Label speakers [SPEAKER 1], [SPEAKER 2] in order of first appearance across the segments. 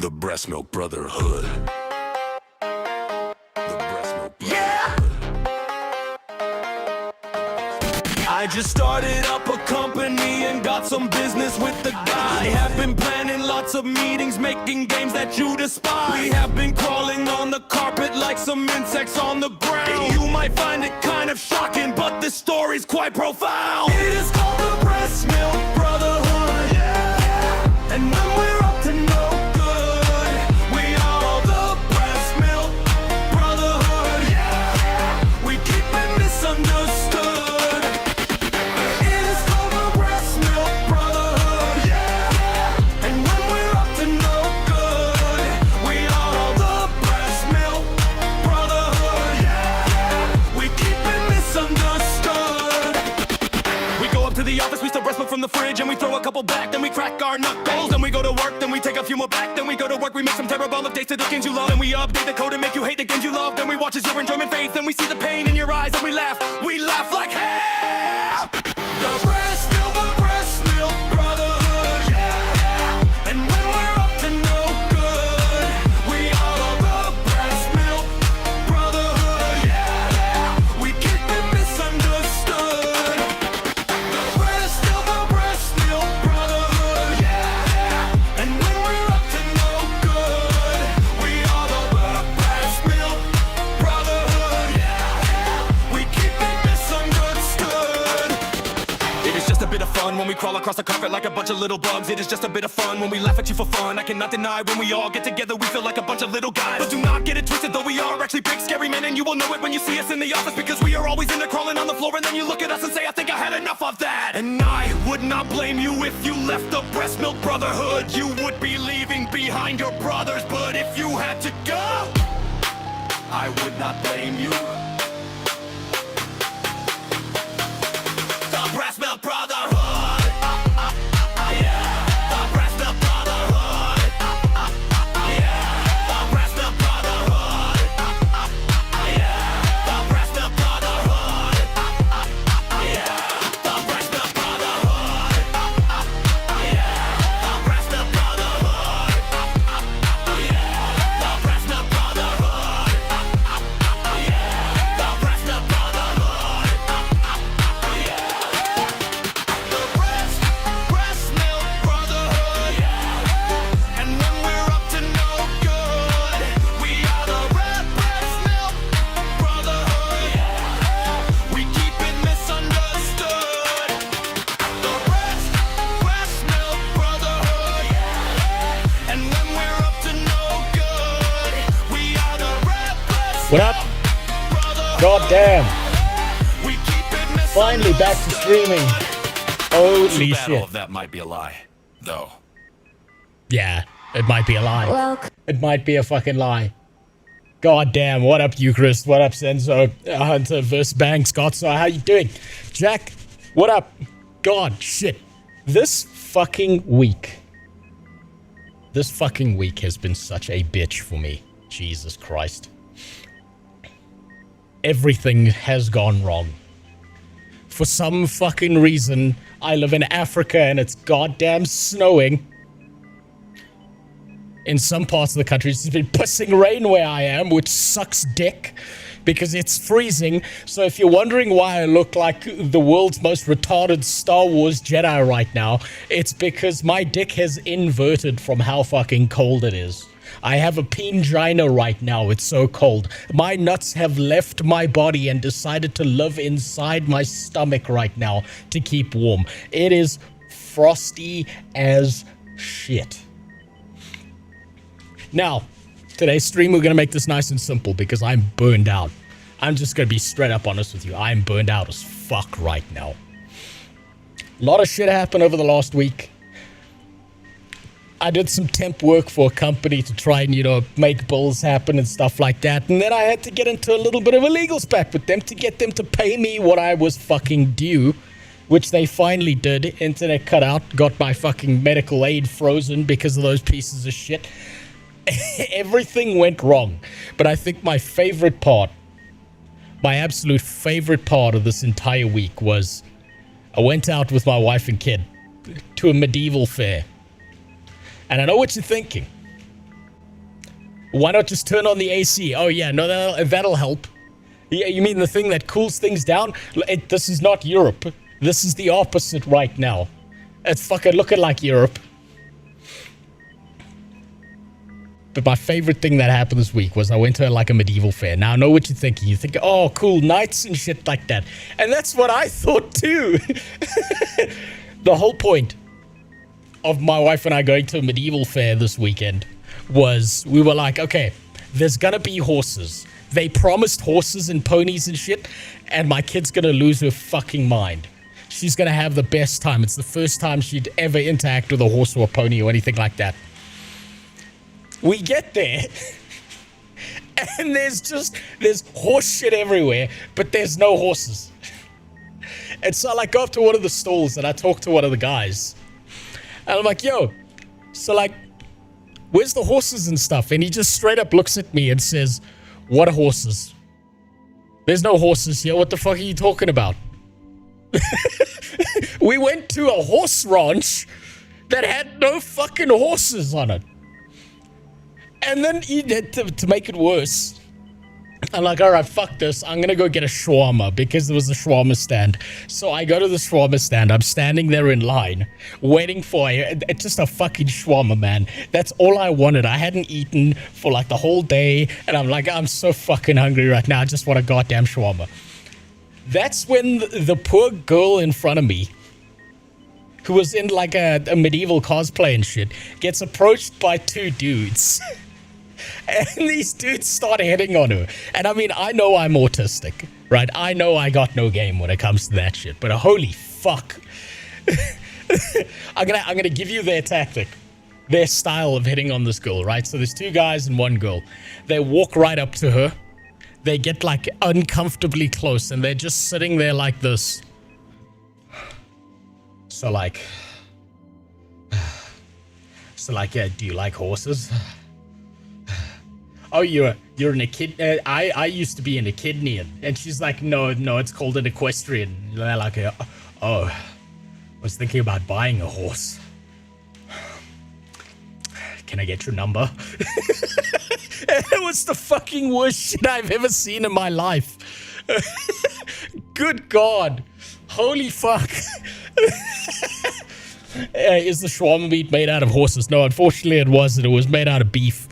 [SPEAKER 1] The Breast Milk Brotherhood. The Breast Milk Brotherhood. Yeah! I just started up a company and got some business with the guy. I have been planning lots of meetings, making games that you despise. We have been crawling on the carpet like some insects on the ground. You might find it kind of shocking, but this story's quite profound. It is called the Breast Milk Brotherhood. Yeah. And when we're up to no good, we are the Breast Milk Brotherhood. Yeah. We keep it misunderstood. From the fridge and we throw a couple back, then we crack our knuckles. Then we go to work, then we take a few more back. Then we go to work, we make some terrible updates to the games you love. Then we update the code and make you hate the games you love. Then we watch as your enjoyment fades. Then we see the pain in your eyes and we laugh like hell. The Breast Milk Brotherhood, yeah. And when we're up to no good, we are the Breast Milk Brotherhood, yeah. We keep it misunderstood. The Breast Milk Brotherhood, yeah. And when we're up to no good, we are the Breast Milk Brotherhood, yeah. We keep it misunderstood. It is just a bit of fun when we crawl across the carpet like a bunch of little bugs. It is just a bit of fun when we laugh at you for fun. I cannot deny when we all get together we feel like a bunch of little guys. But do not get it twisted, though we are actually big scary men. And you will know it when you see us in the office, because we are always in there crawling on the floor. And then you look at us and say, I think I had enough of that. And I would not blame you if you left the Breast Milk Brotherhood. You would be leaving behind your brothers. But if you had to go, I would not blame you. The Breast Milk Brotherhood.
[SPEAKER 2] What up? God damn. Finally back to streaming. Holy shit.
[SPEAKER 1] All of that might be a lie, though.
[SPEAKER 2] Yeah, it might be a lie. It might be a fucking lie. God damn. What up, Eucharist? What up, Senzo? Hunter vs. Bang Scott. So how you doing? Jack, what up? God, shit. This fucking week has been such a bitch for me. Jesus Christ. Everything has gone wrong. For some fucking reason, I live in Africa and it's goddamn snowing. In some parts of the country, it's been pissing rain where I am, which sucks dick, because it's freezing. So if you're wondering why I look like the world's most retarded Star Wars Jedi right now, it's because my dick has inverted from how fucking cold it is. I have a pengina right now, it's so cold. My nuts have left my body and decided to live inside my stomach right now to keep warm. It is frosty as shit. Now, today's stream, we're going to make this nice and simple because I'm burned out. I'm just going to be straight up honest with you. I'm burned out as fuck right now. A lot of shit happened over the last week. I did some temp work for a company to try and, make bills happen and stuff like that. And then I had to get into a little bit of a legal spat with them to get them to pay me what I was fucking due, which they finally did. Internet cut out, got my fucking medical aid frozen because of those pieces of shit. Everything went wrong. But I think my favorite part, my absolute favorite part of this entire week was I went out with my wife and kid to a medieval fair. And I know what you're thinking. Why not just turn on the AC? Oh yeah, no, that'll help. Yeah, you mean the thing that cools things down? This is not Europe. This is the opposite right now. It's fucking looking like Europe. But my favorite thing that happened this week was I went to like a medieval fair. Now I know what you're thinking. You think, oh, cool, knights and shit like that. And that's what I thought too. The whole point of my wife and I going to a medieval fair this weekend was we were like, okay, there's gonna be horses. They promised horses and ponies and shit, and my kid's gonna lose her fucking mind. She's gonna have the best time. It's the first time she'd ever interact with a horse or a pony or anything like that. We get there, and there's horse shit everywhere, but there's no horses. And so I like go up to one of the stalls and I talk to one of the guys. And I'm like, yo, so like, where's the horses and stuff? And he just straight up looks at me and says, what horses? There's no horses here. What the fuck are you talking about? We went to a horse ranch that had no fucking horses on it. And then to make it worse, I'm like, all right, fuck this. I'm going to go get a shawarma because there was a shawarma stand. So I go to the shawarma stand. I'm standing there in line waiting for it's just a fucking shawarma, man. That's all I wanted. I hadn't eaten for like the whole day. And I'm like, I'm so fucking hungry right now. I just want a goddamn shawarma. That's when the poor girl in front of me, who was in like a medieval cosplay and shit, gets approached by two dudes. And these dudes start hitting on her. And I mean, I know I'm autistic, right? I know I got no game when it comes to that shit. But holy fuck. I'm gonna give you their tactic. Their style of hitting on this girl, right? So there's two guys and one girl. They walk right up to her. They get like uncomfortably close and they're just sitting there like this. So like, yeah, do you like horses? Oh, you're an echid. I used to be an echidnian. And she's like, no, it's called an equestrian. And they're like, oh, I was thinking about buying a horse. Can I get your number? It was the fucking worst shit I've ever seen in my life. Good God. Holy fuck. Is the shawarma meat made out of horses? No, unfortunately it wasn't. It was made out of beef.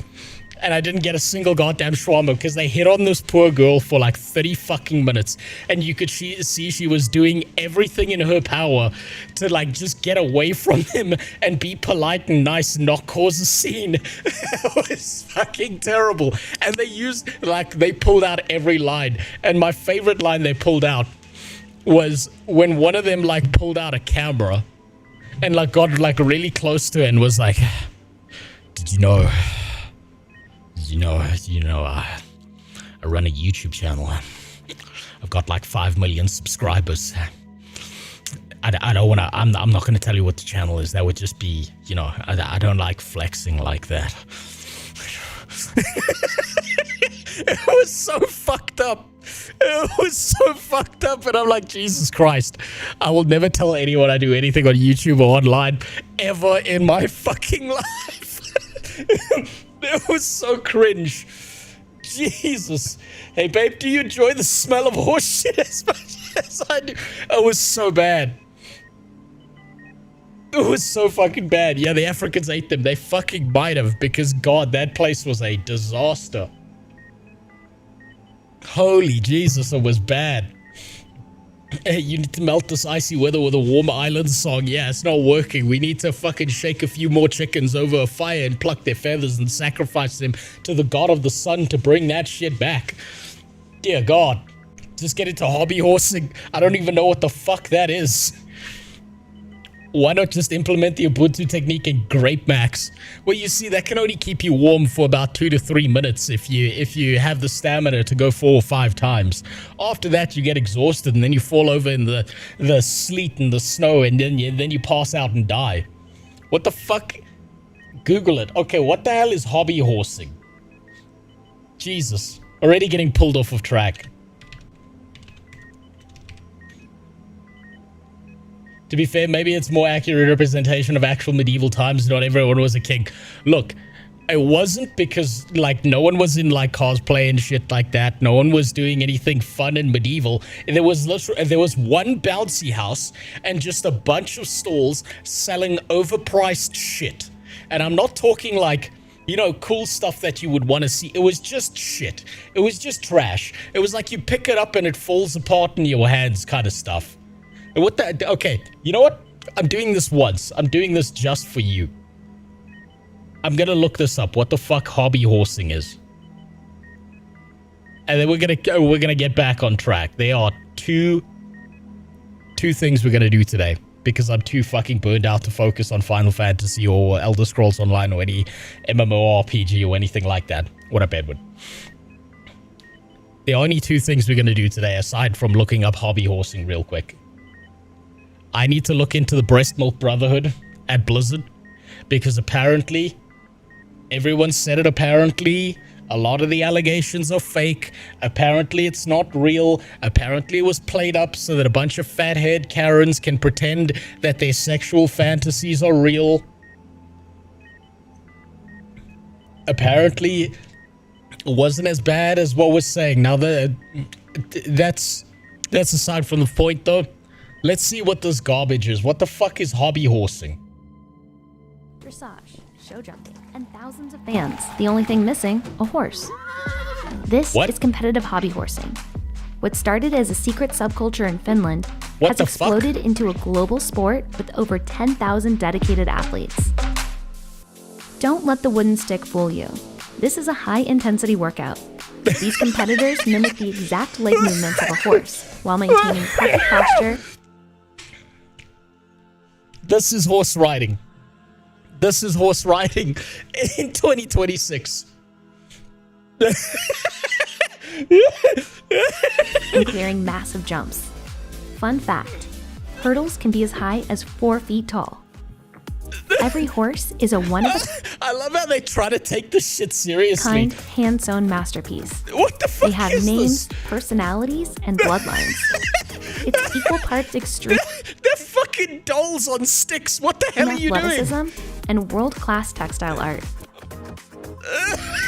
[SPEAKER 2] And I didn't get a single goddamn shawarma because they hit on this poor girl for like 30 fucking minutes. And you could see she was doing everything in her power to like just get away from them and be polite and nice and not cause a scene. It was fucking terrible. And they pulled out every line. And my favorite line they pulled out was when one of them like pulled out a camera and like got like really close to it and was like, did you know, I run a YouTube channel. I've got like 5 million subscribers. I don't want to, I'm not going to tell you what the channel is. That would just be, I don't like flexing like that. It was so fucked up. It was so fucked up. And I'm like, Jesus Christ, I will never tell anyone I do anything on YouTube or online ever in my fucking life. It was so cringe. Jesus. Hey, babe, do you enjoy the smell of horse shit as much as I do? It was so bad. It was so fucking bad. Yeah, the Africans ate them. They fucking might have because, God, that place was a disaster. Holy Jesus, it was bad. Hey, you need to melt this icy weather with a warm island song. Yeah, it's not working. We need to fucking shake a few more chickens over a fire and pluck their feathers and sacrifice them to the god of the sun to bring that shit back. Dear God. Just get into hobby horsing. I don't even know what the fuck that is. Why not just implement the Ubuntu technique and grape max? Well, you see, that can only keep you warm for about 2 to 3 minutes if you have the stamina to go 4 or 5 times. After that, you get exhausted and then you fall over in the sleet and the snow and then you pass out and die. What the fuck? Google it. Okay, what the hell is hobby horsing? Jesus. Already getting pulled off of track. To be fair, maybe it's more accurate representation of actual medieval times. Not everyone was a king. Look, It wasn't because, like, no one was in, like, cosplay and shit like that. No one was doing anything fun and medieval. There was one bouncy house and just a bunch of stalls selling overpriced shit. And I'm not talking, like, you know, cool stuff that you would want to see. It was just shit. It was just trash. It was like you pick it up and it falls apart in your hands kind of stuff. And what the... Okay, you know what? I'm doing this once. I'm doing this just for you. I'm gonna look this up. What the fuck hobby horsing is. And then we're gonna get back on track. There are two things we're gonna do today. Because I'm too fucking burned out to focus on Final Fantasy or Elder Scrolls Online or any MMORPG or anything like that. What up, Edward? The only two things we're gonna do today, aside from looking up hobby horsing real quick. I need to look into the Breast Milk Brotherhood at Blizzard. Because apparently... Everyone said it apparently. A lot of the allegations are fake. Apparently it's not real. Apparently it was played up so that a bunch of fat-haired Karens can pretend that their sexual fantasies are real. Apparently it wasn't as bad as what we're saying. Now that's aside from the point though. Let's see what this garbage is. What the fuck is hobby horsing?
[SPEAKER 3] Dressage, show jumping, and thousands of fans. The only thing missing, a horse. This is competitive hobby horsing. What started as a secret subculture in Finland has exploded into a global sport with over 10,000 dedicated athletes. Don't let the wooden stick fool you. This is a high-intensity workout. These competitors mimic the exact leg movements of a horse while maintaining perfect posture.
[SPEAKER 2] This is horse riding. This is horse riding in 2026.
[SPEAKER 3] And clearing massive jumps. Fun fact, hurdles can be as high as 4 feet tall. Every horse is a
[SPEAKER 2] I love how they try to take this shit seriously.
[SPEAKER 3] kind hand-sewn masterpiece.
[SPEAKER 2] What the fuck
[SPEAKER 3] They have
[SPEAKER 2] is
[SPEAKER 3] names,
[SPEAKER 2] this?
[SPEAKER 3] personalities, and bloodlines. It's equal parts extreme
[SPEAKER 2] They're fucking dolls on sticks. What the hell are you doing?
[SPEAKER 3] athleticism and world-class textile art.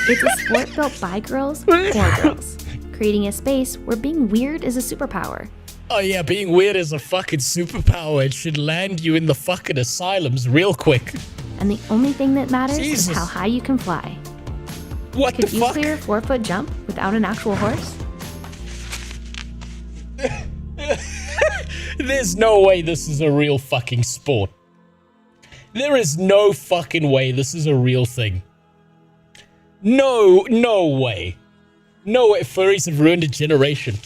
[SPEAKER 3] It's a sport built by girls for girls, creating a space where being weird is a superpower.
[SPEAKER 2] Oh yeah, being weird is a fucking superpower. It should land you in the fucking asylums real quick.
[SPEAKER 3] And the only thing that matters
[SPEAKER 2] Jesus.
[SPEAKER 3] is how high you can fly.
[SPEAKER 2] What
[SPEAKER 3] Could
[SPEAKER 2] the
[SPEAKER 3] you
[SPEAKER 2] fuck?
[SPEAKER 3] clear a 4-foot jump without an actual horse?
[SPEAKER 2] There's no way this is a real fucking sport. There is no fucking way this is a real thing. No way. No way. Furries have ruined a generation.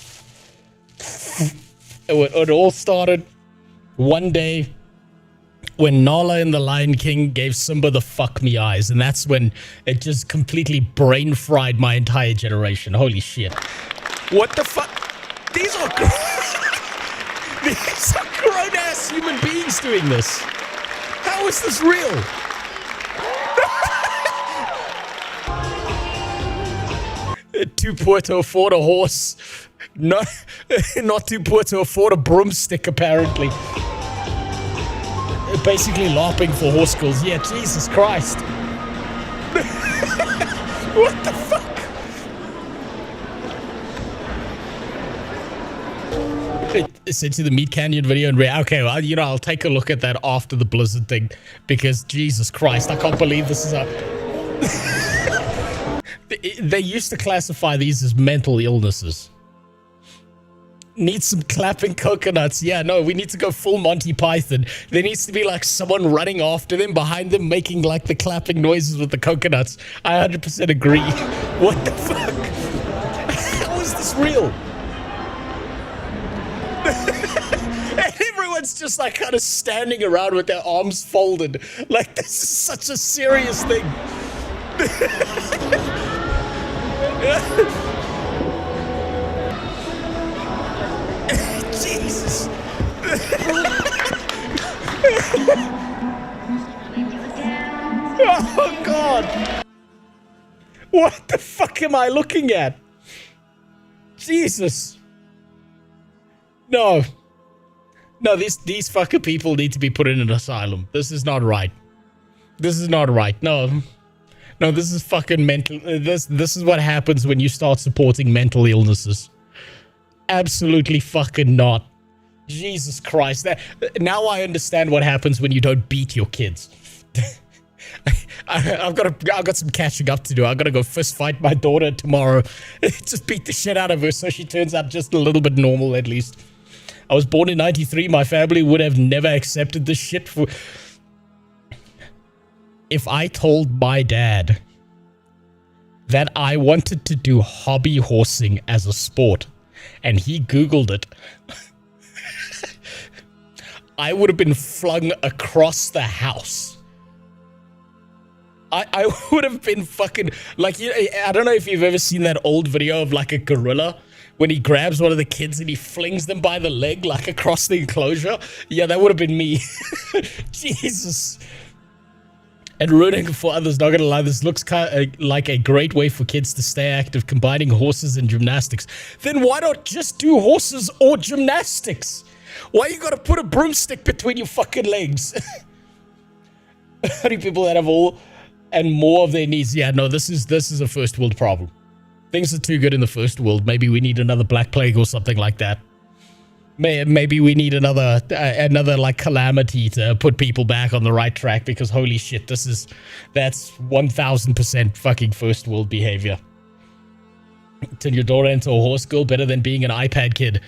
[SPEAKER 2] It all started one day when Nala in The Lion King gave Simba the fuck me eyes, and that's when it just completely brain fried my entire generation. Holy shit. What the fuck? These are these are grown-ass human beings doing this. How is this real? Too poor to afford a horse. No, not too poor to afford a broomstick, apparently. Basically LARPing for horse girls. Yeah, Jesus Christ. What the fuck? Sent you the Meat Canyon video and okay, well, you know, I'll take a look at that after the Blizzard thing, because Jesus Christ, I can't believe this is a... They used to classify these as mental illnesses. Need some clapping coconuts. Yeah, no, we need to go full Monty Python. There needs to be like someone running after them, behind them, making like the clapping noises with the coconuts. I 100% agree. What the fuck? How is this real? And everyone's just like kind of standing around with their arms folded. Like this is such a serious thing. Jesus. Oh God. What the fuck am I looking at? Jesus. No. No, these fucking people need to be put in an asylum. This is not right. This is not right. No. No, this is fucking mental. This is what happens when you start supporting mental illnesses. Absolutely fucking not. Jesus Christ. Now I understand what happens when you don't beat your kids. I've got some catching up to do. I've got to go fist fight my daughter tomorrow. Just beat the shit out of her so she turns out just a little bit normal at least. I was born in 93. My family would have never accepted this shit. If I told my dad that I wanted to do hobby horsing as a sport and he Googled it, I would have been flung across the house. I would have been fucking, like, I don't know if you've ever seen that old video of like a gorilla when he grabs one of the kids and he flings them by the leg like across the enclosure. Yeah, that would have been me. Jesus. And rooting for others, not gonna lie, this looks kind of like a great way for kids to stay active, combining horses and gymnastics. Then why not just do horses or gymnastics? Why you gotta put a broomstick between your fucking legs? Only people that have all and more of their needs. Yeah, no, this is a first world problem. Things are too good in the first world. Maybe we need another Black Plague or something like that. Maybe we need another like calamity to put people back on the right track, because holy shit, that's 1000% fucking first world behavior. Turn your daughter into a horse girl, better than being an iPad kid.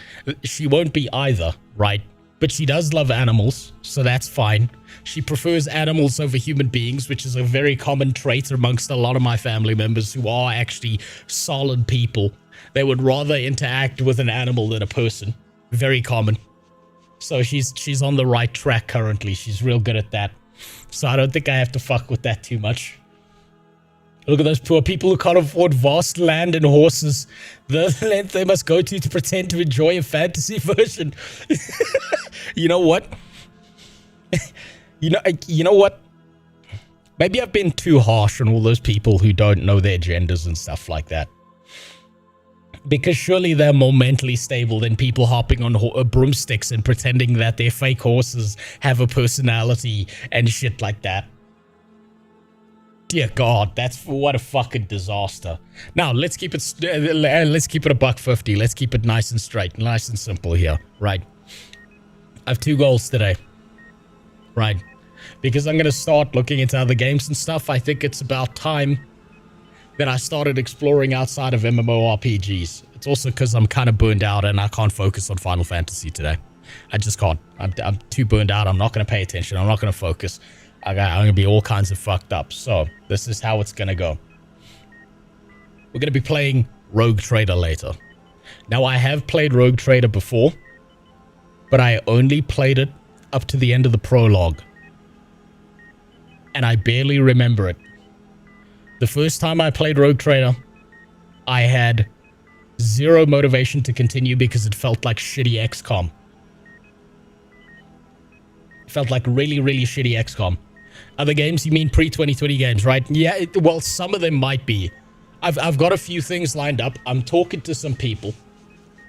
[SPEAKER 2] She won't be either, right? But she does love animals, so that's fine. She prefers animals over human beings, which is a very common trait amongst a lot of my family members who are actually solid people. They would rather interact with an animal than a person. Very common. So she's on the right track currently. She's real good at that. So I don't think I have to fuck with that too much. Look at those poor people who can't afford vast land and horses. The length they must go to pretend to enjoy a fantasy version. You know what? You know what? Maybe I've been too harsh on all those people who don't know their genders and stuff like that. Because surely they're more mentally stable than people hopping on broomsticks and pretending that their fake horses have a personality and shit like that. Dear God, what a fucking disaster. Now, let's keep it a $1.50. Let's keep it nice and straight, nice and simple here, right? I have 2 goals today, right? Because I'm going to start looking into other games and stuff. I think it's about time that I started exploring outside of MMORPGs. It's also because I'm kind of burned out and I can't focus on Final Fantasy today. I just can't. I'm too burned out. I'm not going to pay attention. I'm not going to focus. I'm going to be all kinds of fucked up. So this is how it's going to go. We're going to be playing Rogue Trader later. Now, I have played Rogue Trader before, but I only played it up to the end of the prologue. And I barely remember it. The first time I played Rogue Trader, I had 0 motivation to continue because it felt like shitty XCOM. It felt like really, really shitty XCOM. Other games, you mean pre-2020 games, right? Yeah, well, some of them might be. I've got a few things lined up. I'm talking to some people,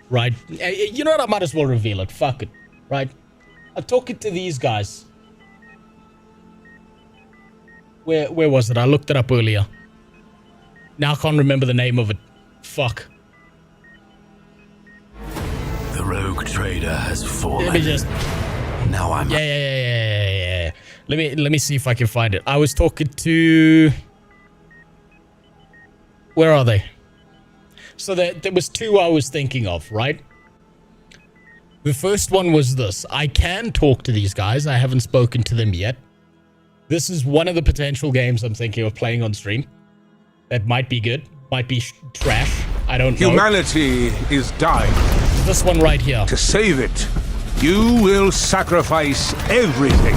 [SPEAKER 2] right? You know what? I might as well reveal it. Fuck it, right? I'm talking to these guys. Where was it? I looked it up earlier. Now I can't remember the name of it. Fuck.
[SPEAKER 4] The Rogue Trader has fallen.
[SPEAKER 2] Let me just...
[SPEAKER 4] Now I'm...
[SPEAKER 2] Yeah. Let me see if I can find it. I was talking to... Where are they? So there was 2 I was thinking of, right? The first one was this. I can talk to these guys. I haven't spoken to them yet. This is one of the potential games I'm thinking of playing on stream. That might be good. Might be trash. I don't know.
[SPEAKER 5] Humanity is dying.
[SPEAKER 2] This one right here.
[SPEAKER 5] To save it, you will sacrifice everything.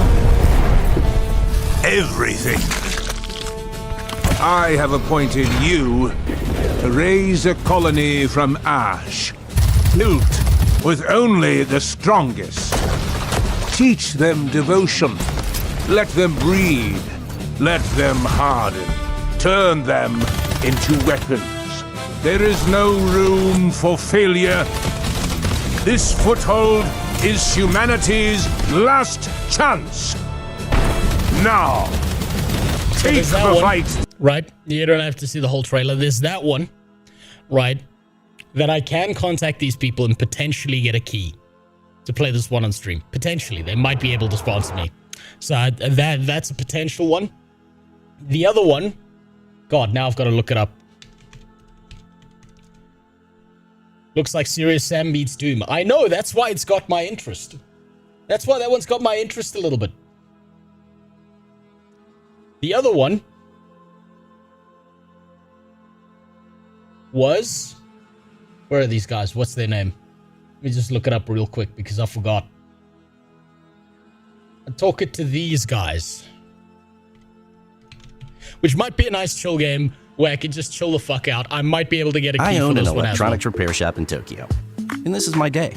[SPEAKER 5] Everything. I have appointed you to raise a colony from ash, built with only the strongest. Teach them devotion. Let them breed. Let them harden. Turn them into weapons. There is no room for failure. This foothold is humanity's last chance. Now,
[SPEAKER 2] So there's that
[SPEAKER 5] the
[SPEAKER 2] one,
[SPEAKER 5] fight.
[SPEAKER 2] right? You don't have to see the whole trailer. There's that one, right? That I can contact these people and potentially get a key to play this one on stream. Potentially. They might be able to sponsor me. So that's a potential one. The other one, God, now I've got to look it up. Looks like Serious Sam meets Doom. I know, that's why it's got my interest. That's why that one's got my interest a little bit. The other one was... Where are these guys? What's their name? Let me just look it up real quick because I forgot. I'm talking to these guys. Which might be a nice chill game where I can just chill the fuck out. I might be able to get a key
[SPEAKER 6] I
[SPEAKER 2] for
[SPEAKER 6] own an
[SPEAKER 2] this one as well.
[SPEAKER 6] electronics repair shop in Tokyo, and this is my day.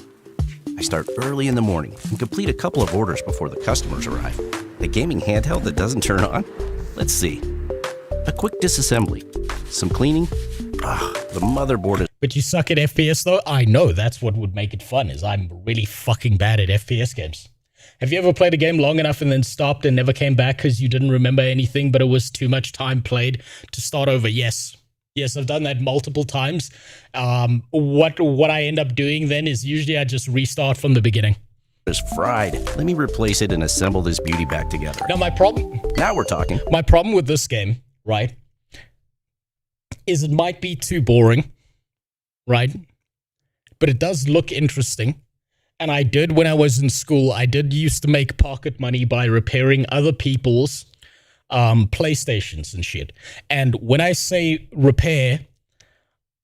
[SPEAKER 6] I start early in the morning and complete a couple of orders before the customers arrive. A gaming handheld that doesn't turn on? Let's see. A quick disassembly. Some cleaning. The motherboard is...
[SPEAKER 2] But you suck at FPS though? I know, that's what would make it fun, is I'm really fucking bad at FPS games. Have you ever played a game long enough and then stopped and never came back because you didn't remember anything, but it was too much time played to start over? Yes. Yes, I've done that multiple times. What I end up doing then is usually I just restart from the beginning.
[SPEAKER 6] is fried. Let me replace it and assemble this beauty back together.
[SPEAKER 2] Now my problem...
[SPEAKER 6] Now we're talking.
[SPEAKER 2] My problem with this game, right, is it might be too boring, right? But it does look interesting. And I did, when I was in school, I did used to make pocket money by repairing other people's PlayStations and shit. And when I say repair,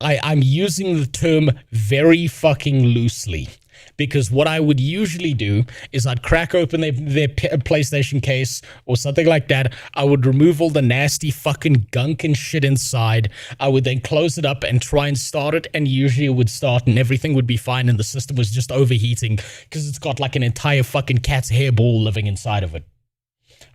[SPEAKER 2] I'm using the term very fucking loosely. Because what I would usually do is I'd crack open their PlayStation case or something like that. I would remove all the nasty fucking gunk and shit inside. I would then close it up and try and start it. And usually it would start and everything would be fine. And the system was just overheating because it's got like an entire fucking cat's hairball living inside of it.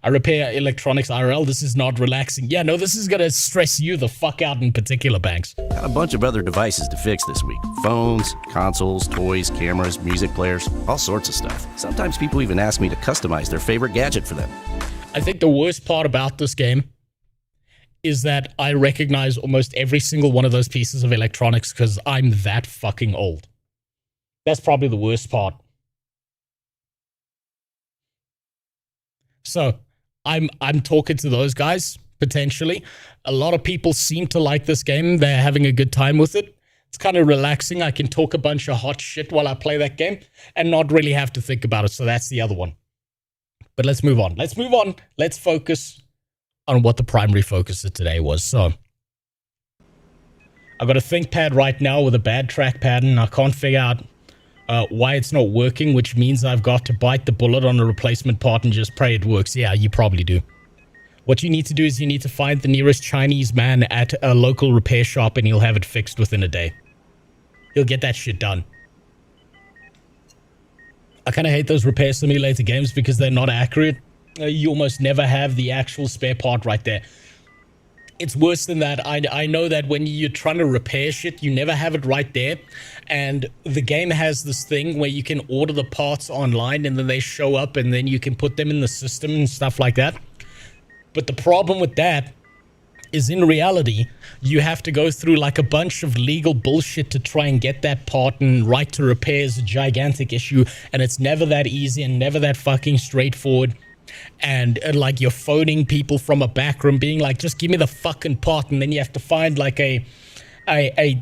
[SPEAKER 2] I repair electronics IRL. This is not relaxing. Yeah, no, this is going to stress you the fuck out in particular, Banks.
[SPEAKER 6] Got a bunch of other devices to fix this week. Phones, consoles, toys, cameras, music players, all sorts of stuff. Sometimes people even ask me to customize their favorite gadget for them.
[SPEAKER 2] I think the worst part about this game is that I recognize almost every single one of those pieces of electronics because I'm that fucking old. That's probably the worst part. So, I'm talking to those guys, potentially. A lot of people seem to like this game. They're having a good time with it. It's kind of relaxing. I can talk a bunch of hot shit while I play that game and not really have to think about it. So that's the other one. But let's move on. Let's move on. Let's focus on what the primary focus of today was. So, I've got a ThinkPad right now with a bad trackpad and I can't figure out why it's not working, which means I've got to bite the bullet on a replacement part and just pray it works. Yeah, you probably do. What you need to do is you need to find the nearest Chinese man at a local repair shop and he'll have it fixed within a day. He'll get that shit done. I kind of hate those repair simulator games because they're not accurate. You almost never have the actual spare part right there. It's worse than that. I know that when you're trying to repair shit, you never have it right there. And the game has this thing where you can order the parts online and then they show up and then you can put them in the system and stuff like that. But the problem with that is in reality, you have to go through like a bunch of legal bullshit to try and get that part, and right to repair is a gigantic issue. And it's never that easy and never that fucking straightforward. And like you're phoning people from a back room being like, just give me the fucking part, and then you have to find like a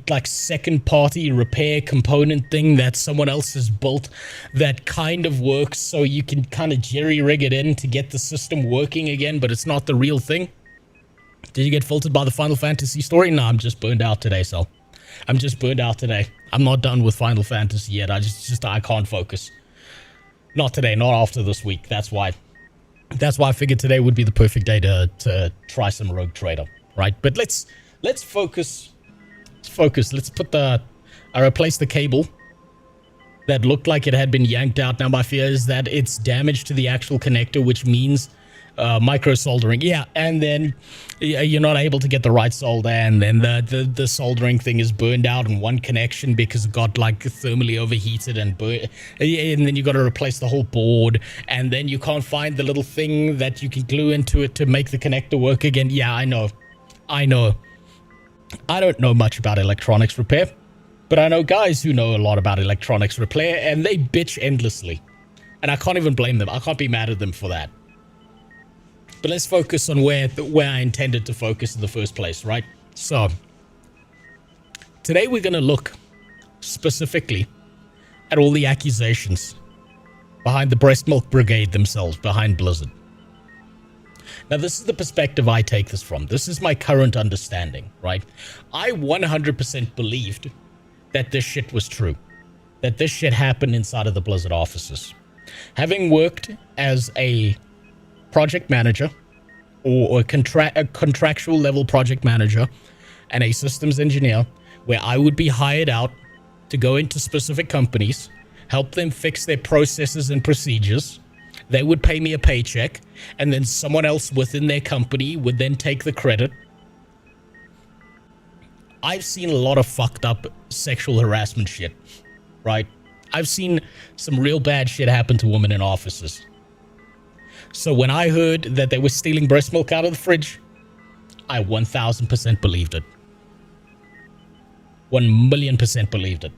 [SPEAKER 2] like second party repair component thing that someone else has built that kind of works, so you can kind of jerry rig it in to get the system working again, but it's not the real thing. Did you get filtered by the Final Fantasy story? No, I'm just burned out today, so I'm just burned out today. I'm not done with Final Fantasy yet. I can't focus. Not today, not after this week. That's why I figured today would be the perfect day to try some Rogue Trader, right? But let's focus. Let's focus. Let's put I replaced the cable that looked like it had been yanked out. Now my fear is that it's damage to the actual connector, which means micro soldering. Yeah, and then you're not able to get the right solder, and then the soldering thing is burned out in one connection because it got like thermally overheated and then you got to replace the whole board, and then you can't find the little thing that you can glue into it to make the connector work again. Yeah, I know. I don't know much about electronics repair, but I know guys who know a lot about electronics repair, and they bitch endlessly. And I can't even blame them. I can't be mad at them for that. But let's focus on where I intended to focus in the first place, right? So, today we're going to look specifically at all the accusations behind the breast milk brigade themselves, behind Blizzard. Now, this is the perspective I take this from. This is my current understanding, right? I 100% believed that this shit was true. That this shit happened inside of the Blizzard offices. Having worked as a project manager or a contractual level project manager and a systems engineer, where I would be hired out to go into specific companies, help them fix their processes and procedures. They would pay me a paycheck, and then someone else within their company would then take the credit. I've seen a lot of fucked up sexual harassment shit, right? I've seen some real bad shit happen to women in offices. So when I heard that they were stealing breast milk out of the fridge, I 1000% believed it. 1,000,000% believed it.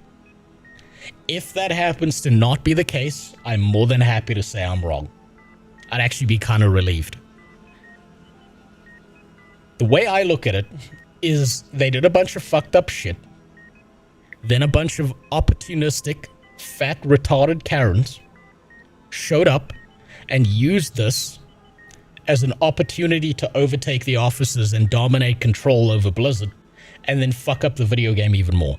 [SPEAKER 2] If that happens to not be the case, I'm more than happy to say I'm wrong. I'd actually be kind of relieved. The way I look at it is they did a bunch of fucked up shit. Then a bunch of opportunistic, fat, retarded Karens showed up and used this as an opportunity to overtake the offices and dominate control over Blizzard, and then fuck up the video game even more.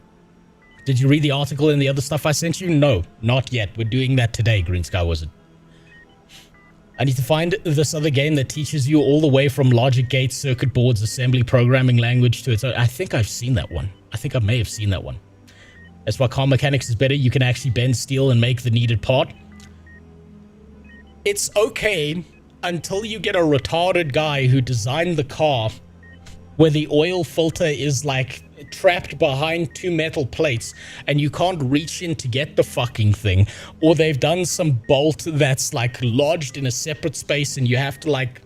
[SPEAKER 2] Did you read the article and the other stuff I sent you? No, not yet. We're doing that today, Green Sky Wizard. I need to find this other game that teaches you all the way from logic gates, circuit boards, assembly programming language to its own. I think I've seen that one. I think I may have seen that one. That's why car mechanics is better. You can actually bend steel and make the needed part. It's okay until you get a retarded guy who designed the car where the oil filter is like trapped behind two metal plates and you can't reach in to get the fucking thing, or they've done some bolt that's like lodged in a separate space and you have to like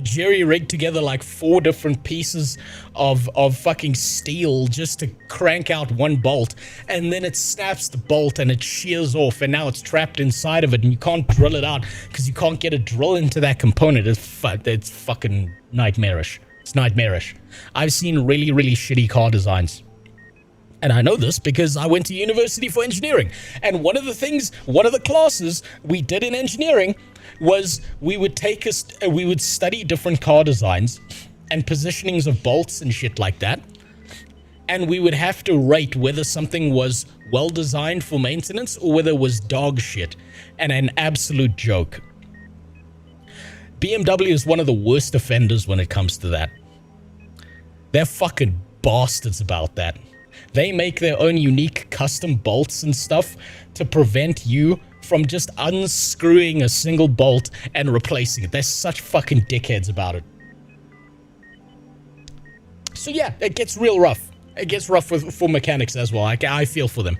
[SPEAKER 2] jerry-rig together like 4 different pieces of fucking steel just to crank out one bolt, and then it snaps the bolt and it shears off and now it's trapped inside of it and you can't drill it out because you can't get a drill into that component. It's fucking nightmarish. It's nightmarish. I've seen really, really shitty car designs. And I know this because I went to university for engineering. And one of the classes we did in engineering was we would study different car designs and positionings of bolts and shit like that. And we would have to rate whether something was well designed for maintenance or whether it was dog shit and an absolute joke. BMW is one of the worst offenders when it comes to that. They're fucking bastards about that. They make their own unique custom bolts and stuff to prevent you from just unscrewing a single bolt and replacing it. They're such fucking dickheads about it. So yeah, it gets real rough. It gets rough for mechanics as well. I feel for them.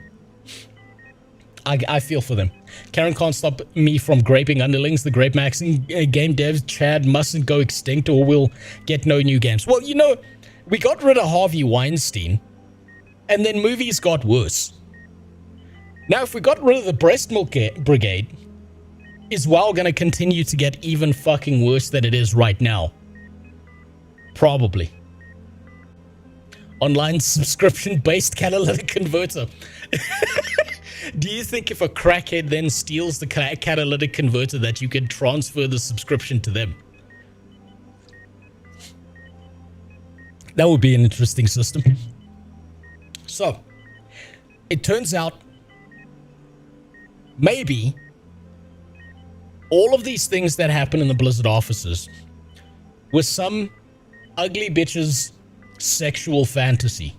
[SPEAKER 2] I feel for them. Karen can't stop me from graping underlings. The grape maxing game devs, Chad, mustn't go extinct or we'll get no new games. Well, you know, we got rid of Harvey Weinstein and then movies got worse. Now, if we got rid of the breast milk brigade, is WoW going to continue to get even fucking worse than it is right now? Probably. Online subscription-based catalytic converter. Do you think if a crackhead then steals the catalytic converter that you can transfer the subscription to them? That would be an interesting system. So, it turns out maybe all of these things that happen in the Blizzard offices were some ugly bitch's sexual fantasy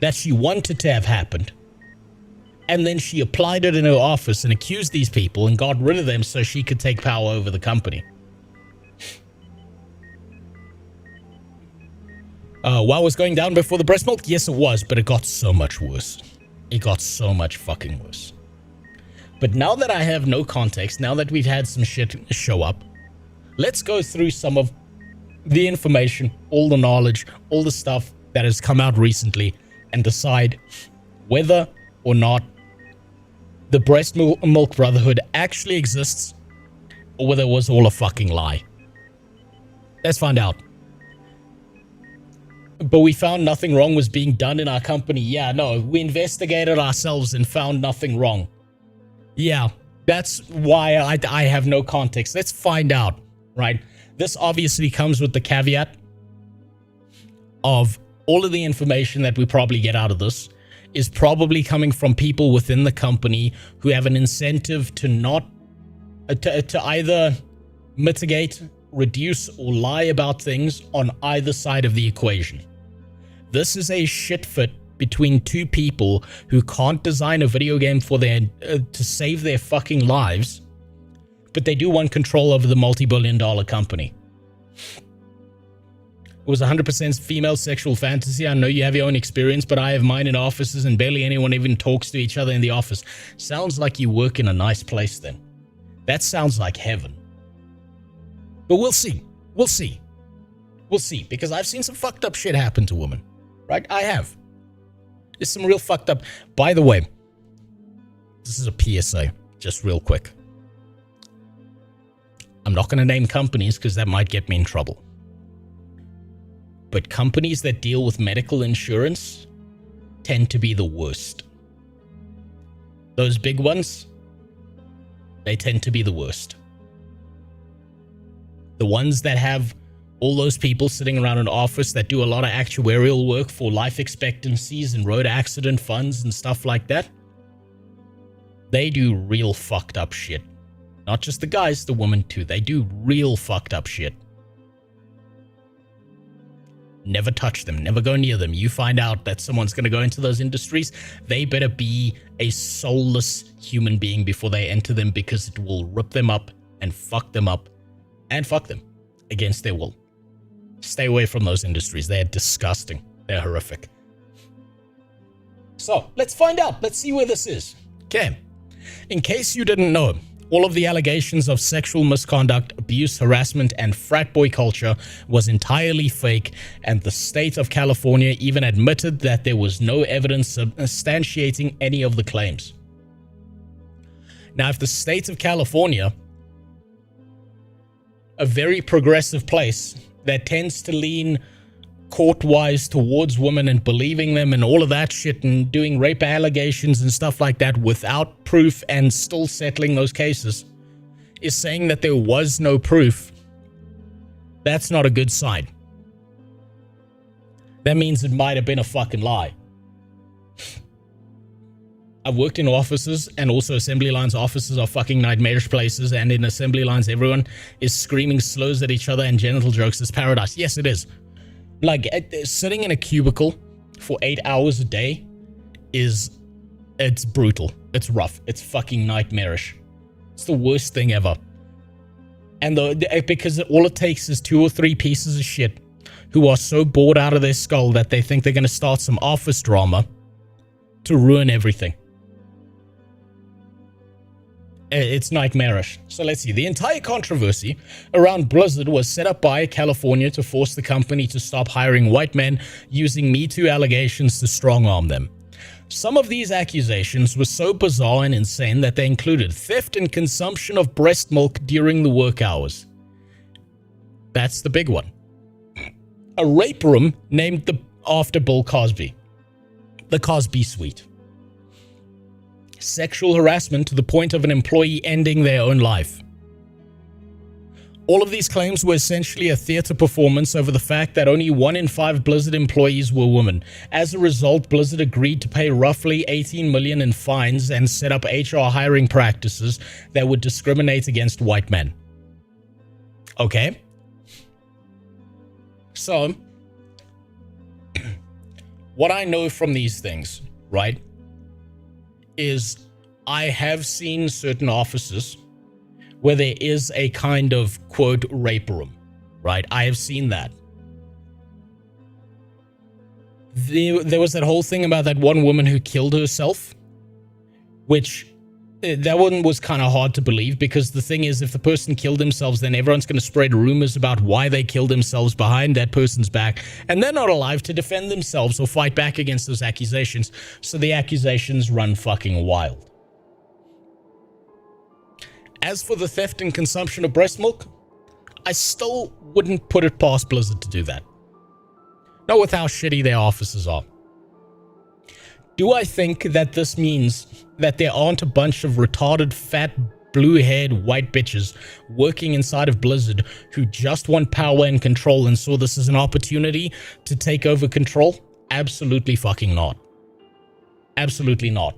[SPEAKER 2] that she wanted to have happened. And then she applied it in her office and accused these people and got rid of them so she could take power over the company. While it was going down before the breast milk? Yes, it was, but it got so much worse. It got so much fucking worse. But now that I have no context, now that we've had some shit show up, let's go through some of the information, all the knowledge, all the stuff that has come out recently, and decide whether or not the breast milk brotherhood actually exists, or whether it was all a fucking lie. Let's find out. But we found nothing wrong was being done in our company. Yeah, no, we investigated ourselves and found nothing wrong. Yeah, that's why I have no context. Let's find out, right? This obviously comes with the caveat of all of the information that we probably get out of this is probably coming from people within the company who have an incentive to not, to either mitigate, reduce, or lie about things on either side of the equation. This is a shit fit between two people who can't design a video game for their to save their fucking lives, but they do want control over the multi-billion-dollar company. It was 100% female sexual fantasy. I know you have your own experience, but I have mine in offices and barely anyone even talks to each other in the office. Sounds like you work in a nice place then. That sounds like heaven. But we'll see. We'll see. We'll see, because I've seen some fucked up shit happen to women. Right? I have. There's some real fucked up. By the way, this is a PSA, just real quick. I'm not going to name companies because that might get me in trouble. But companies that deal with medical insurance tend to be the worst. Those big ones, they tend to be the worst. The ones that have all those people sitting around an office that do a lot of actuarial work for life expectancies and road accident funds and stuff like that, they do real fucked up shit. Not just the guys, the women too. They do real fucked up shit. Never touch them. Never go near them. You find out that someone's going to go into those industries, they better be a soulless human being before they enter them, because it will rip them up and fuck them up and fuck them against their will. Stay away from those industries. They're disgusting. They're horrific. So, let's find out. Let's see where this is. Okay. In case you didn't know, all of the allegations of sexual misconduct, abuse, harassment, and frat boy culture was entirely fake, and the state of California even admitted that there was no evidence substantiating any of the claims. Now, if the state of California, a very progressive place that tends to lean court-wise towards women and believing them and all of that shit and doing rape allegations and stuff like that without proof and still settling those cases, is saying that there was no proof, that's not a good sign. That means it might have been a fucking lie. I've worked in offices, and also assembly lines. Offices are fucking nightmarish places, and in assembly lines, everyone is screaming slurs at each other and genital jokes. It's paradise. Yes, it is. Like, sitting in a cubicle for 8 hours a day it's brutal. It's rough. It's fucking nightmarish. It's the worst thing ever. And because all it takes is 2 or 3 pieces of shit who are so bored out of their skull that they think they're going to start some office drama to ruin everything. It's nightmarish. So let's see. The entire controversy around Blizzard was set up by California to force the company to stop hiring white men using Me Too allegations to strong-arm them. Some of these accusations were so bizarre and insane that they included theft and consumption of breast milk during the work hours. That's the big one. A rape room named after Bill Cosby. The Cosby Suite. Sexual harassment to the point of an employee ending their own life. All of these claims were essentially a theater performance over the fact that only 1 in 5 Blizzard employees were women. As a result, Blizzard agreed to pay roughly $18 million in fines and set up HR hiring practices that would discriminate against white men. Okay? So, what I know from these things, right, is I have seen certain offices where there is a kind of, quote, rape room, right? I have seen that. there was that whole thing about that one woman who killed herself, which that one was kind of hard to believe, because the thing is, if the person killed themselves, then everyone's going to spread rumors about why they killed themselves behind that person's back, and they're not alive to defend themselves or fight back against those accusations, so the accusations run fucking wild. As for the theft and consumption of breast milk, I still wouldn't put it past Blizzard to do that. Not with how shitty their offices are. Do I think that this means that there aren't a bunch of retarded, fat, blue-haired white bitches working inside of Blizzard who just want power and control and saw this as an opportunity to take over control? Absolutely fucking not. Absolutely not.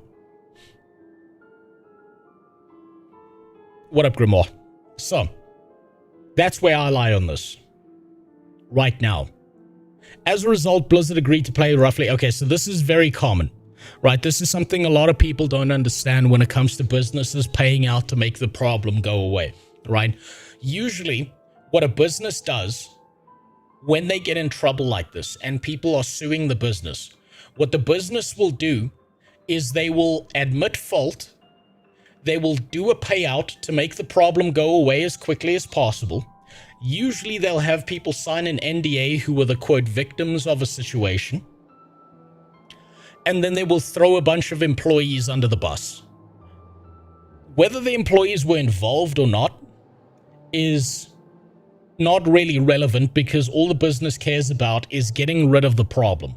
[SPEAKER 2] What up, Grimoire? So, that's where I lie on this. Right now. As a result, Blizzard agreed to pay roughly... Okay, so this is very common, right? This is something a lot of people don't understand when it comes to businesses paying out to make the problem go away, right? Usually, what a business does when they get in trouble like this and people are suing the business, what the business will do is they will admit fault, they will do a payout to make the problem go away as quickly as possible. Usually they'll have people sign an NDA who were the quote victims of a situation. And then they will throw a bunch of employees under the bus. Whether the employees were involved or not is not really relevant, because all the business cares about is getting rid of the problem.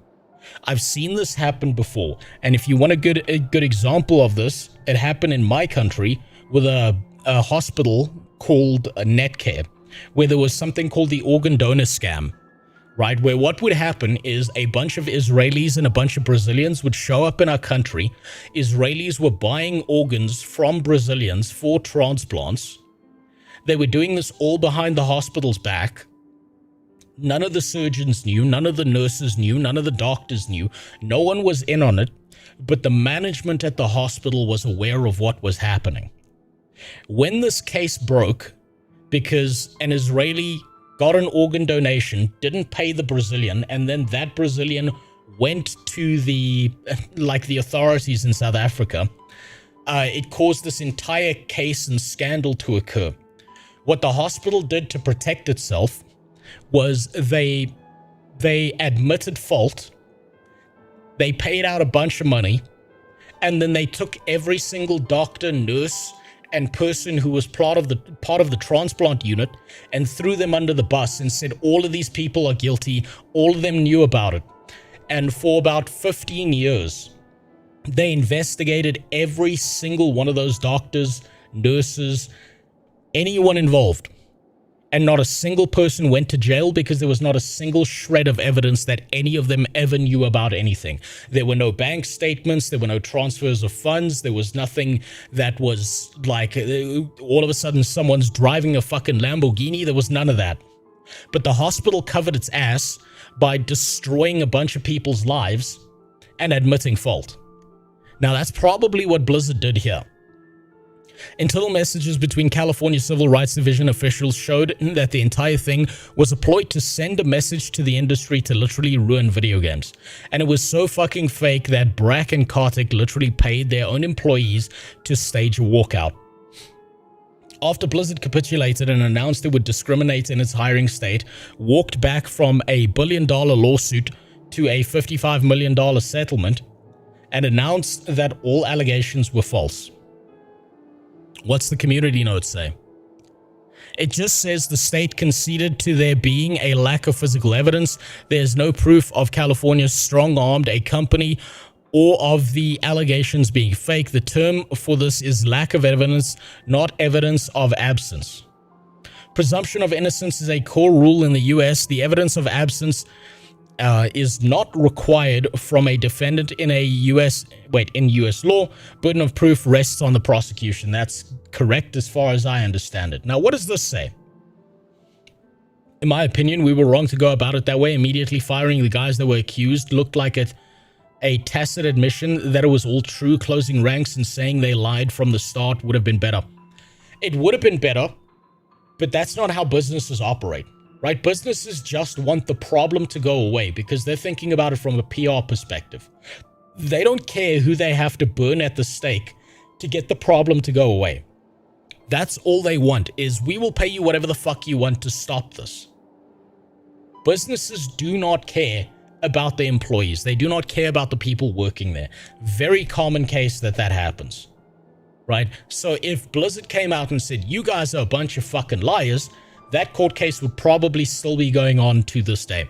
[SPEAKER 2] I've seen this happen before. And if you want a good example of this, it happened in my country with a hospital called Netcare, where there was something called the organ donor scam, right? Where what would happen is a bunch of Israelis and a bunch of Brazilians would show up in our country. Israelis were buying organs from Brazilians for transplants. They were doing this all behind the hospital's back. None of the surgeons knew, none of the nurses knew, none of the doctors knew. No one was in on it, but the management at the hospital was aware of what was happening. When this case broke, because an Israeli got an organ donation, didn't pay the Brazilian, and then that Brazilian went to the authorities in South Africa, it caused this entire case and scandal to occur. What the hospital did to protect itself was they admitted fault, they paid out a bunch of money, and then they took every single doctor, nurse, and person who was part of the transplant unit and threw them under the bus and said all of these people are guilty, all of them knew about it. And for about 15 years, they investigated every single one of those doctors, nurses, anyone involved. And not a single person went to jail, because there was not a single shred of evidence that any of them ever knew about anything. There were no bank statements, there were no transfers of funds, there was nothing that was like, all of a sudden someone's driving a fucking Lamborghini. There was none of that. But the hospital covered its ass by destroying a bunch of people's lives and admitting fault. Now that's probably what Blizzard did here. Internal messages between California Civil Rights Division officials showed that the entire thing was a ploy to send a message to the industry to literally ruin video games. And it was so fucking fake that Brack and Kartik literally paid their own employees to stage a walkout. After Blizzard capitulated and announced it would discriminate in its hiring state, walked back from a $1 billion lawsuit to a $55 million settlement, and announced that all allegations were false. What's the community note say? It just says the state conceded to there being a lack of physical evidence. There's no proof of California strong-armed a company or of the allegations being fake. The term for this is lack of evidence, not evidence of absence. Presumption of innocence is a core rule in the US. The evidence of absence is not required from a defendant in US law. Burden of proof rests on the prosecution. That's correct as far as I understand it. Now, what does this say? In my opinion, we were wrong to go about it that way. Immediately firing the guys that were accused looked like a tacit admission that it was all true. Closing ranks and saying they lied from the start would have been better. It would have been better, but that's not how businesses operate. right? Businesses just want the problem to go away because they're thinking about it from a PR perspective. They don't care who they have to burn at the stake to get the problem to go away. That's all they want, is we will pay you whatever the fuck you want to stop this. Businesses do not care about the employees. They do not care about the people working there. Very common case that happens, right? So if Blizzard came out and said, you guys are a bunch of fucking liars, that court case would probably still be going on to this day.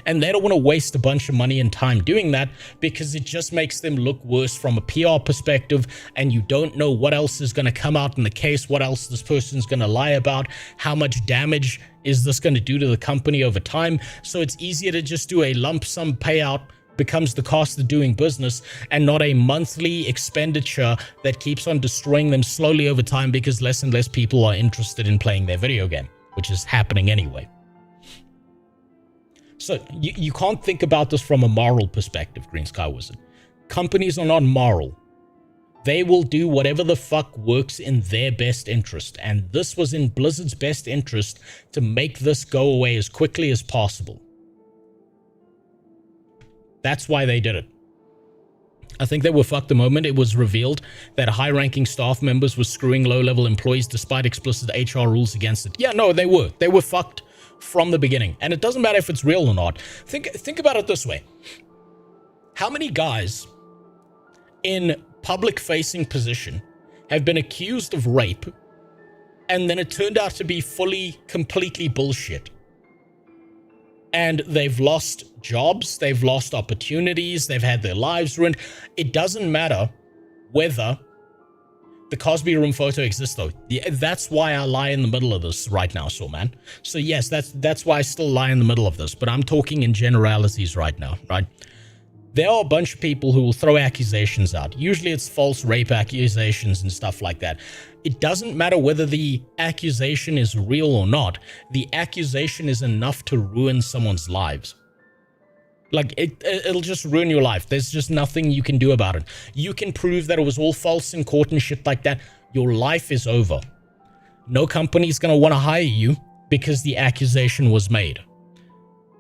[SPEAKER 2] And they don't want to waste a bunch of money and time doing that because it just makes them look worse from a PR perspective, and you don't know what else is going to come out in the case, what else this person's going to lie about, how much damage is this going to do to the company over time. So it's easier to just do a lump sum payout, becomes the cost of doing business, and not a monthly expenditure that keeps on destroying them slowly over time because less and less people are interested in playing their video game, which is happening anyway. So you can't think about this from a moral perspective, Green Sky Wizard. Companies are not moral. They will do whatever the fuck works in their best interest. And this was in Blizzard's best interest to make this go away as quickly as possible. That's why they did it. I think they were fucked the moment it was revealed that high-ranking staff members were screwing low-level employees despite explicit HR rules against it. Yeah, no, they were. They were fucked from the beginning. And it doesn't matter if it's real or not. Think about it this way. How many guys in public-facing position have been accused of rape, and then it turned out to be completely bullshit? And they've lost jobs, they've lost opportunities, they've had their lives ruined. It doesn't matter whether the Cosby Room photo exists, though. Yeah, that's why I lie in the middle of this right now, so man. So yes, that's why I still lie in the middle of this, but I'm talking in generalities right now, right? There are a bunch of people who will throw accusations out. Usually it's false rape accusations and stuff like that. It doesn't matter whether the accusation is real or not. The accusation is enough to ruin someone's lives. Like, it'll just ruin your life. There's just nothing you can do about it. You can prove that it was all false in court and shit like that. Your life is over. No company's gonna want to hire you because the accusation was made.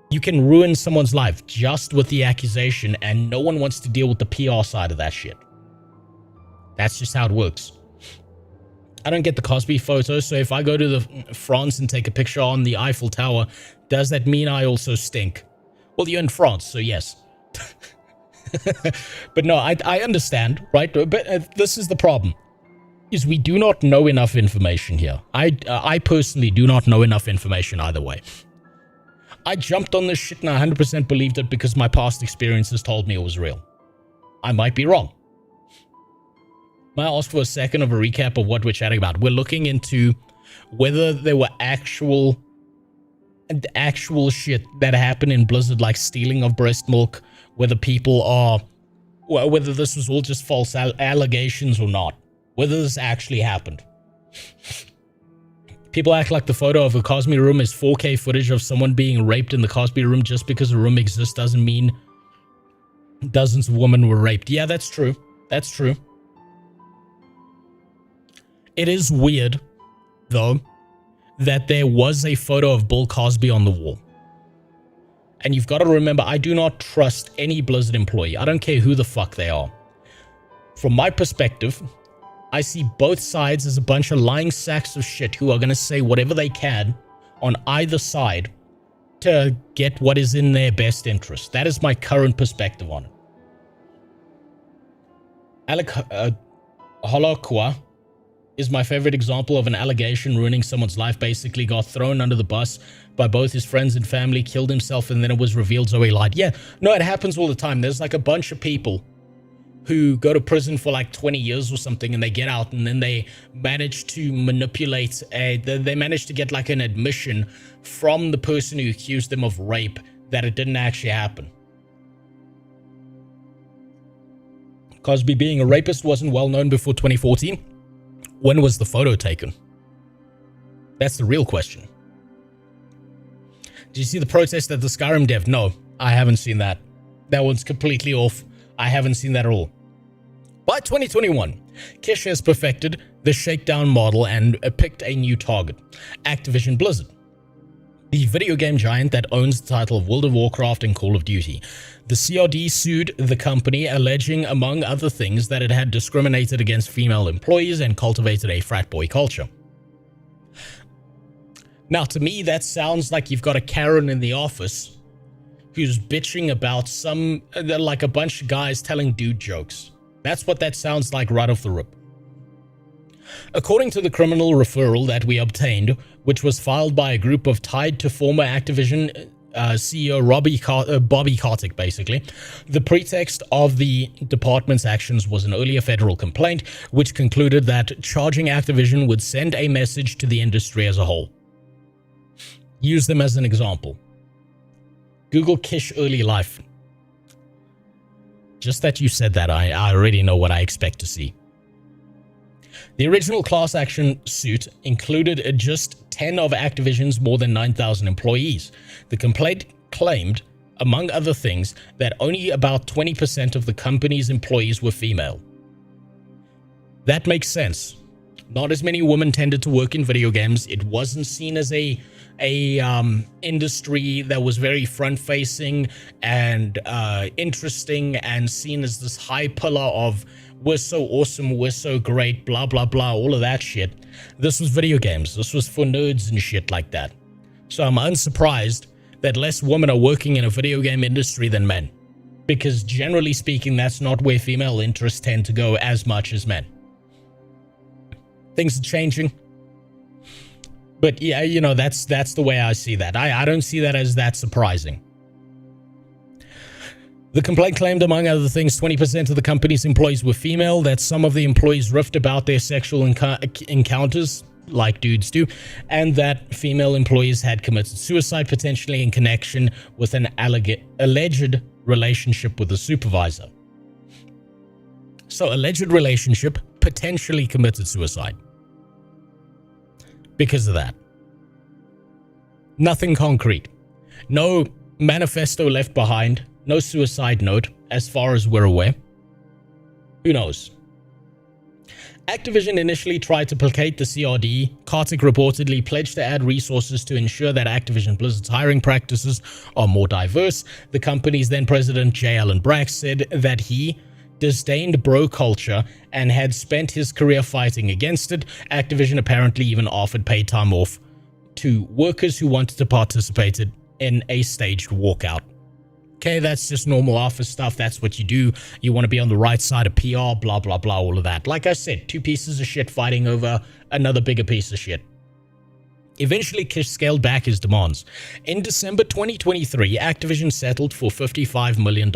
[SPEAKER 2] You can ruin someone's life just with the accusation, and no one wants to deal with the PR side of that shit. That's just how it works. I don't get the Cosby photo, so if I go to France and take a picture on the Eiffel Tower, does that mean I also stink? Well, you're in France, so yes. But no, I understand, right? But this is the problem, is we do not know enough information here. I personally do not know enough information either way. I jumped on this shit and I 100% believed it because my past experiences told me it was real. I might be wrong. May I ask for a second of a recap of what we're chatting about? We're looking into whether there were actual shit that happened in Blizzard, like stealing of breast milk, whether people are, well, whether this was all just false allegations or not, whether this actually happened. People act like the photo of the Cosby Room is 4K footage of someone being raped in the Cosby Room. Just because a room exists doesn't mean dozens of women were raped. Yeah, that's true. That's true. It is weird, though, that there was a photo of Bill Cosby on the wall. And you've got to remember, I do not trust any Blizzard employee. I don't care who the fuck they are. From my perspective, I see both sides as a bunch of lying sacks of shit who are going to say whatever they can on either side to get what is in their best interest. That is my current perspective on it. Holokwa is my favorite example of an allegation ruining someone's life. Basically got thrown under the bus by both his friends and family, killed himself, and then it was revealed Zoe lied. Yeah, no, it happens all the time. There's like a bunch of people who go to prison for like 20 years or something, and they get out, and then they manage to manipulate, they manage to get like an admission from the person who accused them of rape that it didn't actually happen. Cosby being a rapist wasn't well known before 2014. When was the photo taken? That's the real question. Did you see the protest at the Skyrim dev? No, I haven't seen that. That one's completely off. I haven't seen that at all. By 2021, Kish has perfected the shakedown model and picked a new target, Activision Blizzard. the video game giant that owns the title of World of Warcraft and Call of Duty. The CRD sued the company, alleging, among other things, that it had discriminated against female employees and cultivated a frat boy culture. Now, to me, that sounds like you've got a Karen in the office who's bitching about like a bunch of guys telling dude jokes. That's what that sounds like right off the rip. According to the criminal referral that we obtained, which was filed by a group of tied to former Activision CEO Bobby Kotick, basically, the pretext of the department's actions was an earlier federal complaint, which concluded that charging Activision would send a message to the industry as a whole. Use them as an example. Google Kish early life. Just that you said that, I already know what I expect to see. The original class action suit included just 10 of Activision's more than 9,000 employees. The complaint claimed, among other things, that only about 20% of the company's employees were female. That makes sense. Not as many women tended to work in video games. It wasn't seen as a industry that was very front-facing and interesting and seen as this high pillar of we're so awesome, we're so great, blah, blah, blah, all of that shit. This was video games. This was for nerds and shit like that. So I'm unsurprised that less women are working in a video game industry than men. Because generally speaking, that's not where female interests tend to go as much as men. Things are changing. But yeah, you know, that's the way I see that. I don't see that as that surprising. The complaint claimed, among other things, 20% of the company's employees were female, that some of the employees riffed about their sexual encounters, like dudes do, and that female employees had committed suicide, potentially in connection with an alleged relationship with a supervisor. So, alleged relationship, potentially committed suicide. Because of that. Nothing concrete. No manifesto left behind. No suicide note, as far as we're aware. Who knows? Activision initially tried to placate the CRD. Kotick reportedly pledged to add resources to ensure that Activision Blizzard's hiring practices are more diverse. The company's then president, J. Allen Brack, said that he disdained bro culture and had spent his career fighting against it. Activision apparently even offered paid time off to workers who wanted to participate in a staged walkout. Okay, that's just normal office stuff. That's what you do. You want to be on the right side of PR, blah, blah, blah, all of that. Like I said, two pieces of shit fighting over another bigger piece of shit. Eventually, Kish scaled back his demands. In December 2023, Activision settled for $55 million.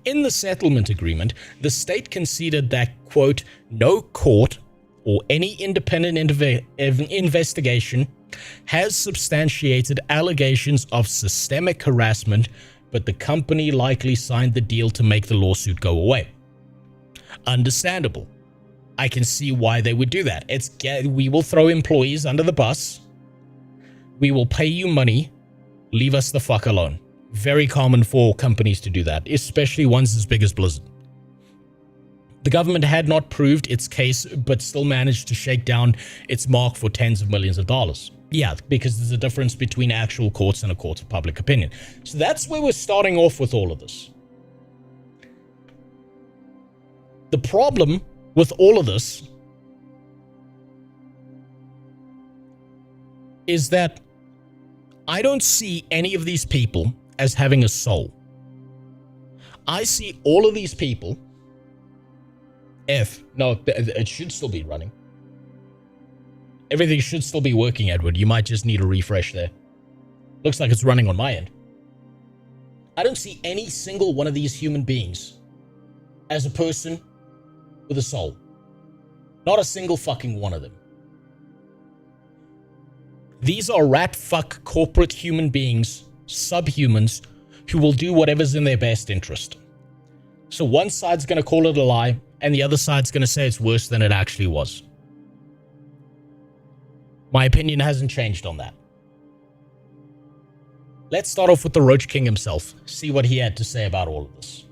[SPEAKER 2] In the settlement agreement, the state conceded that, quote, no court or any independent investigation has substantiated allegations of systemic harassment, but the company likely signed the deal to make the lawsuit go away. Understandable. I can see why they would do that. We will throw employees under the bus. We will pay you money. Leave us the fuck alone. Very common for companies to do that, especially ones as big as Blizzard. The government had not proved its case, but still managed to shake down its mark for tens of millions of dollars. Yeah, because there's a difference between actual courts and a court of public opinion. So that's where we're starting off with all of this. The problem with all of this is that I don't see any of these people as having a soul. I see all of these people. It should still be running. Everything should still be working, Edward. You might just need a refresh there. Looks like it's running on my end. I don't see any single one of these human beings as a person with a soul. Not a single fucking one of them. These are rat fuck corporate human beings, subhumans, who will do whatever's in their best interest. So one side's going to call it a lie, and the other side's going to say it's worse than it actually was. My opinion hasn't changed on that. Let's start off with the Roach King himself, see what he had to say about all of this.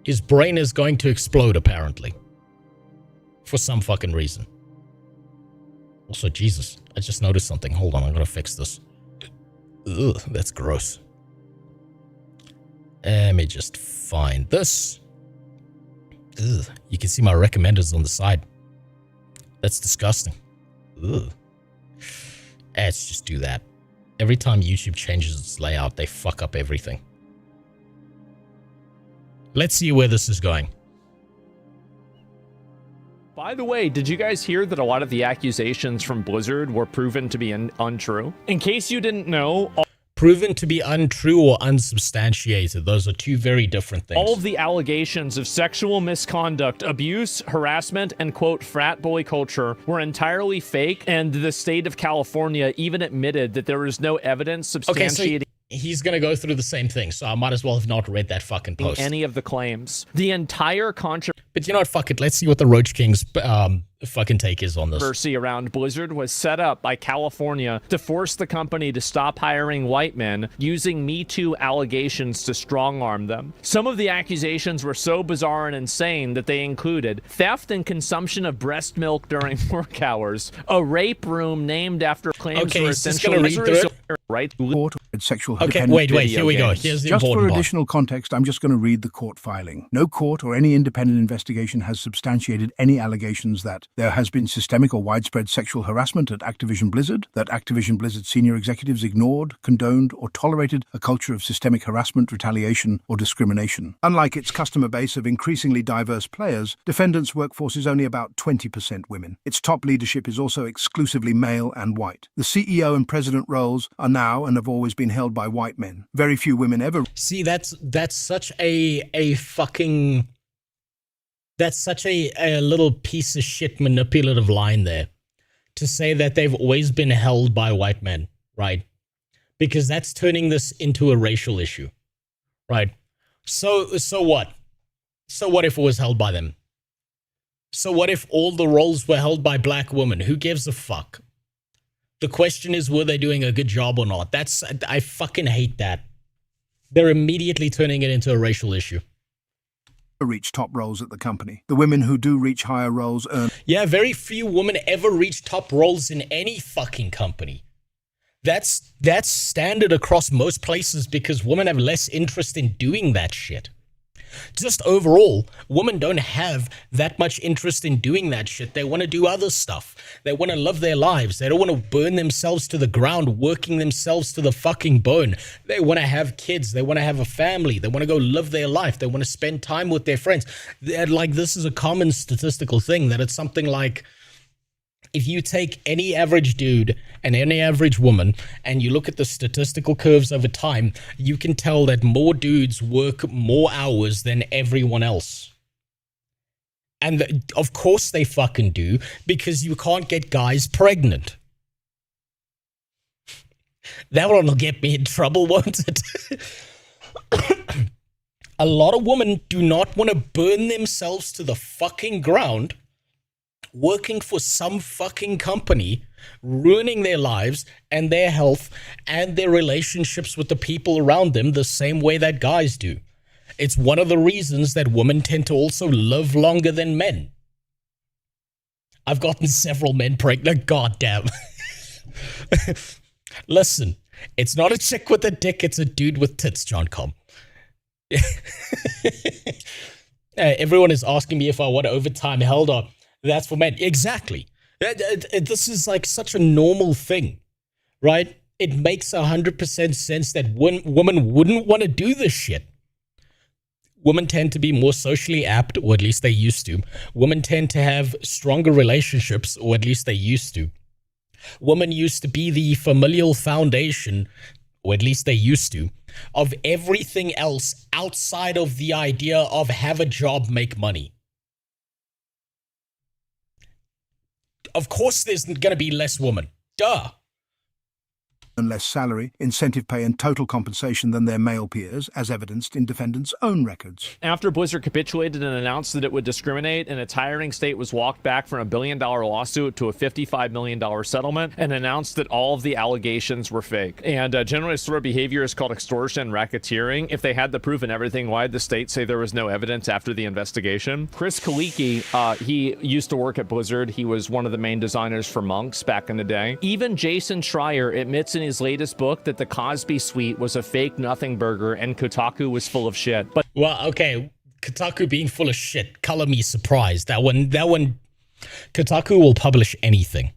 [SPEAKER 2] His brain is going to explode, apparently. For some fucking reason. Also, Jesus, I just noticed something. Hold on, I'm going to fix this. Ugh, that's gross. Let me just find this. Ugh, you can see my recommenders on the side. That's disgusting. Ugh. Let's just do that. Every time YouTube changes its layout, they fuck up everything. Let's see where this is going.
[SPEAKER 7] By the way, did you guys hear that a lot of the accusations from Blizzard were proven to be untrue? In case you didn't know...
[SPEAKER 2] Proven to be untrue or unsubstantiated. Those are two very different things.
[SPEAKER 7] All of the allegations of sexual misconduct, abuse, harassment, and quote, frat boy culture were entirely fake, and the state of California even admitted that there was no evidence substantiating...
[SPEAKER 2] Okay, so he's gonna go through the same thing, so I might as well have not read that fucking post.
[SPEAKER 7] Any of the claims. The entire
[SPEAKER 2] But you know what, fuck it, let's see what the Roach King's fucking take is on this.
[SPEAKER 7] Controversy around Blizzard was set up by California to force the company to stop hiring white men, using Me Too allegations to strong-arm them. Some of the accusations were so bizarre and insane that they included theft and consumption of breast milk during work hours, a rape room named after claims were essentially right.
[SPEAKER 8] Sexual
[SPEAKER 2] okay, wait, here we go. Here's the
[SPEAKER 8] just
[SPEAKER 2] important
[SPEAKER 8] for
[SPEAKER 2] part.
[SPEAKER 8] additional context, I'm just going to read the court filing. No court or any independent investigation has substantiated any allegations that there has been systemic or widespread sexual harassment at Activision Blizzard, that Activision Blizzard senior executives ignored, condoned, or tolerated a culture of systemic harassment, retaliation, or discrimination. Unlike its customer base of increasingly diverse players, defendants' workforce is only about 20% women. Its top leadership is also exclusively male and white. The CEO and president roles are now and have always been held by white men. Very few women ever...
[SPEAKER 2] See, that's such a fucking... That's such a little piece of shit manipulative line there. To say that they've always been held by white men, right? Because that's turning this into a racial issue, right? So what? So what if it was held by them? So what if all the roles were held by black women? Who gives a fuck? The question is, were they doing a good job or not? I fucking hate that. They're immediately turning it into a racial issue.
[SPEAKER 8] Reach top roles at the company. The women who do reach higher roles earn...
[SPEAKER 2] Yeah, very few women ever reach top roles in any fucking company. That's standard across most places because women have less interest in doing that shit. Just overall, women don't have that much interest in doing that shit. They want to do other stuff. They want to live their lives. They don't want to burn themselves to the ground, working themselves to the fucking bone. They want to have kids. They want to have a family. They want to go live their life. They want to spend time with their friends. Like, this is a common statistical thing that it's something like, if you take any average dude and any average woman and you look at the statistical curves over time, you can tell that more dudes work more hours than everyone else. And of course they fucking do, because you can't get guys pregnant. That one will get me in trouble, won't it? A lot of women do not want to burn themselves to the fucking ground working for some fucking company, ruining their lives and their health and their relationships with the people around them the same way that guys do. It's one of the reasons that women tend to also live longer than men. I've gotten several men pregnant, goddamn. Listen, it's not a chick with a dick, it's a dude with tits, John Com. Everyone is asking me if I want overtime held up. That's for men. Exactly. This is like such a normal thing, right? It makes 100% sense that women wouldn't want to do this shit. Women tend to be more socially apt, or at least they used to. Women tend to have stronger relationships, or at least they used to. Women used to be the familial foundation, or at least they used to, of everything else outside of the idea of have a job, make money. Of course there's going to be less women. Duh.
[SPEAKER 8] And less salary, incentive pay, and total compensation than their male peers, as evidenced in defendants' own records.
[SPEAKER 7] After Blizzard capitulated and announced that it would discriminate, and its hiring state was walked back from a $1 billion lawsuit to a $55 million settlement, and announced that all of the allegations were fake. And generally, sort of behavior is called extortion and racketeering. If they had the proof and everything, why did the state say there was no evidence after the investigation? Chris Kaliki, he used to work at Blizzard. He was one of the main designers for Monks back in the day. Even Jason Schreier admits in his latest book that the Cosby Suite was a fake nothing burger and Kotaku was full of shit. But
[SPEAKER 2] well, okay, Kotaku being full of shit, color me surprised. That one, Kotaku will publish anything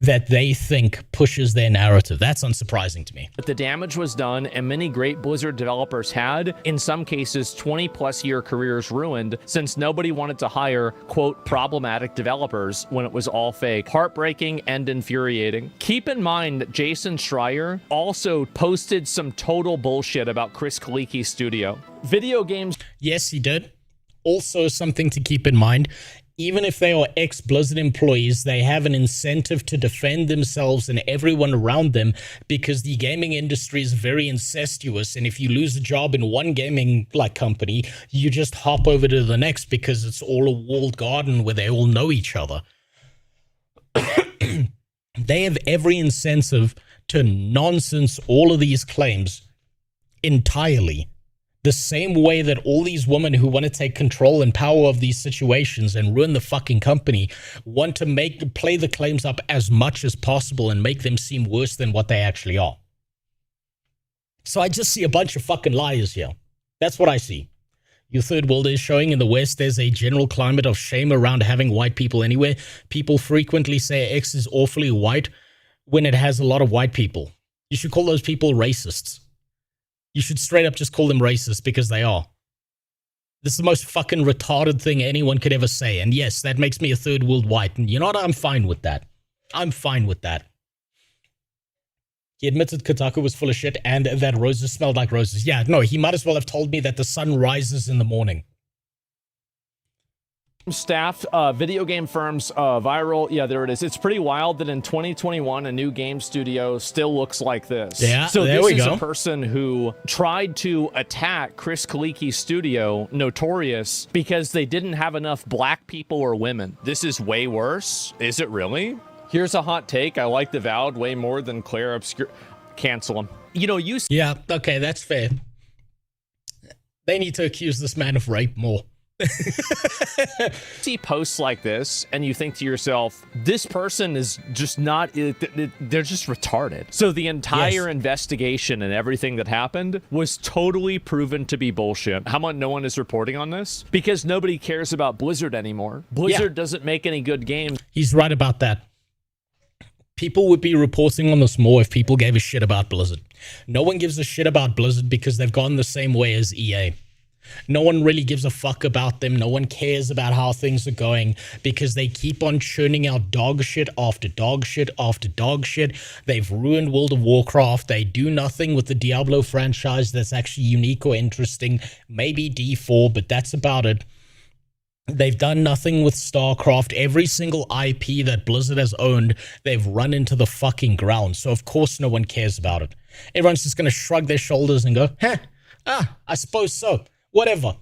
[SPEAKER 2] that they think pushes their narrative. That's unsurprising to me.
[SPEAKER 7] the damage was done, and many great Blizzard developers had, in some cases, 20-plus year careers ruined since nobody wanted to hire, quote, problematic developers when it was all fake. Heartbreaking and infuriating. Keep in mind that Jason Schreier also posted some total bullshit about Chris Kaliki's studio. Video games...
[SPEAKER 2] Yes, he did. Also, something to keep in mind, even if they are ex-Blizzard employees, they have an incentive to defend themselves and everyone around them because the gaming industry is very incestuous. And if you lose a job in one gaming company, you just hop over to the next because it's all a walled garden where they all know each other. They have every incentive to nonsense all of these claims entirely. The same way that all these women who want to take control and power of these situations and ruin the fucking company want to play the claims up as much as possible and make them seem worse than what they actually are. So I just see a bunch of fucking liars here. That's what I see. Your third world is showing in the West there's a general climate of shame around having white people anywhere. People frequently say X is awfully white when it has a lot of white people. You should call those people racists. You should straight up just call them racist because they are. This is the most fucking retarded thing anyone could ever say. And yes, that makes me a third world white. And you know what? I'm fine with that. I'm fine with that. He admitted Kotaku was full of shit and that roses smelled like roses. Yeah, no, he might as well have told me that the sun rises in the morning.
[SPEAKER 7] Staff, video game firms, viral. Yeah, there it is. It's pretty wild that in 2021, a new game studio still looks like this.
[SPEAKER 2] Yeah,
[SPEAKER 7] so
[SPEAKER 2] there
[SPEAKER 7] this
[SPEAKER 2] we
[SPEAKER 7] is
[SPEAKER 2] go.
[SPEAKER 7] a person who tried to attack Chris Kaliki's studio, Notorious, because they didn't have enough black people or women. This is way worse. Is it really? Here's a hot take. I like the Vowed way more than Claire Obscure. Cancel him. You know, you...
[SPEAKER 2] Yeah, okay, that's fair. They need to accuse this man of rape more.
[SPEAKER 7] see posts like this and you think to yourself, this person is just not, they're just retarded. So the entire investigation and everything that happened was totally proven to be bullshit. How about no one is reporting on this? Because nobody cares about Blizzard anymore. Blizzard doesn't make any good games.
[SPEAKER 2] He's right about that. People would be reporting on this more if people gave a shit about Blizzard. No one gives a shit about Blizzard because they've gone the same way as EA. No one really gives a fuck about them. No one cares about how things are going because they keep on churning out dog shit after dog shit after dog shit. They've ruined World of Warcraft. They do nothing with the Diablo franchise that's actually unique or interesting. Maybe D4, but that's about it. They've done nothing with StarCraft. Every single IP that Blizzard has owned, they've run into the fucking ground. So of course no one cares about it. Everyone's just going to shrug their shoulders and go, I suppose so. Whatever,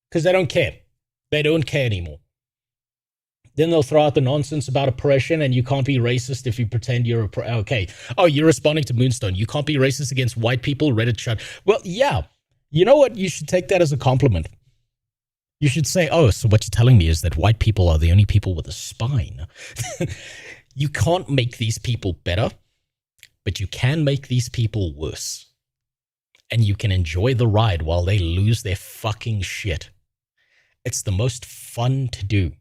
[SPEAKER 2] because they don't care. They don't care anymore. Then they'll throw out the nonsense about oppression and you can't be racist if you pretend you're okay. Oh, you're responding to Moonstone. You can't be racist against white people, Reddit shut. Well, yeah. You know what? You should take that as a compliment. You should say, oh, so what you're telling me is that white people are the only people with a spine. You can't make these people better, but you can make these people worse. And you can enjoy the ride while they lose their fucking shit. It's the most fun to do.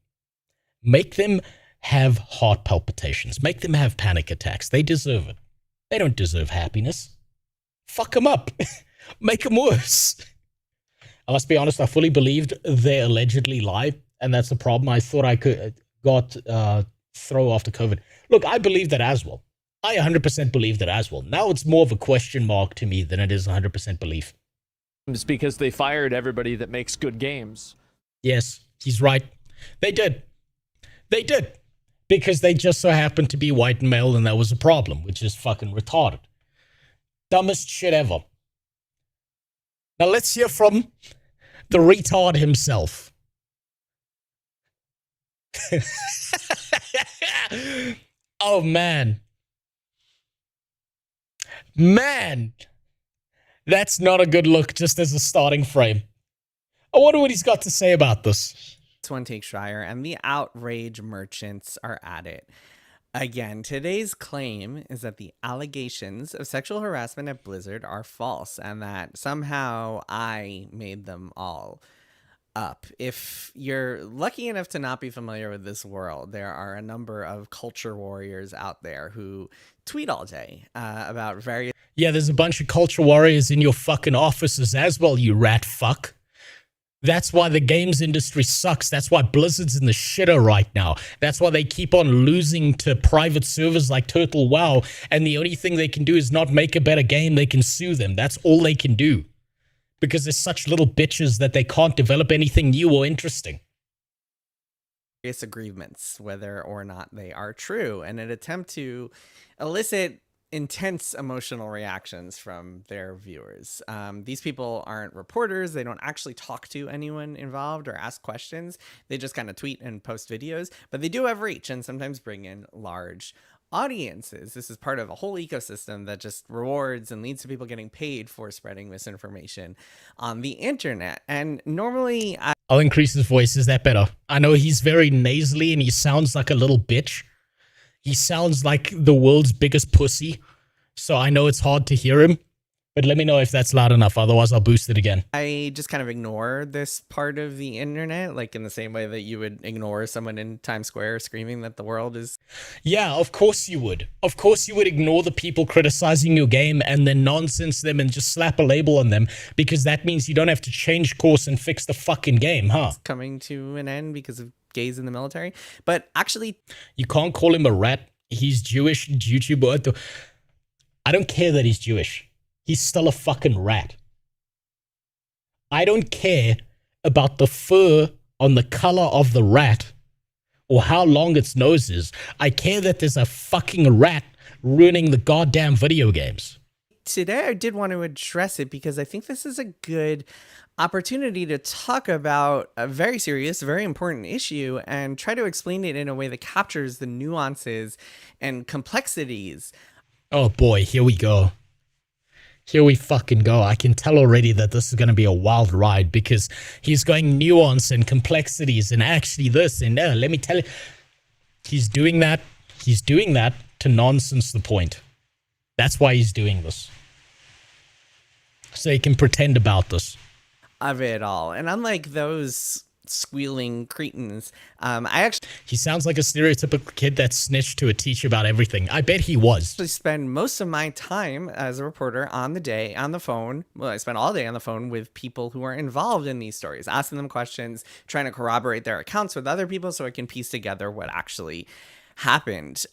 [SPEAKER 2] Make them have heart palpitations. Make them have panic attacks. They deserve it. They don't deserve happiness. Fuck them up. Make them worse. I must be honest, I fully believed they allegedly lied, and that's the problem. I thought I got throw after COVID. Look, I believe that as well. I 100% believe that as well. Now it's more of a question mark to me than it is 100% belief.
[SPEAKER 7] It's because they fired everybody that makes good games.
[SPEAKER 2] Yes, he's right. They did. They did. Because they just so happened to be white and male and that was a problem, which is fucking retarded. Dumbest shit ever. Now let's hear from the retard himself. Oh, man. Man, that's not a good look just as a starting frame. I wonder what he's got to say about this.
[SPEAKER 9] This one takes Schreier, and the outrage merchants are at it. Again, today's claim is that the allegations of sexual harassment at Blizzard are false and that somehow I made them all up. If you're lucky enough to not be familiar with this world, there are a number of culture warriors out there who tweet all day about various...
[SPEAKER 2] Yeah, there's a bunch of culture warriors in your fucking offices as well, you rat fuck. That's why the games industry sucks. That's why Blizzard's in the shitter right now. That's why they keep on losing to private servers like Turtle WoW, and the only thing they can do is not make a better game. They can sue them. That's all they can do. Because they're such little bitches that they can't develop anything new or interesting.
[SPEAKER 9] Agreements, whether or not they are true, in an attempt to elicit intense emotional reactions from their viewers. These people aren't reporters. They don't actually talk to anyone involved or ask questions. They just kind of tweet and post videos, but they do have reach and sometimes bring in large audiences. This is part of a whole ecosystem that just rewards and leads to people getting paid for spreading misinformation on the internet. And normally
[SPEAKER 2] I'll increase his voice. Is that better? I know he's very nasally and he sounds like a little bitch. He sounds like the world's biggest pussy, so I know it's hard to hear him, but let me know if that's loud enough, otherwise I'll boost it again.
[SPEAKER 9] I just kind of ignore this part of the internet, like in the same way that you would ignore someone in Times Square screaming that the world is...
[SPEAKER 2] Yeah, of course you would. Of course you would ignore the people criticizing your game and then nonsense them and just slap a label on them, because that means you don't have to change course and fix the fucking game, huh?
[SPEAKER 9] It's coming to an end because of gays in the military, but actually...
[SPEAKER 2] You can't call him a rat. He's Jewish, YouTuber. I don't care that he's Jewish. He's still a fucking rat. I don't care about the fur on the color of the rat or how long its nose is. I care that there's a fucking rat ruining the goddamn video games.
[SPEAKER 9] Today I did want to address it because I think this is a good opportunity to talk about a very serious, very important issue and try to explain it in a way that captures the nuances and complexities.
[SPEAKER 2] Oh boy, here we go. Here we fucking go. I can tell already that this is going to be a wild ride because he's going nuance and complexities and actually this and let me tell you. He's doing that. He's doing that to nonsense the point. That's why he's doing this. So he can pretend about this.
[SPEAKER 9] Of it all. And unlike those squealing cretins,
[SPEAKER 2] he sounds like a stereotypical kid that snitched to a teacher about everything. I bet he was.
[SPEAKER 9] I spend most of my time as a reporter on the phone. Well, I spend all day on the phone with people who are involved in these stories, asking them questions, trying to corroborate their accounts with other people so I can piece together what actually happened.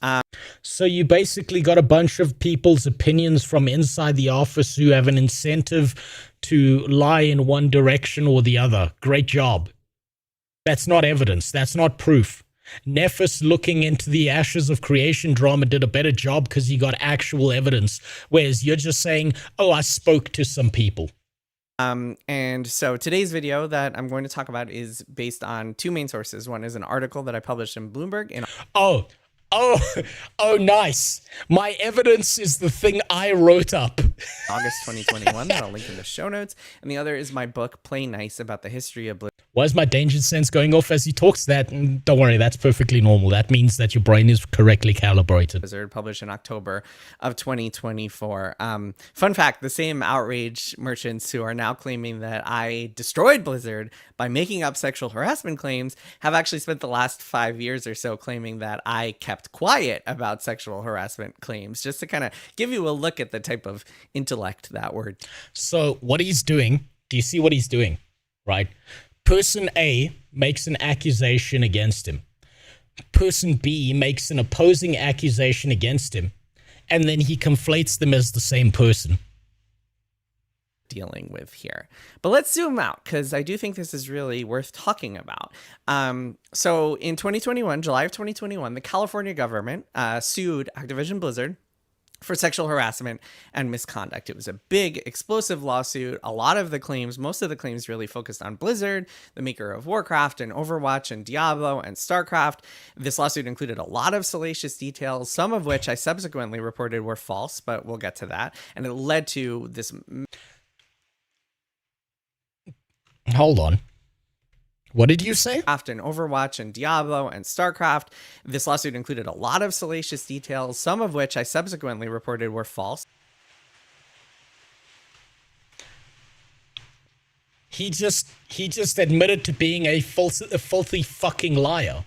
[SPEAKER 2] So you basically got a bunch of people's opinions from inside the office who have an incentive to lie in one direction or the other. Great job. That's not evidence. That's not proof. Nephis looking into the ashes of creation drama did a better job because he got actual evidence, whereas you're just saying, oh, I spoke to some people.
[SPEAKER 9] And so today's video that I'm going to talk about is based on two main sources. One is an article that I published in Bloomberg.
[SPEAKER 2] Oh, nice. My evidence is the thing I wrote up.
[SPEAKER 9] August 2021 that I'll link in the show notes. And the other is my book, Play Nice, about the history of Blizzard.
[SPEAKER 2] Why is my danger sense going off as he talks? That don't worry, that's perfectly normal. That means that your brain is correctly calibrated.
[SPEAKER 9] Blizzard, published in October of 2024. Fun fact, the same outrage merchants who are now claiming that I destroyed Blizzard by making up sexual harassment claims have actually spent the last 5 years or so claiming that I kept quiet about sexual harassment claims, just to kind of give you a look at the type of intellect that word.
[SPEAKER 2] So what he's doing, do you see what he's doing, right? Person A makes an accusation against him. Person B makes an opposing accusation against him, and then he conflates them as the same person.
[SPEAKER 9] Dealing with here. But let's zoom out because I do think this is really worth talking about. So in 2021, July of 2021, the California government sued Activision Blizzard for sexual harassment and misconduct. It was a big, explosive lawsuit. A lot of the claims, most of the claims really focused on Blizzard, the maker of Warcraft and Overwatch and Diablo and StarCraft. This lawsuit included a lot of salacious details, some of which I subsequently reported were false, but we'll get to that. And it led to this...
[SPEAKER 2] Hold on. What did you say?
[SPEAKER 9] And Overwatch and Diablo and StarCraft. This lawsuit included a lot of salacious details, some of which I subsequently reported were false.
[SPEAKER 2] He just admitted to being a filthy fucking liar.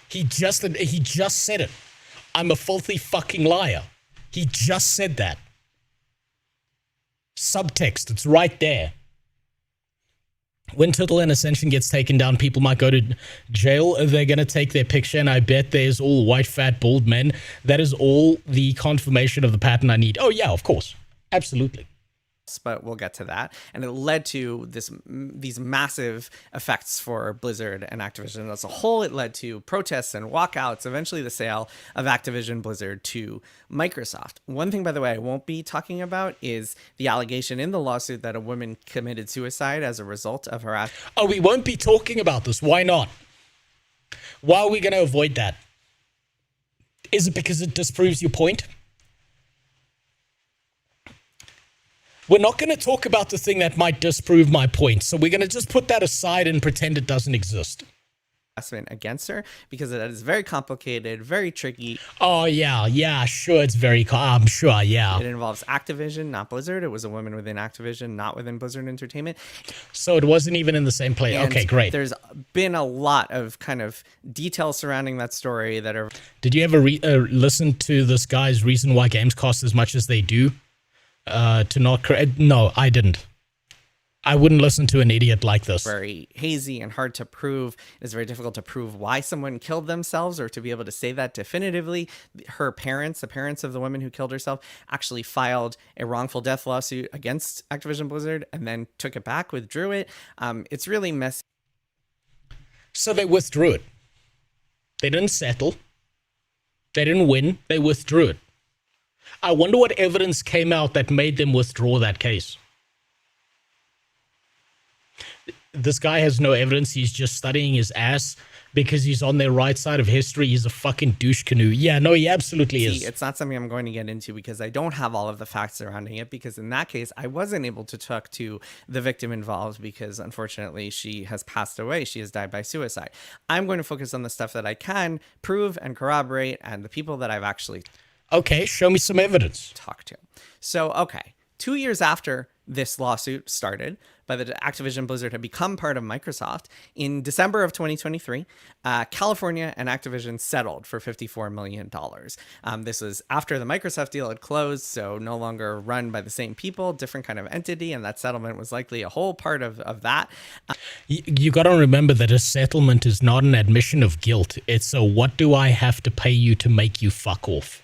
[SPEAKER 2] He just said it. I'm a filthy fucking liar. He just said that. Subtext, it's right there. When Turtle and Ascension gets taken down, people might go to jail. They're going to take their picture, and I bet there's all white, fat, bald men. That is all the confirmation of the pattern I need. Oh, yeah, of course. Absolutely.
[SPEAKER 9] But we'll get to that. And it led to these massive effects for Blizzard and Activision as a whole. It led to protests and walkouts, eventually the sale of Activision Blizzard to Microsoft. One thing, by the way, I won't be talking about is the allegation in the lawsuit that a woman committed suicide as a result of her act.
[SPEAKER 2] Oh, we won't be talking about this. Why not? Why are we going to avoid that? Is it because it disproves your point? We're not going to talk about the thing that might disprove my point, so we're going to just put that aside and pretend it doesn't exist.
[SPEAKER 9] Against her, because it is very complicated, very tricky.
[SPEAKER 2] Oh, yeah, sure, it's very, I'm sure, yeah.
[SPEAKER 9] It involves Activision, not Blizzard. It was a woman within Activision, not within Blizzard Entertainment.
[SPEAKER 2] So it wasn't even in the same place.
[SPEAKER 9] And
[SPEAKER 2] okay, great.
[SPEAKER 9] There's been a lot of kind of details surrounding that story that are...
[SPEAKER 2] Did you ever listen to this guy's reason why games cost as much as they do? To not correct? No, I didn't. I wouldn't listen to an idiot like this.
[SPEAKER 9] Very hazy and hard to prove. It's very difficult to prove why someone killed themselves or to be able to say that definitively. Her parents, the parents of the woman who killed herself, actually filed a wrongful death lawsuit against Activision Blizzard and then took it back, withdrew it. It's really messy.
[SPEAKER 2] So they withdrew it. They didn't settle. They didn't win. They withdrew it. I wonder what evidence came out that made them withdraw that case. This guy has no evidence. He's just studying his ass because he's on their right side of history. He's a fucking douche canoe. Yeah, no, he absolutely is.
[SPEAKER 9] It's not something I'm going to get into because I don't have all of the facts surrounding it, because in that case, I wasn't able to talk to the victim involved because unfortunately she has passed away. She has died by suicide. I'm going to focus on the stuff that I can prove and corroborate and the people that I've actually...
[SPEAKER 2] Okay, show me some evidence.
[SPEAKER 9] Talk to. So, okay, 2 years after this lawsuit started, by the Activision Blizzard had become part of Microsoft, in December of 2023, California and Activision settled for $54 million. This was after the Microsoft deal had closed, so no longer run by the same people, different kind of entity, and that settlement was likely a whole part of that.
[SPEAKER 2] You got to remember that a settlement is not an admission of guilt. It's a what do I have to pay you to make you fuck off.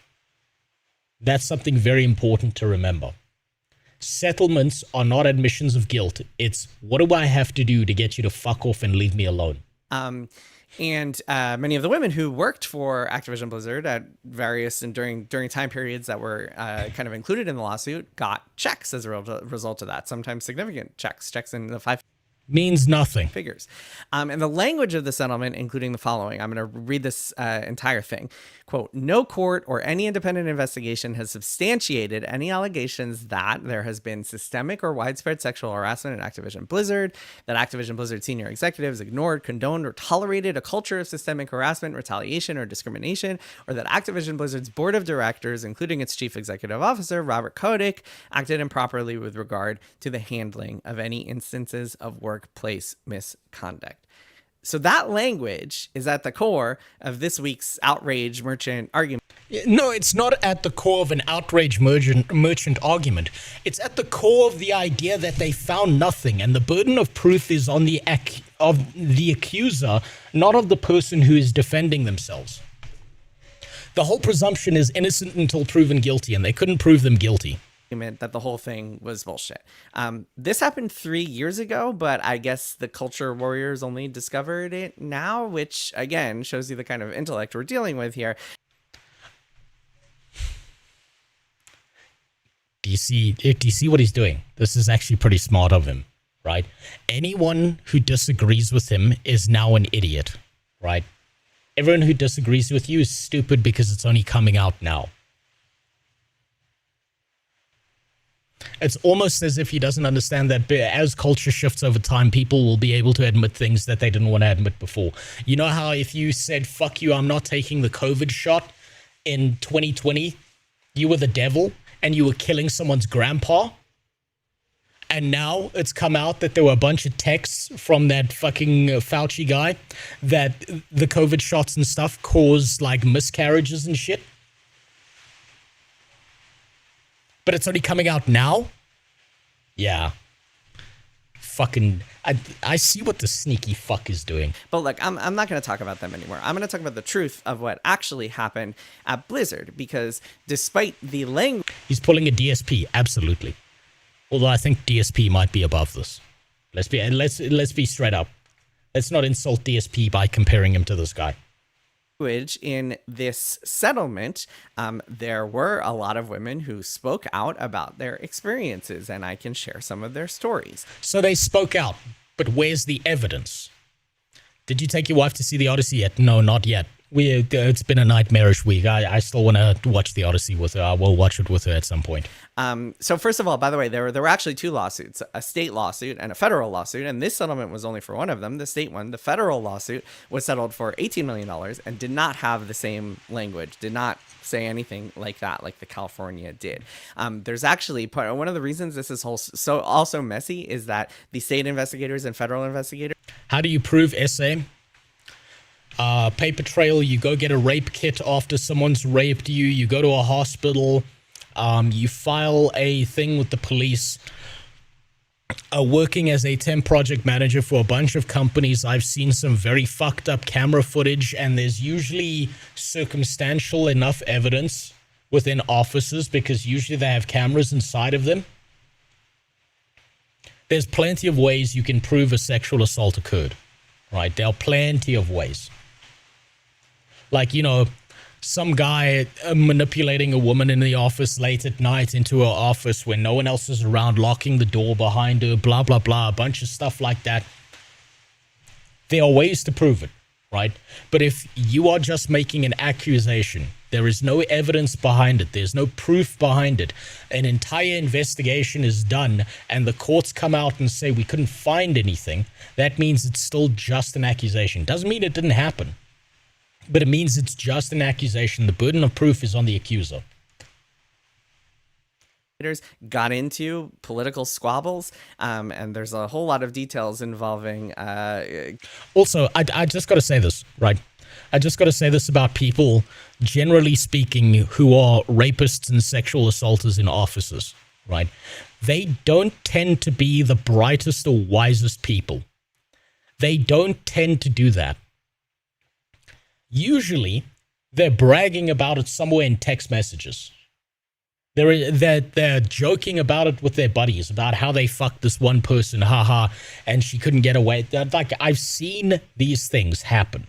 [SPEAKER 2] That's something very important to remember. Settlements are not admissions of guilt. It's what do I have to do to get you to fuck off and leave me alone?
[SPEAKER 9] And many of the women who worked for Activision Blizzard at various and during time periods that were kind of included in the lawsuit got checks as a result of that. Sometimes significant checks in the five
[SPEAKER 2] means nothing.
[SPEAKER 9] Figures. And the language of the settlement, including the following, I'm going to read this entire thing. Quote, no court or any independent investigation has substantiated any allegations that there has been systemic or widespread sexual harassment in Activision Blizzard, that Activision Blizzard senior executives ignored, condoned, or tolerated a culture of systemic harassment, retaliation, or discrimination, or that Activision Blizzard's board of directors, including its chief executive officer, Robert Kotick, acted improperly with regard to the handling of any instances of workplace misconduct. So that language is at the core of this week's outrage merchant argument.
[SPEAKER 2] No, it's not at the core of an outrage merchant argument. It's at the core of the idea that they found nothing, and the burden of proof is on the accuser, not of the person who is defending themselves. The whole presumption is innocent until proven guilty, and they couldn't prove them guilty.
[SPEAKER 9] That the whole thing was bullshit. This happened 3 years ago, but I guess the culture warriors only discovered it now, which again shows you the kind of intellect we're dealing with here.
[SPEAKER 2] Do you see what he's doing? This is actually pretty smart of him, right? Anyone who disagrees with him is now an idiot, right? Everyone who disagrees with you is stupid because it's only coming out now. It's almost as if he doesn't understand that as culture shifts over time, people will be able to admit things that they didn't want to admit before. You know how if you said, fuck you, I'm not taking the COVID shot in 2020, you were the devil and you were killing someone's grandpa? And now it's come out that there were a bunch of texts from that fucking Fauci guy that the COVID shots and stuff caused like miscarriages and shit. But it's only coming out now? Yeah. Fucking, I see what the sneaky fuck is doing.
[SPEAKER 9] But look, I'm not going to talk about them anymore. I'm going to talk about the truth of what actually happened at Blizzard, because despite the language...
[SPEAKER 2] He's pulling a DSP, absolutely. Although I think DSP might be above this. Let's be straight up. Let's not insult DSP by comparing him to this guy.
[SPEAKER 9] In this settlement, there were a lot of women who spoke out about their experiences, and I can share some of their stories.
[SPEAKER 2] So they spoke out, but where's the evidence? Did you take your wife to see the Odyssey yet? No, not yet. It's been a nightmarish week. I still want to watch the Odyssey with her. I will watch it with her at some point.
[SPEAKER 9] So first of all, by the way, there were actually two lawsuits, a state lawsuit and a federal lawsuit, and this settlement was only for one of them, the state one. The federal lawsuit was settled for $18 million and did not have the same language, did not say anything like that, like the California did. There's actually one of the reasons this is so also messy is that the state investigators and federal investigators.
[SPEAKER 2] How do you prove SA? Paper trail, you go get a rape kit after someone's raped you, you go to a hospital, you file a thing with the police. Working as a temp project manager for a bunch of companies, I've seen some very fucked up camera footage, and there's usually circumstantial enough evidence within offices because usually they have cameras inside of them. There's plenty of ways you can prove a sexual assault occurred, right? There are plenty of ways. Like, you know, some guy manipulating a woman in the office late at night into her office when no one else is around, locking the door behind her, blah, blah, blah, a bunch of stuff like that. There are ways to prove it, right? But if you are just making an accusation, there is no evidence behind it, there's no proof behind it, an entire investigation is done, and the courts come out and say we couldn't find anything, that means it's still just an accusation. Doesn't mean it didn't happen. But it means it's just an accusation. The burden of proof is on the accuser.
[SPEAKER 9] Got into political squabbles, and there's a whole lot of details involving...
[SPEAKER 2] Also, I just got to say this, right? I just got to say this about people, generally speaking, who are rapists and sexual assaulters in offices, right? They don't tend to be the brightest or wisest people. They don't tend to do that. Usually, they're bragging about it somewhere in text messages. They're joking about it with their buddies, about how they fucked this one person, haha, and she couldn't get away. Like, I've seen these things happen.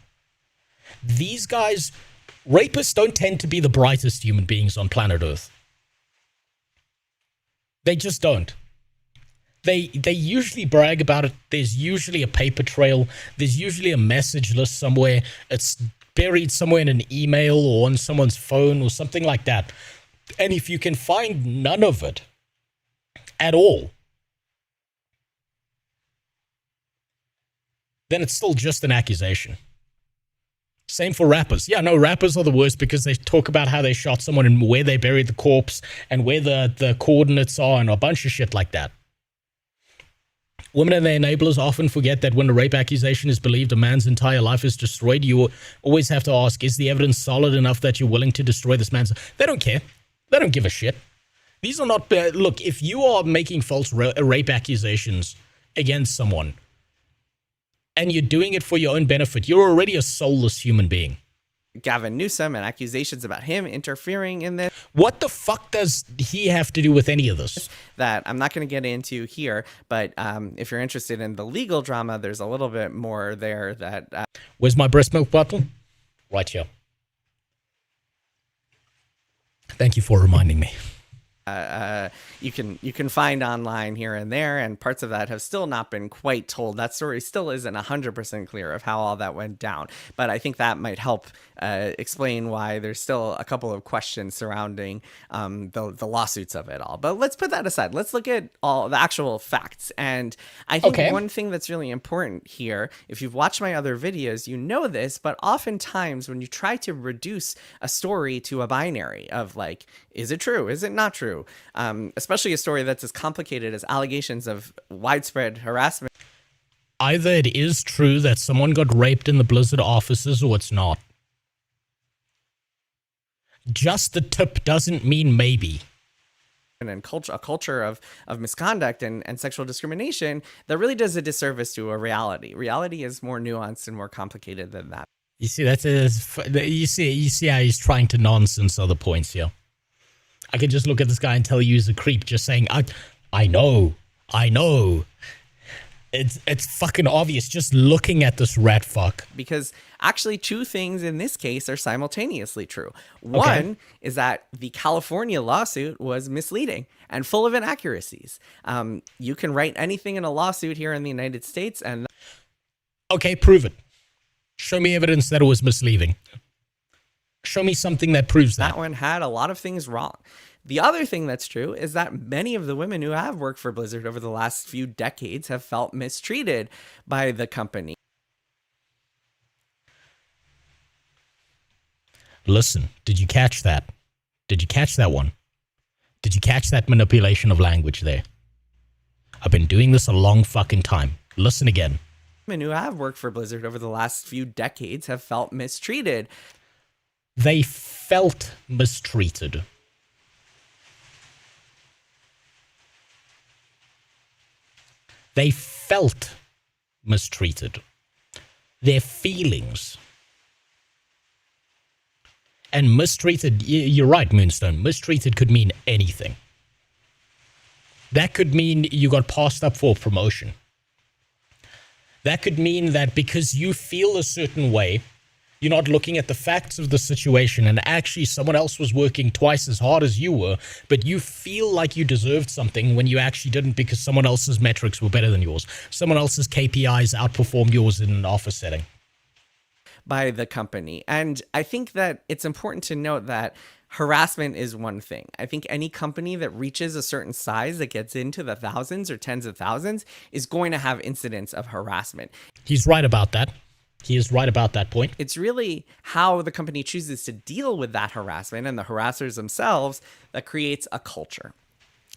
[SPEAKER 2] These guys, rapists don't tend to be the brightest human beings on planet Earth. They just don't. They usually brag about it. There's usually a paper trail. There's usually a message list somewhere. It's buried somewhere in an email or on someone's phone or something like that. And if you can find none of it at all, then it's still just an accusation. Same for rappers. Yeah, no, rappers are the worst because they talk about how they shot someone and where they buried the corpse and where the coordinates are and a bunch of shit like that. Women and their enablers often forget that when a rape accusation is believed, a man's entire life is destroyed. You always have to ask, is the evidence solid enough that you're willing to destroy this man's... They don't care. They don't give a shit. These are not... Look, if you are making false rape accusations against someone and you're doing it for your own benefit, you're already a soulless human being.
[SPEAKER 9] Gavin Newsom and accusations about him interfering in this.
[SPEAKER 2] What the fuck does he have to do with any of this?
[SPEAKER 9] That I'm not going to get into here, but if you're interested in the legal drama, there's a little bit more there that...
[SPEAKER 2] Where's my breast milk bottle? Right here. Thank you for reminding me.
[SPEAKER 9] you can find online here and there, and parts of that have still not been quite told. That story still isn't 100% clear of how all that went down, but I think that might help explain why there's still a couple of questions surrounding the lawsuits of it all. But let's put that aside. Let's look at all the actual facts. And I think one thing that's really important here, if you've watched my other videos, you know this, but oftentimes when you try to reduce a story to a binary of like, is it true? Is it not true? Especially a story that's as complicated as allegations of widespread harassment.
[SPEAKER 2] Either it is true that someone got raped in the Blizzard offices or it's not. Just the tip doesn't mean maybe.
[SPEAKER 9] And a culture of misconduct and sexual discrimination that really does a disservice to a reality. Reality is more nuanced and more complicated than that.
[SPEAKER 2] You see, you see how he's trying to nonsense other points here. I can just look at this guy and tell you he's a creep, just saying, I know. It's fucking obvious just looking at this rat fuck.
[SPEAKER 9] Because actually two things in this case are simultaneously true. One is that the California lawsuit was misleading and full of inaccuracies. You can write anything in a lawsuit here in the United States and...
[SPEAKER 2] Okay, prove it. Show me evidence that it was misleading. Show me something that proves that.
[SPEAKER 9] That one had a lot of things wrong. The other thing that's true is that many of the women who have worked for Blizzard over the last few decades have felt mistreated by the company.
[SPEAKER 2] Listen, did you catch that? Did you catch that one? Did you catch that manipulation of language there? I've been doing this a long fucking time. Listen again.
[SPEAKER 9] Women who have worked for Blizzard over the last few decades have felt mistreated.
[SPEAKER 2] They felt mistreated. They felt mistreated. Their feelings. And mistreated, you're right, Moonstone. Mistreated could mean anything. That could mean you got passed up for promotion. That could mean that because you feel a certain way, you're not looking at the facts of the situation, and actually someone else was working twice as hard as you were, but you feel like you deserved something when you actually didn't because someone else's metrics were better than yours. Someone else's KPIs outperformed yours in an office setting.
[SPEAKER 9] By the company. And I think that it's important to note that harassment is one thing. I think any company that reaches a certain size that gets into the thousands or tens of thousands is going to have incidents of harassment.
[SPEAKER 2] He's right about that. He is right about that point.
[SPEAKER 9] It's really how the company chooses to deal with that harassment and the harassers themselves that creates a culture.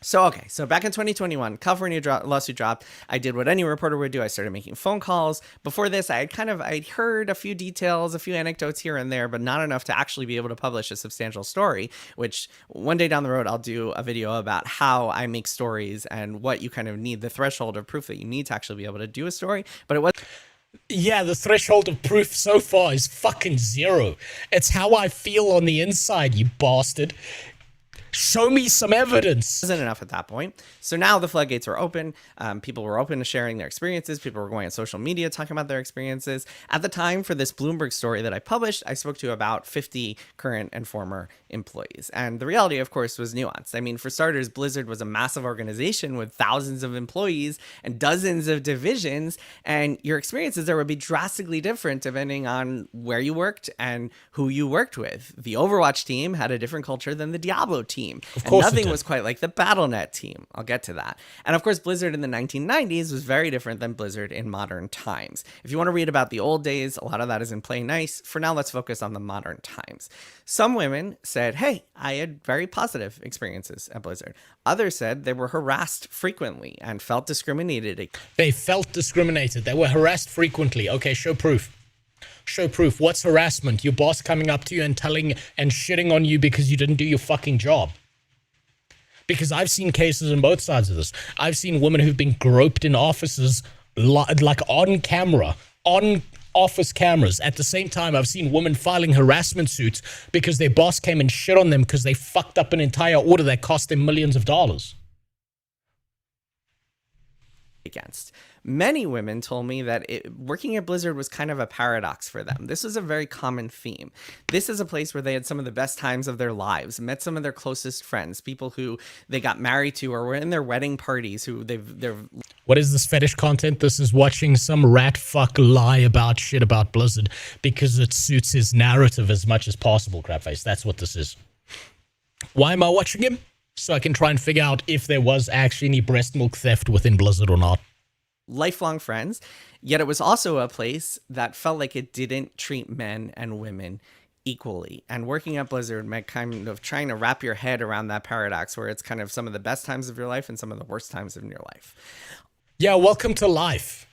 [SPEAKER 9] So back in 2021, California lawsuit dropped. I did what any reporter would do. I started making phone calls. Before this, I'd heard a few details, a few anecdotes here and there, but not enough to actually be able to publish a substantial story, which one day down the road, I'll do a video about how I make stories and what you kind of need, the threshold of proof that you need to actually be able to do a story. But it was...
[SPEAKER 2] Yeah, the threshold of proof so far is fucking zero. It's how I feel on the inside, you bastard. Show me some evidence.
[SPEAKER 9] Wasn't enough at that point. So now the floodgates were open. People were open to sharing their experiences. People were going on social media talking about their experiences. At the time for this Bloomberg story that I published, I spoke to about 50 current and former employees. And the reality, of course, was nuanced. I mean, for starters, Blizzard was a massive organization with thousands of employees and dozens of divisions. And your experiences there would be drastically different depending on where you worked and who you worked with. The Overwatch team had a different culture than the Diablo team.
[SPEAKER 2] Of course,
[SPEAKER 9] and nothing was quite like the BattleNet team. I'll get to that. And of course, Blizzard in the 1990s was very different than Blizzard in modern times. If you want to read about the old days, a lot of that is in plain nice. For now, let's focus on the modern times. Some women said, hey, I had very positive experiences at Blizzard. Others said they were harassed frequently and felt discriminated.
[SPEAKER 2] They felt discriminated. They were harassed frequently. Okay, show proof. Show proof. What's harassment? Your boss coming up to you and telling and shitting on you because you didn't do your fucking job. Because I've seen cases on both sides of this. I've seen women who've been groped in offices like on camera, on office cameras. At the same time, I've seen women filing harassment suits because their boss came and shit on them because they fucked up an entire order that cost them millions of dollars.
[SPEAKER 9] Against. Many women told me that working at Blizzard was kind of a paradox for them. This was a very common theme. This is a place where they had some of the best times of their lives, met some of their closest friends, people who they got married to or were in their wedding parties, who they're...
[SPEAKER 2] What is this fetish content? This is watching some rat fuck lie about shit about Blizzard because it suits his narrative as much as possible, Crapface. That's what this is. Why am I watching him? So I can try and figure out if there was actually any breast milk theft within Blizzard or not.
[SPEAKER 9] Lifelong friends, yet it was also a place that felt like it didn't treat men and women equally. And working at Blizzard meant kind of trying to wrap your head around that paradox where it's kind of some of the best times of your life and some of the worst times in your life.
[SPEAKER 2] Yeah, welcome to life.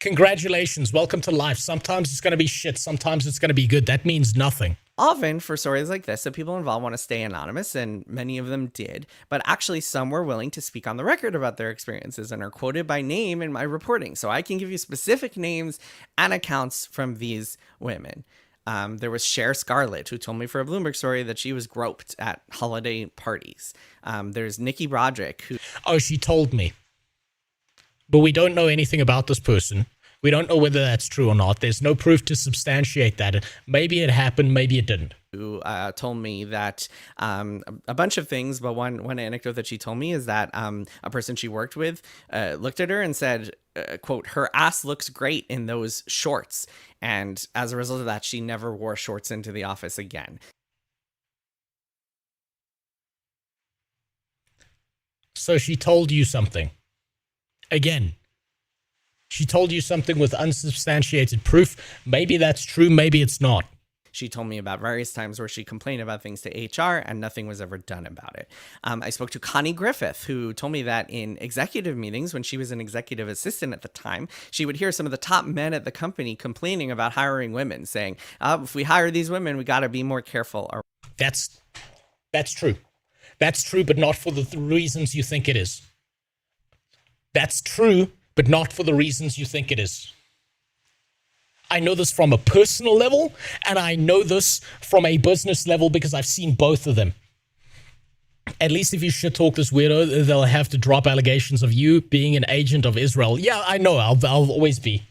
[SPEAKER 2] Congratulations, welcome to life. Sometimes it's going to be shit, sometimes it's going to be good. That means nothing.
[SPEAKER 9] Often, for stories like this, the people involved want to stay anonymous, and many of them did, but actually some were willing to speak on the record about their experiences and are quoted by name in my reporting. So I can give you specific names and accounts from these women. There was Cher Scarlett, who told me for a Bloomberg story that she was groped at holiday parties. There's Nikki Broderick, who...
[SPEAKER 2] Oh, she told me. But we don't know anything about this person. We don't know whether that's true or not. There's no proof to substantiate that. Maybe it happened, maybe it didn't.
[SPEAKER 9] Who told me that a bunch of things, but one anecdote that she told me is that a person she worked with looked at her and said, quote, "Her ass looks great in those shorts." And as a result of that, she never wore shorts into the office again.
[SPEAKER 2] So she told you something. Again. She told you something with unsubstantiated proof. Maybe that's true, maybe it's not.
[SPEAKER 9] She told me about various times where she complained about things to HR and nothing was ever done about it. I spoke to Connie Griffith, who told me that in executive meetings, when she was an executive assistant at the time, she would hear some of the top men at the company complaining about hiring women, saying, if we hire these women, we got to be more careful.
[SPEAKER 2] That's true. That's true, but not for the reasons you think it is. That's true, but not for the reasons you think it is. I know this from a personal level, and I know this from a business level because I've seen both of them. At least if you shit talk this weirdo, they'll have to drop allegations of you being an agent of Israel. Yeah, I know, I'll always be.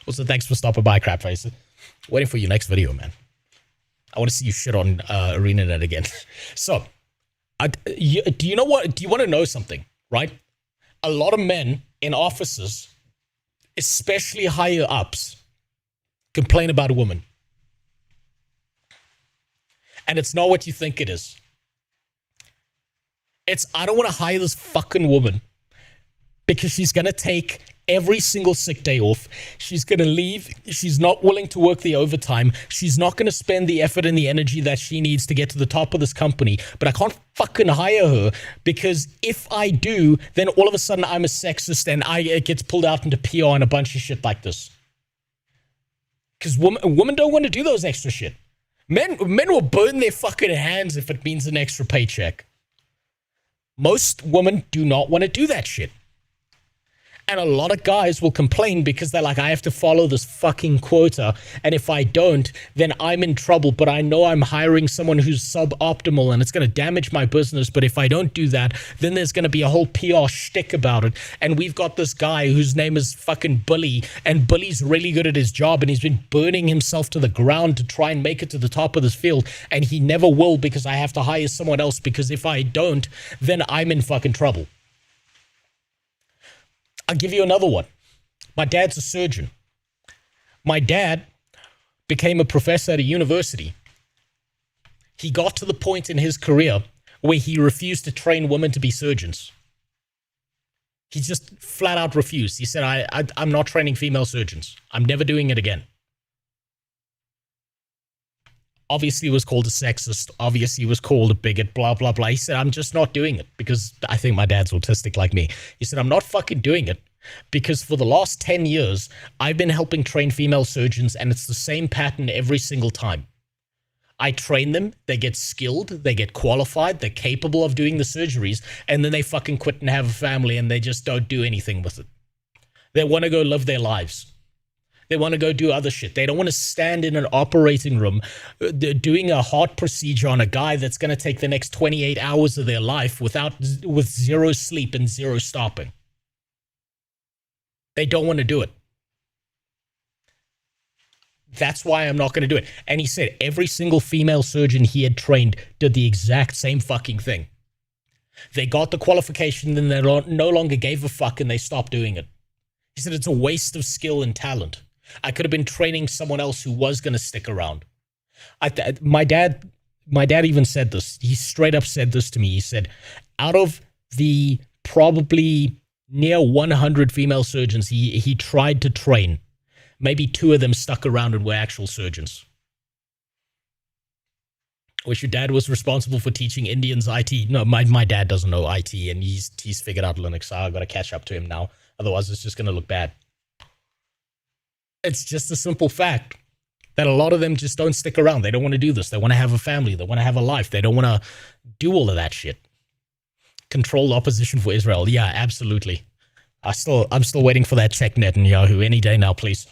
[SPEAKER 2] Also, thanks for stopping by, Crapface. Waiting for your next video, man. I want to see you shit on ArenaNet again. So, do you know what? Do you want to know something, right? A lot of men in offices, especially higher ups, complain about a woman. And it's not what you think it is. It's, I don't want to hire this fucking woman because she's going to take every single sick day off. She's going to leave. She's not willing to work the overtime. She's not going to spend the effort and the energy that she needs to get to the top of this company. But I can't fucking hire her because if I do, then all of a sudden I'm a sexist and it gets pulled out into PR and a bunch of shit like this. Because women don't want to do those extra shit. Men will burn their fucking hands if it means an extra paycheck. Most women do not want to do that shit. And a lot of guys will complain because they're like, I have to follow this fucking quota. And if I don't, then I'm in trouble. But I know I'm hiring someone who's suboptimal and it's going to damage my business. But if I don't do that, then there's going to be a whole PR shtick about it. And we've got this guy whose name is fucking Bully. And Bully's really good at his job. And he's been burning himself to the ground to try and make it to the top of this field. And he never will because I have to hire someone else. Because if I don't, then I'm in fucking trouble. I'll give you another one. My dad's a surgeon. My dad became a professor at a university. He got to the point in his career where he refused to train women to be surgeons. He just flat out refused. He said, I'm not training female surgeons. I'm never doing it again. Obviously he was called a sexist. Obviously he was called a bigot, blah, blah, blah. He said, I'm just not doing it because I think my dad's autistic like me. He said, I'm not fucking doing it because for the last 10 years, I've been helping train female surgeons and it's the same pattern every single time. I train them, they get skilled, they get qualified, they're capable of doing the surgeries, and then they fucking quit and have a family and they just don't do anything with it. They want to go live their lives. They want to go do other shit. They don't want to stand in an operating room doing a heart procedure on a guy that's going to take the next 28 hours of their life with zero sleep and zero stopping. They don't want to do it. That's why I'm not going to do it. And he said every single female surgeon he had trained did the exact same fucking thing. They got the qualification, then they no longer gave a fuck and they stopped doing it. He said it's a waste of skill and talent. I could have been training someone else who was going to stick around. My dad even said this. He straight up said this to me. He said, out of the probably near 100 female surgeons he tried to train, maybe 2 of them stuck around and were actual surgeons. Wish your dad was responsible for teaching Indians IT. No, my dad doesn't know IT, and he's figured out Linux, so I've got to catch up to him now. Otherwise, it's just going to look bad. It's just a simple fact that a lot of them just don't stick around. They don't want to do this. They want to have a family. They want to have a life. They don't want to do all of that shit. Control opposition for Israel. Yeah, absolutely. I'm still waiting for that check, Netanyahu, any day now, please.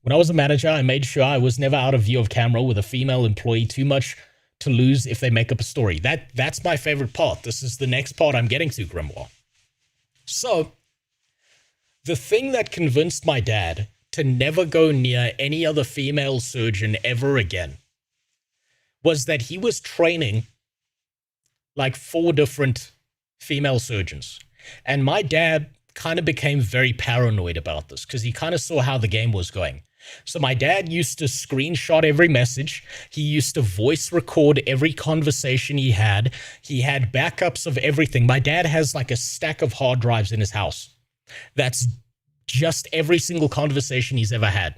[SPEAKER 2] When I was a manager, I made sure I was never out of view of camera with a female employee too much to lose if they make up a story. That's my favorite part. This is the next part I'm getting to, Grimoire. So, the thing that convinced my dad to never go near any other female surgeon ever again was that he was training like 4 different female surgeons. And my dad kind of became very paranoid about this because he kind of saw how the game was going. So my dad used to screenshot every message. He used to voice record every conversation he had. He had backups of everything. My dad has like a stack of hard drives in his house. That's just every single conversation he's ever had.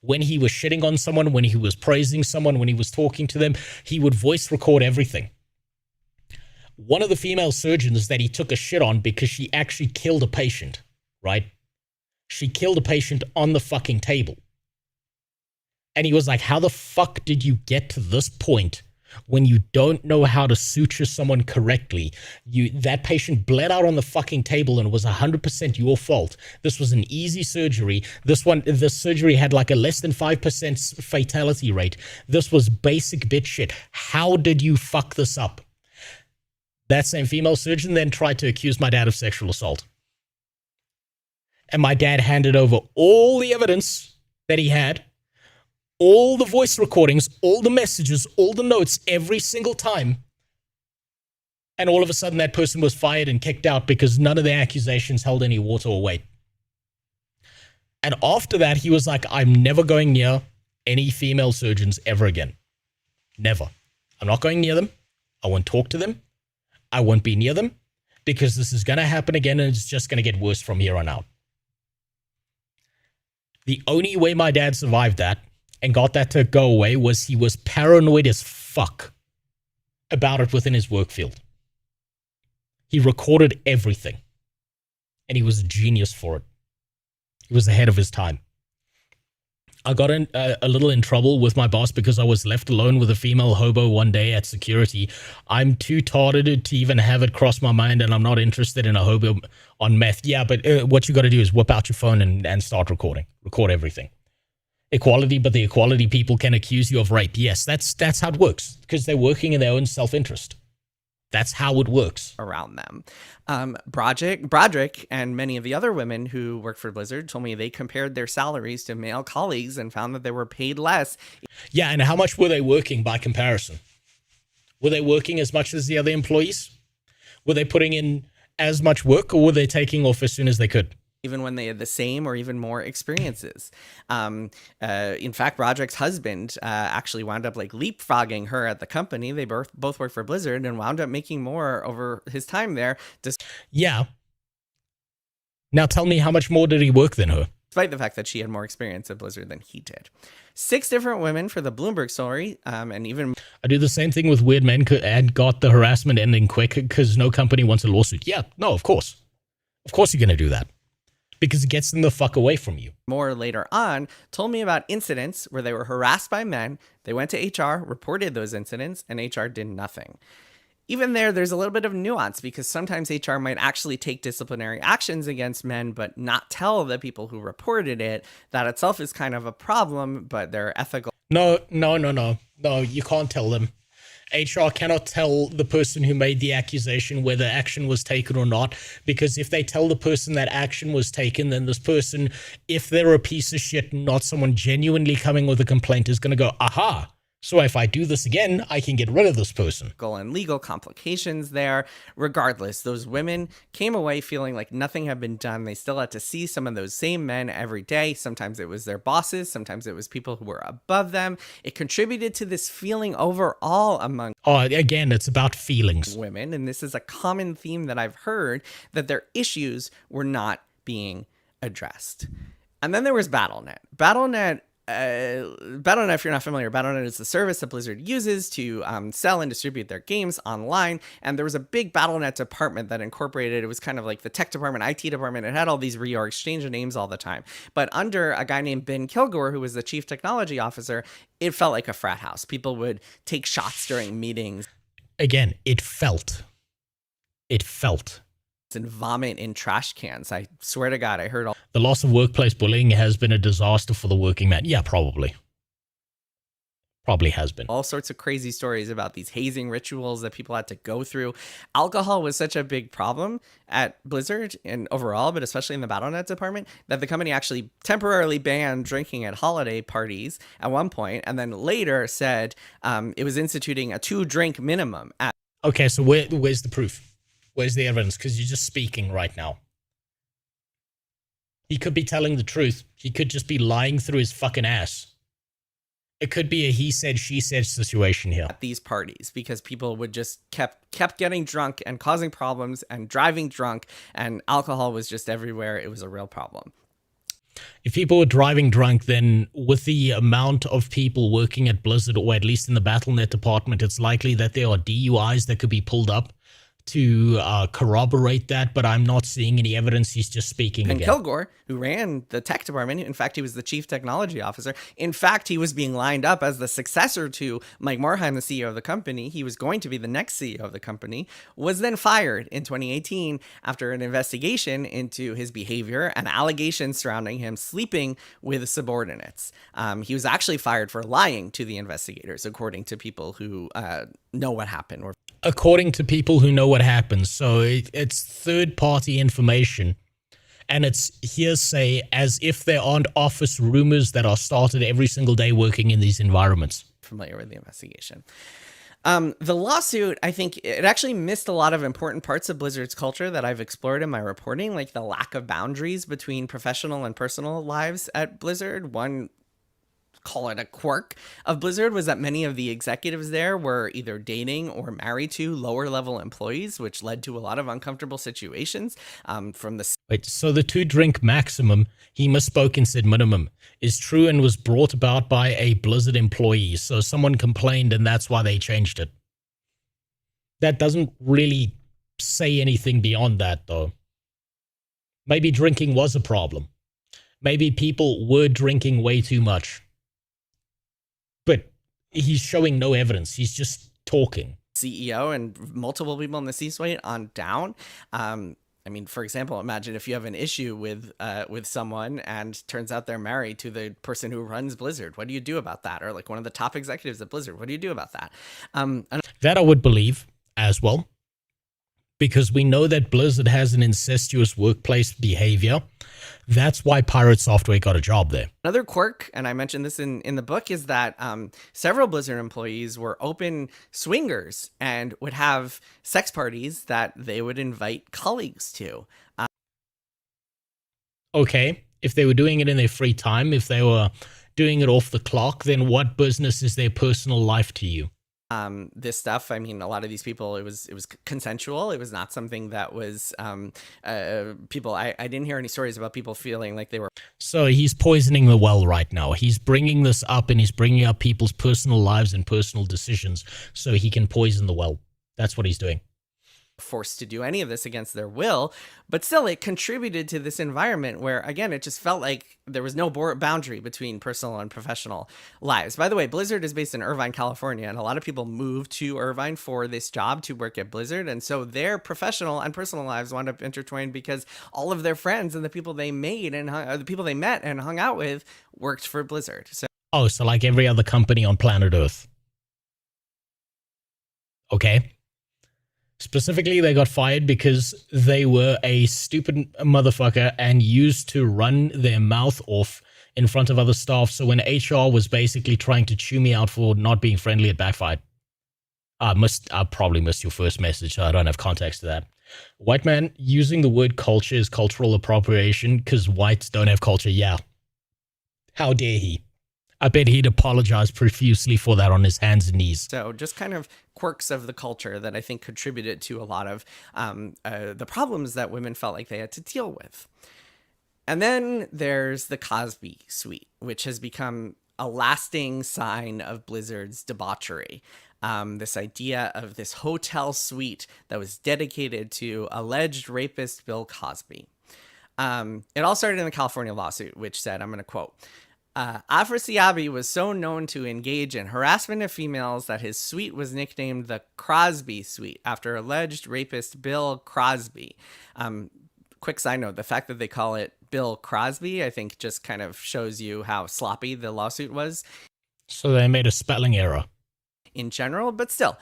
[SPEAKER 2] When he was shitting on someone, when he was praising someone, when he was talking to them, he would voice record everything. One of the female surgeons that he took a shit on because she actually killed a patient, right? She killed a patient on the fucking table. And he was like, how the fuck did you get to this point when you don't know how to suture someone correctly? That patient bled out on the fucking table and it was 100% your fault. This was an easy surgery. This surgery had like a less than 5% fatality rate. This was basic bitch shit. How did you fuck this up? That same female surgeon then tried to accuse my dad of sexual assault. And my dad handed over all the evidence that he had, all the voice recordings, all the messages, all the notes, every single time. And all of a sudden that person was fired and kicked out because none of the accusations held any water or weight. And after that, he was like, I'm never going near any female surgeons ever again. Never. I'm not going near them. I won't talk to them. I won't be near them because this is going to happen again and it's just going to get worse from here on out. The only way my dad survived that and got that to go away was he was paranoid as fuck about it within his work field. He recorded everything and he was a genius for it. He was ahead of his time. I got in a little in trouble with my boss because I was left alone with a female hobo one day at security. I'm too tarded to even have it cross my mind, and I'm not interested in a hobo on meth. Yeah, but what you got to do is whip out your phone and start recording. Record everything. Equality, but the equality people can accuse you of rape. Yes, that's how it works because they're working in their own self-interest. That's how it works.
[SPEAKER 9] Around them. Broderick and many of the other women who work for Blizzard told me they compared their salaries to male colleagues and found that they were paid less.
[SPEAKER 2] Yeah, and how much were they working by comparison? Were they working as much as the other employees? Were they putting in as much work, or were they taking off as soon as they could?
[SPEAKER 9] Even when they had the same or even more experiences. In fact, Broderick's husband actually wound up like leapfrogging her at the company. They both worked for Blizzard and wound up making more over his time there.
[SPEAKER 2] Yeah. Now tell me, how much more did he work than her?
[SPEAKER 9] Despite the fact that she had more experience at Blizzard than he did. 6 different women for the Bloomberg story, and even...
[SPEAKER 2] I do the same thing with weird men and got the harassment ending quick because no company wants a lawsuit. Yeah, no, of course. Of course you're going to do that. Because it gets them the fuck away from you.
[SPEAKER 9] More later on, told me about incidents where they were harassed by men. They went to HR, reported those incidents, and HR did nothing. Even there's a little bit of nuance because sometimes HR might actually take disciplinary actions against men, but not tell the people who reported it. That itself is kind of a problem, but they're ethical.
[SPEAKER 2] No, you can't tell them. HR cannot tell the person who made the accusation whether action was taken or not, because if they tell the person that action was taken, then this person, if they're a piece of shit, not someone genuinely coming with a complaint, is going to go, aha, so if I do this again, I can get rid of this person.
[SPEAKER 9] And legal complications there. Regardless, those women came away feeling like nothing had been done. They still had to see some of those same men every day. Sometimes it was their bosses. Sometimes it was people who were above them. It contributed to this feeling overall among
[SPEAKER 2] again, it's about feelings.
[SPEAKER 9] Women. And this is a common theme that I've heard, that their issues were not being addressed. And then there was BattleNet. BattleNet, if you're not familiar, BattleNet is the service that Blizzard uses to sell and distribute their games online. And there was a big BattleNet department that incorporated, it was kind of like the tech department, IT department. It had all these reorgs, change of names all the time. But under a guy named Ben Kilgore, who was the chief technology officer, it felt like a frat house. People would take shots during meetings.
[SPEAKER 2] Again, it felt.
[SPEAKER 9] And vomit in trash cans. I swear to God, I heard all.
[SPEAKER 2] The loss of workplace bullying has been a disaster for the working man. Yeah, probably. Probably has been.
[SPEAKER 9] All sorts of crazy stories about these hazing rituals that people had to go through. Alcohol was such a big problem at Blizzard and overall, but especially in the BattleNet department, that the company actually temporarily banned drinking at holiday parties at one point, and then later said it was instituting a 2-drink minimum.
[SPEAKER 2] Okay, so where's the proof? Where's the evidence? Because you're just speaking right now. He could be telling the truth. He could just be lying through his fucking ass. It could be a he said, she said situation here.
[SPEAKER 9] At these parties, because people would just kept getting drunk and causing problems and driving drunk, and alcohol was just everywhere. It was a real problem.
[SPEAKER 2] If people were driving drunk, then with the amount of people working at Blizzard, or at least in the BattleNet department, it's likely that there are DUIs that could be pulled up to corroborate that, but I'm not seeing any evidence. He's just speaking
[SPEAKER 9] and
[SPEAKER 2] again.
[SPEAKER 9] Kilgore, who ran the tech department, in fact, he was the chief technology officer. In fact, he was being lined up as the successor to Mike Morhaime, the CEO of the company. He was going to be the next CEO of the company, was then fired in 2018 after an investigation into his behavior and allegations surrounding him sleeping with subordinates. He was actually fired for lying to the investigators, according to people who know what happened.
[SPEAKER 2] According to people who know what happened. So it's third-party information, and it's hearsay, as if there aren't office rumors that are started every single day working in these environments.
[SPEAKER 9] Familiar with the investigation. The lawsuit, I think it actually missed a lot of important parts of Blizzard's culture that I've explored in my reporting, like the lack of boundaries between professional and personal lives at Blizzard. One, call it a quirk of Blizzard, was that many of the executives there were either dating or married to lower level employees, which led to a lot of uncomfortable situations from the...
[SPEAKER 2] Wait, so the 2-drink maximum, he misspoke and said minimum, is true and was brought about by a Blizzard employee. So someone complained and that's why they changed it. That doesn't really say anything beyond that, though. Maybe drinking was a problem. Maybe people were drinking way too much. But he's showing no evidence. He's just talking.
[SPEAKER 9] CEO and multiple people in the C-suite on down. I mean, for example, imagine if you have an issue with someone and turns out they're married to the person who runs Blizzard. What do you do about that? Or like one of the top executives at Blizzard. What do you do about that?
[SPEAKER 2] That I would believe as well, because we know that Blizzard has an incestuous workplace behavior. That's why Pirate Software got a job there.
[SPEAKER 9] Another quirk, and I mentioned this in the book, is that several Blizzard employees were open swingers and would have sex parties that they would invite colleagues to.
[SPEAKER 2] Okay, if they were doing it in their free time, if they were doing it off the clock, then what business is their personal life to you?
[SPEAKER 9] This stuff, I mean, a lot of these people, it was consensual. It was not something that was people. I didn't hear any stories about people feeling like they were.
[SPEAKER 2] So he's poisoning the well right now. He's bringing this up, and he's bringing up people's personal lives and personal decisions so he can poison the well. That's what he's doing.
[SPEAKER 9] Forced to do any of this against their will, but still it contributed to this environment where, again, it just felt like there was no boundary between personal and professional lives. By the way, Blizzard is based in Irvine, California, and a lot of people move to Irvine for this job to work at Blizzard, and so their professional and personal lives wound up intertwined because all of their friends and the people they made and the people they met and hung out with worked for Blizzard. So
[SPEAKER 2] like every other company on planet Earth. okay? Specifically, they got fired because they were a stupid motherfucker and used to run their mouth off in front of other staff. So when HR was basically trying to chew me out for not being friendly, it backfired. I probably missed your first message, so I don't have context to that. White man using the word culture is cultural appropriation because whites don't have culture. Yeah. How dare he? I bet he'd apologize profusely for that on his hands and knees.
[SPEAKER 9] So just kind of quirks of the culture that I think contributed to a lot of the problems that women felt like they had to deal with. And then there's the Cosby suite, which has become a lasting sign of Blizzard's debauchery. This idea of this hotel suite that was dedicated to alleged rapist Bill Cosby. It all started in the California lawsuit, which said, I'm going to quote, Afrasiabi was so known to engage in harassment of females that his suite was nicknamed the Crosby Suite after alleged rapist Bill Crosby. Quick side note, the fact that they call it Bill Crosby, I think just kind of shows you how sloppy the lawsuit was.
[SPEAKER 2] So they made a spelling error.
[SPEAKER 9] In general, but still.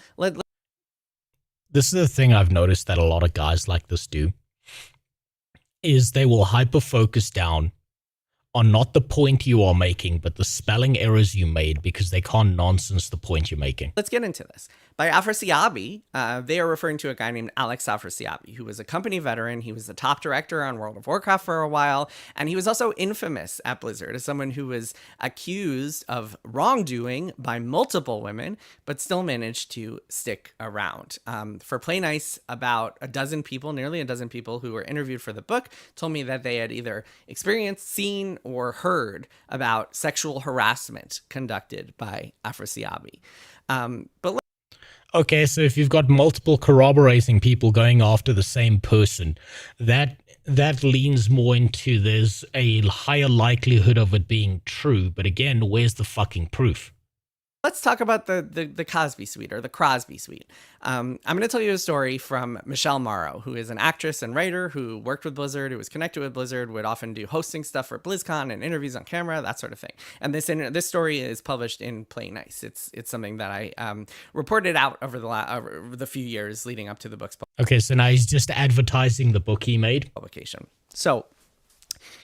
[SPEAKER 2] This is the thing I've noticed that a lot of guys like this do, is they will hyper-focus down on not the point you are making, but the spelling errors you made because they can't nonsense the point you're making.
[SPEAKER 9] Let's get into this. By Afrasiabi, they are referring to a guy named Alex Afrasiabi, who was a company veteran. He was the top director on World of Warcraft for a while, and he was also infamous at Blizzard as someone who was accused of wrongdoing by multiple women, but still managed to stick around. For Play Nice, about nearly a dozen people who were interviewed for the book told me that they had either experienced, seen, or heard about sexual harassment conducted by Afrasiabi.
[SPEAKER 2] Okay, so if you've got multiple corroborating people going after the same person, that leans more into there's a higher likelihood of it being true. But again, where's the fucking proof?
[SPEAKER 9] Let's talk about the Cosby Suite, or the Crosby Suite. I'm going to tell you a story from Michelle Morrow, who is an actress and writer who worked with Blizzard, who was connected with Blizzard, would often do hosting stuff for BlizzCon and interviews on camera, that sort of thing. And this story is published in Play Nice. It's something that I reported out over the few years leading up to the book's
[SPEAKER 2] Okay, so now he's just advertising the book he made.
[SPEAKER 9] Publication. So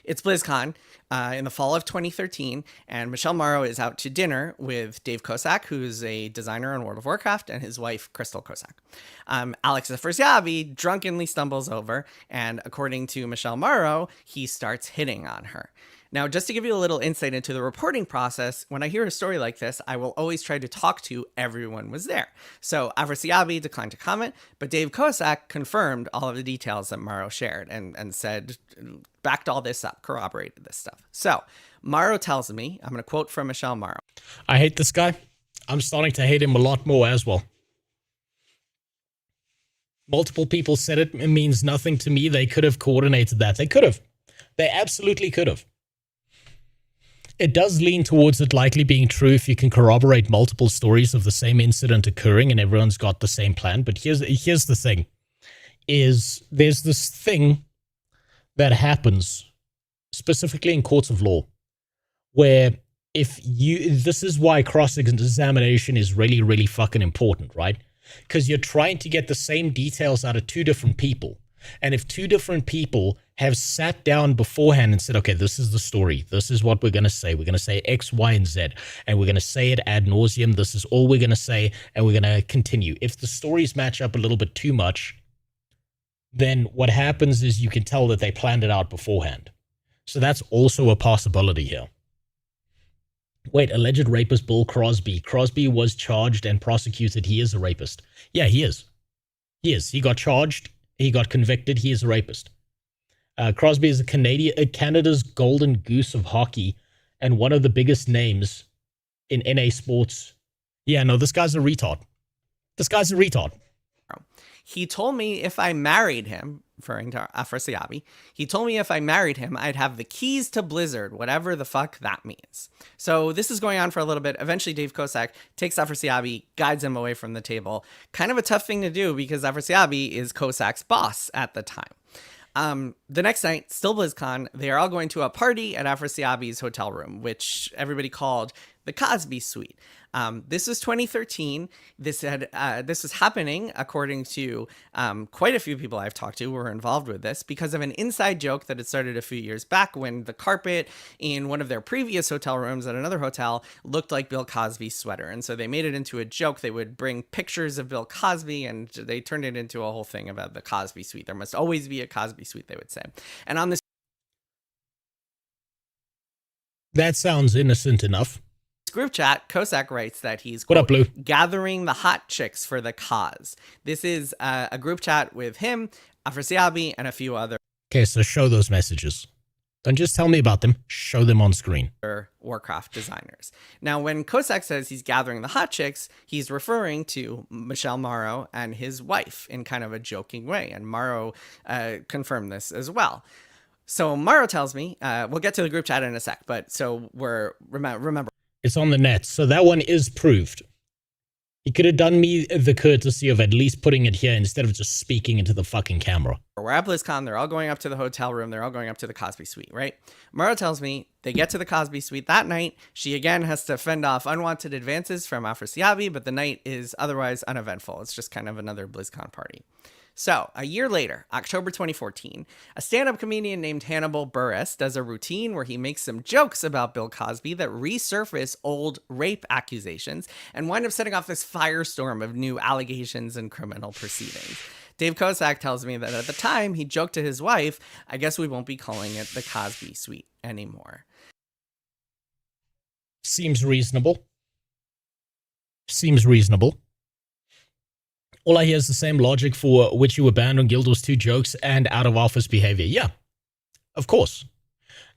[SPEAKER 9] it's BlizzCon in the fall of 2013, and Michelle Morrow is out to dinner with Dave Kosak, who's a designer on World of Warcraft, and his wife, Crystal Kosak. Alex Afrasiabi drunkenly stumbles over, and according to Michelle Morrow, he starts hitting on her. Now, just to give you a little insight into the reporting process, when I hear a story like this, I will always try to talk to everyone was there. So Afrasiabi declined to comment, but Dave Kosak confirmed all of the details that Morrow shared and said, backed all this up, corroborated this stuff. So Morrow tells me, I'm going to quote from Michelle Morrow.
[SPEAKER 2] I hate this guy. I'm starting to hate him a lot more as well. Multiple people said it means nothing to me. They could have coordinated that. They could have. They absolutely could have. It does lean towards it likely being true if you can corroborate multiple stories of the same incident occurring and everyone's got the same plan. But here's the thing, is there's this thing that happens specifically in courts of law where this is why cross-examination is really, really fucking important, right? Because you're trying to get the same details out of two different people. And if two different people have sat down beforehand and said, okay, this is the story. This is what we're going to say. We're going to say X, Y, and Z. And we're going to say it ad nauseum. This is all we're going to say. And we're going to continue. If the stories match up a little bit too much, then what happens is you can tell that they planned it out beforehand. So that's also a possibility here. Wait, alleged rapist Bill Crosby. Crosby was charged and prosecuted. He is a rapist. Yeah, he is. He is. He got charged. He got convicted. He is a rapist. Crosby is Canada's golden goose of hockey and one of the biggest names in NA sports. Yeah, no, this guy's a retard. This guy's a retard.
[SPEAKER 9] He told me if I married him, referring to Afrasiabi, he told me if I married him, I'd have the keys to Blizzard, whatever the fuck that means. So this is going on for a little bit. Eventually, Dave Kosak takes Afrasiabi, guides him away from the table. Kind of a tough thing to do because Afrasiabi is Kosak's boss at the time. The next night, still BlizzCon, they are all going to a party at Afrasiabi's hotel room, which everybody called the Cosby Suite. This was 2013. This was happening, according to quite a few people I've talked to who were involved with this, because of an inside joke that had started a few years back when the carpet in one of their previous hotel rooms at another hotel looked like Bill Cosby's sweater. And so they made it into a joke. They would bring pictures of Bill Cosby and they turned it into a whole thing about the Cosby suite. There must always be a Cosby suite, they would say. And on this
[SPEAKER 2] That sounds innocent enough.
[SPEAKER 9] group chat, Kosak writes that he's
[SPEAKER 2] What up, Blue?
[SPEAKER 9] gathering the hot chicks for the cause. This is a group chat with him, Afrasiabi, and a few other
[SPEAKER 2] Okay, so show those messages. Don't just tell me about them. Show them on screen.
[SPEAKER 9] Warcraft designers. Now, when Kosak says he's gathering the hot chicks, he's referring to Michelle Morrow and his wife in kind of a joking way. And Morrow confirmed this as well. So Morrow tells me, we'll get to the group chat in a sec, but so remember.
[SPEAKER 2] It's on the net, so that one is proved. He could have done me the courtesy of at least putting it here instead of just speaking into the fucking camera.
[SPEAKER 9] We're at BlizzCon. They're all going up to the hotel room. They're all going up to the Cosby suite, right? Morrow tells me they get to the Cosby suite that night. She again has to fend off unwanted advances from Afrasiabi, but the night is otherwise uneventful. It's just kind of another BlizzCon party. So, a year later, October 2014, a stand-up comedian named Hannibal Buress does a routine where he makes some jokes about Bill Cosby that resurface old rape accusations and wind up setting off this firestorm of new allegations and criminal proceedings. Dave Kosak tells me that at the time, he joked to his wife, I guess we won't be calling it the Cosby Suite anymore.
[SPEAKER 2] Seems reasonable. Seems reasonable. All I hear is the same logic for which you were banned on Guild Wars 2 jokes and out of office behavior. Yeah, of course.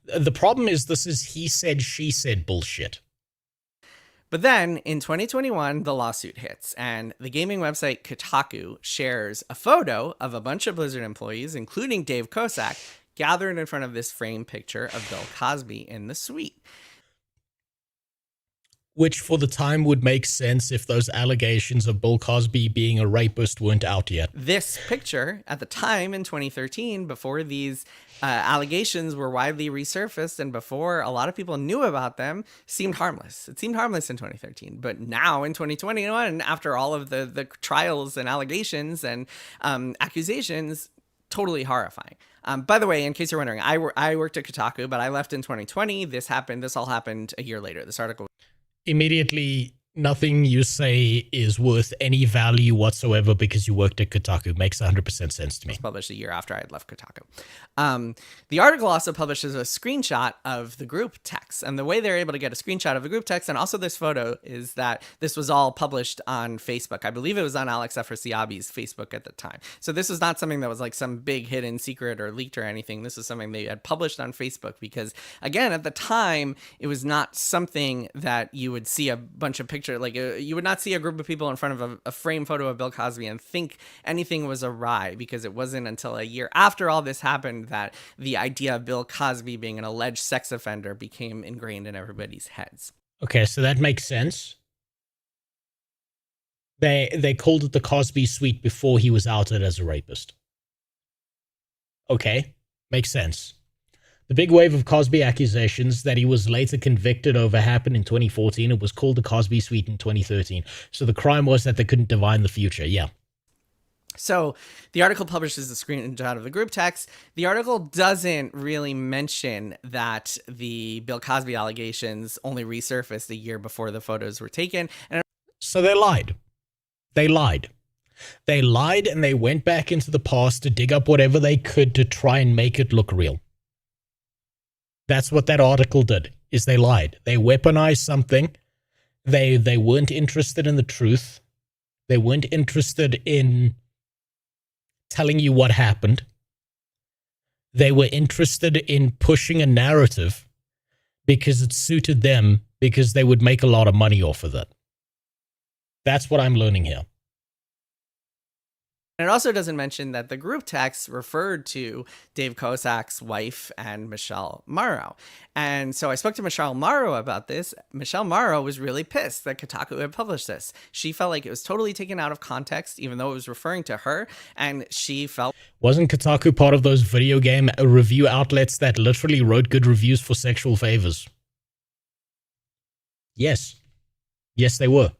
[SPEAKER 2] The problem is this is he said, she said bullshit.
[SPEAKER 9] But then, in 2021, the lawsuit hits, and the gaming website Kotaku shares a photo of a bunch of Blizzard employees, including Dave Kosak, gathered in front of this framed picture of Bill Cosby in the suite.
[SPEAKER 2] Which, for the time, would make sense if those allegations of Bill Cosby being a rapist weren't out yet.
[SPEAKER 9] This picture, at the time in 2013, before these allegations were widely resurfaced and before a lot of people knew about them, seemed harmless. It seemed harmless in 2013. But now in 2021, after all of the trials and allegations and accusations, totally horrifying. By the way, in case you're wondering, I worked at Kotaku, but I left in 2020. This all happened a year later. This article.
[SPEAKER 2] Immediately, nothing you say is worth any value whatsoever because you worked at Kotaku. Makes 100% sense to me.
[SPEAKER 9] It was published a year after I had left Kotaku. The article also publishes a screenshot of the group text. And the way they're able to get a screenshot of the group text and also this photo is that this was all published on Facebook. I believe it was on Alex Afrasiabi's Facebook at the time. So this was not something that was like some big hidden secret or leaked or anything. This is something they had published on Facebook because, again, at the time, it was not something that you would see a bunch of pictures, like you would not see a group of people in front of a framed photo of Bill Cosby and think anything was awry, because it wasn't until a year after all this happened that the idea of Bill Cosby being an alleged sex offender became ingrained in everybody's heads.
[SPEAKER 2] Okay, so that makes sense. They called it the Cosby Suite before he was outed as a rapist. Okay, makes sense. The big wave of Cosby accusations that he was later convicted over happened in 2014. It was called the Cosby Suite in 2013. So the crime was that they couldn't divine the future. Yeah.
[SPEAKER 9] So the article publishes a screenshot of the group text. The article doesn't really mention that the Bill Cosby allegations only resurfaced a year before the photos were taken.
[SPEAKER 2] So they lied. They lied. They lied and they went back into the past to dig up whatever they could to try and make it look real. That's what that article did, is they lied. They weaponized something. They weren't interested in the truth. They weren't interested in telling you what happened. They were interested in pushing a narrative because it suited them, because they would make a lot of money off of it. That's what I'm learning here.
[SPEAKER 9] And it also doesn't mention that the group text referred to Dave Kosak's wife and Michelle Morrow. And so I spoke to Michelle Morrow about this. Michelle Morrow was really pissed that Kotaku had published this. She felt like it was totally taken out of context, even though it was referring to her. And she felt...
[SPEAKER 2] Wasn't Kotaku part of those video game review outlets that literally wrote good reviews for sexual favors? Yes. Yes, they were.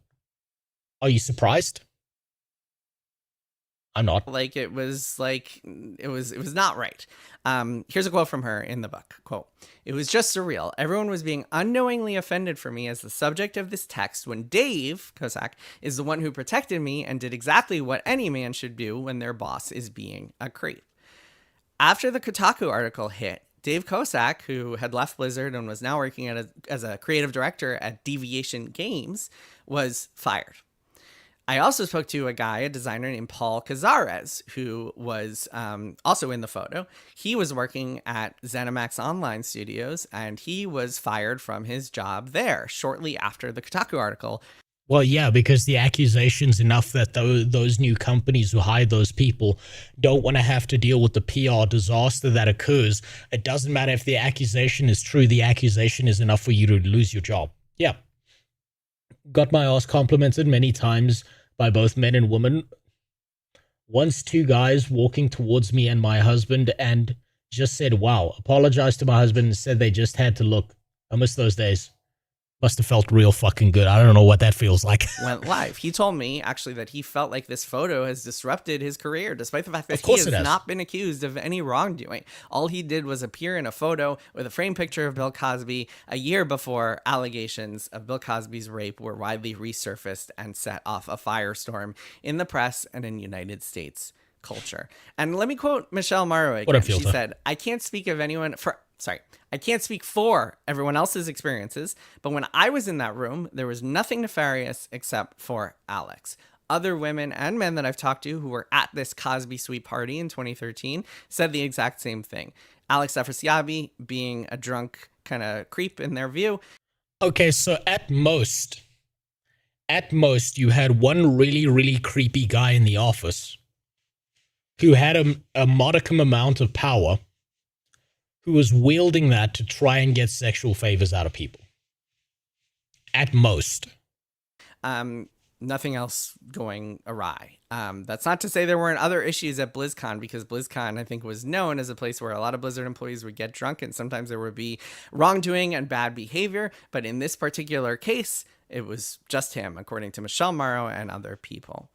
[SPEAKER 2] Are you surprised? I'm not.
[SPEAKER 9] Like it was not right. Here's a quote from her in the book. Quote, "It was just surreal. Everyone was being unknowingly offended for me as the subject of this text when Dave Kosak is the one who protected me and did exactly what any man should do when their boss is being a creep." After the Kotaku article hit, Dave Kosak, who had left Blizzard and was now working as a creative director at Deviation Games, was fired. I also spoke to a designer named Paul Cazares, who was also in the photo. He was working at ZeniMax Online Studios, and he was fired from his job there shortly after the Kotaku article.
[SPEAKER 2] Well, yeah, because the accusation's enough that those new companies who hire those people don't want to have to deal with the PR disaster that occurs. It doesn't matter if the accusation is true. The accusation is enough for you to lose your job. Yeah. Got my ass complimented many times by both men and women. Once two guys walking towards me and my husband and just said, wow, apologized to my husband and said they just had to look. I miss those days. Must have felt real fucking good. I don't know what that feels like.
[SPEAKER 9] Went live. He told me actually that he felt like this photo has disrupted his career, despite the fact that he has not been accused of any wrongdoing. All he did was appear in a photo with a framed picture of Bill Cosby a year before allegations of Bill Cosby's rape were widely resurfaced and set off a firestorm in the press and in United States culture. And let me quote Michelle Morrow again. She said, I can't speak for everyone else's experiences, but when I was in that room, there was nothing nefarious except for Alex. Other women and men that I've talked to who were at this Cosby sweep party in 2013 said the exact same thing. Alex Afrasiabi being a drunk kind of creep in their view.
[SPEAKER 2] Okay, so at most, you had one really, really creepy guy in the office who had a modicum amount of power, who was wielding that to try and get sexual favors out of people. At most.
[SPEAKER 9] Nothing else going awry. That's not to say there weren't other issues at BlizzCon, because BlizzCon, I think, was known as a place where a lot of Blizzard employees would get drunk and sometimes there would be wrongdoing and bad behavior. But in this particular case, it was just him, according to Michelle Morrow and other people.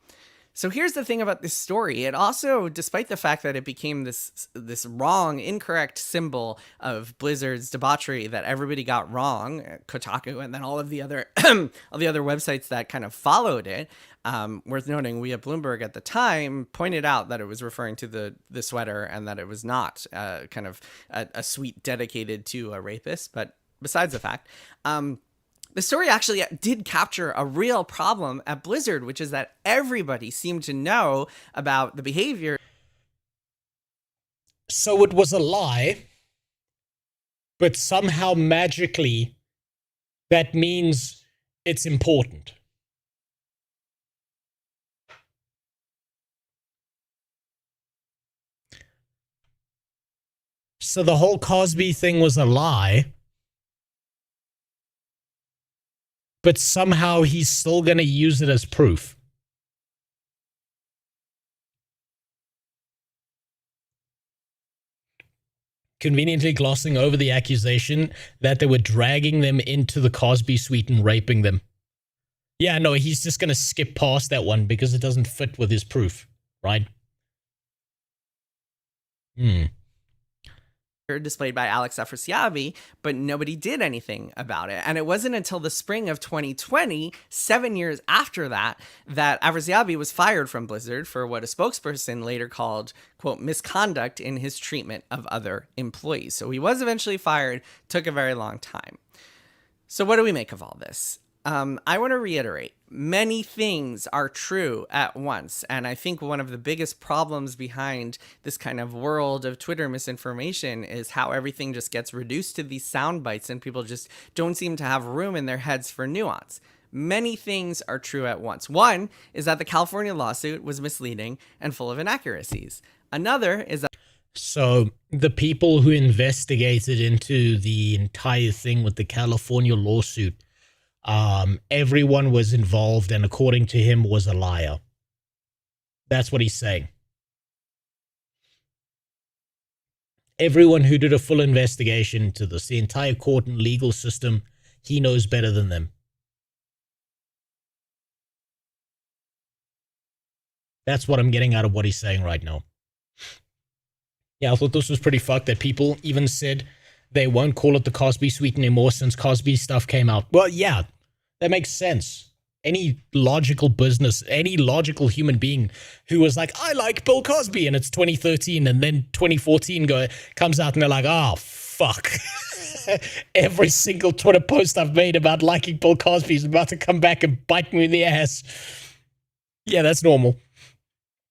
[SPEAKER 9] So here's the thing about this story. It also, despite the fact that it became this wrong, incorrect symbol of Blizzard's debauchery that everybody got wrong, Kotaku, and then all the other websites that kind of followed it, worth noting, we at Bloomberg at the time pointed out that it was referring to the sweater and that it was not kind of a suite dedicated to a rapist. But besides the fact, the story actually did capture a real problem at Blizzard, which is that everybody seemed to know about the behavior.
[SPEAKER 2] So it was a lie, but somehow magically that means it's important. So the whole Cosby thing was a lie, but somehow he's still going to use it as proof. Conveniently glossing over the accusation that they were dragging them into the Cosby suite and raping them. Yeah, no, he's just going to skip past that one because it doesn't fit with his proof, right?
[SPEAKER 9] Displayed by Alex Afrasiabi, but nobody did anything about it. And it wasn't until the spring of 2020, 7 years after that, that Afrasiabi was fired from Blizzard for what a spokesperson later called, quote, misconduct in his treatment of other employees. So he was eventually fired, took a very long time. So what do we make of all this? I want to reiterate, many things are true at once. And I think one of the biggest problems behind this kind of world of Twitter misinformation is how everything just gets reduced to these sound bites and people just don't seem to have room in their heads for nuance. Many things are true at once. One is that the California lawsuit was misleading and full of inaccuracies. Another is that
[SPEAKER 2] so the people who investigated into the entire thing with the California lawsuit, everyone was involved and according to him was a liar. That's what he's saying. Everyone who did a full investigation into this, the entire court and legal system, he knows better than them. That's what I'm getting out of what he's saying right now. Yeah, I thought this was pretty fucked that people even said they won't call it the Cosby suite anymore since Cosby stuff came out. Well, yeah, that makes sense. Any logical business, any logical human being who was like, I like Bill Cosby, and it's 2013, and then 2014 comes out and they're like, oh, fuck. Every single Twitter post I've made about liking Bill Cosby is about to come back and bite me in the ass. Yeah, that's normal.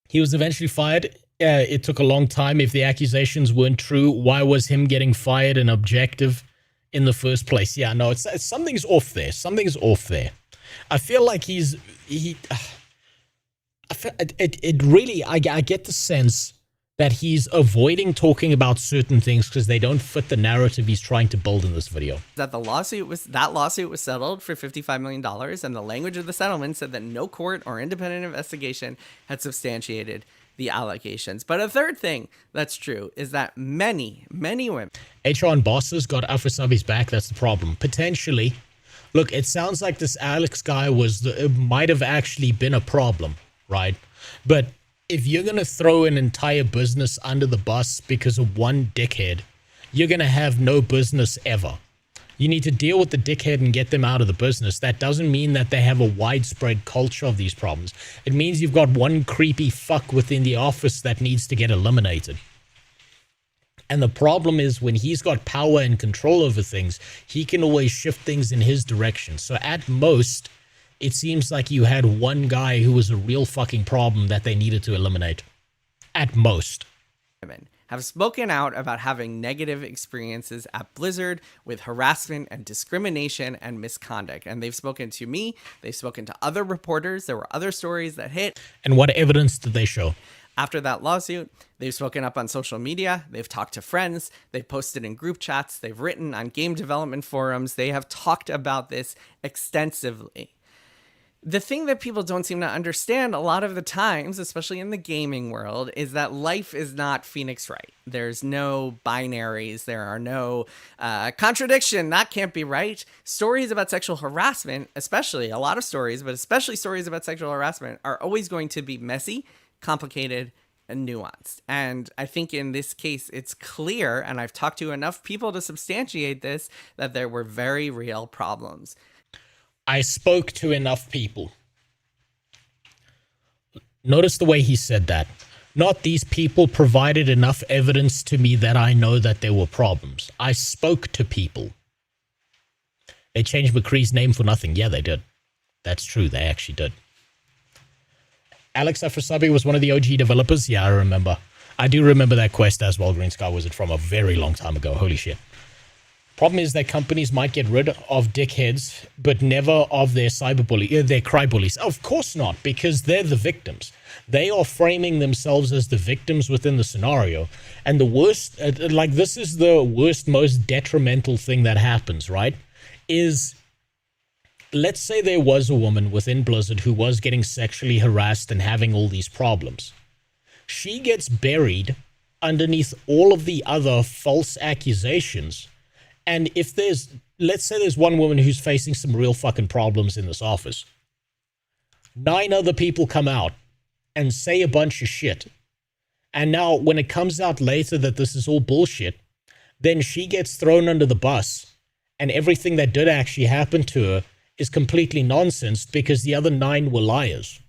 [SPEAKER 2] He was eventually fired. It took a long time. If the accusations weren't true, why was him getting fired an objective in the first place? Yeah, no, it's something's off there. Something's off there. I feel like I get the sense that he's avoiding talking about certain things because they don't fit the narrative he's trying to build in this video.
[SPEAKER 9] That lawsuit was settled for $55 million, and the language of the settlement said that no court or independent investigation had substantiated the allegations. But a third thing that's true is that many women,
[SPEAKER 2] HR and bosses got Afrosabi's back. That's the problem. Potentially. Look, it sounds like this Alex guy might have actually been a problem, right? But if you're going to throw an entire business under the bus because of one dickhead, you're going to have no business ever. You need to deal with the dickhead and get them out of the business. That doesn't mean that they have a widespread culture of these problems. It means you've got one creepy fuck within the office that needs to get eliminated. And the problem is when he's got power and control over things, he can always shift things in his direction. So at most, it seems like you had one guy who was a real fucking problem that they needed to eliminate. At most.
[SPEAKER 9] Women have spoken out about having negative experiences at Blizzard with harassment and discrimination and misconduct. And they've spoken to me. They've spoken to other reporters. There were other stories that hit.
[SPEAKER 2] And what evidence did they show?
[SPEAKER 9] After that lawsuit, they've spoken up on social media, they've talked to friends, they've posted in group chats, they've written on game development forums, they have talked about this extensively. The thing that people don't seem to understand a lot of the times, especially in the gaming world, is that life is not Phoenix Wright. There's no binaries, there are no contradiction, that can't be right. Stories about sexual harassment, especially a lot of stories, but especially stories about sexual harassment are always going to be messy, complicated, and nuanced. And I think in this case, it's clear, and I've talked to enough people to substantiate this, that there were very real problems.
[SPEAKER 2] I spoke to enough people. Notice the way he said that. Not these people provided enough evidence to me that I know that there were problems. I spoke to people. They changed McCree's name for nothing. Yeah, they did. That's true. They actually did. Alex Afrosabi was one of the OG developers. Yeah, I remember. I do remember that quest as well, Green Sky Wizard, from a very long time ago. Holy shit. Problem is that companies might get rid of dickheads, but never of their their crybullies. Of course not, because they're the victims. They are framing themselves as the victims within the scenario. And the worst, this is the worst, most detrimental thing that happens, right? Is, let's say there was a woman within Blizzard who was getting sexually harassed and having all these problems. She gets buried underneath all of the other false accusations. And if there's, let's say there's one woman who's facing some real fucking problems in this office. 9 other people come out and say a bunch of shit. And now when it comes out later that this is all bullshit, then she gets thrown under the bus. And everything that did actually happen to her is completely nonsense because the other 9 were liars.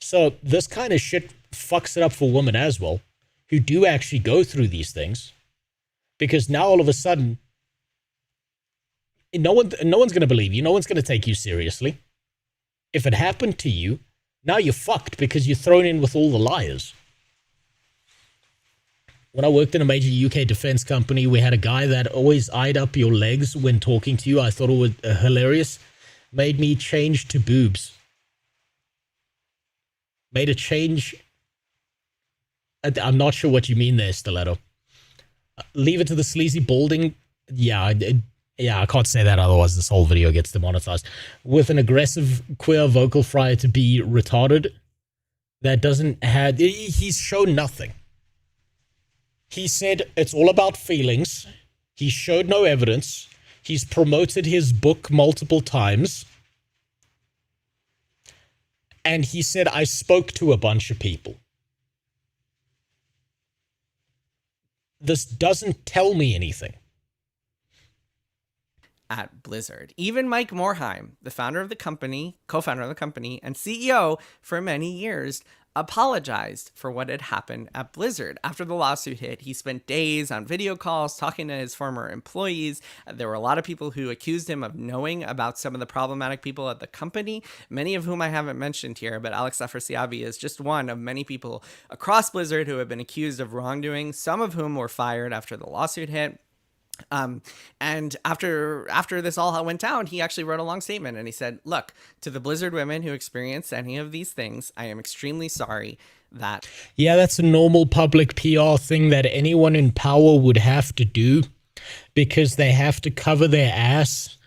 [SPEAKER 2] So this kind of shit fucks it up for women as well, who do actually go through these things, because now all of a sudden, no one's going to believe you. No one's going to take you seriously. If it happened to you, now you're fucked because you're thrown in with all the liars. When I worked in a major UK defense company, we had a guy that always eyed up your legs when talking to you. I thought it was hilarious. Made me change to boobs. Made a change. I'm not sure what you mean there, Stiletto. Leave it to the sleazy balding. Yeah, I can't say that, otherwise this whole video gets demonetized. With an aggressive queer vocal fry to be retarded, that doesn't have... He's shown nothing. He said it's all about feelings. He showed no evidence. He's promoted his book multiple times. And he said, I spoke to a bunch of people. This doesn't tell me anything.
[SPEAKER 9] At Blizzard. Even Mike Morhaime, the founder of the company, co-founder of the company, and CEO for many years, apologized for what had happened at Blizzard. After the lawsuit hit, he spent days on video calls talking to his former employees. There were a lot of people who accused him of knowing about some of the problematic people at the company, many of whom I haven't mentioned here, but Alex Afrasiabi is just one of many people across Blizzard who have been accused of wrongdoing, some of whom were fired after the lawsuit hit. And after this all went down, he actually wrote a long statement and he said, look, to the Blizzard women who experienced any of these things, I am extremely sorry that...
[SPEAKER 2] Yeah, that's a normal public PR thing that anyone in power would have to do because they have to cover their ass.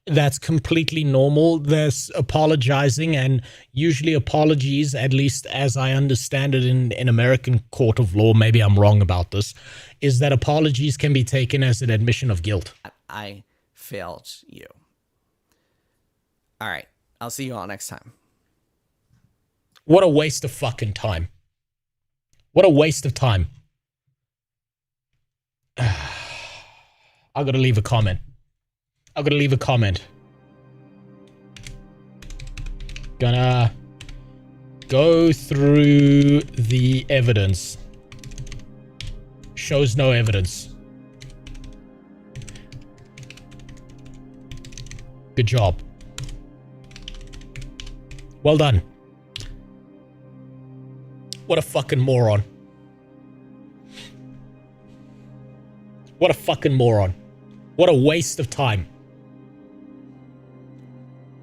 [SPEAKER 2] That's completely normal. There's apologizing, and usually apologies, at least as I understand it in American court of law, maybe I'm wrong about this, is that apologies can be taken as an admission of guilt.
[SPEAKER 9] I failed you. All right. I'll see you all next time.
[SPEAKER 2] What a waste of fucking time. What a waste of time. I gotta leave a comment. I'm gonna leave a comment. Gonna go through the evidence. Shows no evidence. Good job. Well done. What a fucking moron. What a fucking moron. What a waste of time.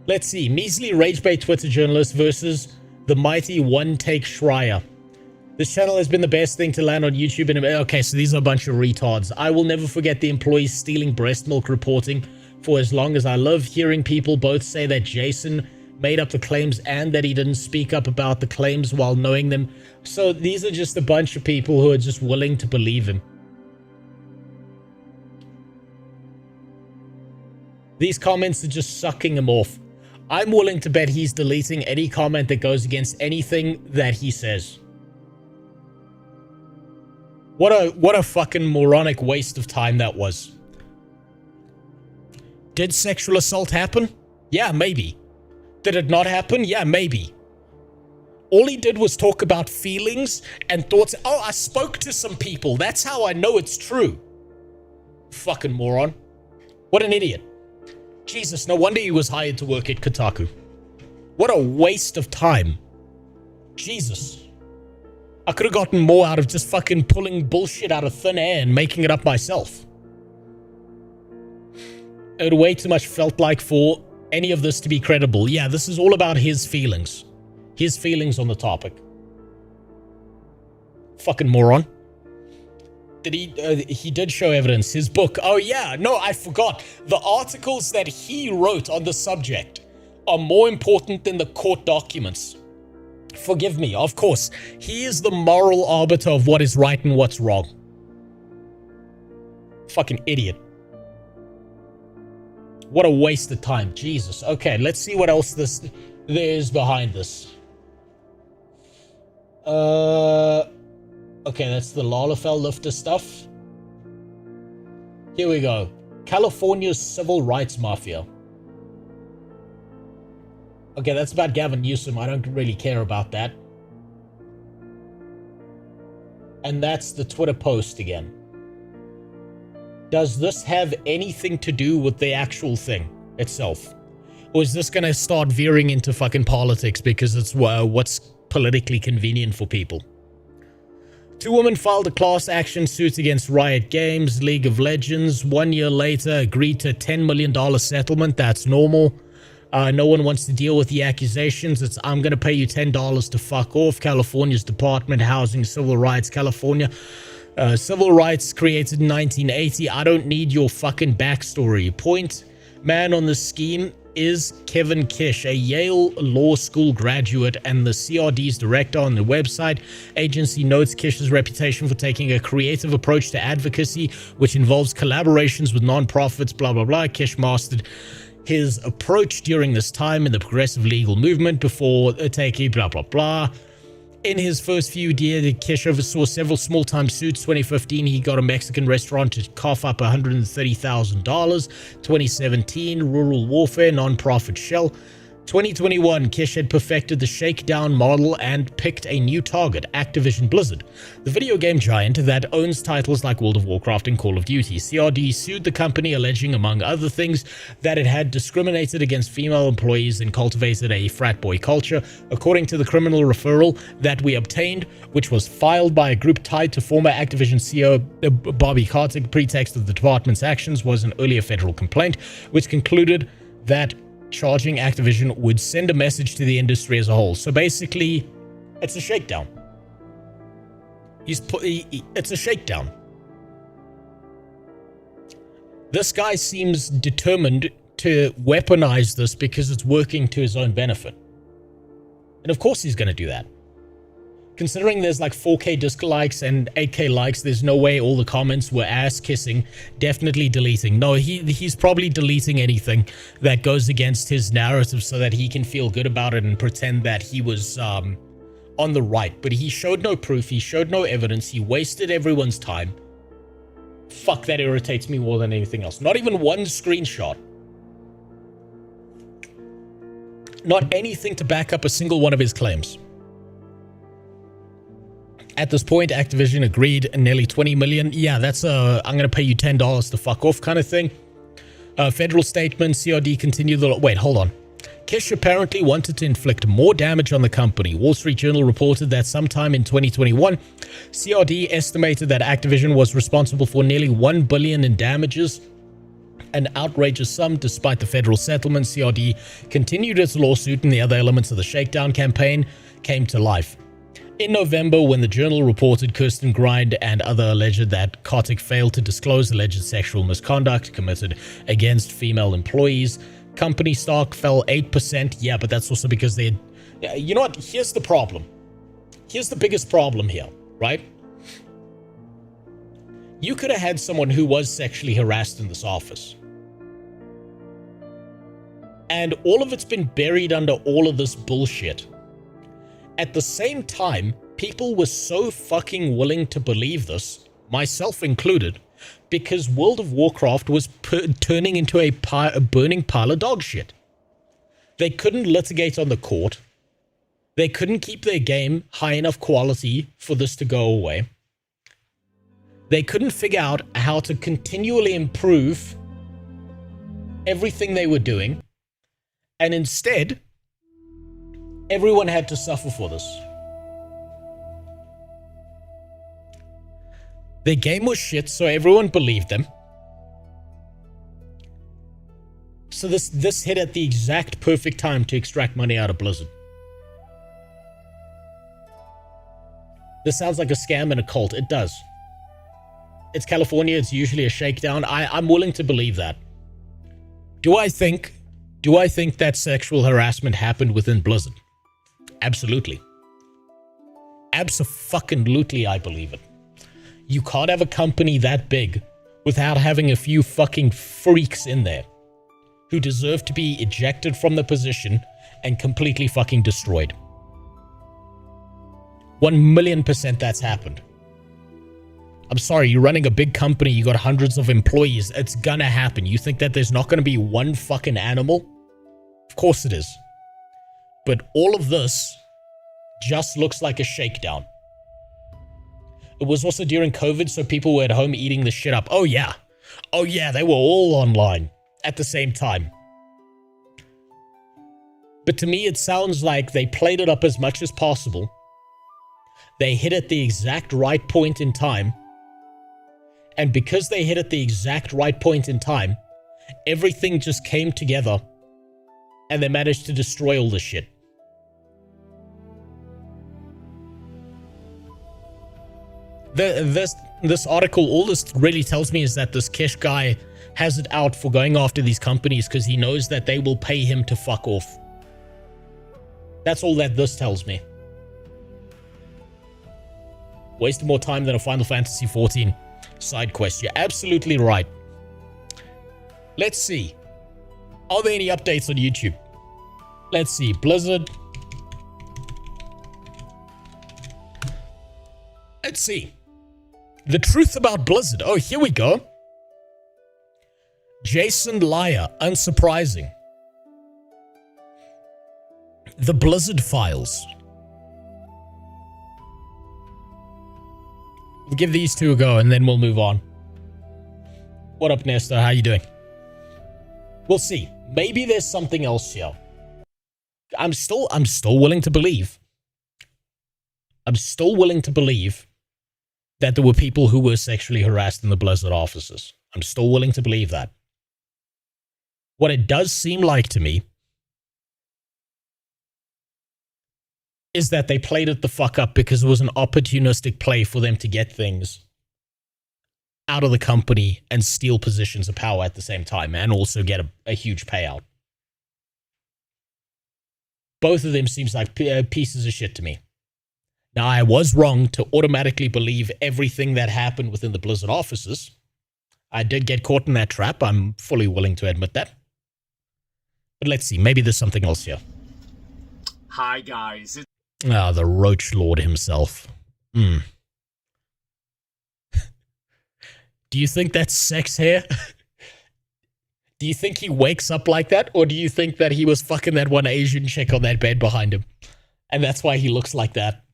[SPEAKER 2] Let's see. Measly Ragebait Twitter journalist versus the mighty One Take Schreier. This channel has been the best thing to land on YouTube. Okay, so these are a bunch of retards. I will never forget the employees stealing breast milk reporting for as long as I love hearing people both say that Jason made up the claims and that he didn't speak up about the claims while knowing them. So these are just a bunch of people who are just willing to believe him. These comments are just sucking him off. I'm willing to bet he's deleting any comment that goes against anything that he says. What a fucking moronic waste of time that was. Did sexual assault happen? Yeah, maybe. Did it not happen? Yeah, maybe. All he did was talk about feelings and thoughts. Oh, I spoke to some people. That's how I know it's true. Fucking moron. What an idiot. Jesus, no wonder he was hired to work at Kotaku. What a waste of time. Jesus. I could have gotten more out of just fucking pulling bullshit out of thin air and making it up myself. It way too much felt like for any of this to be credible. Yeah, this is all about his feelings. His feelings on the topic. Fucking moron. Did he did show evidence. His book. Oh yeah, no, I forgot. The articles that he wrote on the subject are more important than the court documents. Forgive me, of course. He is the moral arbiter of what is right and what's wrong. Fucking idiot. What a waste of time. Jesus. Okay, let's see what else there is behind this. Okay, that's the Lalafell lifter stuff. Here we go. California's civil rights mafia. Okay, that's about Gavin Newsom. I don't really care about that. And that's the Twitter post again. Does this have anything to do with the actual thing itself? Or is this going to start veering into fucking politics because it's what's politically convenient for people? Two women filed a class action suit against Riot Games, League of Legends. 1 year later, agreed to a $10 million settlement. That's normal. No one wants to deal with the accusations. It's, I'm going to pay you $10 to fuck off. California's Department of Housing, Civil Rights, California. Civil rights created in 1980. I don't need your fucking backstory. Point man on the scheme is Kevin Kish, a Yale Law School graduate and the CRD's director. On the website, agency notes Kish's reputation for taking a creative approach to advocacy, which involves collaborations with non-profits, blah, blah, blah. Kish mastered his approach during this time in the progressive legal movement before taking blah blah blah. In his first few years, Kish oversaw several small-time suits. 2015, he got a Mexican restaurant to cough up $130,000. 2017, rural warfare, non-profit shell. 2021, Kish had perfected the shakedown model and picked a new target, Activision Blizzard, the video game giant that owns titles like World of Warcraft and Call of Duty. CRD sued the company, alleging, among other things, that it had discriminated against female employees and cultivated a frat boy culture. According to the criminal referral that we obtained, which was filed by a group tied to former Activision CEO Bobby Kotick, pretext of the department's actions was an earlier federal complaint, which concluded that charging Activision would send a message to the industry as a whole. So basically, it's a shakedown. It's a shakedown. This guy seems determined to weaponize this because it's working to his own benefit. And of course he's going to do that. Considering there's like 4K dislikes and 8K likes, there's no way all the comments were ass-kissing, definitely deleting. No, he's probably deleting anything that goes against his narrative so that he can feel good about it and pretend that he was on the right. But he showed no proof, he showed no evidence, he wasted everyone's time. Fuck, that irritates me more than anything else. Not even one screenshot. Not anything to back up a single one of his claims. At this point, Activision agreed nearly $20 million. Yeah, that's a I'm going to pay you $10 to fuck off kind of thing. Federal statement, CRD continued the... Wait, hold on. Kish apparently wanted to inflict more damage on the company. Wall Street Journal reported that sometime in 2021, CRD estimated that Activision was responsible for nearly $1 billion in damages, an outrageous sum. Despite the federal settlement, CRD continued its lawsuit and the other elements of the shakedown campaign came to life. In November, when the Journal reported Kirsten Grind and other alleged that Kotick failed to disclose alleged sexual misconduct committed against female employees, company stock fell 8%. Yeah, but that's also because they had... You know what? Here's the problem. Here's the biggest problem here, right? You could have had someone who was sexually harassed in this office. And all of it's been buried under all of this bullshit. At the same time, people were so fucking willing to believe this, myself included, because World of Warcraft was turning into a burning pile of dog shit. They couldn't litigate on the court. They couldn't keep their game high enough quality for this to go away. They couldn't figure out how to continually improve everything they were doing. And instead, everyone had to suffer for this. Their game was shit, so everyone believed them. So this hit at the exact perfect time to extract money out of Blizzard. This sounds like a scam and a cult. It does. It's California. It's usually a shakedown. I'm willing to believe that. Do I think that sexual harassment happened within Blizzard? Absolutely. Abso-fucking-lutely, I believe it. You can't have a company that big without having a few fucking freaks in there who deserve to be ejected from the position and completely fucking destroyed. 1,000,000% that's happened. I'm sorry, you're running a big company, you got hundreds of employees, it's gonna happen. You think that there's not gonna be one fucking animal? Of course it is. But all of this just looks like a shakedown. It was also during COVID, so people were at home eating the shit up. Oh yeah, they were all online at the same time. But to me, it sounds like they played it up as much as possible. They hit at the exact right point in time. And because they hit at the exact right point in time, everything just came together and they managed to destroy all the shit. This article, all this really tells me is that this Kish guy has it out for going after these companies because he knows that they will pay him to fuck off. That's all that this tells me. Wasted more time than a Final Fantasy XIV side quest. You're absolutely right. Let's see. Are there any updates on YouTube? Let's see. Blizzard. Let's see. The truth about Blizzard. Oh, here we go. Jason Liar. Unsurprising. The Blizzard Files. We'll give these two a go and then we'll move on. What up, Nestor? How you doing? We'll see. Maybe there's something else here. I'm still willing to believe. I'm still willing to believe that there were people who were sexually harassed in the Blizzard offices. I'm still willing to believe that. What it does seem like to me is that they played it the fuck up because it was an opportunistic play for them to get things out of the company and steal positions of power at the same time and also get a huge payout. Both of them seems like pieces of shit to me. Now, I was wrong to automatically believe everything that happened within the Blizzard offices. I did get caught in that trap. I'm fully willing to admit that. But let's see. Maybe there's something else here.
[SPEAKER 10] Hi, guys.
[SPEAKER 2] Ah, the Roach Lord himself. Do you think that's sex hair? Do you think he wakes up like that? Or do you think that he was fucking that one Asian chick on that bed behind him? And that's why he looks like that.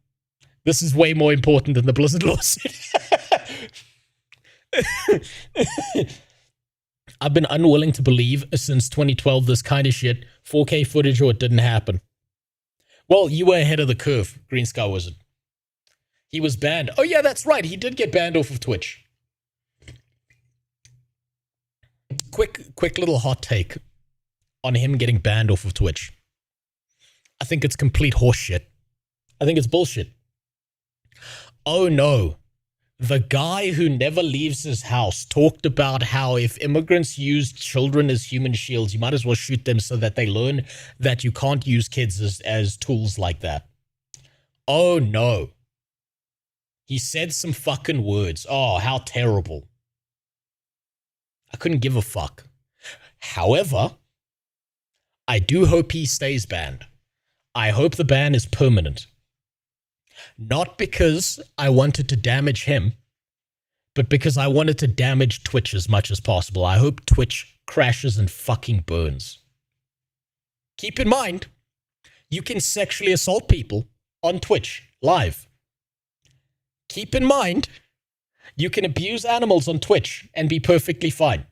[SPEAKER 2] This is way more important than the Blizzard lawsuit. I've been unwilling to believe since 2012 this kind of shit, 4K footage or it didn't happen. Well, you were ahead of the curve, Green Sky Wizard. He was banned. Oh yeah, that's right. He did get banned off of Twitch. Quick little hot take on him getting banned off of Twitch. I think it's complete horseshit. I think it's bullshit. Oh no. The guy who never leaves his house talked about how if immigrants use children as human shields, you might as well shoot them so that they learn that you can't use kids as tools like that. Oh no. He said some fucking words. Oh, how terrible. I couldn't give a fuck. However, I do hope he stays banned. I hope the ban is permanent. Not because I wanted to damage him, but because I wanted to damage Twitch as much as possible. I hope Twitch crashes and fucking burns. Keep in mind, you can sexually assault people on Twitch live. Keep in mind, you can abuse animals on Twitch and be perfectly fine.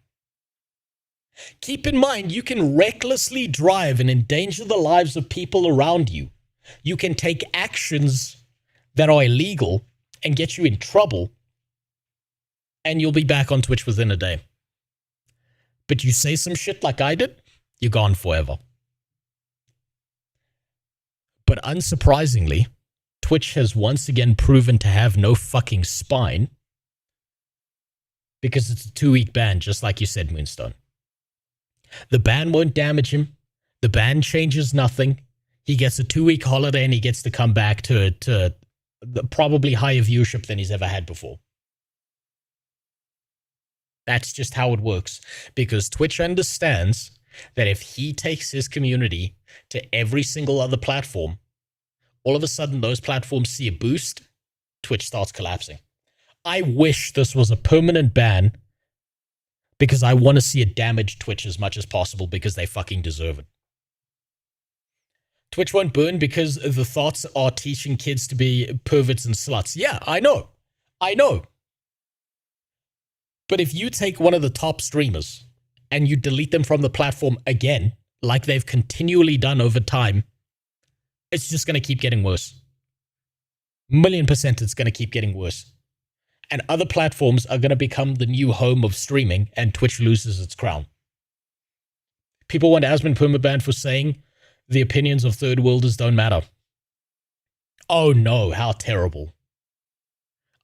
[SPEAKER 2] Keep in mind, you can recklessly drive and endanger the lives of people around you. You can take actions that are illegal and get you in trouble, and you'll be back on Twitch within a day. But you say some shit like I did, you're gone forever. But unsurprisingly, Twitch has once again proven to have no fucking spine because it's a 2-week ban, just like you said, Moonstone. The ban won't damage him. The ban changes nothing. He gets a 2-week holiday and he gets to come back to the probably higher viewership than he's ever had before. That's just how it works. Because Twitch understands that if he takes his community to every single other platform, all of a sudden those platforms see a boost, Twitch starts collapsing. I wish this was a permanent ban because I want to see it damage Twitch as much as possible because they fucking deserve it. Twitch won't burn because the thoughts are teaching kids to be perverts and sluts. Yeah, I know. I know. But if you take one of the top streamers and you delete them from the platform again, like they've continually done over time, it's just going to keep getting worse. 1,000,000% it's going to keep getting worse. And other platforms are going to become the new home of streaming and Twitch loses its crown. People want Asmon permabanned for saying the opinions of third worlders don't matter. Oh no, how terrible.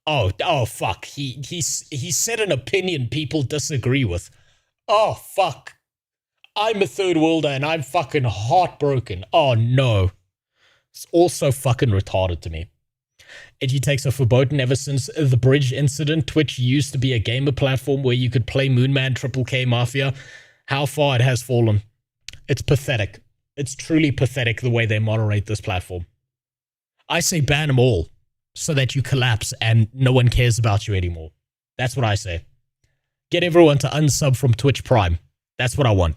[SPEAKER 2] Oh fuck. He said an opinion people disagree with. Oh fuck. I'm a third worlder and I'm fucking heartbroken. Oh no. It's also fucking retarded to me. Edgy takes are verboten ever since the bridge incident. Twitch used to be a gamer platform where you could play Moonman, Triple K Mafia. How far it has fallen. It's pathetic. It's truly pathetic the way they moderate this platform. I say ban them all so that you collapse and no one cares about you anymore. That's what I say. Get everyone to unsub from Twitch Prime. That's what I want.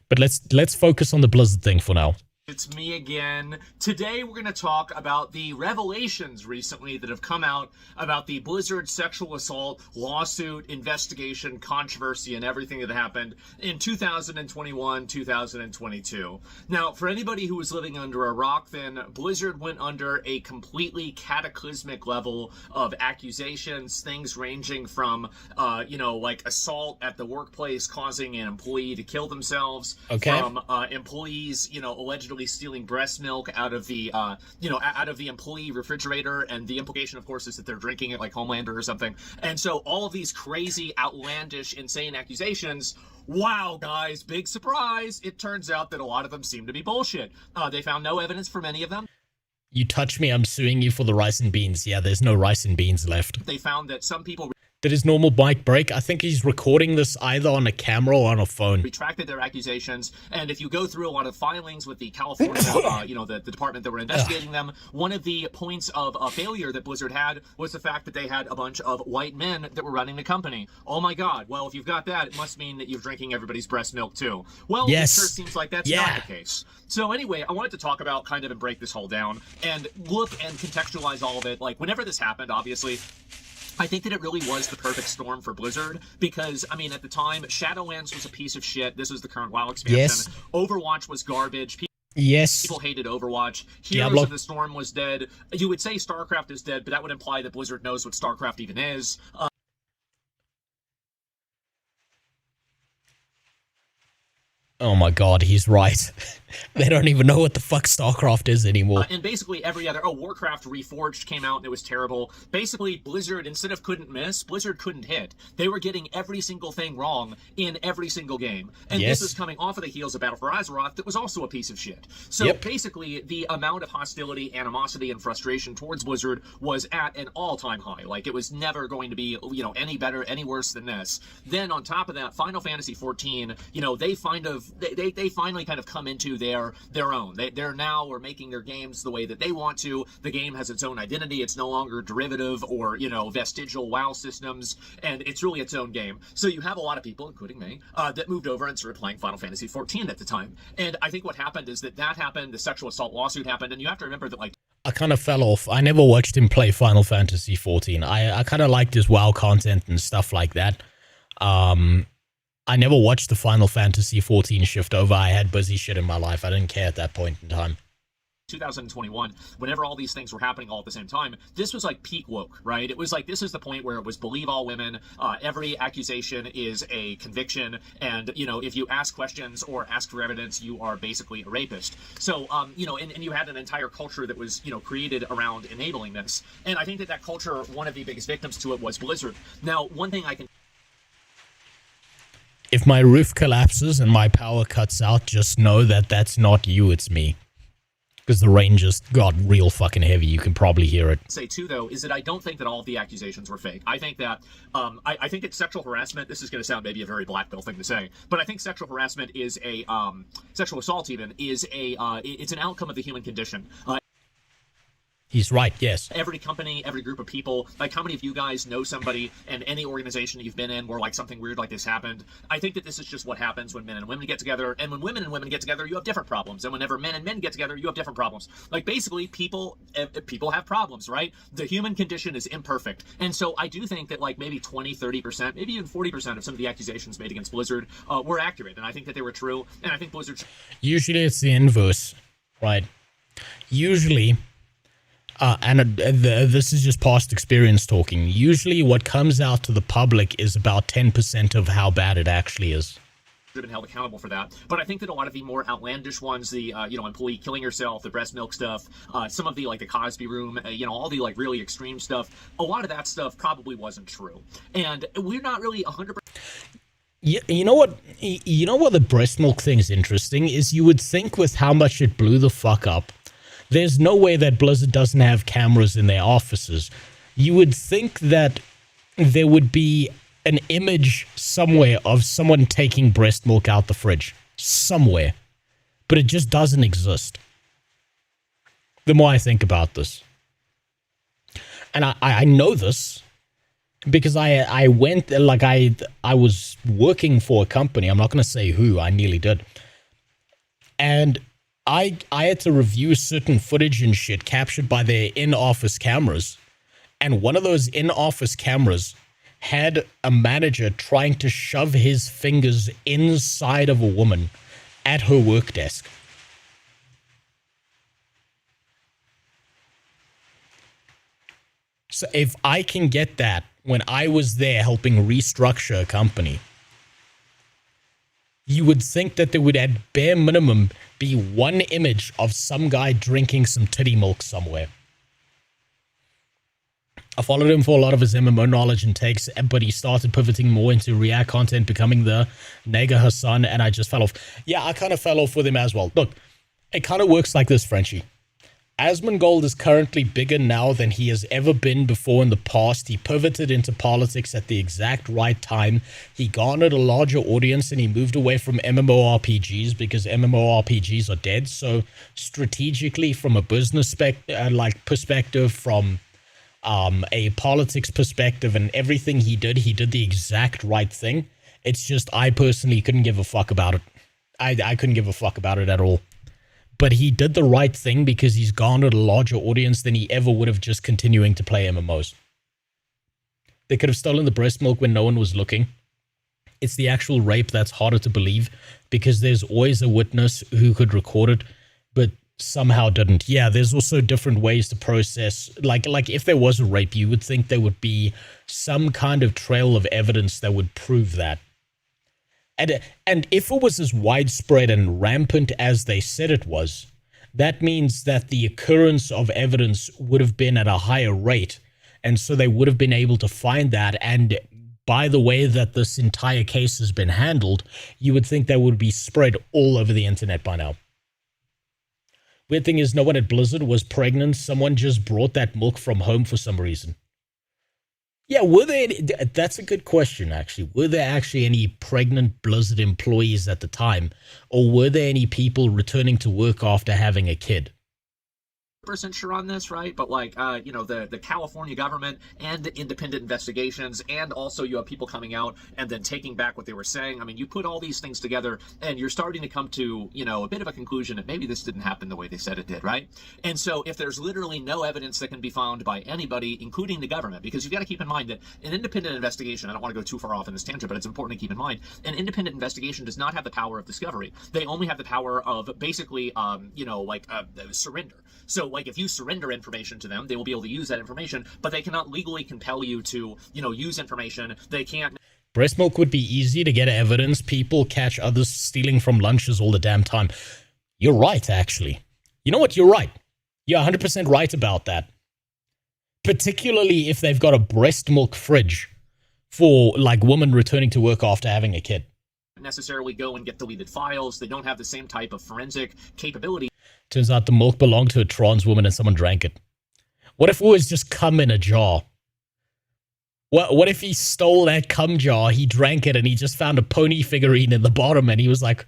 [SPEAKER 2] But let's focus on the Blizzard thing for now.
[SPEAKER 10] It's me again. Today we're going to talk about the revelations recently that have come out about the Blizzard sexual assault lawsuit, investigation, controversy, and everything that happened in 2021, 2022. Now, for anybody who was living under a rock then, Blizzard went under a completely cataclysmic level of accusations, things ranging from, like assault at the workplace causing an employee to kill themselves, from employees, allegedly stealing breast milk out of the out of the employee refrigerator, and the implication of course is that they're drinking it like Homelander or something. And so all of these crazy, outlandish, insane accusations, wow guys, big surprise, it turns out that a lot of them seem to be bullshit. They found no evidence for many of them.
[SPEAKER 2] You touch me, I'm suing you for the rice and beans. Yeah, there's no rice and beans left.
[SPEAKER 10] They found that some people
[SPEAKER 2] did his normal mic break? I think he's recording this either on a camera or on a phone.
[SPEAKER 10] Retracted their accusations, and if you go through a lot of filings with the California, the department that were investigating them, one of the points of failure that Blizzard had was the fact that they had a bunch of white men that were running the company. Oh my god, well, if you've got that, it must mean that you're drinking everybody's breast milk too. Well,
[SPEAKER 2] yes.
[SPEAKER 10] It sure seems like that's not the case. So anyway, I wanted to talk about kind of and break this whole down and look and contextualize all of it. Like, whenever this happened, obviously, I think that it really was the perfect storm for Blizzard because, I mean, at the time, Shadowlands was a piece of shit. This was the current WoW expansion.
[SPEAKER 2] Yes.
[SPEAKER 10] Overwatch was garbage.
[SPEAKER 2] People
[SPEAKER 10] hated Overwatch. Heroes of the Storm was dead. You would say StarCraft is dead, but that would imply that Blizzard knows what StarCraft even is.
[SPEAKER 2] Oh my god, he's right. They don't even know what the fuck StarCraft is anymore.
[SPEAKER 10] And basically every other... Warcraft Reforged came out and it was terrible. Basically, Blizzard, instead of couldn't miss, Blizzard couldn't hit. They were getting every single thing wrong in every single game. And this was coming off of the heels of Battle for Azeroth that was also a piece of shit. So basically, the amount of hostility, animosity, and frustration towards Blizzard was at an all-time high. Like, it was never going to be, any better, any worse than this. Then, on top of that, Final Fantasy XIV, they finally kind of come into their own. They're now making their games the way that they want to. The game has its own identity. It's no longer derivative or, vestigial WoW systems, and it's really its own game. So you have a lot of people, including me, that moved over and started playing Final Fantasy XIV at the time. And I think what happened is that happened, the sexual assault lawsuit happened, and you have to remember that, like,
[SPEAKER 2] I kind of fell off. I never watched him play Final Fantasy XIV. I kind of liked his WoW content and stuff like that. I never watched the Final Fantasy XIV shift over. I had busy shit in my life. I didn't care at that point in time.
[SPEAKER 10] 2021, whenever all these things were happening all at the same time, this was like peak woke, right? It was like, this is the point where it was believe all women, every accusation is a conviction, and, if you ask questions or ask for evidence, you are basically a rapist. So, and you had an entire culture that was, created around enabling this. And I think that culture, one of the biggest victims to it was Blizzard. Now, one thing I can...
[SPEAKER 2] If my roof collapses and my power cuts out, just know that that's not you, it's me. Because the rain just got real fucking heavy. You can probably hear it.
[SPEAKER 10] Say too, though, is that I don't think that all of the accusations were fake. I think that I think that sexual harassment, this is going to sound maybe a very black pill thing to say, but I think sexual harassment is a sexual assault even is it's an outcome of the human condition.
[SPEAKER 2] He's right, yes.
[SPEAKER 10] Every company, every group of people, like how many of you guys know somebody in any organization that you've been in where like something weird like this happened? I think that this is just what happens when men and women get together, and when women and women get together, you have different problems, and whenever men and men get together, you have different problems. Like basically, people have problems, right? The human condition is imperfect, and so I do think that like maybe 20, 30%, maybe even 40% of some of the accusations made against Blizzard were accurate, and I think that they were true, and I think Blizzard...
[SPEAKER 2] Usually it's the inverse, right? Usually... this is just past experience talking. Usually what comes out to the public is about 10% of how bad it actually is.
[SPEAKER 10] Been held accountable for that, but I think that a lot of the more outlandish ones, the employee killing herself, the breast milk stuff, some of the like the Cosby room, all the like really extreme stuff, a lot of that stuff probably wasn't true, and we're not really 100%.
[SPEAKER 2] You know what the breast milk thing is interesting is you would think with how much it blew the fuck up, there's no way that Blizzard doesn't have cameras in their offices. You would think that there would be an image somewhere of someone taking breast milk out the fridge. somewhere, but it just doesn't exist. The more I think about this. And I know this because I went, like, I was working for a company. I'm not going to say who. I nearly did. And I had to review certain footage and shit captured by their in-office cameras. And one of those in-office cameras had a manager trying to shove his fingers inside of a woman at her work desk. So if I can get that when I was there helping restructure a company, you would think that there would at bare minimum be one image of some guy drinking some titty milk somewhere. I followed him for a lot of his MMO knowledge and takes, but he started pivoting more into React content, becoming the Nega Hassan, and I just fell off. Yeah, I kind of fell off with him as well. Look, it kind of works like this, Frenchie. Asmongold is currently bigger now than he has ever been before in the past. He pivoted into politics at the exact right time. He garnered a larger audience and he moved away from MMORPGs because MMORPGs are dead. So strategically, from a business perspective, from a politics perspective and everything he did the exact right thing. It's just I personally couldn't give a fuck about it. I couldn't give a fuck about it at all. But he did the right thing because he's garnered a larger audience than he ever would have just continuing to play MMOs. They could have stolen the breast milk when no one was looking. It's the actual rape that's harder to believe because there's always a witness who could record it, but somehow didn't. Yeah, there's also different ways to process. Like if there was a rape, you would think there would be some kind of trail of evidence that would prove that. And if it was as widespread and rampant as they said it was, that means that the occurrence of evidence would have been at a higher rate. And so they would have been able to find that. And by the way that this entire case has been handled, you would think that would be spread all over the internet by now. Weird thing is, no one at Blizzard was pregnant. Someone just brought that milk from home for some reason. Yeah, were there any, that's a good question, actually. Were there actually any pregnant Blizzard employees at the time? Or were there any people returning to work after having a kid?
[SPEAKER 10] % sure on this, right? But like, the California government and the independent investigations, and also you have people coming out and then taking back what they were saying. I mean, you put all these things together and you're starting to come to, a bit of a conclusion that maybe this didn't happen the way they said it did, right? And so if there's literally no evidence that can be found by anybody, including the government, because you've got to keep in mind that an independent investigation, I don't want to go too far off in this tangent, but it's important to keep in mind, an independent investigation does not have the power of discovery. They only have the power of basically, surrender. So, like, if you surrender information to them, they will be able to use that information, but they cannot legally compel you to, use information. They can't.
[SPEAKER 2] Breast milk would be easy to get evidence. People catch others stealing from lunches all the damn time. You're right, actually. You know what? You're right. You're 100% right about that. Particularly if they've got a breast milk fridge for, like, women returning to work after having a kid.
[SPEAKER 10] Necessarily go and get deleted files. They don't have the same type of forensic capability.
[SPEAKER 2] Turns out the milk belonged to a trans woman and someone drank it. What if it was just cum in a jar? What if he stole that cum jar, he drank it, and he just found a pony figurine in the bottom, and he was like,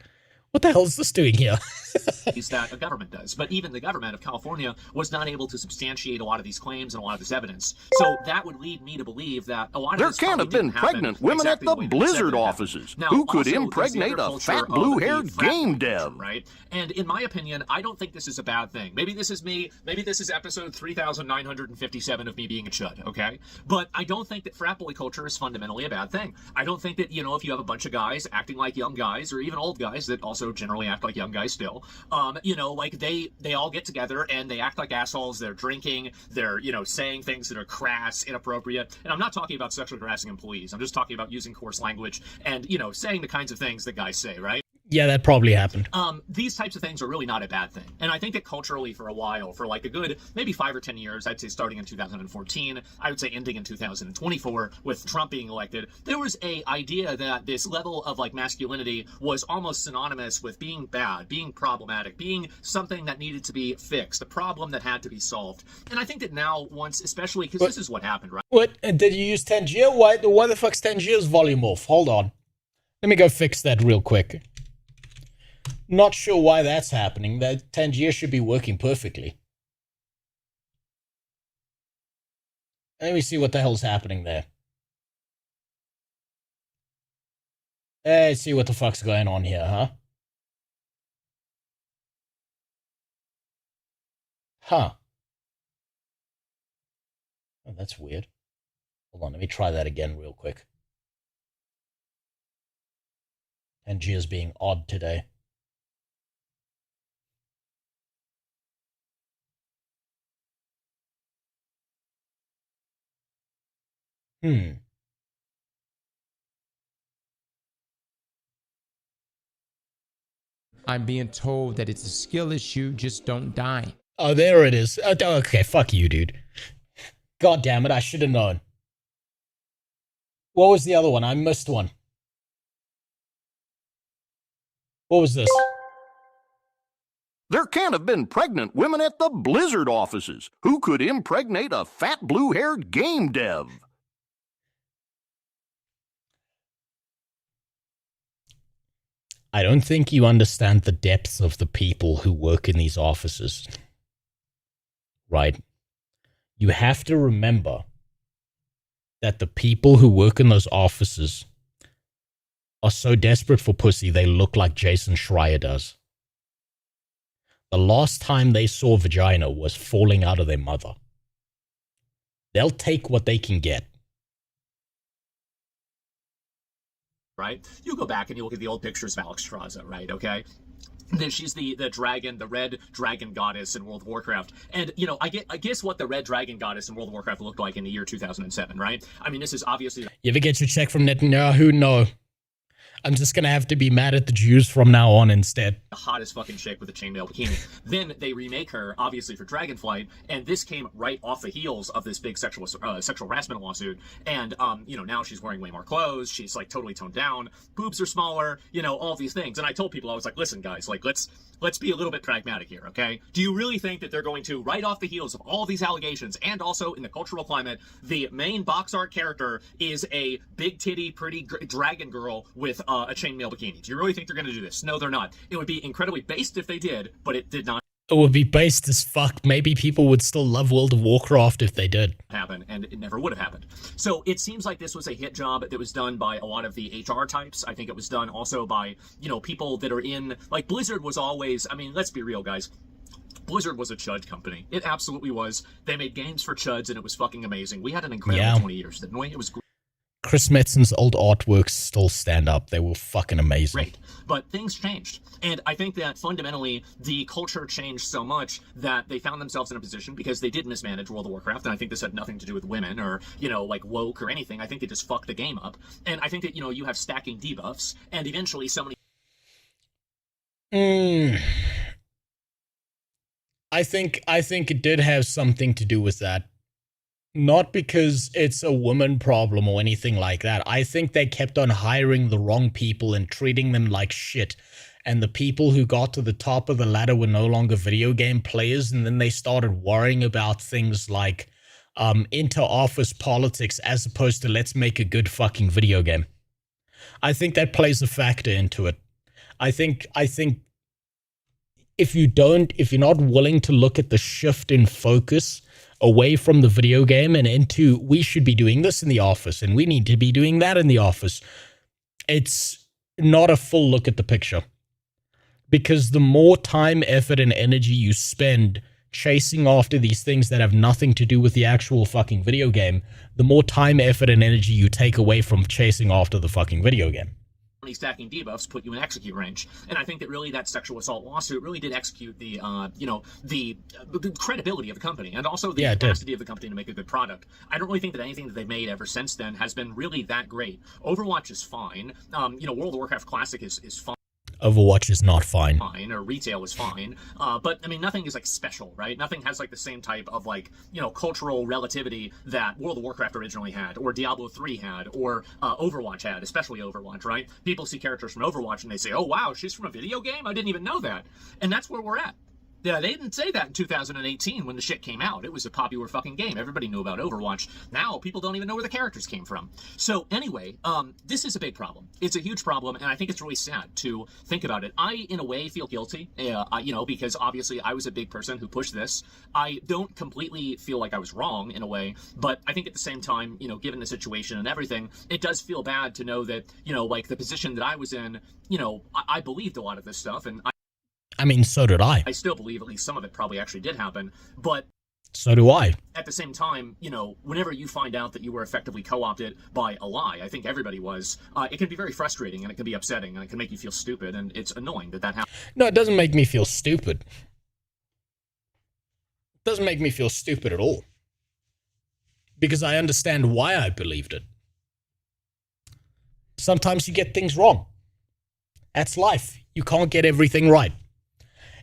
[SPEAKER 2] what the hell is this doing here?
[SPEAKER 10] That a government does. But even the government of California was not able to substantiate a lot of these claims and a lot of this evidence. So that would lead me to believe that a lot of
[SPEAKER 11] there
[SPEAKER 10] this
[SPEAKER 11] can't have been pregnant women
[SPEAKER 10] exactly
[SPEAKER 11] at the Blizzard offices.
[SPEAKER 10] Now,
[SPEAKER 11] who could
[SPEAKER 10] also,
[SPEAKER 11] impregnate a fat blue-haired game dev?
[SPEAKER 10] Right? And in my opinion, I don't think this is a bad thing. Maybe this is me. Maybe this is episode 3,957 of me being a chud, okay? But I don't think that frat boy culture is fundamentally a bad thing. I don't think that, if you have a bunch of guys acting like young guys, or even old guys that also generally act like young guys still, they all get together and they act like assholes. They're drinking, they're, saying things that are crass, inappropriate. And I'm not talking about sexually harassing employees. I'm just talking about using coarse language and, saying the kinds of things that guys say, right?
[SPEAKER 2] Yeah, that probably happened.
[SPEAKER 10] These types of things are really not a bad thing. And I think that culturally for a while, for like a good maybe 5 or 10 years, I'd say starting in 2014, I would say ending in 2024 with Trump being elected, there was a idea that this level of like masculinity was almost synonymous with being bad, being problematic, being something that needed to be fixed, a problem that had to be solved. And I think that now once, especially because this is what happened, right?
[SPEAKER 2] What? And did you use Tangia? Why the fuck's Tangia's volume off? Hold on. Let me go fix that real quick. Not sure why that's happening. That Tangia should be working perfectly. Let me see what the hell's happening there. Let's see what the fuck's going on here, huh? Huh. Oh, that's weird. Hold on, let me try that again real quick. Tangia's being odd today.
[SPEAKER 12] I'm being told that it's a skill issue, just don't die.
[SPEAKER 2] Oh, there it is. Okay, fuck you, dude. God damn it, I should have known. What was the other one? I missed one. What was this?
[SPEAKER 11] There can't have been pregnant women at the Blizzard offices. Who could impregnate a fat blue-haired game dev?
[SPEAKER 2] I don't think you understand the depths of the people who work in these offices. Right? You have to remember that the people who work in those offices are so desperate for pussy they look like Jason Schreier does. The last time they saw vagina was falling out of their mother. They'll take what they can get.
[SPEAKER 10] Right? You go back and you look at the old pictures of Alex Straza, right? Okay? Then she's the dragon, the red dragon goddess in World of Warcraft. And, you know, I guess what the red dragon goddess in World of Warcraft looked like in the year 2007, right? I mean, this is obviously...
[SPEAKER 2] You ever get your check from Netanyahu? No. I'm just going to have to be mad at the Jews from now on instead.
[SPEAKER 10] The hottest fucking chick with a chainmail bikini. Then they remake her, obviously, for Dragonflight, and this came right off the heels of this big sexual harassment lawsuit. And, you know, now she's wearing way more clothes. She's, like, totally toned down. Boobs are smaller, you know, all these things. And I told people, I was like, listen, guys, like, let's be a little bit pragmatic here, okay? Do you really think that they're going to, right off the heels of all these allegations, and also in the cultural climate, the main box art character is a big titty, pretty dragon girl with a chainmail bikini? Do you really think they're going to do this? No, they're not. It would be incredibly based if they did, but it did not.
[SPEAKER 2] It would be based as fuck. Maybe people would still love World of Warcraft if they did.
[SPEAKER 10] Happen, and it never would have happened. So it seems like this was a hit job that was done by a lot of the HR types. I think it was done also by, you know, people that are in, like, Blizzard was always, I mean, let's be real, guys. Blizzard was a chud company. It absolutely was. They made games for chuds, and it was fucking amazing. We had an incredible 20 years, didn't we? It was great.
[SPEAKER 2] Chris Metzen's old artworks still stand up. They were fucking amazing.
[SPEAKER 10] Great. But things changed. And I think that fundamentally the culture changed so much that they found themselves in a position because they did mismanage World of Warcraft. And I think this had nothing to do with women or, you know, like woke or anything. I think they just fucked the game up. And I think that, you know, you have stacking debuffs and eventually so many...
[SPEAKER 2] I think it did have something to do with that. Not because it's a woman problem or anything like that. I think they kept on hiring the wrong people and treating them like shit. And the people who got to the top of the ladder were no longer video game players. And then they started worrying about things like inter-office politics as opposed to let's make a good fucking video game. I think that plays a factor into it. I think if you're not willing to look at the shift in focus away from the video game and into, we should be doing this in the office and we need to be doing that in the office, it's not a full look at the picture. Because the more time, effort, and energy you spend chasing after these things that have nothing to do with the actual fucking video game, the more time, effort, and energy you take away from chasing after the fucking video game.
[SPEAKER 10] Stacking debuffs put you in execute range, and I think that really that sexual assault lawsuit really did execute the the credibility of the company and also the capacity of the company to make a good product. I don't really think that anything that they've made ever since then has been really that great. Overwatch is fine. World of Warcraft Classic is fine.
[SPEAKER 2] Overwatch is not fine.
[SPEAKER 10] Or retail is fine. But, I mean, nothing is, like, special, right? Nothing has, like, the same type of, like, you know, cultural relativity that World of Warcraft originally had, or Diablo 3 had, or Overwatch had, especially Overwatch, right? People see characters from Overwatch and they say, oh, wow, she's from a video game? I didn't even know that. And that's where we're at. Yeah, they didn't say that in 2018 when the shit came out. It was a popular fucking game. Everybody knew about Overwatch. Now people don't even know where the characters came from. So anyway, this is a big problem. It's a huge problem, and I think it's really sad to think about it. I, in a way, feel guilty, because obviously I was a big person who pushed this. I don't completely feel like I was wrong in a way, but I think at the same time, given the situation and everything, it does feel bad to know that, like the position that I was in, I believed a lot of this stuff, and
[SPEAKER 2] I mean, so did I.
[SPEAKER 10] I still believe at least some of it probably actually did happen, but
[SPEAKER 2] so do I.
[SPEAKER 10] At the same time, whenever you find out that you were effectively co-opted by a lie, I think everybody was, it can be very frustrating and it can be upsetting and it can make you feel stupid, and it's annoying that happened.
[SPEAKER 2] No, it doesn't make me feel stupid. It doesn't make me feel stupid at all. Because I understand why I believed it. Sometimes you get things wrong. That's life. You can't get everything right.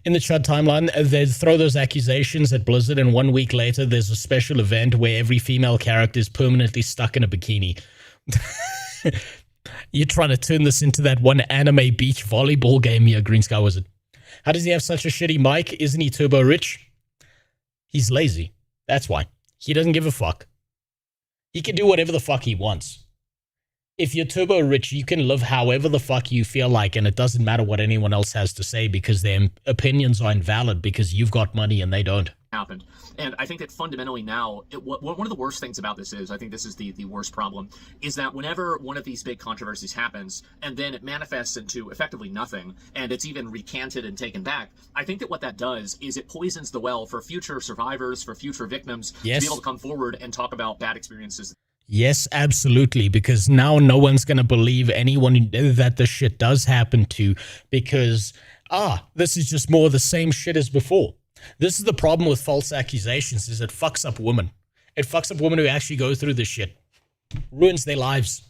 [SPEAKER 2] In the Chud timeline, they throw those accusations at Blizzard, and 1 week later, there's a special event where every female character is permanently stuck in a bikini. You're trying to turn this into that one anime beach volleyball game here, Green Sky Wizard. How does he have such a shitty mic? Isn't he turbo rich? He's lazy. That's why. He doesn't give a fuck. He can do whatever the fuck he wants. If you're turbo rich, you can live however the fuck you feel like, and it doesn't matter what anyone else has to say because their opinions are invalid because you've got money and they don't.
[SPEAKER 10] Happened. And I think that fundamentally now, one of the worst things about this is, I think this is the worst problem, is that whenever one of these big controversies happens, and then it manifests into effectively nothing, and it's even recanted and taken back, I think that what that does is it poisons the well for future survivors, for future victims, to be able to come forward and talk about bad experiences.
[SPEAKER 2] Yes, absolutely, because now no one's going to believe anyone that this shit does happen to because, this is just more of the same shit as before. This is the problem with false accusations, is it fucks up women. It fucks up women who actually go through this shit. Ruins their lives.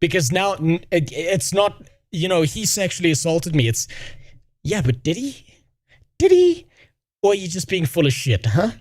[SPEAKER 2] Because now, it's not, he sexually assaulted me. It's, yeah, but did he? Did he? Or are you just being full of shit, huh?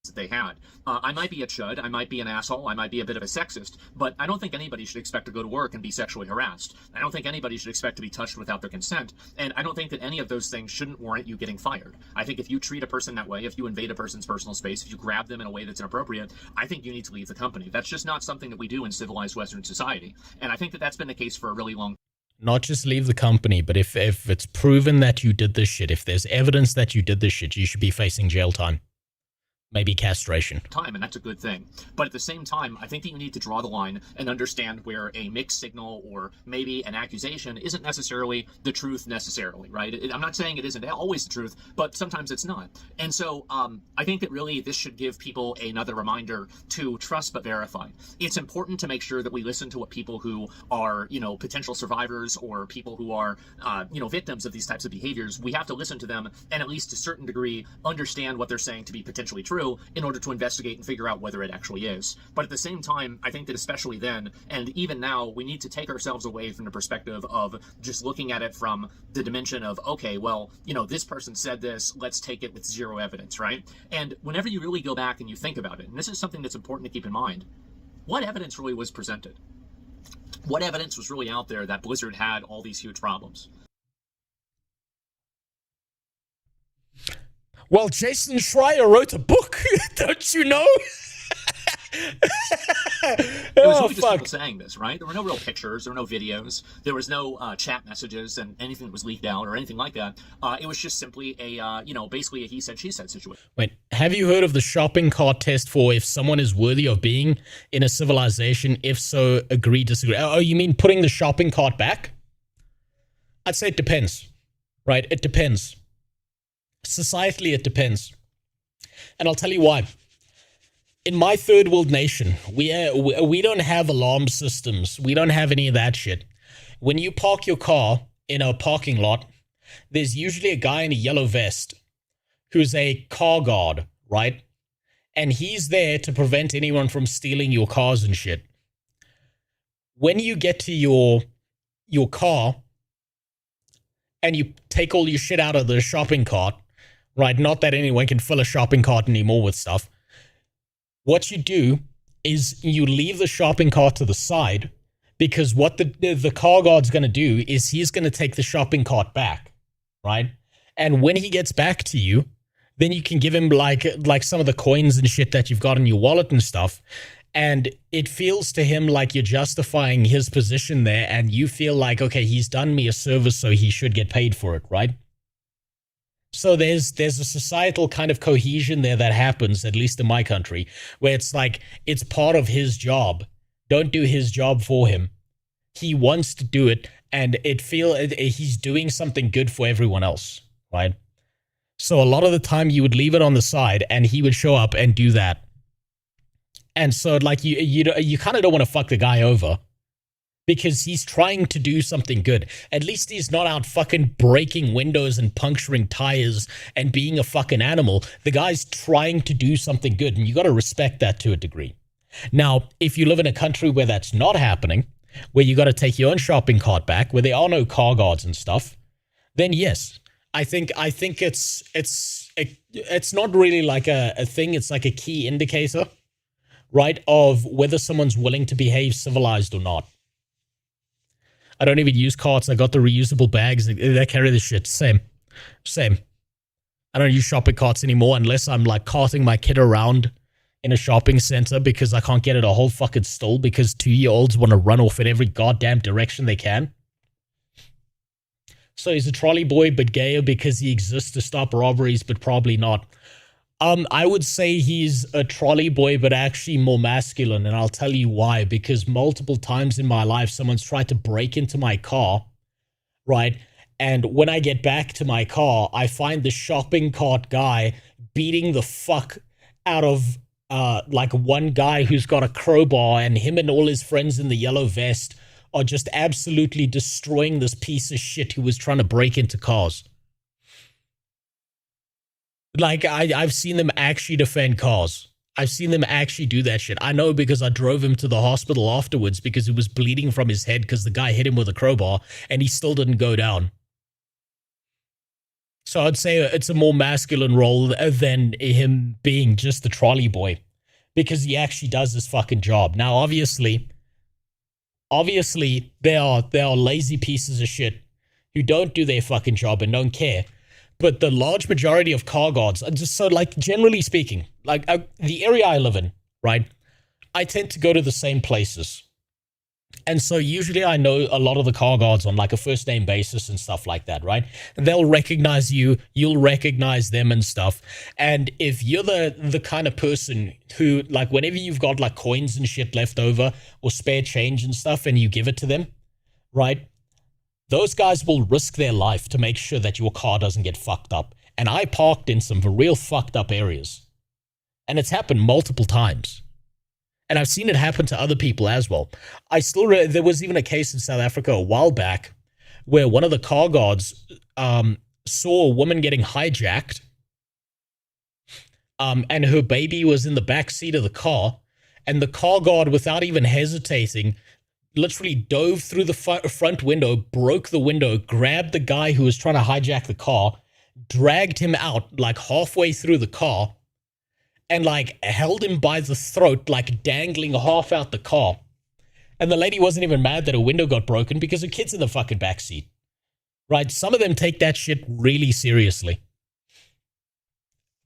[SPEAKER 10] That they had. I might be a chud, I might be an asshole, I might be a bit of a sexist, but I don't think anybody should expect to go to work and be sexually harassed. I don't think anybody should expect to be touched without their consent, and I don't think that any of those things shouldn't warrant you getting fired. I think if you treat a person that way, if you invade a person's personal space, if you grab them in a way that's inappropriate, I think you need to leave the company. That's just not something that we do in civilized Western society, and I think that that's been the case for a really long time.
[SPEAKER 2] Not just leave the company, but if it's proven that you did this shit, if there's evidence that you did this shit, you should be facing jail time. Maybe castration.
[SPEAKER 10] And that's a good thing. But at the same time, I think that you need to draw the line and understand where a mixed signal or maybe an accusation isn't necessarily the truth necessarily, right? I'm not saying it isn't always the truth, but sometimes it's not. And so I think that really this should give people another reminder to trust but verify. It's important to make sure that we listen to what people who are, potential survivors or people who are, victims of these types of behaviors, we have to listen to them and at least to a certain degree understand what they're saying to be potentially true in order to investigate and figure out whether it actually is. But at the same time, I think that especially then, and even now, we need to take ourselves away from the perspective of just looking at it from the dimension of, okay, well, this person said this, let's take it with zero evidence, right? And whenever you really go back and you think about it, and this is something that's important to keep in mind, what evidence really was presented? What evidence was really out there that Blizzard had all these huge problems?
[SPEAKER 2] Well, Jason Schreier wrote a book, don't you know?
[SPEAKER 10] It was really just people saying this, right? There were no real pictures, there were no videos, there was no chat messages and anything that was leaked out or anything like that. It was just simply a, basically a he said, she said situation.
[SPEAKER 2] Wait, have you heard of the shopping cart test for if someone is worthy of being in a civilization? If so, agree, disagree. Oh, you mean putting the shopping cart back? I'd say it depends, right? It depends. Societally, it depends. And I'll tell you why. In my third world nation, we don't have alarm systems. We don't have any of that shit. When you park your car in a parking lot, there's usually a guy in a yellow vest who's a car guard, right? And he's there to prevent anyone from stealing your cars and shit. When you get to your car and you take all your shit out of the shopping cart, right? Not that anyone can fill a shopping cart anymore with stuff. What you do is you leave the shopping cart to the side because what the car guard's going to do is he's going to take the shopping cart back, right? And when he gets back to you, then you can give him like some of the coins and shit that you've got in your wallet and stuff. And it feels to him like you're justifying his position there, and you feel like, okay, he's done me a service, so he should get paid for it, right? So there's a societal kind of cohesion there that happens, at least in my country, where it's like, it's part of his job. Don't do his job for him. He wants to do it, and he's doing something good for everyone else, right? So a lot of the time you would leave it on the side, and he would show up and do that. And so, like, you kind of don't want to fuck the guy over because he's trying to do something good. At least he's not out fucking breaking windows and puncturing tires and being a fucking animal. The guy's trying to do something good, and you got to respect that to a degree. Now, if you live in a country where that's not happening, where you got to take your own shopping cart back, where there are no car guards and stuff, then yes, I think it's not really like a thing. It's like a key indicator, right, of whether someone's willing to behave civilized or not. I don't even use carts. I got the reusable bags. They carry the shit. Same. I don't use shopping carts anymore unless I'm like carting my kid around in a shopping center because I can't get it a whole fucking stall because 2-year-olds want to run off in every goddamn direction they can. So he's a trolley boy, but gayer because he exists to stop robberies, but probably not. I would say he's a trolley boy, but actually more masculine, and I'll tell you why. Because multiple times in my life, someone's tried to break into my car, right? And when I get back to my car, I find the shopping cart guy beating the fuck out of like one guy who's got a crowbar, and him and all his friends in the yellow vest are just absolutely destroying this piece of shit who was trying to break into cars. Like, I've seen them actually defend cars. I've seen them actually do that shit. I know because I drove him to the hospital afterwards because he was bleeding from his head because the guy hit him with a crowbar and he still didn't go down. So I'd say it's a more masculine role than him being just the trolley boy because he actually does his fucking job. Now, obviously, there are lazy pieces of shit who don't do their fucking job and don't care. But the large majority of car guards, just so like generally speaking, like the area I live in, right? I tend to go to the same places. And so usually I know a lot of the car guards on like a first name basis and stuff like that, right? And they'll recognize you, you'll recognize them and stuff. And if you're the kind of person who, like, whenever you've got like coins and shit left over or spare change and stuff and you give it to them, right? Those guys will risk their life to make sure that your car doesn't get fucked up. And I parked in some real fucked up areas. And it's happened multiple times. And I've seen it happen to other people as well. There was even a case in South Africa a while back where one of the car guards saw a woman getting hijacked. And her baby was in the back seat of the car. And the car guard, without even hesitating, literally dove through the front window, broke the window, grabbed the guy who was trying to hijack the car, dragged him out like halfway through the car, and like held him by the throat, like dangling half out the car. And the lady wasn't even mad that her window got broken because her kid's in the fucking backseat. Right? Some of them take that shit really seriously.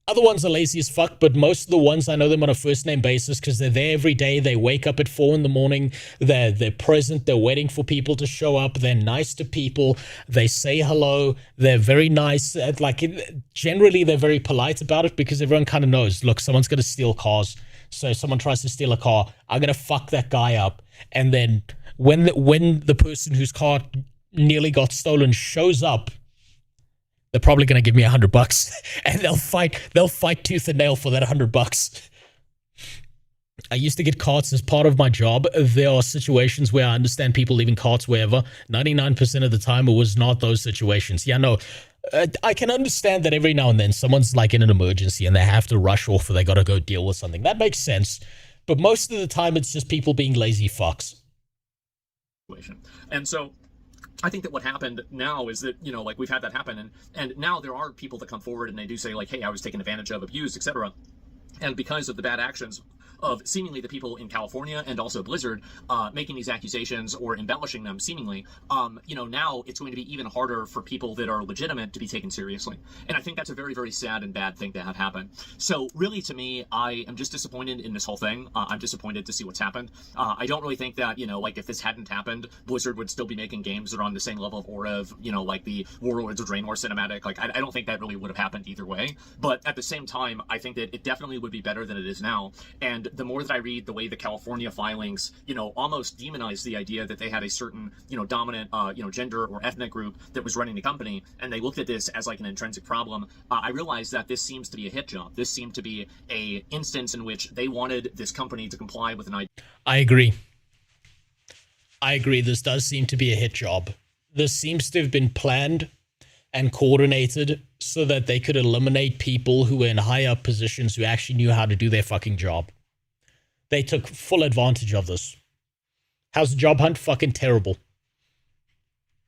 [SPEAKER 2] Other ones are lazy as fuck, but most of the ones, I know them on a first name basis because they're there every day. They wake up at 4 a.m. They're present. They're waiting for people to show up. They're nice to people. They say hello. They're very nice. Like, generally, they're very polite about it because everyone kind of knows, look, someone's going to steal cars. So if someone tries to steal a car, I'm going to fuck that guy up. And then when the person whose car nearly got stolen shows up, they're probably going to give me $100 and they'll fight tooth and nail for that $100. I used to get carts as part of my job. There are situations where I understand people leaving carts wherever. 99% of the time, it was not those situations. Yeah, no, I can understand that every now and then someone's like in an emergency and they have to rush off or they got to go deal with something. That makes sense. But most of the time, it's just people being lazy fucks.
[SPEAKER 10] And so I think that what happened now is that, like, we've had that happen, and now there are people that come forward and they do say, like, hey, I was taken advantage of, abused, etc. And because of the bad actions of seemingly the people in California and also Blizzard making these accusations or embellishing them seemingly, now it's going to be even harder for people that are legitimate to be taken seriously. And I think that's a very, very sad and bad thing to have happen. So really, to me, I am just disappointed in this whole thing. I'm disappointed to see what's happened. I don't really think that, if this hadn't happened, Blizzard would still be making games that are on the same level of aura of, like the Warlords of Draenor cinematic. Like, I don't think that really would have happened either way. But at the same time, I think that it definitely would be better than it is now. And the more that I read the way the California filings, almost demonize the idea that they had a certain, dominant, gender or ethnic group that was running the company, and they looked at this as like an intrinsic problem, I realized that this seems to be a hit job. This seemed to be a instance in which they wanted this company to comply with an idea.
[SPEAKER 2] I agree. This does seem to be a hit job. This seems to have been planned and coordinated so that they could eliminate people who were in high up positions who actually knew how to do their fucking job. They took full advantage of this. How's the job hunt? Fucking terrible.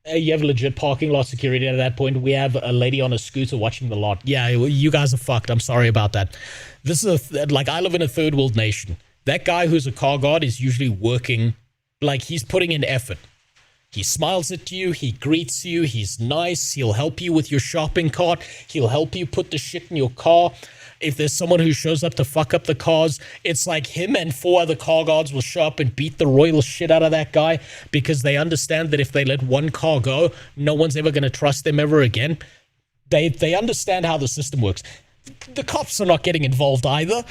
[SPEAKER 2] You have legit parking lot security at that point. We have a lady on a scooter watching the lot. Yeah, you guys are fucked. I'm sorry about that. This is I live in a third world nation. That guy who's a car guard is usually working, he's putting in effort. He smiles at you, he greets you, he's nice, he'll help you with your shopping cart, he'll help you put the shit in your car. If there's someone who shows up to fuck up the cars, it's like him and 4 other car guards will show up and beat the royal shit out of that guy because they understand that if they let one car go, no one's ever going to trust them ever again. They understand how the system works. The cops are not getting involved either.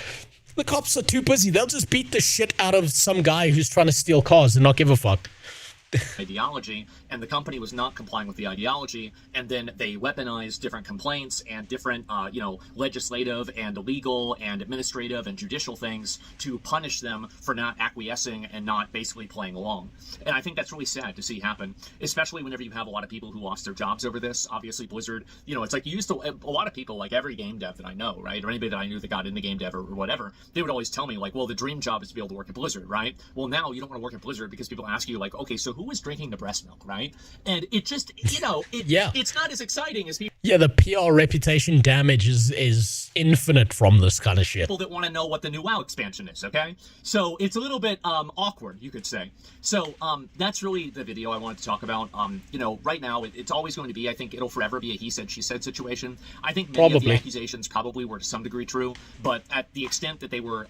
[SPEAKER 2] The cops are too busy. They'll just beat the shit out of some guy who's trying to steal cars and not give a fuck.
[SPEAKER 10] Ideology, and the company was not complying with the ideology, and then they weaponized different complaints and different legislative and legal and administrative and judicial things to punish them for not acquiescing and not basically playing along. And I think that's really sad to see happen, especially whenever you have a lot of people who lost their jobs over this. Obviously Blizzard, it's like you used to, a lot of people, like every game dev that I know, right, or anybody that I knew that got into game dev or whatever, they would always tell me well, the dream job is to be able to work at Blizzard, right? Well, now you don't want to work at Blizzard because people ask you okay, so who was drinking the breast milk, right? And it just, it's not as exciting as people.
[SPEAKER 2] Yeah, the PR reputation damage is infinite from this kind of shit.
[SPEAKER 10] People that want to know what the new WoW expansion is, okay? So it's a little bit awkward, you could say. So that's really the video I wanted to talk about. Right now it's always going to be, I think it'll forever be a he said, she said situation. I think many of the accusations probably were to some degree true, but at the extent that they were,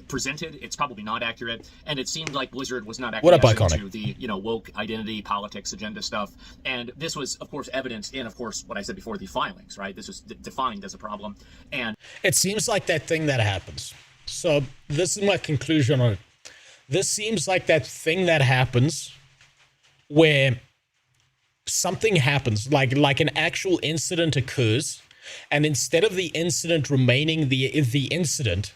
[SPEAKER 10] presented, it's probably not accurate. And it seemed like Blizzard was not acquiescing to the, woke identity politics agenda stuff. And this was, of course, evidenced in, of course, what I said before, the filings, right? This was defined as a problem. And
[SPEAKER 2] it seems like that thing that happens. So this is my conclusion on it. This seems like that thing that happens where something happens, like an actual incident occurs, and instead of the incident remaining the incident,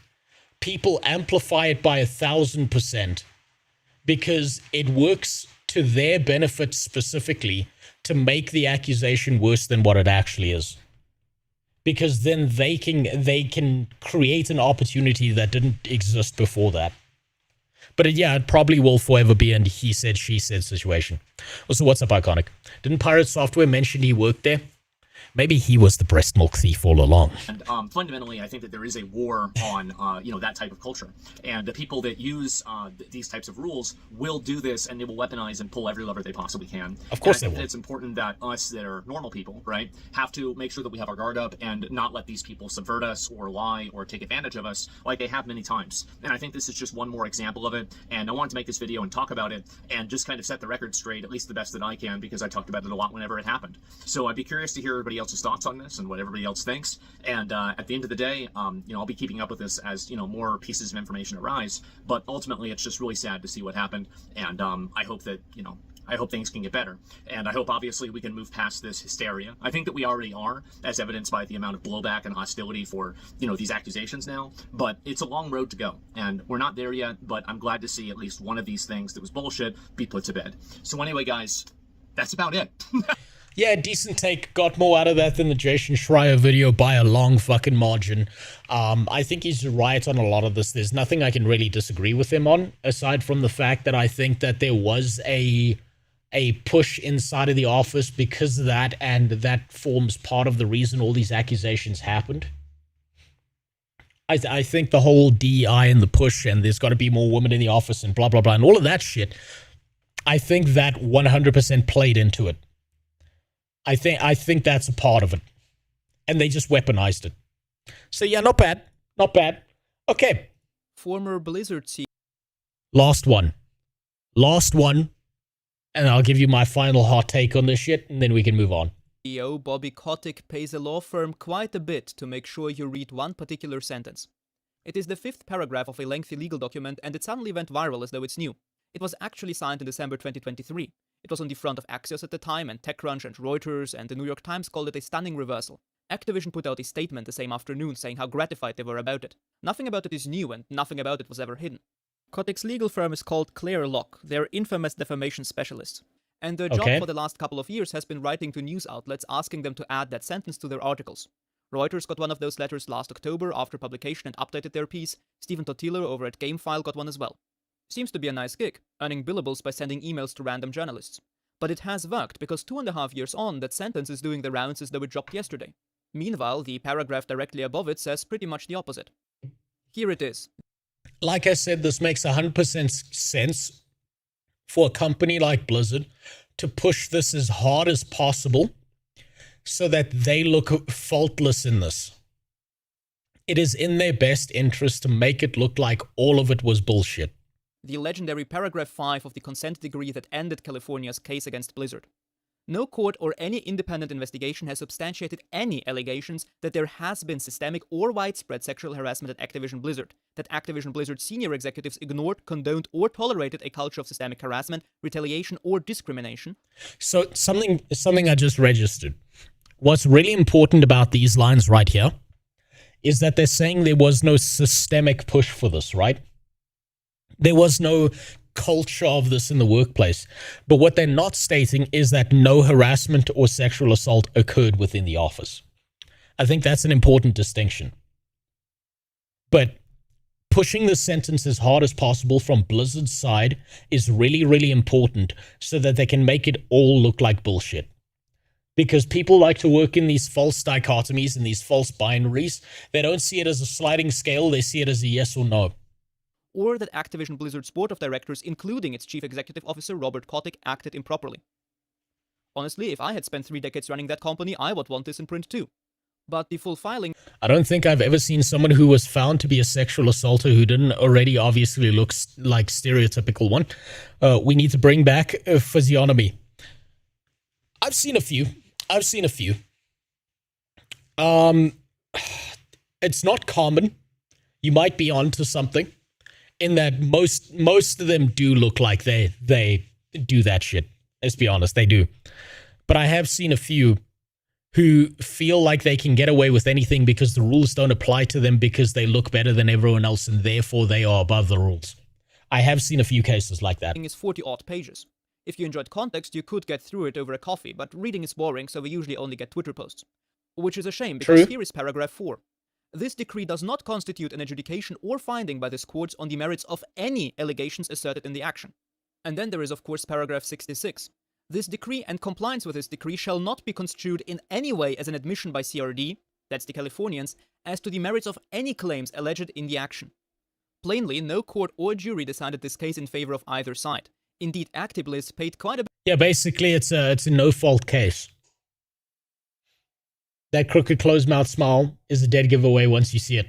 [SPEAKER 2] people amplify it by 1,000% because it works to their benefit specifically to make the accusation worse than what it actually is. Because then they can create an opportunity that didn't exist before that. But it probably will forever be a he said, she said situation. Also, what's up, Iconic? Didn't Pirate Software mention he worked there? Maybe he was the breast milk thief all along.
[SPEAKER 10] And fundamentally, I think that there is a war on, that type of culture. And the people that use these types of rules will do this, and they will weaponize and pull every lever they possibly can.
[SPEAKER 2] Of course they
[SPEAKER 10] will.
[SPEAKER 2] will.
[SPEAKER 10] It's important that us that are normal people, right, have to make sure that we have our guard up and not let these people subvert us or lie or take advantage of us like they have many times. And I think this is just one more example of it. And I wanted to make this video and talk about it and just kind of set the record straight, at least the best that I can, because I talked about it a lot whenever it happened. So I'd be curious to hear everybody else's thoughts on this and what everybody else thinks. And at the end of the day, I'll be keeping up with this as more pieces of information arise. But ultimately, it's just really sad to see what happened. And I hope that I hope things can get better. And I hope, obviously, we can move past this hysteria. I think that we already are, as evidenced by the amount of blowback and hostility for, these accusations now. But it's a long road to go. And we're not there yet, but I'm glad to see at least one of these things that was bullshit be put to bed. So anyway, guys, that's about it.
[SPEAKER 2] Yeah, decent take. Got more out of that than the Jason Schreier video by a long fucking margin. I think he's right on a lot of this. There's nothing I can really disagree with him on, aside from the fact that I think that there was a push inside of the office because of that, and that forms part of the reason all these accusations happened. I think the whole DEI and the push and there's got to be more women in the office and blah, blah, blah, and all of that shit, I think that 100% played into it. I think that's a part of it. And they just weaponized it. So yeah, not bad. Not bad. Okay.
[SPEAKER 13] Former Blizzard CEO.
[SPEAKER 2] Last one. And I'll give you my final hot take on this shit, and then we can move on.
[SPEAKER 13] CEO Bobby Kotick pays a law firm quite a bit to make sure you read one particular sentence. It is the 5th paragraph of a lengthy legal document, and it suddenly went viral as though it's new. It was actually signed in December 2023. It was on the front of Axios at the time, and TechCrunch and Reuters, and the New York Times called it a stunning reversal. Activision put out a statement the same afternoon saying how gratified they were about it. Nothing about it is new, and nothing about it was ever hidden. Kotick's legal firm is called Clear Lock. They're infamous defamation specialists. And their job for the last couple of years has been writing to news outlets asking them to add that sentence to their articles. Reuters got one of those letters last October after publication and updated their piece. Stephen Totilo over at GameFile got one as well. Seems to be a nice gig, earning billables by sending emails to random journalists. But it has worked because 2.5 years on, that sentence is doing the rounds as though it dropped yesterday. Meanwhile, the paragraph directly above it says pretty much the opposite. Here it is.
[SPEAKER 2] Like I said, this makes 100% sense for a company like Blizzard to push this as hard as possible so that they look faultless in this. It is in their best interest to make it look like all of it was bullshit.
[SPEAKER 13] The legendary paragraph 5 of the consent decree that ended California's case against Blizzard. No court or any independent investigation has substantiated any allegations that there has been systemic or widespread sexual harassment at Activision Blizzard, that Activision Blizzard senior executives ignored, condoned, or tolerated a culture of systemic harassment, retaliation, or discrimination.
[SPEAKER 2] So something I just registered. What's really important about these lines right here is that they're saying there was no systemic push for this, right? There was no culture of this in the workplace. But what they're not stating is that no harassment or sexual assault occurred within the office. I think that's an important distinction. But pushing the sentence as hard as possible from Blizzard's side is really, really important so that they can make it all look like bullshit. Because people like to work in these false dichotomies and these false binaries. They don't see it as a sliding scale, they see it as a yes or no.
[SPEAKER 13] Or that Activision Blizzard's board of directors, including its chief executive officer Robert Kotick, acted improperly. Honestly, if I had spent 3 decades running that company, I would want this in print too. But the full filing...
[SPEAKER 2] I don't think I've ever seen someone who was found to be a sexual assaulter who didn't already obviously look like stereotypical one. We need to bring back physiognomy. I've seen a few. It's not common. You might be onto something. In that most of them do look like they do that shit. Let's be honest, they do. But I have seen a few who feel like they can get away with anything because the rules don't apply to them because they look better than everyone else and therefore they are above the rules. I have seen a few cases like that.
[SPEAKER 13] It's 40-odd pages. If you enjoyed context, you could get through it over a coffee, but reading is boring, so we usually only get Twitter posts. Which is a shame, because here is paragraph 4. This decree does not constitute an adjudication or finding by this court on the merits of any allegations asserted in the action. And then there is, of course, paragraph 66. This decree and compliance with this decree shall not be construed in any way as an admission by CRD, that's the Californians, as to the merits of any claims alleged in the action. Plainly, no court or jury decided this case in favor of either side. Indeed, ActiBliz paid quite a bit.
[SPEAKER 2] Yeah, basically, it's a no-fault case. That crooked closed mouth smile is a dead giveaway once you see it.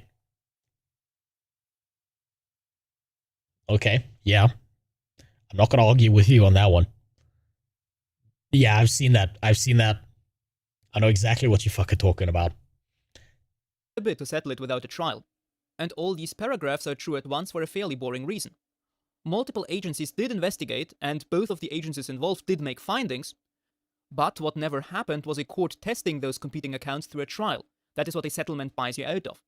[SPEAKER 2] Okay, yeah. I'm not going to argue with you on that one. Yeah, I've seen that. I know exactly what you're fucking talking about.
[SPEAKER 13] A bit to settle it without a trial. And all these paragraphs are true at once for a fairly boring reason. Multiple agencies did investigate, and both of the agencies involved did make findings, but what never happened was a court testing those competing accounts through a trial. That is what a settlement buys you out of.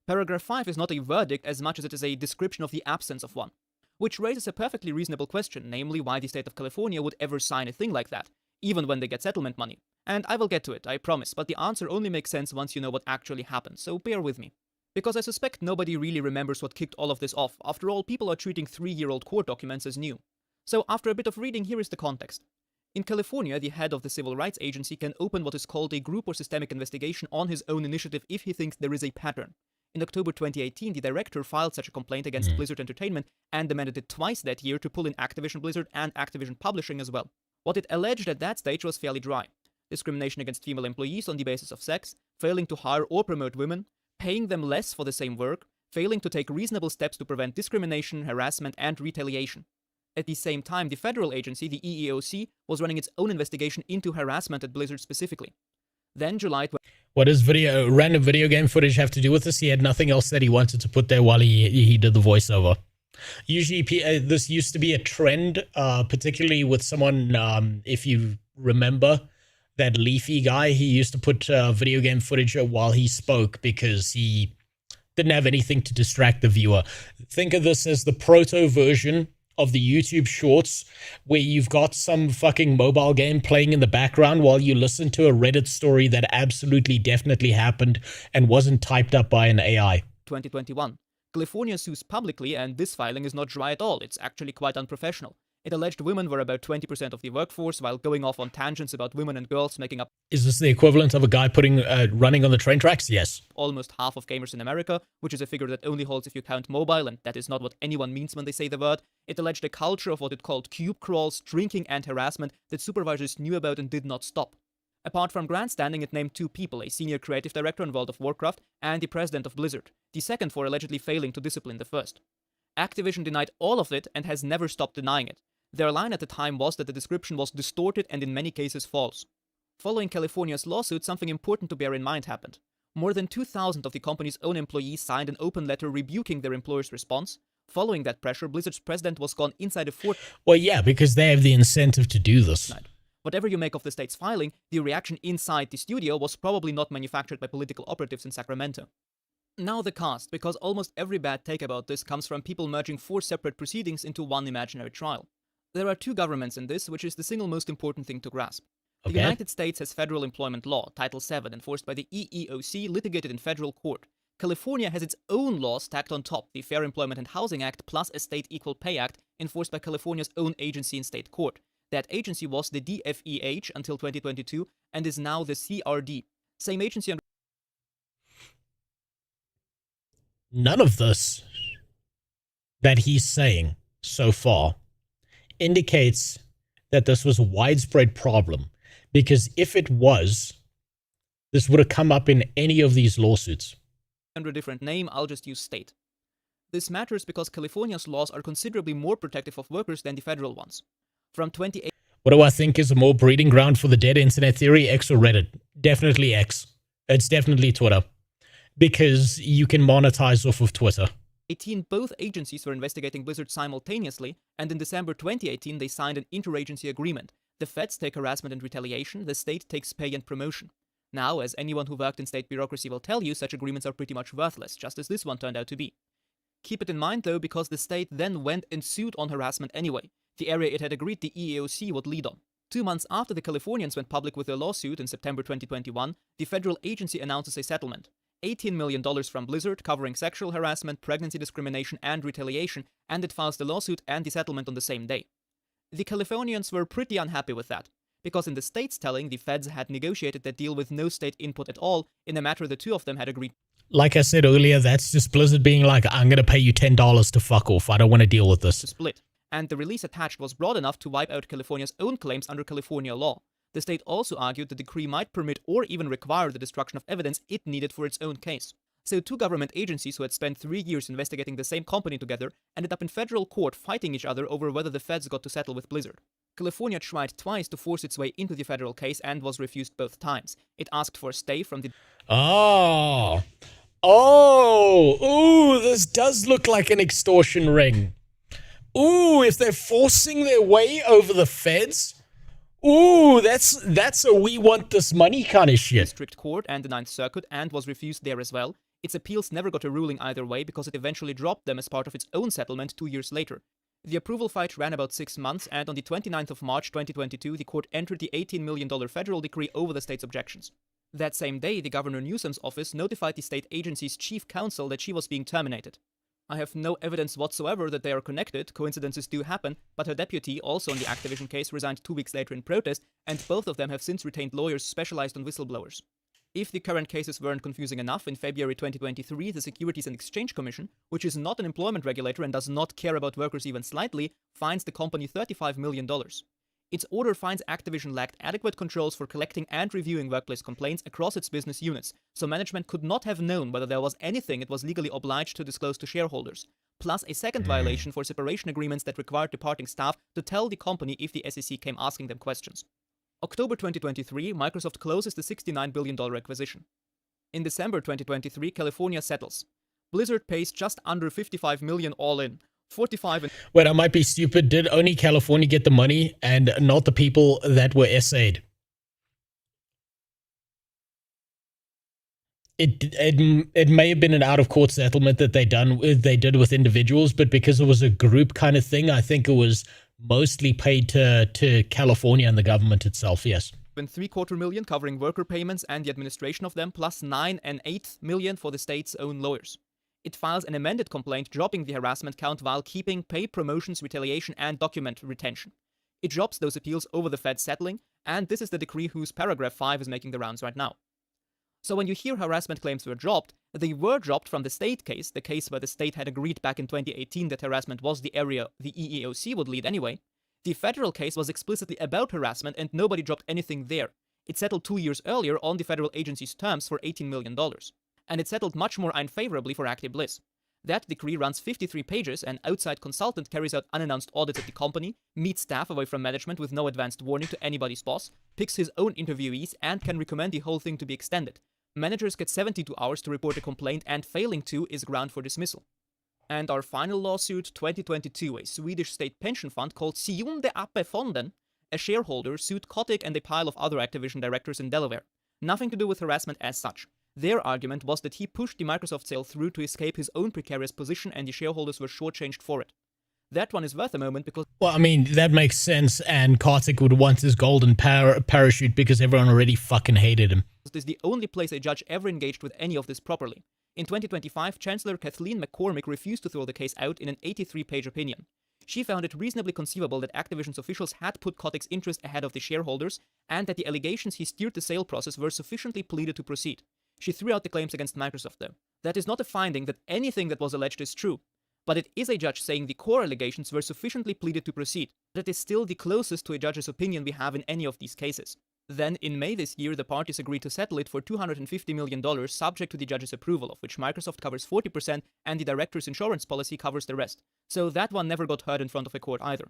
[SPEAKER 13] Paragraph 5 is not a verdict as much as it is a description of the absence of one, which raises a perfectly reasonable question, namely why the state of California would ever sign a thing like that, even when they get settlement money. And I will get to it, I promise, but the answer only makes sense once you know what actually happened, so bear with me. Because I suspect nobody really remembers what kicked all of this off. After all, people are treating 3-year-old court documents as new. So after a bit of reading, here is the context. In California, the head of the civil rights agency can open what is called a group or systemic investigation on his own initiative if he thinks there is a pattern. In October 2018, the director filed such a complaint against Blizzard Entertainment and amended it twice that year to pull in Activision Blizzard and Activision Publishing as well. What it alleged at that stage was fairly dry. Discrimination against female employees on the basis of sex, failing to hire or promote women, paying them less for the same work, failing to take reasonable steps to prevent discrimination, harassment, and retaliation. At the same time, the federal agency, the EEOC, was running its own investigation into harassment at Blizzard specifically. Then July...
[SPEAKER 2] What does random video game footage have to do with this? He had nothing else that he wanted to put there while he did the voiceover. Usually, this used to be a trend, particularly with someone, if you remember, that Leafy guy. He used to put video game footage while he spoke because he didn't have anything to distract the viewer. Think of this as the proto version of the YouTube Shorts, where you've got some fucking mobile game playing in the background while you listen to a Reddit story that absolutely definitely happened and wasn't typed up by an AI.
[SPEAKER 13] 2021. California sues publicly, and this filing is not dry at all. It's actually quite unprofessional. It alleged women were about 20% of the workforce, while going off on tangents about women and girls making up...
[SPEAKER 2] Is this the equivalent of a guy running on the train tracks? Yes.
[SPEAKER 13] ...almost half of gamers in America, which is a figure that only holds if you count mobile, and that is not what anyone means when they say the word. It alleged a culture of what it called cube crawls, drinking, and harassment that supervisors knew about and did not stop. Apart from grandstanding, it named two people, a senior creative director in World of Warcraft and the president of Blizzard, the second for allegedly failing to discipline the first. Activision denied all of it and has never stopped denying it. Their line at the time was that the description was distorted and in many cases false. Following California's lawsuit, something important to bear in mind happened. More than 2,000 of the company's own employees signed an open letter rebuking their employer's response. Following that pressure, Blizzard's president was gone inside a fort...
[SPEAKER 2] Well, yeah, because they have the incentive to do this.
[SPEAKER 13] Whatever you make of the state's filing, the reaction inside the studio was probably not manufactured by political operatives in Sacramento. Now the cast, because almost every bad take about this comes from people merging 4 separate proceedings into one imaginary trial. There are 2 governments in this, which is the single most important thing to grasp. The United States has federal employment law, Title VII, enforced by the EEOC, litigated in federal court. California has its own law stacked on top, the Fair Employment and Housing Act plus a State Equal Pay Act, enforced by California's own agency in state court. That agency was the DFEH until 2022 and is now the CRD. Same agency under...
[SPEAKER 2] None of this that he's saying so far indicates that this was a widespread problem, because if it was, this would have come up in any of these lawsuits.
[SPEAKER 13] Under a different name, I'll just use state. This matters because California's laws are considerably more protective of workers than the federal ones. From 28...
[SPEAKER 2] What do I think is a more breeding ground for the dead internet theory, X or Reddit? Definitely X. It's definitely Twitter, because you can monetize off of Twitter.
[SPEAKER 13] 2018, both agencies were investigating Blizzard simultaneously, and in December 2018 they signed an interagency agreement. The feds take harassment and retaliation, the state takes pay and promotion. Now, as anyone who worked in state bureaucracy will tell you, such agreements are pretty much worthless, just as this one turned out to be. Keep it in mind though, because the state then went and sued on harassment anyway, the area it had agreed the EEOC would lead on. 2 months after the Californians went public with their lawsuit in September 2021, the federal agency announces a settlement. $18 million from Blizzard, covering sexual harassment, pregnancy discrimination, and retaliation, and it files the lawsuit and the settlement on the same day. The Californians were pretty unhappy with that, because in the state's telling, the feds had negotiated that deal with no state input at all in a matter the 2 of them had agreed.
[SPEAKER 2] Like I said earlier, that's just Blizzard being like, I'm going to pay you $10 to fuck off. I don't want to deal with this.
[SPEAKER 13] To split. And the release attached was broad enough to wipe out California's own claims under California law. The state also argued the decree might permit or even require the destruction of evidence it needed for its own case. So 2 government agencies who had spent 3 years investigating the same company together ended up in federal court fighting each other over whether the feds got to settle with Blizzard. California tried twice to force its way into the federal case and was refused both times. It asked for a stay from the...
[SPEAKER 2] Ooh, this does look like an extortion ring. Ooh, if they're forcing their way over the feds... Ooh, that's a we want this money kind of shit.
[SPEAKER 13] District Court and the 9th Circuit, and was refused there as well. Its appeals never got a ruling either way because it eventually dropped them as part of its own settlement 2 years later. The approval fight ran about 6 months, and on the 29th of March 2022, the court entered the $18 million federal decree over the state's objections. That same day, the Governor Newsom's office notified the state agency's chief counsel that she was being terminated. I have no evidence whatsoever that they are connected, coincidences do happen, but her deputy, also in the Activision case, resigned 2 weeks later in protest, and both of them have since retained lawyers specialized on whistleblowers. If the current cases weren't confusing enough, in February 2023, the Securities and Exchange Commission, which is not an employment regulator and does not care about workers even slightly, fines the company $35 million. Its order finds Activision lacked adequate controls for collecting and reviewing workplace complaints across its business units, so management could not have known whether there was anything it was legally obliged to disclose to shareholders, plus a second violation for separation agreements that required departing staff to tell the company if the SEC came asking them questions. October 2023, Microsoft closes the $69 billion acquisition. In December 2023, California settles. Blizzard pays just under $55 million all in. 45 and
[SPEAKER 2] Wait, I might be stupid. Did only California get the money and not the people that were SA'd? It may have been an out-of-court settlement that they did with individuals, but because it was a group kind of thing, I think it was mostly paid to California and the government itself, yes.
[SPEAKER 13] $750 million covering worker payments and the administration of them, plus $9 1/8 million for the state's own lawyers. It files an amended complaint dropping the harassment count while keeping pay, promotions, retaliation, and document retention. It drops those appeals over the Fed settling, and this is the decree whose paragraph 5 is making the rounds right now. So when you hear harassment claims were dropped, they were dropped from the state case, the case where the state had agreed back in 2018 that harassment was the area the EEOC would lead anyway. The federal case was explicitly about harassment and nobody dropped anything there. It settled 2 years earlier on the federal agency's terms for $18 million. And it settled much more unfavorably for ActiBliz. That decree runs 53 pages, an outside consultant carries out unannounced audits at the company, meets staff away from management with no advanced warning to anybody's boss, picks his own interviewees, and can recommend the whole thing to be extended. Managers get 72 hours to report a complaint, and failing to is ground for dismissal. And our final lawsuit, 2022, a Swedish state pension fund called Sionde AP-fonden, a shareholder, sued Kotick and a pile of other Activision directors in Delaware. Nothing to do with harassment as such. Their argument was that he pushed the Microsoft sale through to escape his own precarious position and the shareholders were shortchanged for it. That one is worth a moment because...
[SPEAKER 2] Well, I mean, that makes sense, and Kartik would want his golden parachute because everyone already fucking hated him.
[SPEAKER 13] It is the only place a judge ever engaged with any of this properly. In 2025, Chancellor Kathleen McCormick refused to throw the case out in an 83-page opinion. She found it reasonably conceivable that Activision's officials had put Kotick's interest ahead of the shareholders, and that the allegations he steered the sale process were sufficiently pleaded to proceed. She threw out the claims against Microsoft, though. That is not a finding that anything that was alleged is true, but it is a judge saying the core allegations were sufficiently pleaded to proceed. That is still the closest to a judge's opinion we have in any of these cases. Then, in May this year, the parties agreed to settle it for $250 million, subject to the judge's approval, of which Microsoft covers 40% and the director's insurance policy covers the rest. So that one never got heard in front of a court either.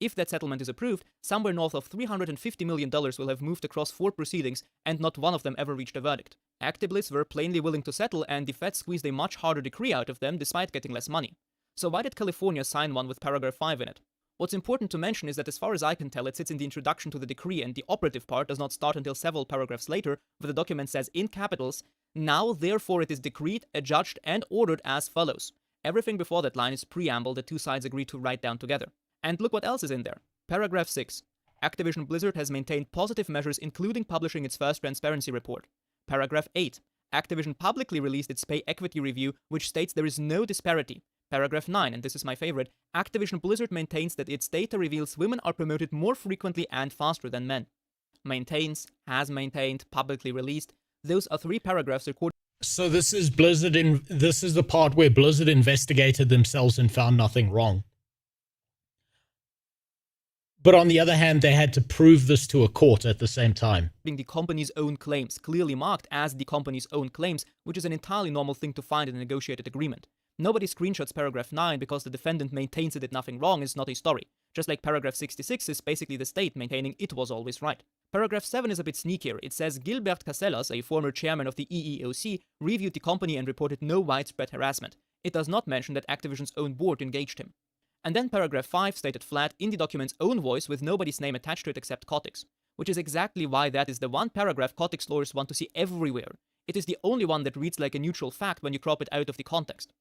[SPEAKER 13] If that settlement is approved, somewhere north of $350 million will have moved across 4 proceedings, and not one of them ever reached a verdict. ActiBliz were plainly willing to settle, and the Fed squeezed a much harder decree out of them despite getting less money. So why did California sign one with paragraph 5 in it? What's important to mention is that as far as I can tell, it sits in the introduction to the decree, and the operative part does not start until several paragraphs later, where the document says in capitals, "Now therefore it is decreed, adjudged, and ordered as follows." Everything before that line is preamble that two sides agreed to write down together. And look what else is in there. Paragraph 6. Activision Blizzard has maintained positive measures including publishing its first transparency report. Paragraph 8. Activision publicly released its pay equity review, which states there is no disparity. Paragraph 9, and this is my favorite, Activision Blizzard maintains that its data reveals women are promoted more frequently and faster than men. Maintains, has maintained, publicly released. Those are 3 paragraphs recorded.
[SPEAKER 2] So this is this is the part where Blizzard investigated themselves and found nothing wrong. But on the other hand, they had to prove this to a court at the same time.
[SPEAKER 13] The company's own claims, clearly marked as the company's own claims, which is an entirely normal thing to find in a negotiated agreement. Nobody screenshots paragraph 9 because the defendant maintains it did nothing wrong is not a story. Just like paragraph 66 is basically the state maintaining it was always right. Paragraph 7 is a bit sneakier. It says Gilbert Casellas, a former chairman of the EEOC, reviewed the company and reported no widespread harassment. It does not mention that Activision's own board engaged him. And then paragraph 5 stated flat in the document's own voice with nobody's name attached to it except Kotick's, which is exactly why that is the one paragraph Kotick's lawyers want to see everywhere. It is the only one that reads like a neutral fact when you crop it out of the context.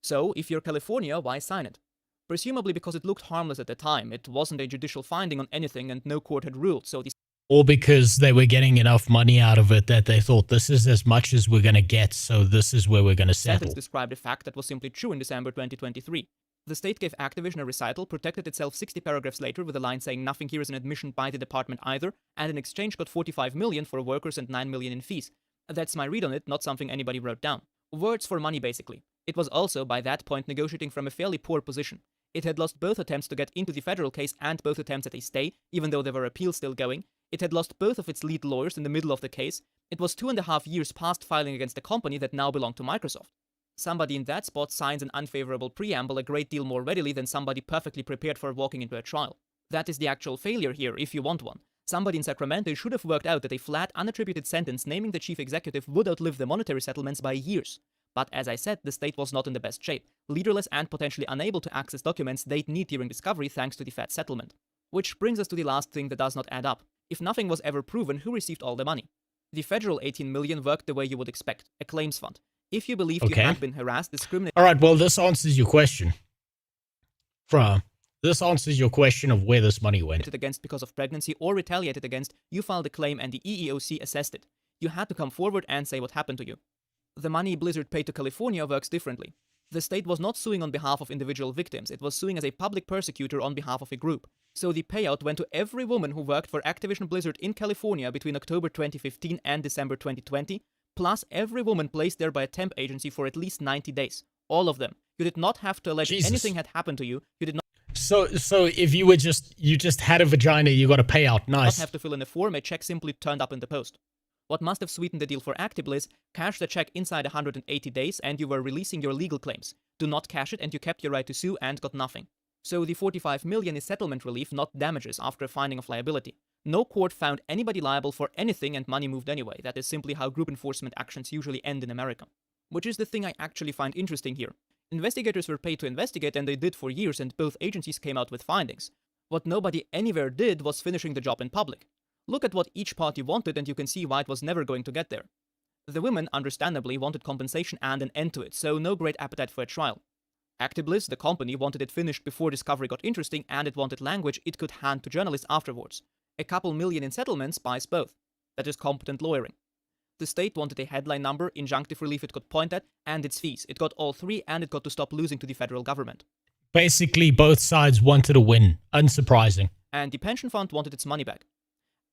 [SPEAKER 13] So, if you're California, why sign it? Presumably because it looked harmless at the time, it wasn't a judicial finding on anything and no court had ruled, so the...
[SPEAKER 2] Or because they were getting enough money out of it that they thought this is as much as we're going to get, so this is where we're going to settle.
[SPEAKER 13] Sentence described a fact that was simply true in December 2023. The state gave Activision a recital, protected itself 60 paragraphs later with a line saying nothing here is an admission by the department either, and in exchange got $45 million for workers and $9 million in fees. That's my read on it, not something anybody wrote down. Words for money, basically. It was also, by that point, negotiating from a fairly poor position. It had lost both attempts to get into the federal case and both attempts at a stay, even though there were appeals still going. It had lost both of its lead lawyers in the middle of the case. It was 2.5 years past filing against a company that now belonged to Microsoft. Somebody in that spot signs an unfavorable preamble a great deal more readily than somebody perfectly prepared for walking into a trial. That is the actual failure here, if you want one. Somebody in Sacramento should have worked out that a flat, unattributed sentence naming the chief executive would outlive the monetary settlements by years. But as I said, the state was not in the best shape, leaderless and potentially unable to access documents they'd need during discovery thanks to the fat settlement. Which brings us to the last thing that does not add up. If nothing was ever proven, who received all the money? The federal 18 million worked the way you would expect, a claims fund. If you believed you had been harassed, discriminated...
[SPEAKER 2] Alright, well, this answers your question. This answers your question of where this money went.
[SPEAKER 13] ...against because of pregnancy or retaliated against, you filed a claim and the EEOC assessed it. You had to come forward and say what happened to you. The money Blizzard paid to California works differently. The state was not suing on behalf of individual victims, it was suing as a public persecutor on behalf of a group. So the payout went to every woman who worked for Activision Blizzard in California between October 2015 and December 2020, plus every woman placed there by a temp agency for at least 90 days. All of them. You did not have to allege anything had happened to you. You did not...
[SPEAKER 2] So if you just had a vagina, you got a payout. Nice.
[SPEAKER 13] Not have to fill in a form, a check simply turned up in the post. What must have sweetened the deal for ActiBliz, cash the check inside 180 days and you were releasing your legal claims. Do not cash it and you kept your right to sue and got nothing. So the 45 million is settlement relief, not damages after a finding of liability. No court found anybody liable for anything and money moved anyway. That is simply how group enforcement actions usually end in America. Which is the thing I actually find interesting here. Investigators were paid to investigate and they did for years and both agencies came out with findings. What nobody anywhere did was finishing the job in public. Look at what each party wanted and you can see why it was never going to get there. The women, understandably, wanted compensation and an end to it, so no great appetite for a trial. ActiBliz, the company, wanted it finished before discovery got interesting and it wanted language it could hand to journalists afterwards. A couple million in settlements buys both. That is competent lawyering. The state wanted a headline number, injunctive relief it could point at, and its fees. It got all three and it got to stop losing to the federal government.
[SPEAKER 2] Basically, both sides wanted a win. Unsurprising.
[SPEAKER 13] And the pension fund wanted its money back.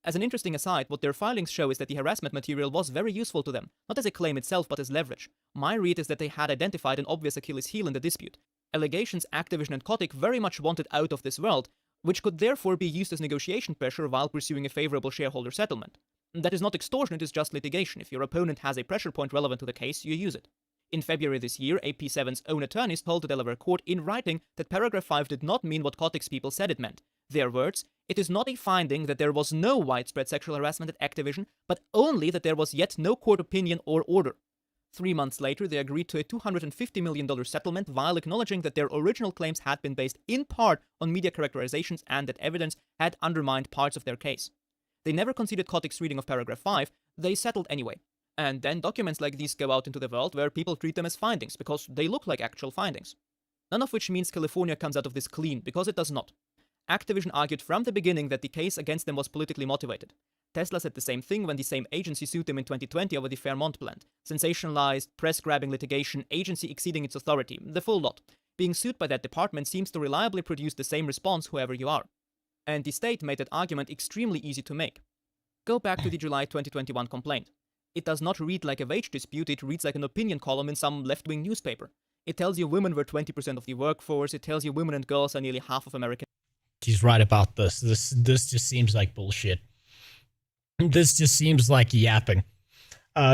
[SPEAKER 13] As an interesting aside, what their filings show is that the harassment material was very useful to them, not as a claim itself but as leverage. My read is that they had identified an obvious Achilles heel in the dispute. Allegations Activision and Kotick very much wanted out of this world, which could therefore be used as negotiation pressure while pursuing a favorable shareholder settlement. That is not extortion, it is just litigation. If your opponent has a pressure point relevant to the case, you use it. In February this year, AP7's own attorneys told the Delaware court in writing that paragraph 5 did not mean what Kotick's people said it meant. Their words, it is not a finding that there was no widespread sexual harassment at Activision, but only that there was yet no court opinion or order. 3 months later, they agreed to a $250 million settlement while acknowledging that their original claims had been based in part on media characterizations and that evidence had undermined parts of their case. They never conceded Kotick's reading of paragraph 5, they settled anyway. And then documents like these go out into the world where people treat them as findings because they look like actual findings. None of which means California comes out of this clean, because it does not. Activision argued from the beginning that the case against them was politically motivated. Tesla said the same thing when the same agency sued them in 2020 over the Fairmont plant. Sensationalized, press-grabbing litigation, agency exceeding its authority, the full lot. Being sued by that department seems to reliably produce the same response whoever you are. And the state made that argument extremely easy to make. Go back to the July 2021 complaint. It does not read like a wage dispute, it reads like an opinion column in some left-wing newspaper. It tells you women were 20% of the workforce, it tells you women and girls are nearly half of American.
[SPEAKER 2] He's right about this. This just seems like bullshit. This just seems like yapping.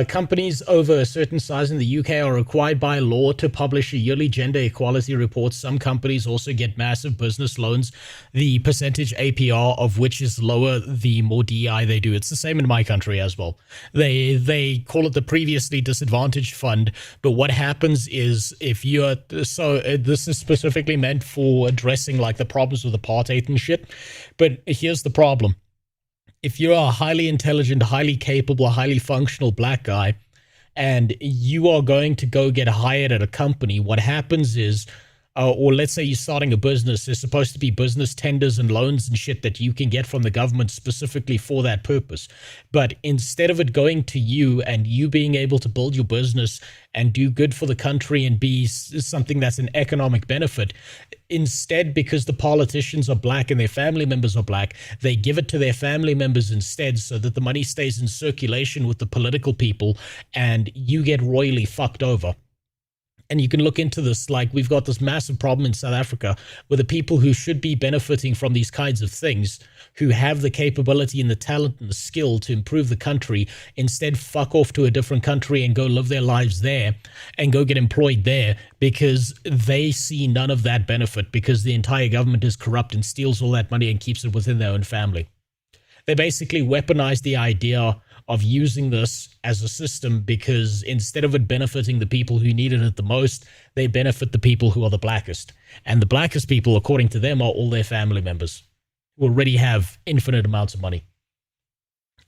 [SPEAKER 2] Companies over a certain size in the UK are required by law to publish a yearly gender equality report. Some companies also get massive business loans, the percentage APR of which is lower the more DEI they do. It's the same in my country as well. They call it the previously disadvantaged fund, but what happens is if you're... So this is specifically meant for addressing like the problems with apartheid and shit, but here's the problem. If you're a highly intelligent, highly capable, highly functional black guy, and you are going to go get hired at a company, what happens is or let's say you're starting a business, there's supposed to be business tenders and loans and shit that you can get from the government specifically for that purpose. But instead of it going to you and you being able to build your business and do good for the country and be something that's an economic benefit, instead, because the politicians are black and their family members are black, they give it to their family members instead so that the money stays in circulation with the political people and you get royally fucked over. And you can look into this, like we've got this massive problem in South Africa where the people who should be benefiting from these kinds of things, who have the capability and the talent and the skill to improve the country, instead fuck off to a different country and go live their lives there and go get employed there because they see none of that benefit because the entire government is corrupt and steals all that money and keeps it within their own family. They basically weaponize the idea of using this as a system because instead of it benefiting the people who needed it the most, they benefit the people who are the blackest. And the blackest people, according to them, are all their family members who already have infinite amounts of money.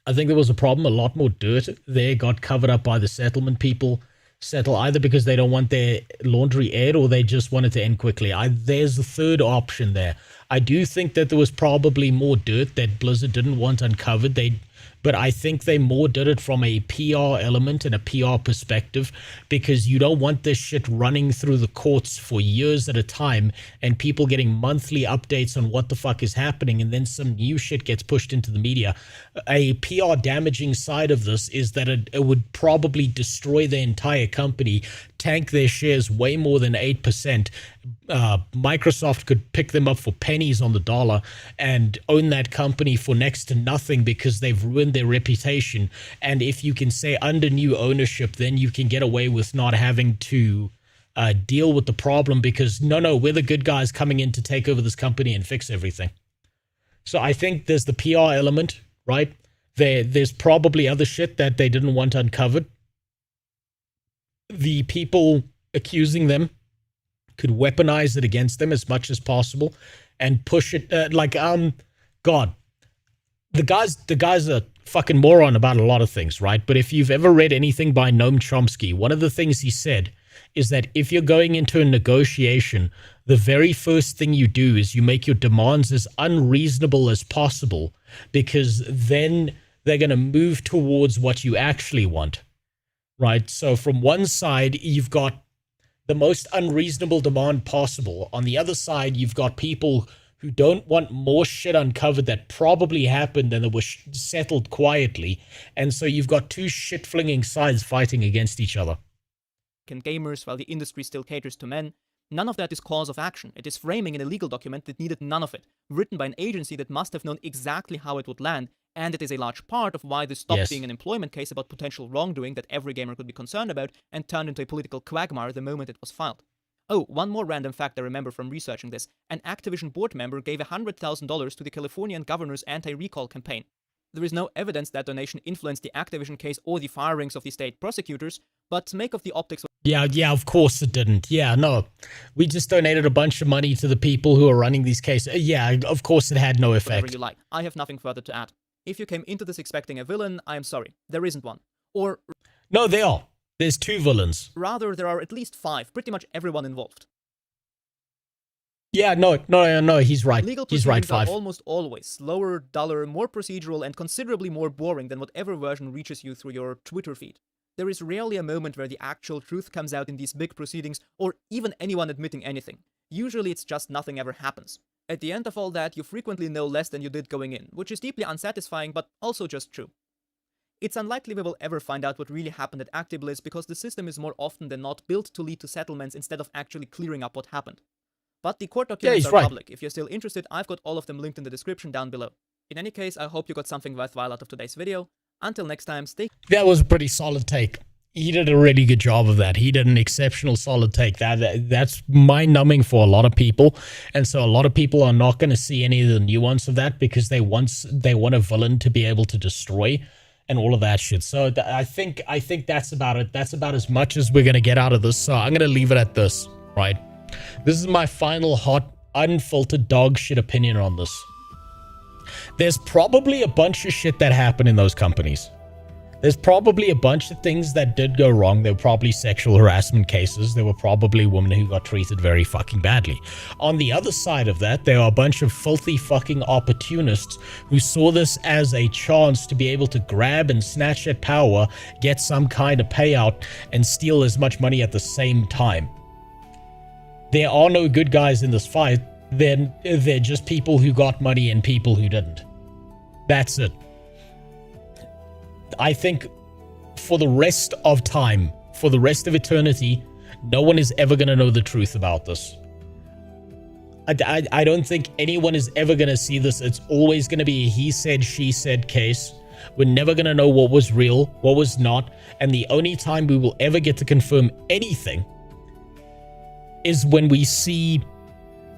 [SPEAKER 2] I think there was a problem. A lot more dirt there got covered up by the settlement people. Settle either because they don't want their laundry aired or they just want it to end quickly. There's the third option there. I do think that there was probably more dirt that Blizzard didn't want uncovered. But I think they more did it from a PR element and a PR perspective because you don't want this shit running through the courts for years at a time and people getting monthly updates on what the fuck is happening and then some new shit gets pushed into the media. A PR damaging side of this is that it would probably destroy the entire company, tank their shares way more than 8%. Microsoft could pick them up for pennies on the dollar and own that company for next to nothing because they've ruined their reputation. And if you can say under new ownership, then you can get away with not having to deal with the problem because no, we're the good guys coming in to take over this company and fix everything. So I think there's the PR element, right? There's probably other shit that they didn't want uncovered. The people accusing them could weaponize it against them as much as possible and push it God, the guy's a fucking moron about a lot of things, right? But if you've ever read anything by Noam Chomsky, one of the things he said is that if you're going into a negotiation, the very first thing you do is you make your demands as unreasonable as possible because then they're going to move towards what you actually want, right? So from one side, you've got the most unreasonable demand possible. On the other side, you've got people who don't want more shit uncovered that probably happened and that was settled quietly. And so you've got two shit-flinging sides fighting against each other.
[SPEAKER 13] And gamers, while the industry still caters to men, none of that is cause of action. It is framing in a legal document that needed none of it, written by an agency that must have known exactly how it would land, and it is a large part of why this stopped being an employment case about potential wrongdoing that every gamer could be concerned about and turned into a political quagmire the moment it was filed. Oh, one more random fact I remember from researching this. An Activision board member gave $100,000 to the Californian governor's anti-recall campaign. There is no evidence that donation influenced the Activision case or the firings of the state prosecutors, but make of the optics of...
[SPEAKER 2] Yeah, of course it didn't. Yeah, no. We just donated a bunch of money to the people who are running these cases. Yeah, of course it had no effect.
[SPEAKER 13] Whatever you like. I have nothing further to add. If you came into this expecting a villain, I am sorry. There isn't one. Or...
[SPEAKER 2] No, there are. There's two villains.
[SPEAKER 13] Rather, there are at least 5. Pretty much everyone involved.
[SPEAKER 2] Yeah, no, he's right.
[SPEAKER 13] Legal
[SPEAKER 2] he's right,
[SPEAKER 13] proceedings
[SPEAKER 2] 5.
[SPEAKER 13] are almost always slower, duller, more procedural, and considerably more boring than whatever version reaches you through your Twitter feed. There is rarely a moment where the actual truth comes out in these big proceedings, or even anyone admitting anything. Usually it's just nothing ever happens. At the end of all that, you frequently know less than you did going in, which is deeply unsatisfying, but also just true. It's unlikely we will ever find out what really happened at ActiBliz because the system is more often than not built to lead to settlements instead of actually clearing up what happened. But the court documents are public. If you're still interested, I've got all of them linked in the description down below. In any case, I hope you got something worthwhile out of today's video. Until next time, stay...
[SPEAKER 2] That was a pretty solid take. He did a really good job of that. He did an exceptional solid take. That's mind-numbing for a lot of people. And so a lot of people are not going to see any of the nuance of that because they want a villain to be able to destroy and all of that shit. So I think that's about it. That's about as much as we're going to get out of this. So I'm going to leave it at this, right? This is my final hot, unfiltered dog shit opinion on this. There's probably a bunch of shit that happened in those companies. There's probably a bunch of things that did go wrong. There were probably sexual harassment cases. There were probably women who got treated very fucking badly. On the other side of that, there are a bunch of filthy fucking opportunists who saw this as a chance to be able to grab and snatch at power, get some kind of payout, and steal as much money at the same time. There are no good guys in this fight. They're just people who got money and people who didn't. That's it. I think for the rest of time, for the rest of eternity, no one is ever going to know the truth about this. I don't think anyone is ever going to see this. It's always going to be a he said, she said case. We're never going to know what was real, what was not. And the only time we will ever get to confirm anything is when we see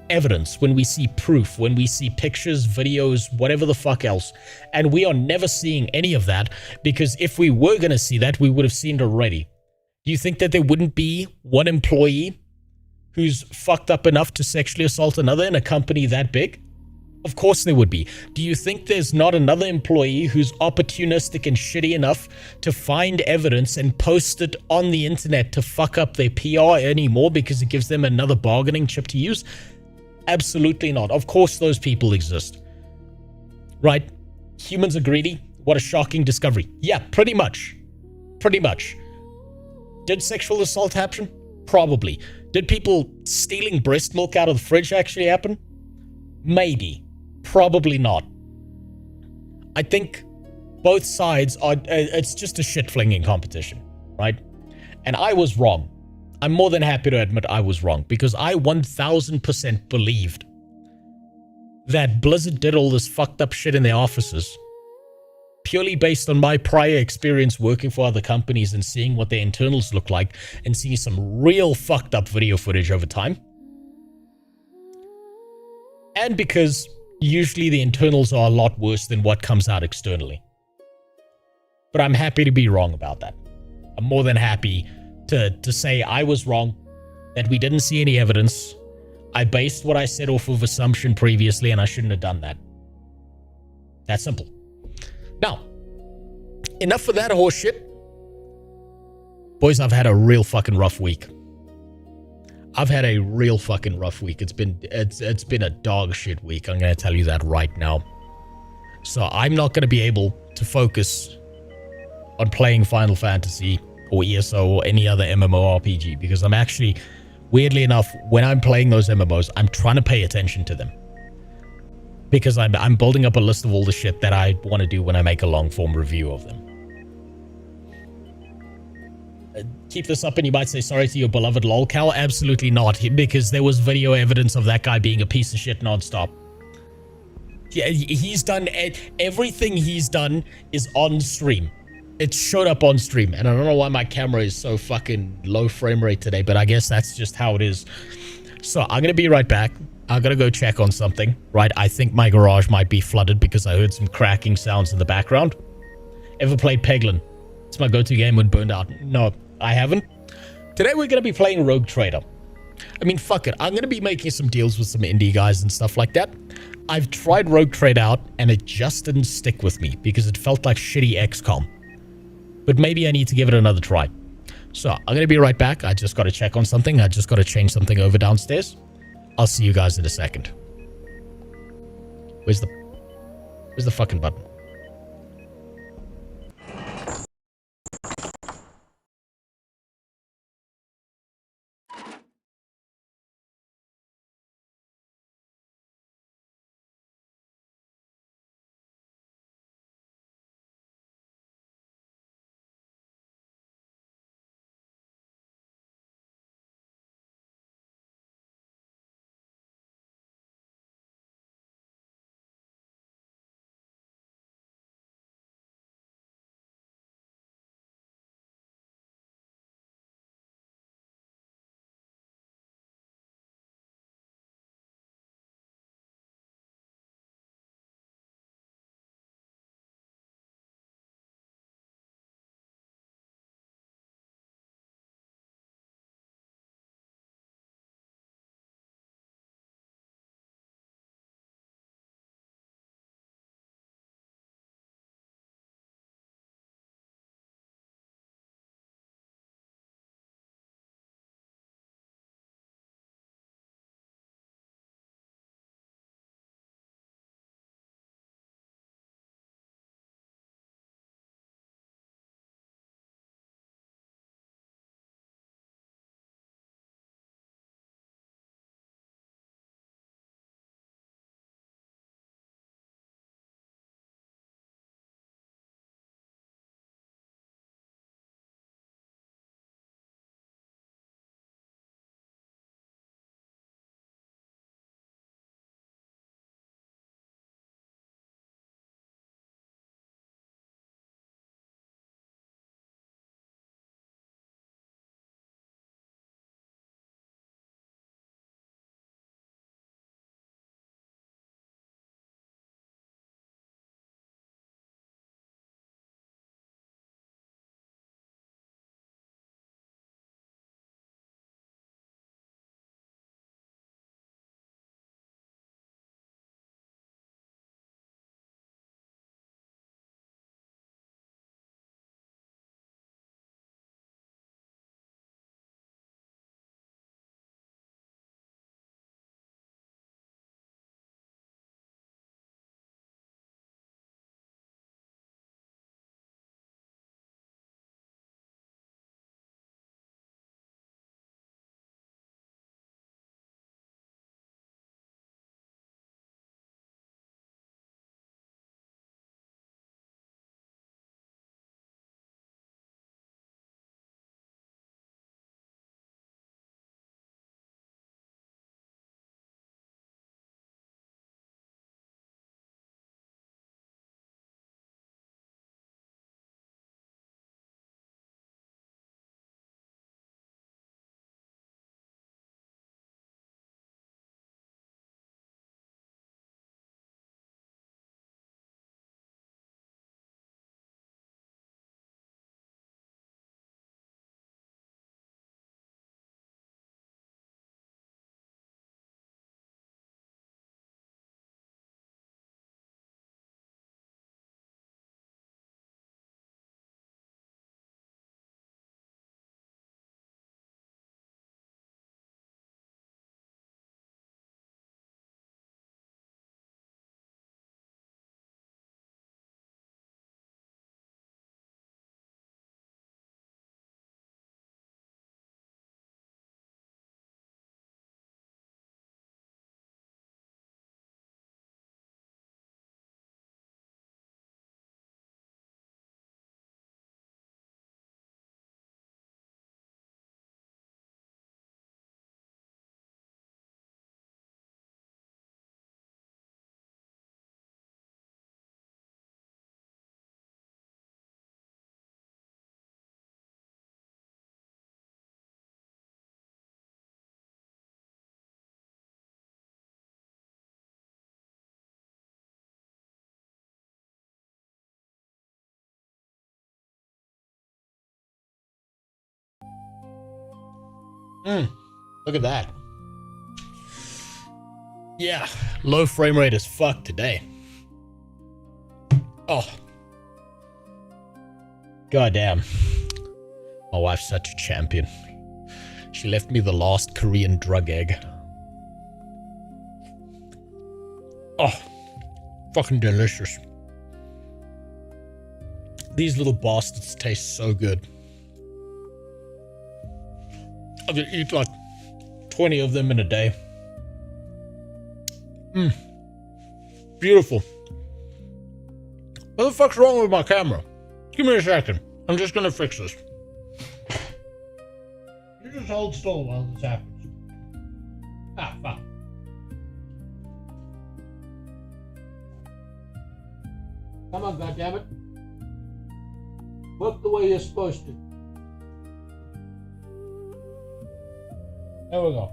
[SPEAKER 2] evidence, when we see proof, when we see pictures, videos, whatever the fuck else. And we are never seeing any of that, because if we were going to see that, we would have seen it already. Do you think that there wouldn't be one employee who's fucked up enough to sexually assault another in a company that big? Of course there would be. Do you think there's not another employee who's opportunistic and shitty enough to find evidence and post it on the internet to fuck up their PR anymore because it gives them another bargaining chip to use? Absolutely not. Of course those people exist. Right? Humans are greedy. What a shocking discovery. Yeah, pretty much. Pretty much. Did sexual assault happen? Probably. Did people stealing breast milk out of the fridge actually happen? Maybe. Probably not. I think both sides are, it's just a shit-flinging competition, right? And I was wrong. I'm more than happy to admit I was wrong, because I 1000% believed that Blizzard did all this fucked up shit in their offices purely based on my prior experience working for other companies and seeing what their internals look like and seeing some real fucked up video footage over time. And because usually the internals are a lot worse than what comes out externally. But I'm happy to be wrong about that. I'm more than happy to say I was wrong, that we didn't see any evidence. I based what I said off of assumption previously, and I shouldn't have done that. That simple. Now, enough of that horse shit. Boys, I've had a real fucking rough week. I've had a real fucking rough week. It's been a dog shit week. I'm going to tell you that right now. So I'm not going to be able to focus on playing Final Fantasy or ESO or any other MMORPG, because I'm actually, weirdly enough, when I'm playing those MMOs, I'm trying to pay attention to them. Because I'm building up a list of all the shit that I want to do when I make a long-form review of them. Keep this up and you might say sorry to your beloved lolcow. Absolutely not, because there was video evidence of that guy being a piece of shit nonstop. Yeah, he's done everything he's done is on stream. It showed up on stream, and I don't know why my camera is so fucking low frame rate today, but I guess that's just how it is. So I'm gonna be right back. I'm gonna go check on something, right? I think my garage might be flooded because I heard some cracking sounds in the background. Ever played Peglin? It's my go-to game when burned out. No, I haven't. Today we're gonna be playing Rogue Trader. I mean, fuck it. I'm gonna be making some deals with some indie guys and stuff like that. I've tried Rogue Trade out, and it just didn't stick with me because it felt like shitty XCOM. But maybe I need to give it another try. So I'm going to be right back. I just got to check on something. I just got to change something over downstairs. I'll see you guys in a second. Where's the fucking button? Look at that. Yeah, low frame rate as fuck today. Oh. Goddamn. My wife's such a champion. She left me the last Korean drug egg. Oh. Fucking delicious. These little bastards taste so good. I could eat like 20 of them in a day. Beautiful. What the fuck's wrong with my camera? Give me a second. I'm just gonna fix this. You just hold still while this happens. Ah, fuck. Come on, goddammit. Work the way you're supposed to. There we go.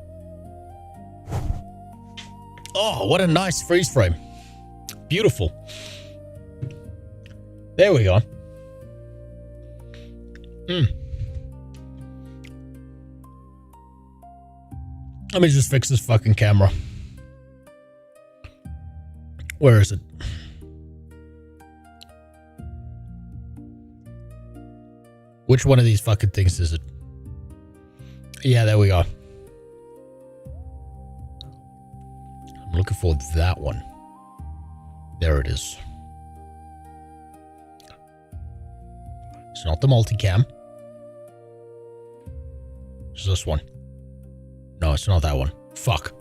[SPEAKER 2] Oh, what a nice freeze frame. Beautiful. There we go. Let me just fix this fucking camera. Where is it? Which one of these fucking things is it? Yeah, there we go. I'm looking for that one. There it is. It's not the multicam. It's this one. No, it's not that one. Fuck.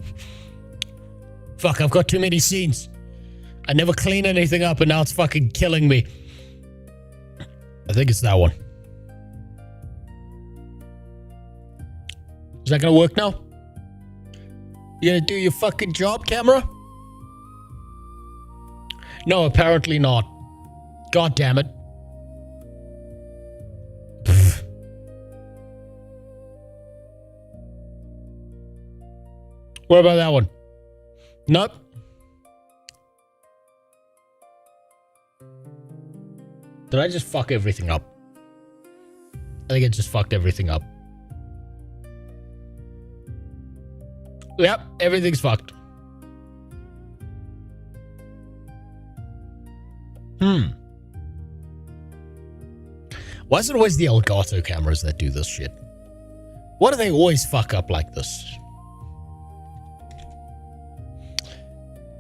[SPEAKER 2] Fuck, I've got too many scenes. I never clean anything up and now it's fucking killing me. I think it's that one. Is that gonna work now? You gonna do your fucking job, camera? No, apparently not. God damn it. What about that one? Nope. Did I just fuck everything up? I think I just fucked everything up. Yep, everything's fucked. Why is it always the Elgato cameras that do this shit? Why do they always fuck up like this?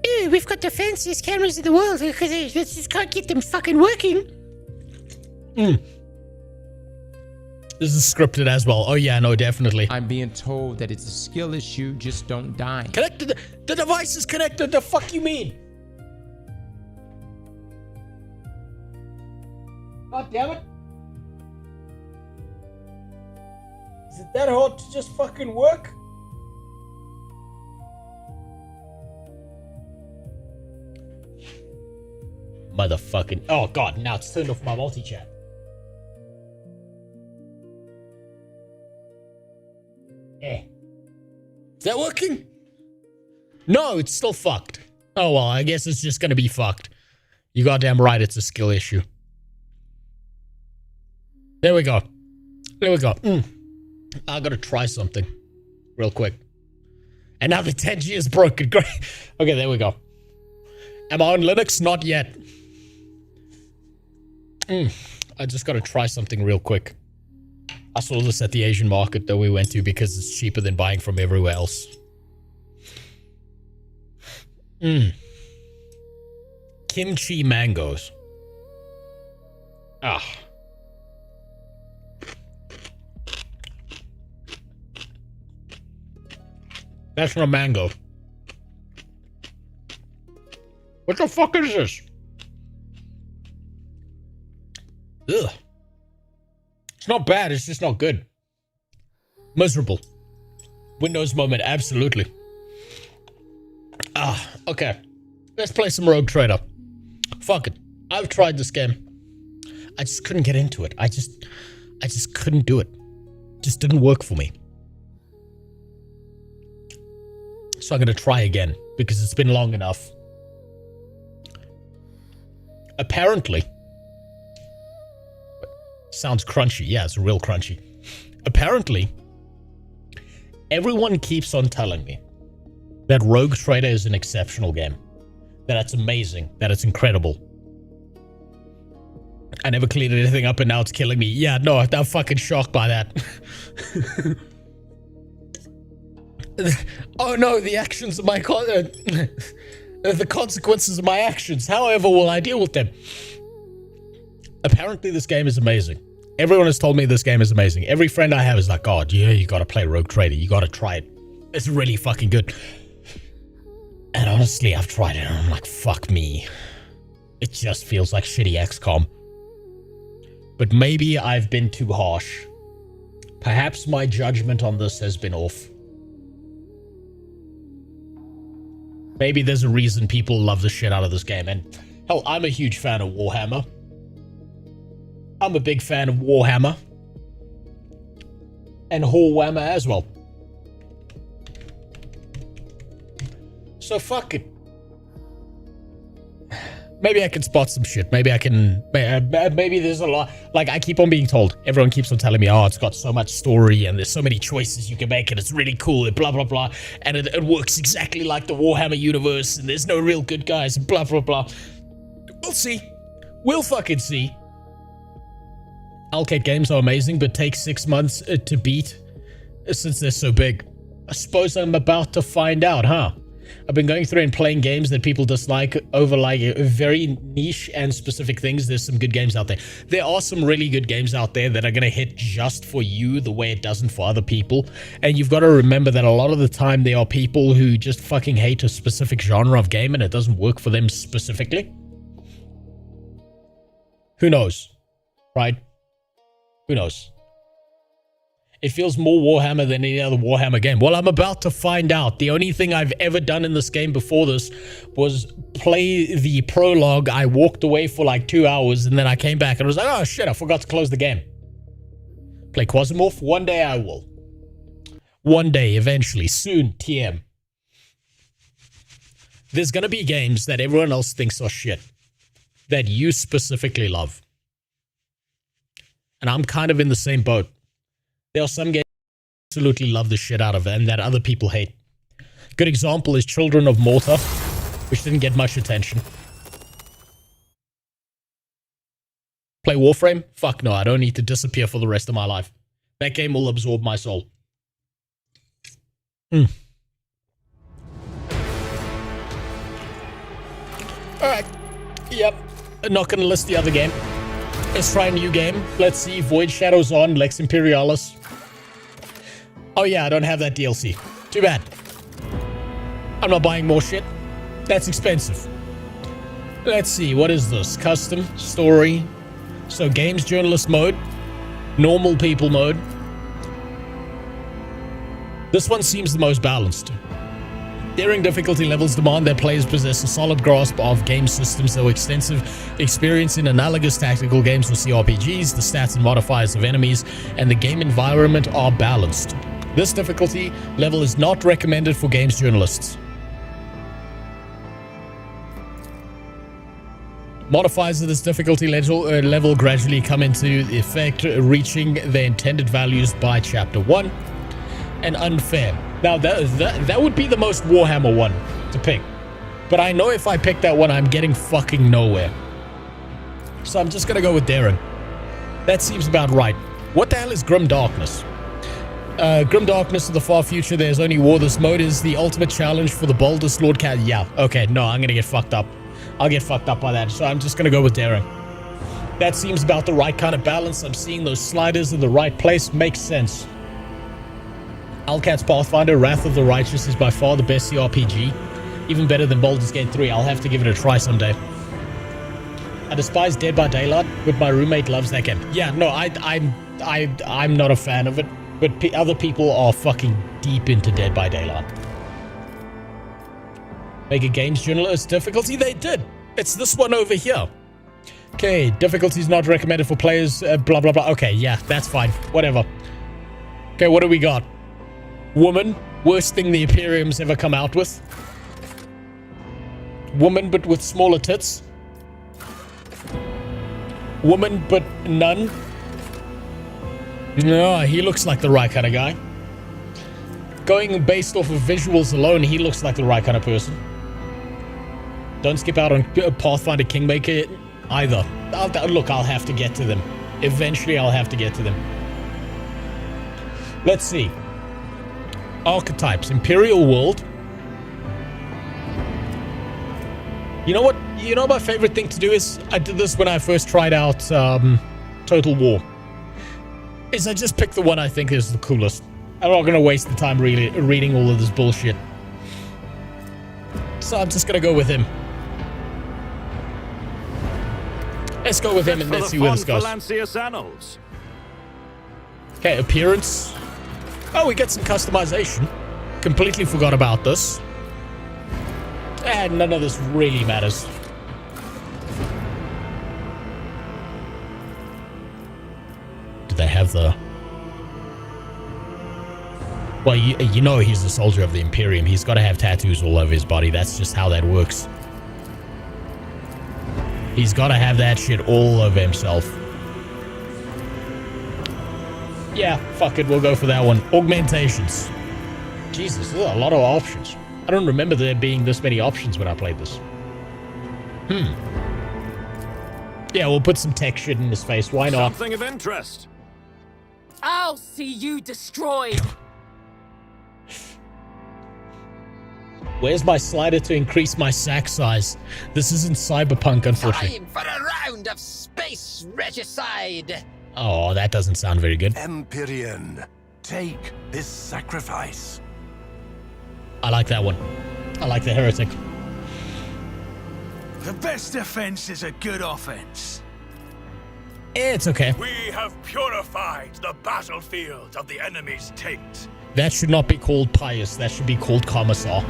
[SPEAKER 2] Ew, we've got the fanciest cameras in the world because they just can't get them fucking working. This is scripted as well. Oh yeah, no, definitely.
[SPEAKER 12] I'm being told that it's a skill issue, just don't die.
[SPEAKER 2] Connected. The device is connected. The fuck you mean? God damn it. Is it that hard to just fucking work? Motherfucking. Oh god, now it's turned off my multi-chat. Is that working? No, it's still fucked. Oh well, I guess it's just gonna be fucked. You goddamn right, it's a skill issue. There we go. There we go. I gotta try something real quick. And now the Tangia is broken. Great. Okay, there we go. Am I on Linux? Not yet. I just gotta try something real quick. I saw this at the Asian market that we went to because it's cheaper than buying from everywhere else. Kimchi mangoes. Ah. That's not mango. What the fuck is this? Ugh. It's not bad, it's just not good. Miserable. Windows moment, absolutely. Ah, okay. Let's play some Rogue Trader. Fuck it. I've tried this game. I just couldn't get into it. I just couldn't do it. Just didn't work for me. So I'm gonna try again because it's been long enough. Apparently, sounds crunchy. Yeah, it's real crunchy. Apparently, Everyone keeps on telling me that Rogue Trader is an exceptional game. That it's amazing. That it's incredible. I never cleaned anything up and now it's killing me. Yeah, no, I'm fucking shocked by that. Oh no, the actions of my... the consequences of my actions. However will I deal with them? Apparently this game is amazing. Everyone has told me this game is amazing. Every friend I have is like, God, yeah, you gotta play Rogue Trader. You gotta try it. It's really fucking good. And honestly, I've tried it and I'm like, fuck me. It just feels like shitty XCOM. But maybe I've been too harsh. Perhaps my judgment on this has been off. Maybe there's a reason people love the shit out of this game. And hell, I'm a huge fan of Warhammer. I'm a big fan of Warhammer. And Warhammer as well. So fuck it. Maybe I can spot some shit. Maybe I can... Maybe there's a lot... Like, I keep on being told. Everyone keeps on telling me, oh, it's got so much story and there's so many choices you can make and it's really cool and blah, blah, blah. And it works exactly like the Warhammer universe and there's no real good guys and blah, blah, blah. We'll see. We'll fucking see. Arcade games are amazing, but take 6 months to beat since they're so big. I suppose I'm about to find out, huh? I've been going through and playing games that people dislike over like very niche and specific things. There's some good games out there. There are some really good games out there that are going to hit just for you the way it doesn't for other people. And you've got to remember that a lot of the time there are people who just fucking hate a specific genre of game and it doesn't work for them specifically. Who knows? Right? Who knows? It feels more Warhammer than any other Warhammer game. Well, I'm about to find out. The only thing I've ever done in this game before this was play the prologue. I walked away for like 2 hours and then I came back and was like, oh shit, I forgot to close the game. Play Quasimorph? One day I will. One day, eventually, soon, TM. There's gonna be games that everyone else thinks are shit that you specifically love. And I'm kind of in the same boat. There are some games I absolutely love the shit out of and that other people hate. Good example is Children of Morta, which didn't get much attention. Play Warframe? Fuck no, I don't need to disappear for the rest of my life. That game will absorb my soul. Alright. Yep. I'm not gonna list the other game. Let's try a new game. Let's see. Void Shadow's on. Lex Imperialis. Oh yeah, I don't have that DLC. Too bad. I'm not buying more shit. That's expensive. Let's see. What is this? Custom. Story. So games journalist mode. Normal people mode. This one seems the most balanced. Daring difficulty levels demand that players possess a solid grasp of game systems, though extensive experience in analogous tactical games or CRPGs, the stats and modifiers of enemies, and the game environment are balanced. This difficulty level is not recommended for games journalists. Modifiers of this difficulty level gradually come into effect, reaching their intended values by Chapter 1. And unfair. Now, that would be the most Warhammer one to pick. But I know if I pick that one, I'm getting fucking nowhere. So I'm just gonna go with daring. That seems about right. What the hell is Grim Darkness? Grim Darkness of the far future, there's only war. This mode is the ultimate challenge for the boldest Lord Cat. Yeah, okay, no, I'm gonna get fucked up. I'll get fucked up by that, so I'm just gonna go with daring. That seems about the right kind of balance. I'm seeing those sliders in the right place. Makes sense. Alcat's Pathfinder, Wrath of the Righteous is by far the best CRPG. Even better than Baldur's Gate 3. I'll have to give it a try someday. I despise Dead by Daylight, but my roommate loves that game. Yeah, no, I'm not a fan of it, but other people are fucking deep into Dead by Daylight. Make a games journalist difficulty? They did. It's this one over here. Okay, difficulty is not recommended for players, blah, blah, blah. Okay, yeah, that's fine. Whatever. Okay, what do we got? Woman, worst thing the Imperium's ever come out with. Woman, but with smaller tits. Woman, but none. No, he looks like the right kind of guy. Going based off of visuals alone, he looks like the right kind of person. Don't skip out on Pathfinder Kingmaker either. Look, I'll have to get to them. Eventually, I'll have to get to them. Let's see. Archetypes. Imperial World. You know what? You know my favorite thing to do is, I did this when I first tried out Total War. Is I just pick the one I think is the coolest. I'm not going to waste the time reading all of this bullshit. So I'm just going to go with him. Let's go with him and let's see where this goes. Okay, appearance. Oh, we get some customization. Completely forgot about this. And none of this really matters. Do they have the... Well, you know he's a soldier of the Imperium. He's got to have tattoos all over his body. That's just how that works. He's got to have that shit all over himself. Yeah, fuck it. We'll go for that one. Augmentations. Jesus, there's a lot of options. I don't remember there being this many options when I played this. Yeah, we'll put some tech shit in his face. Why not?
[SPEAKER 14] Something of interest.
[SPEAKER 15] I'll see you destroyed.
[SPEAKER 2] Where's my slider to increase my sack size? This isn't Cyberpunk, unfortunately.
[SPEAKER 15] Time for a round of space regicide.
[SPEAKER 2] Oh, that doesn't sound very good.
[SPEAKER 4] Empyrean, take this sacrifice.
[SPEAKER 2] I like that one. I like the heretic.
[SPEAKER 16] The best defense is a good offense.
[SPEAKER 2] It's okay.
[SPEAKER 16] We have purified the battlefield of the enemy's taint.
[SPEAKER 2] That should not be called pious. That should be called commissar.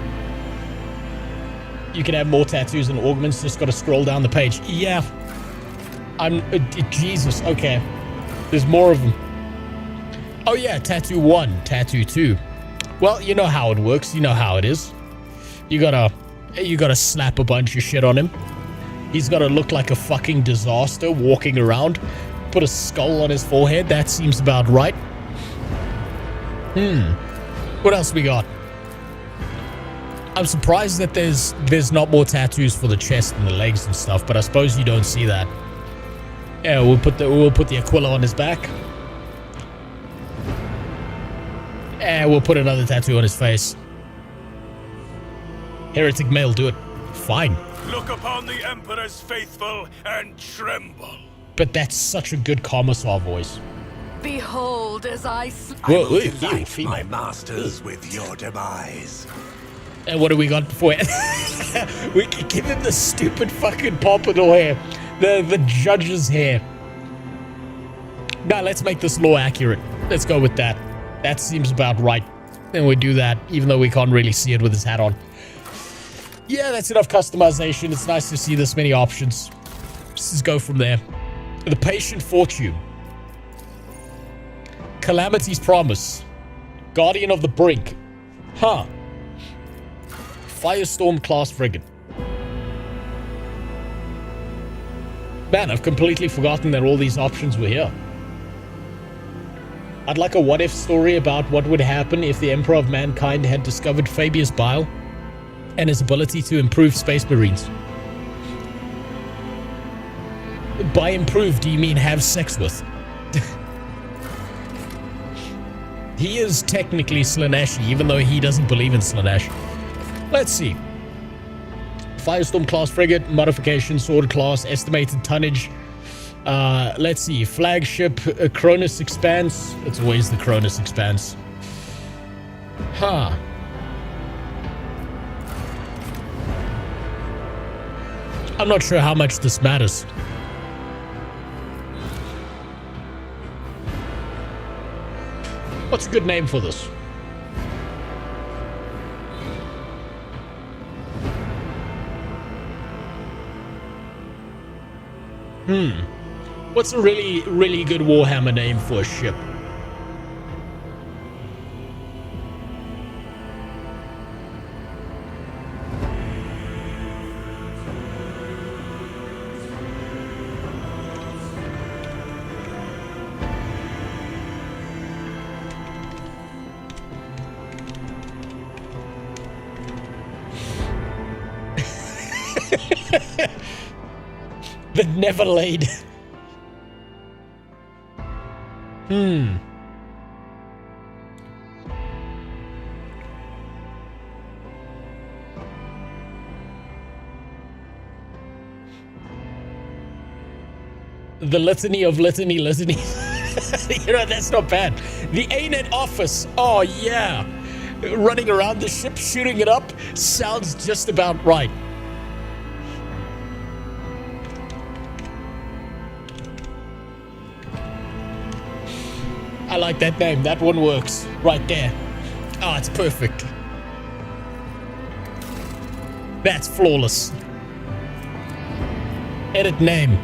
[SPEAKER 2] You can have more tattoos and augments. Just got to scroll down the page. Yeah. Jesus. Okay. There's more of them. Oh yeah, tattoo 1, tattoo 2. Well, you know how it works. You know how it is. You gotta slap a bunch of shit on him. He's gotta look like a fucking disaster walking around. Put a skull on his forehead. That seems about right. What else we got? I'm surprised that there's not more tattoos for the chest and the legs and stuff, but I suppose you don't see that. Yeah, we'll put the Aquila on his back. And we'll put another tattoo on his face. Heretic male, do it. Fine.
[SPEAKER 16] Look upon the Emperor's faithful and tremble.
[SPEAKER 2] But that's such a good commissar voice.
[SPEAKER 15] Behold as I
[SPEAKER 4] will delight my masters with your demise.
[SPEAKER 2] And what do we got for it? We can give him the stupid fucking pompadour hair. The judge's hair. Now let's make this law accurate. Let's go with that. That seems about right. And we do that, even though we can't really see it with his hat on. Yeah, that's enough customization. It's nice to see this many options. Let's just go from there. The Patient Fortune. Calamity's Promise. Guardian of the Brink. Huh. Firestorm class frigate. Man, I've completely forgotten that all these options were here. I'd like a what-if story about what would happen if the Emperor of Mankind had discovered Fabius Bile and his ability to improve space marines. By improve, do you mean have sex with? He is technically Slaneshi, even though he doesn't believe in Slanesh. Let's see. Firestorm class frigate, modification, sword class, estimated tonnage. Let's see. Flagship, Cronus Expanse. It's always the Cronus Expanse. Huh. I'm not sure how much this matters. What's a good name for this? What's a really, really good Warhammer name for a ship? That never laid. The litany of litanies. You know, that's not bad. The A-net office. Oh, yeah. Running around the ship, shooting it up. Sounds just about right. I like that name. That one works. Right there. Oh, it's perfect. That's flawless. Edit name.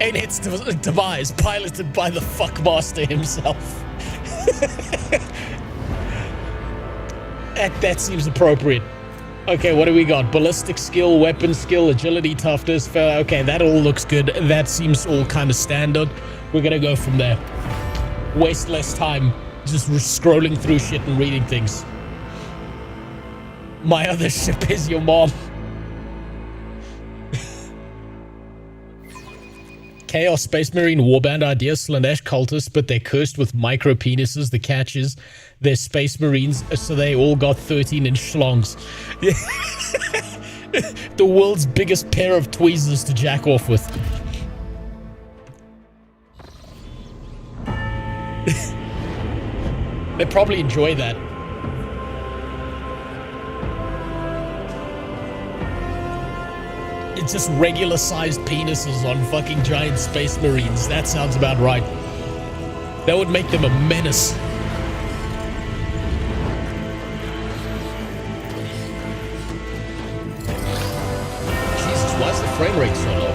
[SPEAKER 2] A-net's demise, piloted by the fuckmaster himself. That seems appropriate. Okay, what do we got? Ballistic skill, weapon skill, agility, toughness. Okay, that all looks good. That seems all kind of standard. We're gonna go from there. Waste less time just scrolling through shit and reading things. My other ship is your mom. Chaos Space Marine Warband idea, Slanesh cultists, but they're cursed with micro penises. The catch is they're Space Marines, so they all got 13-inch schlongs. The world's biggest pair of tweezers to jack off with. They probably enjoy that. It's just regular-sized penises on fucking giant Space Marines. That sounds about right. That would make them a menace. Jesus, why is the frame rate so low?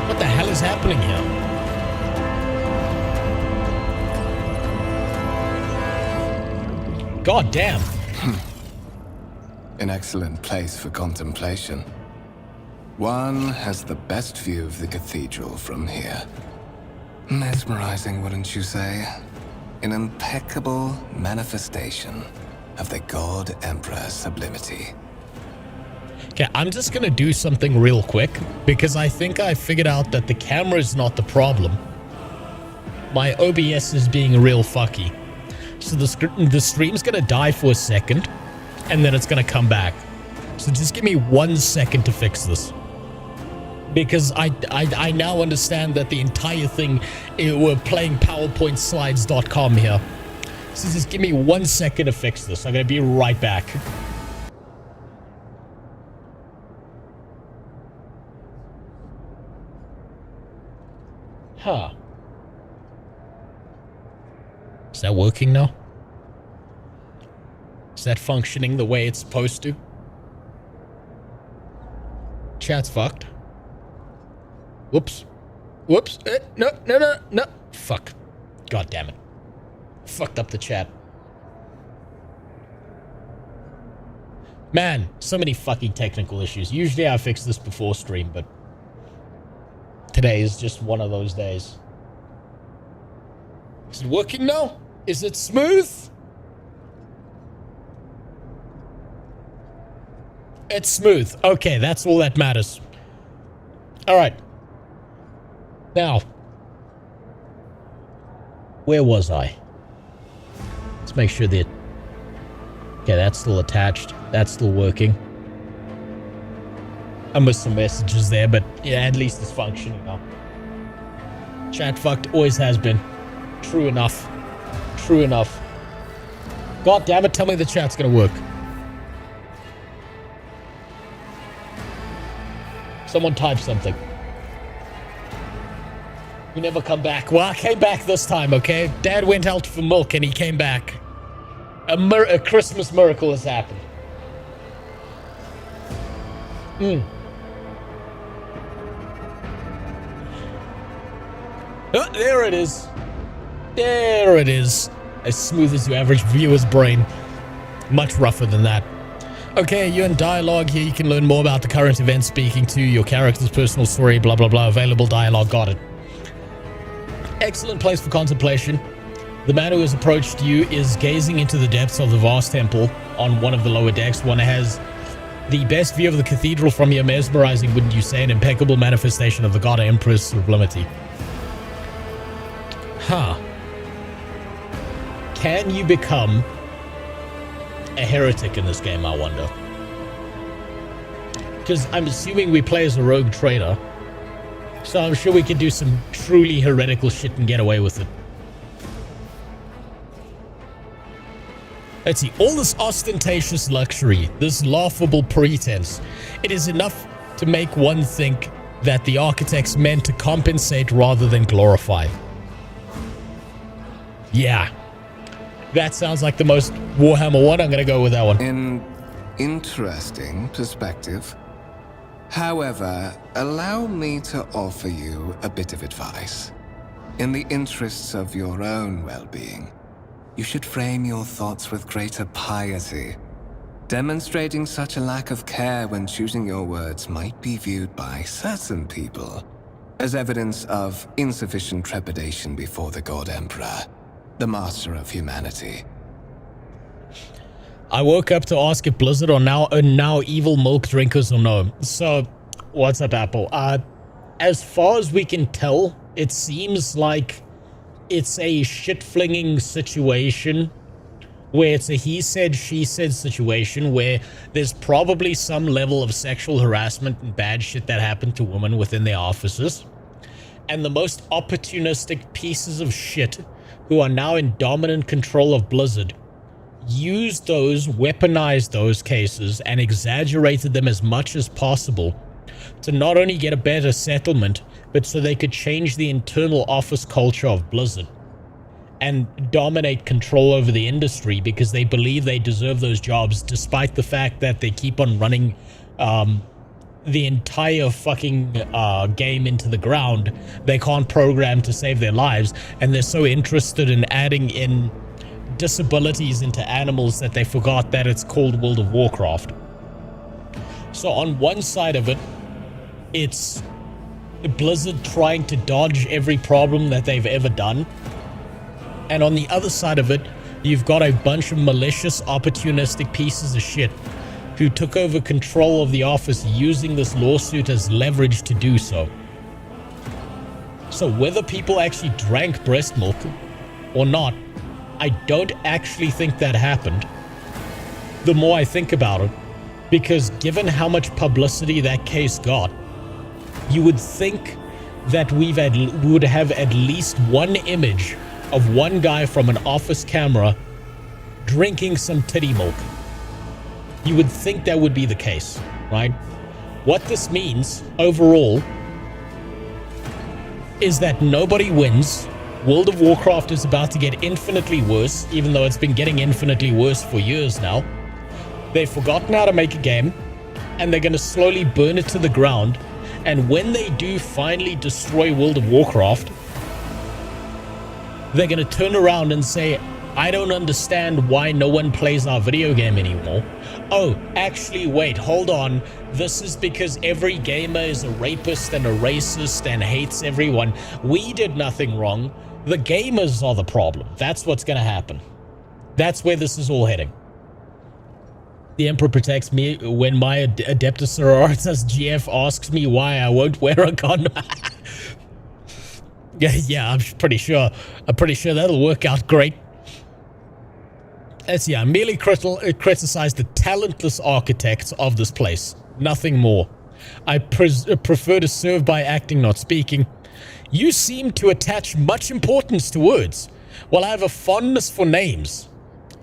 [SPEAKER 2] What the hell is happening here? God damn.
[SPEAKER 14] An excellent place for contemplation. One has the best view of the cathedral from here. Mesmerizing, wouldn't you say? An impeccable manifestation of the God Emperor sublimity.
[SPEAKER 2] Okay, I'm just gonna do something real quick because I think I figured out that the camera is not the problem. My OBS is being real fucky. So the stream's gonna die for a second, and then it's gonna come back. So just give me 1 second to fix this. Because I now understand that the entire thing, we're playing PowerPointSlides.com here. So just give me 1 second to fix this. I'm gonna be right back. Huh. Is that working now? Is that functioning the way it's supposed to? Chat's fucked. Whoops. Whoops. No. Fuck. God damn it. Fucked up the chat. Man, so many fucking technical issues. Usually I fix this before stream, but today is just one of those days. Is it working now? Is it smooth? It's smooth. Okay, that's all that matters. Alright. Now. Where was I? Let's make sure that... Okay, that's still attached. That's still working. I missed some messages there, but yeah, at least it's functioning now. Chat fucked, always has been. True enough. True enough. God damn it, tell me the chat's gonna work. Someone type something. You never come back. Well, I came back this time, okay? Dad went out for milk and he came back. A Christmas miracle has happened. Oh, there it is. There it is. As smooth as your average viewer's brain. Much rougher than that. Okay, you're in dialogue here. You can learn more about the current event, speaking to your character's personal story, blah, blah, blah. Available dialogue. Got it. Excellent place for contemplation. The man who has approached you is gazing into the depths of the vast temple on one of the lower decks. One has the best view of the cathedral from here. Mesmerizing, wouldn't you say? An impeccable manifestation of the god Empress sublimity. Huh. Can you become a heretic in this game, I wonder? Because I'm assuming we play as a rogue trader, so I'm sure we can do some truly heretical shit and get away with it. Let's see, all this ostentatious luxury, this laughable pretense, it is enough to make one think that the architects meant to compensate rather than glorify. Yeah. That sounds like the most Warhammer one. I'm gonna go with that one.
[SPEAKER 14] An interesting perspective. However, allow me to offer you a bit of advice. In the interests of your own well-being, you should frame your thoughts with greater piety. Demonstrating such a lack of care when choosing your words might be viewed by certain people as evidence of insufficient trepidation before the God Emperor, the master of humanity.
[SPEAKER 2] I woke up to ask if Blizzard are now evil milk drinkers or no. So, what's up, Apple? As far as we can tell, it seems like it's a shit-flinging situation where it's a he said, she said situation where there's probably some level of sexual harassment and bad shit that happened to women within their offices. And the most opportunistic pieces of shit who are now in dominant control of Blizzard used those, weaponized those cases, and exaggerated them as much as possible to not only get a better settlement, but so they could change the internal office culture of Blizzard and dominate control over the industry because they believe they deserve those jobs, despite the fact that they keep on running the entire fucking game into the ground. They can't program to save their lives, and they're so interested in adding in disabilities into animals that they forgot that it's called World of Warcraft. So on one side of it, it's Blizzard trying to dodge every problem that they've ever done. And on the other side of it, you've got a bunch of malicious, opportunistic pieces of shit who took over control of the office using this lawsuit as leverage to do so. So whether people actually drank breast milk or not, I don't actually think that happened. The more I think about it, because given how much publicity that case got, you would think that we would have at least one image of one guy from an office camera drinking some titty milk. You would think that would be the case, right? What this means overall is that nobody wins. World of Warcraft is about to get infinitely worse, even though it's been getting infinitely worse for years now. They've forgotten how to make a game, and they're going to slowly burn it to the ground. And when they do finally destroy World of Warcraft, they're going to turn around and say, I don't understand why no one plays our video game anymore. Oh, actually, wait, hold on. This is because every gamer is a rapist and a racist and hates everyone. We did nothing wrong. The gamers are the problem. That's what's going to happen. That's where this is all heading. The Emperor protects me when my Adeptus Sororitas GF asks me why I won't wear a condom. Yeah, I'm pretty sure that'll work out great. Let's see, I merely criticize the talentless architects of this place. Nothing more. I prefer to serve by acting, not speaking. You seem to attach much importance to words, while I have a fondness for names.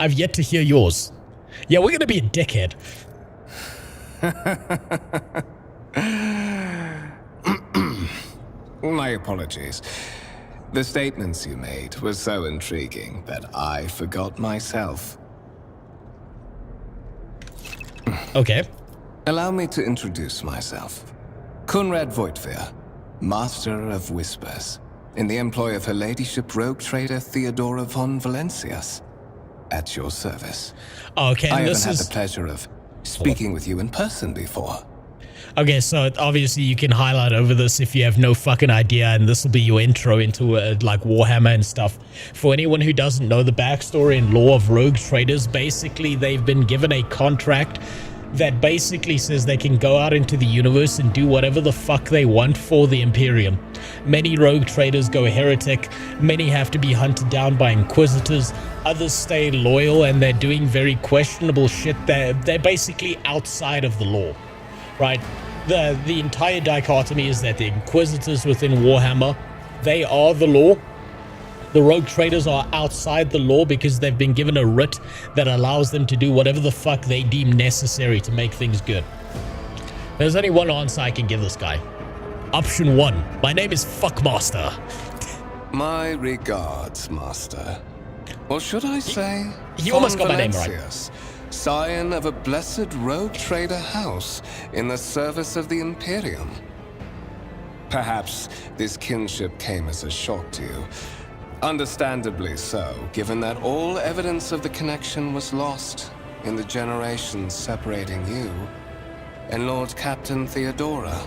[SPEAKER 2] I've yet to hear yours. Yeah, we're gonna be a dickhead.
[SPEAKER 14] My apologies. The statements you made were so intriguing that I forgot myself.
[SPEAKER 2] Okay.
[SPEAKER 14] Allow me to introduce myself. Conrad Voigtveer, Master of Whispers, in the employ of Her Ladyship Rogue Trader Theodora von Valencias. At your service.
[SPEAKER 2] Okay,
[SPEAKER 14] I
[SPEAKER 2] this
[SPEAKER 14] haven't
[SPEAKER 2] is
[SPEAKER 14] had the pleasure of speaking with you in person before.
[SPEAKER 2] Okay, so obviously you can highlight over this if you have no fucking idea, and this will be your intro into like Warhammer and stuff. For anyone who doesn't know the backstory and lore of rogue traders, basically they've been given a contract that basically says they can go out into the universe and do whatever the fuck they want for the Imperium. Many rogue traders go heretic, many have to be hunted down by inquisitors, others stay loyal, and they're doing very questionable shit. They're basically outside of the law, right? The entire dichotomy is that the inquisitors within Warhammer, they are the law. The rogue traders are outside the law because they've been given a writ that allows them to do whatever the fuck they deem necessary to make things good. There's only one answer I can give this guy. Option 1. My name is Fuckmaster.
[SPEAKER 14] My regards, Master. Or should I say,
[SPEAKER 2] he almost got my name right.
[SPEAKER 14] Valencius, scion of a blessed rogue trader house in the service of the Imperium. Perhaps this kinship came as a shock to you. Understandably so, given that all evidence of the connection was lost in the generations separating you and Lord Captain Theodora.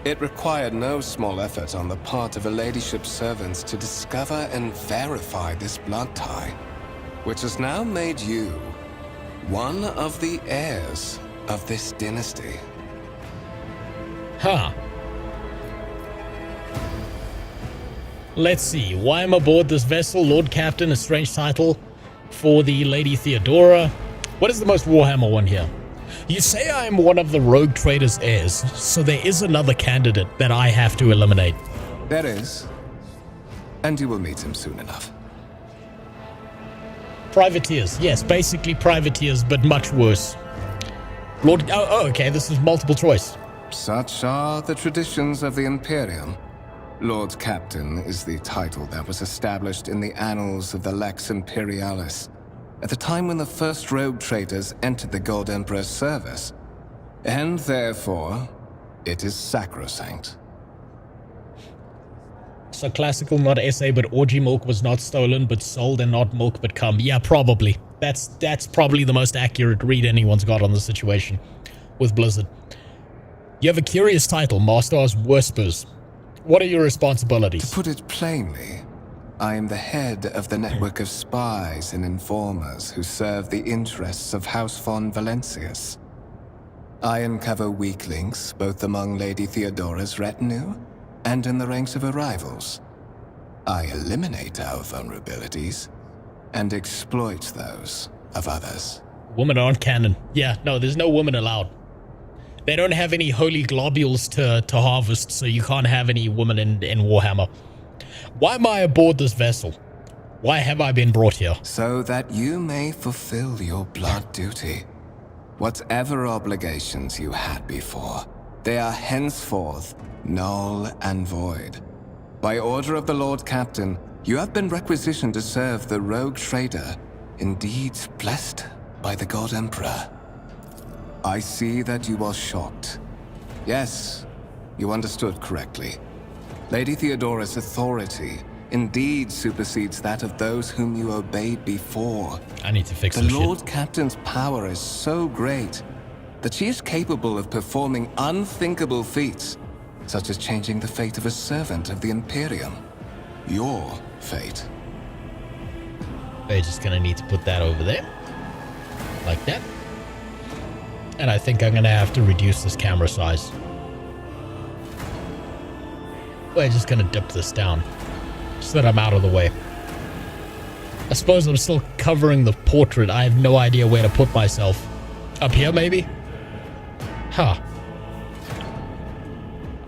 [SPEAKER 14] It required no small effort on the part of her ladyship's servants to discover and verify this blood tie, which has now made you one of the heirs of this dynasty.
[SPEAKER 2] Huh. Let's see. Why am aboard this vessel? Lord Captain, a strange title for the Lady Theodora. What is the most Warhammer one here? You say I am one of the rogue traders' heirs, so there is another candidate that I have to eliminate.
[SPEAKER 14] There is. And you will meet him soon enough.
[SPEAKER 2] Privateers. Yes, basically privateers, but much worse. Lord... Oh, okay, this is multiple choice.
[SPEAKER 14] Such are the traditions of the Imperium. Lord Captain is the title that was established in the annals of the Lex Imperialis at the time when the first rogue traders entered the Gold Emperor's service, and therefore, it is sacrosanct.
[SPEAKER 2] So classical, not essay, but orgy milk was not stolen, but sold, and not milk, but cum. Yeah, probably. That's probably the most accurate read anyone's got on the situation with Blizzard. You have a curious title, Master of Whispers. What are your responsibilities?
[SPEAKER 14] To put it plainly, I am the head of the network of spies and informers who serve the interests of House von Valencius. I uncover weak links both among Lady Theodora's retinue and in the ranks of her rivals. I eliminate our vulnerabilities and exploit those of others.
[SPEAKER 2] Women aren't canon. Yeah, no, there's no women allowed. They don't have any holy globules to harvest, so you can't have any women in Warhammer. Why am I aboard this vessel? Why have I been brought here?
[SPEAKER 14] So that you may fulfill your blood duty. Whatever obligations you had before, they are henceforth null and void. By order of the Lord Captain, you have been requisitioned to serve the rogue trader, indeed blessed by the God Emperor. I see that you are shocked. Yes, you understood correctly. Lady Theodora's authority indeed supersedes that of those whom you obeyed before.
[SPEAKER 2] I need to fix
[SPEAKER 14] this
[SPEAKER 2] shit.
[SPEAKER 14] The Lord Captain's power is so great that she is capable of performing unthinkable feats, such as changing the fate of a servant of the Imperium. Your fate.
[SPEAKER 2] We're just gonna need to put that over there. Like that. And I think I'm gonna have to reduce this camera size. We're just gonna dip this down so that I'm out of the way. I suppose I'm still covering the portrait. I have no idea where to put myself. Up here, maybe? Huh.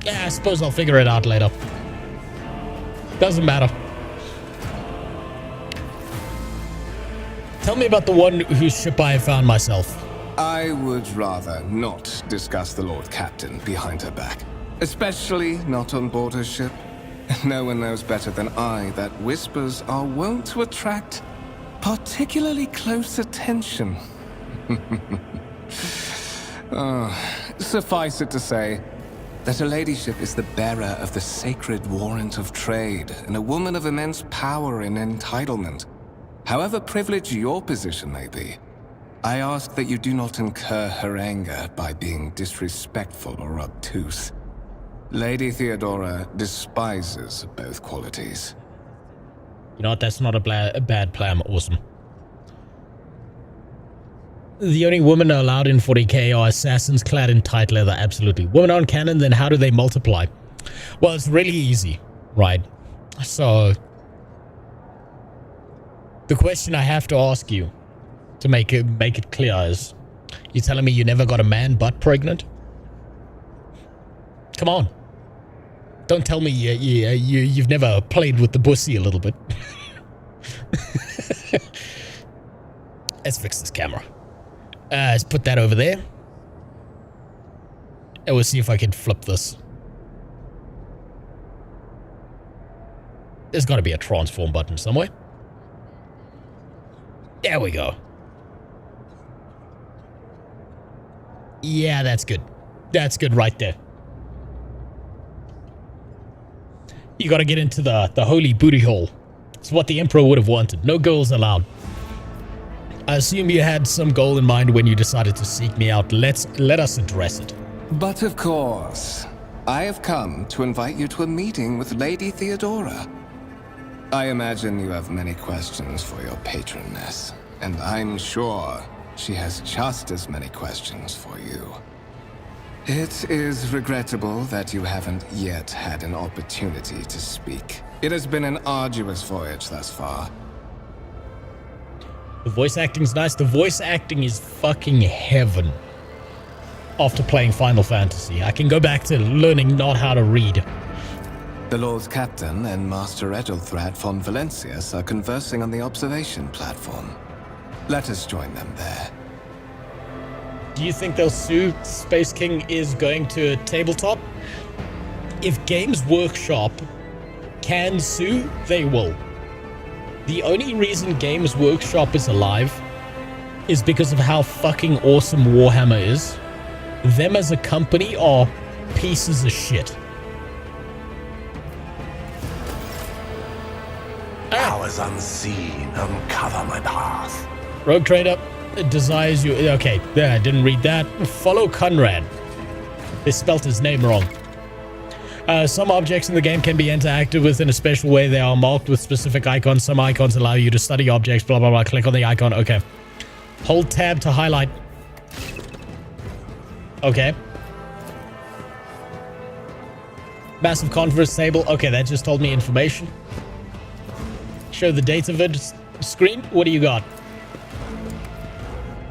[SPEAKER 2] Yeah, I suppose I'll figure it out later. Doesn't matter. Tell me about the one whose ship I have found myself.
[SPEAKER 14] I would rather not discuss the Lord Captain behind her back. Especially not on board her ship. No one knows better than I that whispers are wont to attract particularly close attention. Suffice it to say that her ladyship is the bearer of the sacred warrant of trade and a woman of immense power and entitlement. However privileged your position may be, I ask that you do not incur her anger by being disrespectful or obtuse. Lady Theodora despises both qualities.
[SPEAKER 2] You know what? That's not a bad plan. Awesome. The only women allowed in 40k are assassins clad in tight leather. Absolutely. Women aren't canon, then how do they multiply? Well, it's really easy, right? So, the question I have to ask you to make it clear is, you telling me you never got a man butt pregnant? Come on. Don't tell me you've never played with the pussy a little bit. Let's fix this camera. Let's put that over there. And we'll see if I can flip this. There's got to be a transform button somewhere. There we go. Yeah, that's good. That's good right there. You got to get into the holy booty hole. It's what the Emperor would have wanted. No girls allowed. I assume you had some goal in mind when you decided to seek me out. Let us address it.
[SPEAKER 14] But of course, I have come to invite you to a meeting with Lady Theodora. I imagine you have many questions for your patroness, and I'm sure she has just as many questions for you. It is regrettable that you haven't yet had an opportunity to speak. It has been an arduous voyage thus far.
[SPEAKER 2] The voice acting's nice. The voice acting is fucking heaven. After playing Final Fantasy, I can go back to learning not how to read.
[SPEAKER 14] The Lord Captain and Master Edelthrat von Valencius are conversing on the observation platform. Let us join them there.
[SPEAKER 2] Do you think they'll sue Space King is going to a tabletop? If Games Workshop can sue, they will. The only reason Games Workshop is alive is because of how fucking awesome Warhammer is. Them as a company are pieces of shit.
[SPEAKER 4] Powers unseen uncover my path.
[SPEAKER 2] Rogue Trader desires you. Okay, there, I didn't read that. Follow Conrad. They spelt his name wrong. Some objects in the game can be interacted with in a special way. They are marked with specific icons. Some icons allow you to study objects, blah, blah, blah. Click on the icon. Okay. Hold tab to highlight. Okay. Massive conference table. Okay, that just told me information. Show the data vid screen. What do you got?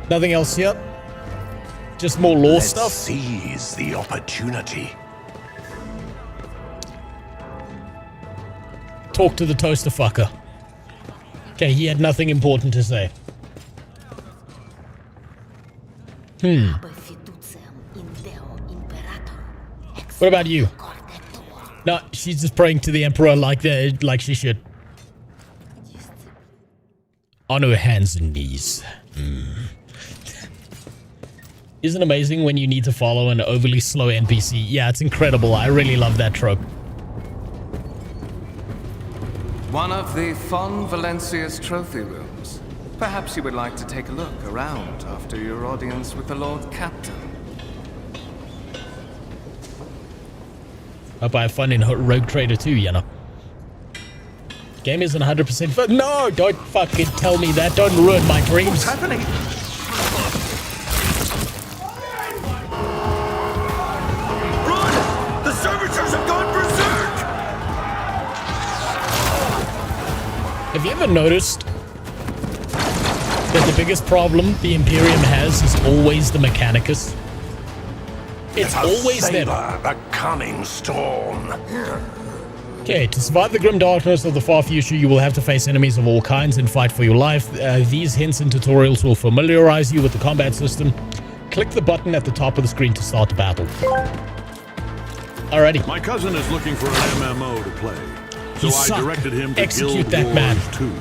[SPEAKER 2] Nothing else here? Just more lore stuff?
[SPEAKER 4] Seize the opportunity.
[SPEAKER 2] Talk to the toaster fucker. Okay, he had nothing important to say. What about you? No, she's just praying to the Emperor like she should. On her hands and knees. Isn't it amazing when you need to follow an overly slow NPC? Yeah, it's incredible. I really love that trope.
[SPEAKER 14] One of the Von Valencius trophy rooms. Perhaps you would like to take a look around after your audience with the Lord Captain.
[SPEAKER 2] Hope I have fun in Rogue Trader too, you know. Game isn't 100% fun. No, don't fucking tell me that. Don't ruin my dreams.
[SPEAKER 4] What's happening?
[SPEAKER 16] Run! The servitors have gone berserk!
[SPEAKER 2] Have you ever noticed that the biggest problem the Imperium has is always the Mechanicus? It's always them.
[SPEAKER 4] The coming storm.
[SPEAKER 2] Okay, to survive the grim darkness of the far future, you will have to face enemies of all kinds and fight for your life. These hints and tutorials will familiarize you with the combat system. Click the button at the top of the screen to start the battle. Alrighty.
[SPEAKER 17] My cousin is looking for an MMO to play, so I directed him to
[SPEAKER 2] Execute
[SPEAKER 17] Guild
[SPEAKER 2] that
[SPEAKER 17] Wars
[SPEAKER 2] man.
[SPEAKER 17] 2.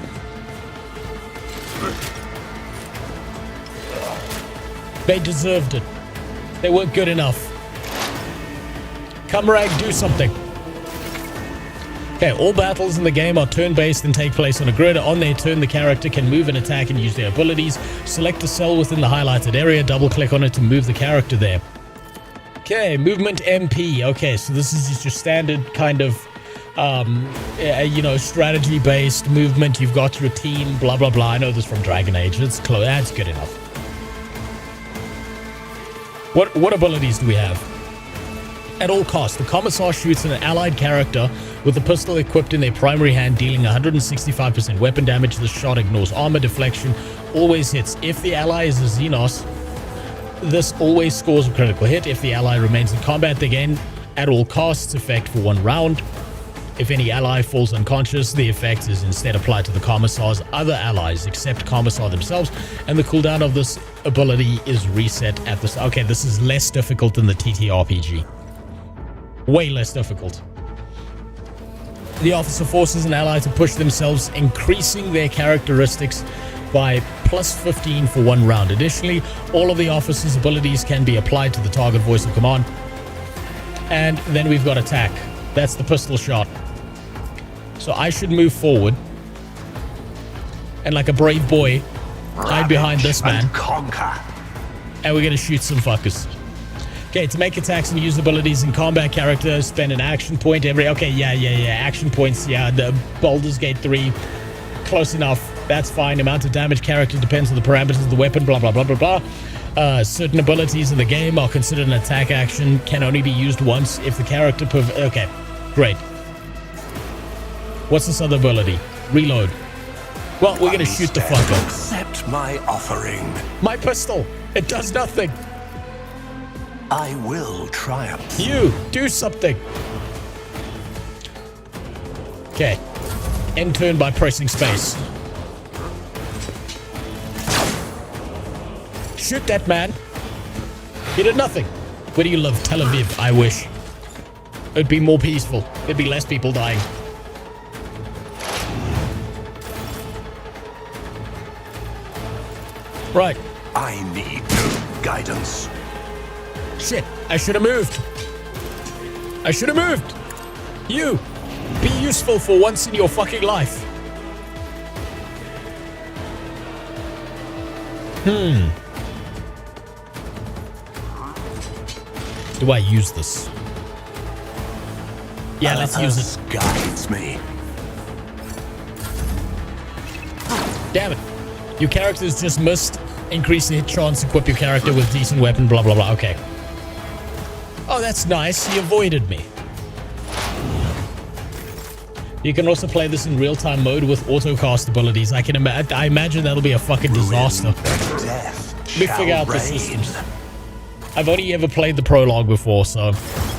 [SPEAKER 2] They deserved it. They weren't good enough. Come, Rag, do something. Okay, all battles in the game are turn-based and take place on a grid. On their turn, the character can move and attack and use their abilities. Select a cell within the highlighted area, double-click on it to move the character there. Okay, movement MP. Okay, so this is just your standard kind of, you know, strategy-based movement. You've got your team, blah, blah, blah. I know this from Dragon Age. It's close. That's good enough. What abilities do we have? At all costs, the Commissar shoots an allied character with a pistol equipped in their primary hand, dealing 165% weapon damage. This shot ignores armor deflection, always hits. If the ally is a Xenos, this always scores a critical hit. If the ally remains in combat, they gain at all costs effect for 1 round. If any ally falls unconscious, the effect is instead applied to the Commissar's other allies, except Commissar themselves, and the cooldown of this ability is reset at this. Okay, this is less difficult than the TTRPG. Way less difficult. The officer forces an ally to push themselves, increasing their characteristics by plus 15 for 1 round. Additionally, all of the officer's abilities can be applied to the target voice of command. And then we've got attack. That's the pistol shot. So I should move forward and, like a brave boy, hide behind this man. And we're gonna shoot some fuckers. Okay, to make attacks and use abilities in combat, characters spend an action point every... Okay, yeah. Action points, yeah. The Baldur's Gate 3. Close enough. That's fine. Amount of damage character depends on the parameters of the weapon, blah, blah, blah, blah, blah. Certain abilities in the game are considered an attack action. Can only be used once if the character... Okay, great. What's this other ability? Reload. Well, we're gonna shoot the fucker.
[SPEAKER 4] Accept my offering.
[SPEAKER 2] My pistol. It does nothing.
[SPEAKER 4] I will triumph.
[SPEAKER 2] You, do something. Okay. End turn by pressing space. Shoot that man. He did nothing. Where do you live? Tel Aviv, I wish. It'd be more peaceful. There'd be less people dying. Right.
[SPEAKER 4] I need no guidance.
[SPEAKER 2] Shit, I should have moved. I should have moved. You, be useful for once in your fucking life. Do I use this? Yeah, let's use it.
[SPEAKER 4] Guides me.
[SPEAKER 2] Damn it. Your characters just missed. Increase the hit chance, equip your character with decent weapon, blah, blah, blah. Okay. Oh, that's nice. He avoided me. You can also play this in real-time mode with auto-cast abilities. I imagine that'll be a fucking disaster. Let me figure out the systems. I've only ever played the prologue before, so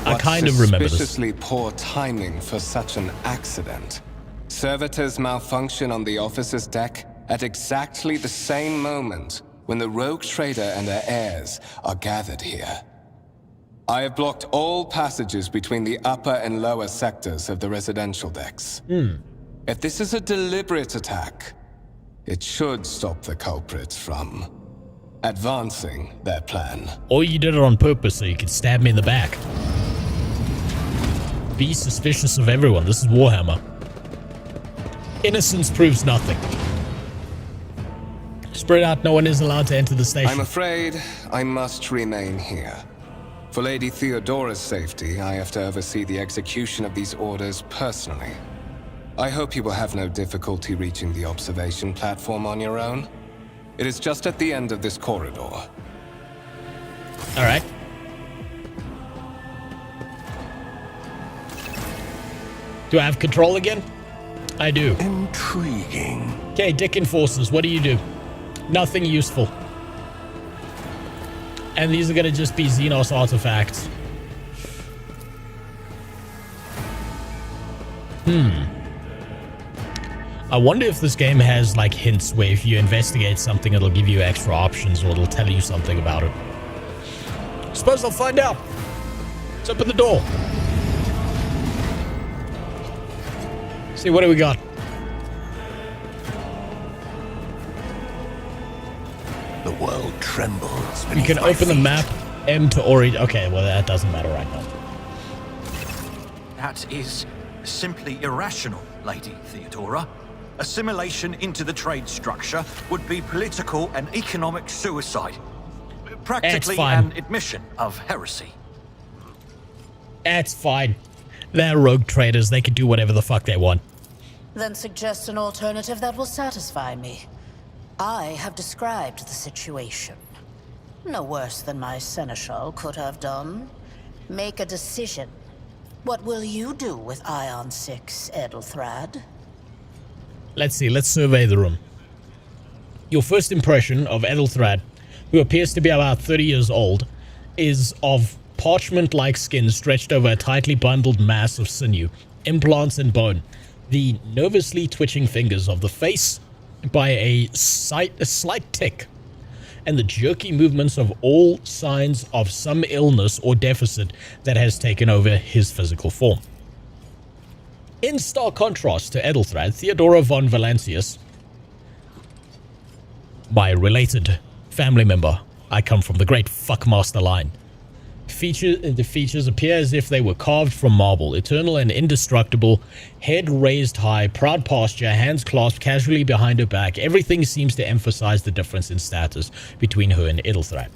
[SPEAKER 2] I kind of remember this.
[SPEAKER 14] Suspiciously poor timing for such an accident. Servitors malfunction on the officer's deck at exactly the same moment when the rogue trader and her heirs are gathered here. I have blocked all passages between the upper and lower sectors of the residential decks. If this is a deliberate attack, it should stop the culprits from advancing their plan.
[SPEAKER 2] Or you did it on purpose so you could stab me in the back. Be suspicious of everyone. This is Warhammer. Innocence proves nothing. Spread out. No one is allowed to enter the station.
[SPEAKER 14] I'm afraid I must remain here. For Lady Theodora's safety, I have to oversee the execution of these orders personally. I hope you will have no difficulty reaching the observation platform on your own. It is just at the end of this corridor.
[SPEAKER 2] All right. Do I have control again? I do.
[SPEAKER 4] Intriguing.
[SPEAKER 2] Okay, Dick Enforcers, what do you do? Nothing useful. And these are gonna just be Xenos artifacts. I wonder if this game has like hints where if you investigate something it'll give you extra options or it'll tell you something about it. Suppose I'll find out. Let's open the door. See, what do we got?
[SPEAKER 4] The world trembles.
[SPEAKER 2] You can open the map, M to orient. Okay, well that doesn't matter right now.
[SPEAKER 4] That is
[SPEAKER 18] simply irrational, Lady Theodora. Assimilation into the trade structure would be political and economic suicide. Practically an admission of heresy.
[SPEAKER 2] That's fine. They're rogue traders. They can do whatever the fuck they want.
[SPEAKER 19] Then suggest an alternative that will satisfy me. I have described the situation. No worse than my seneschal could have done. Make a decision. What will you do with Ion 6, Edelthrad?
[SPEAKER 2] Let's see. Let's survey the room. Your first impression of Edelthrad, who appears to be about 30 years old, is of parchment-like skin stretched over a tightly bundled mass of sinew, implants and bone. The nervously twitching fingers of the face by a slight tick, and the jerky movements of all signs of some illness or deficit that has taken over his physical form. In stark contrast to Edelthrad, Theodora von Valancius, my related family member, I come from the great Fuckmaster line. The features appear as if they were carved from marble, eternal and indestructible, head raised high, proud posture, hands clasped casually behind her back. Everything seems to emphasize the difference in status between her and Edelthrad.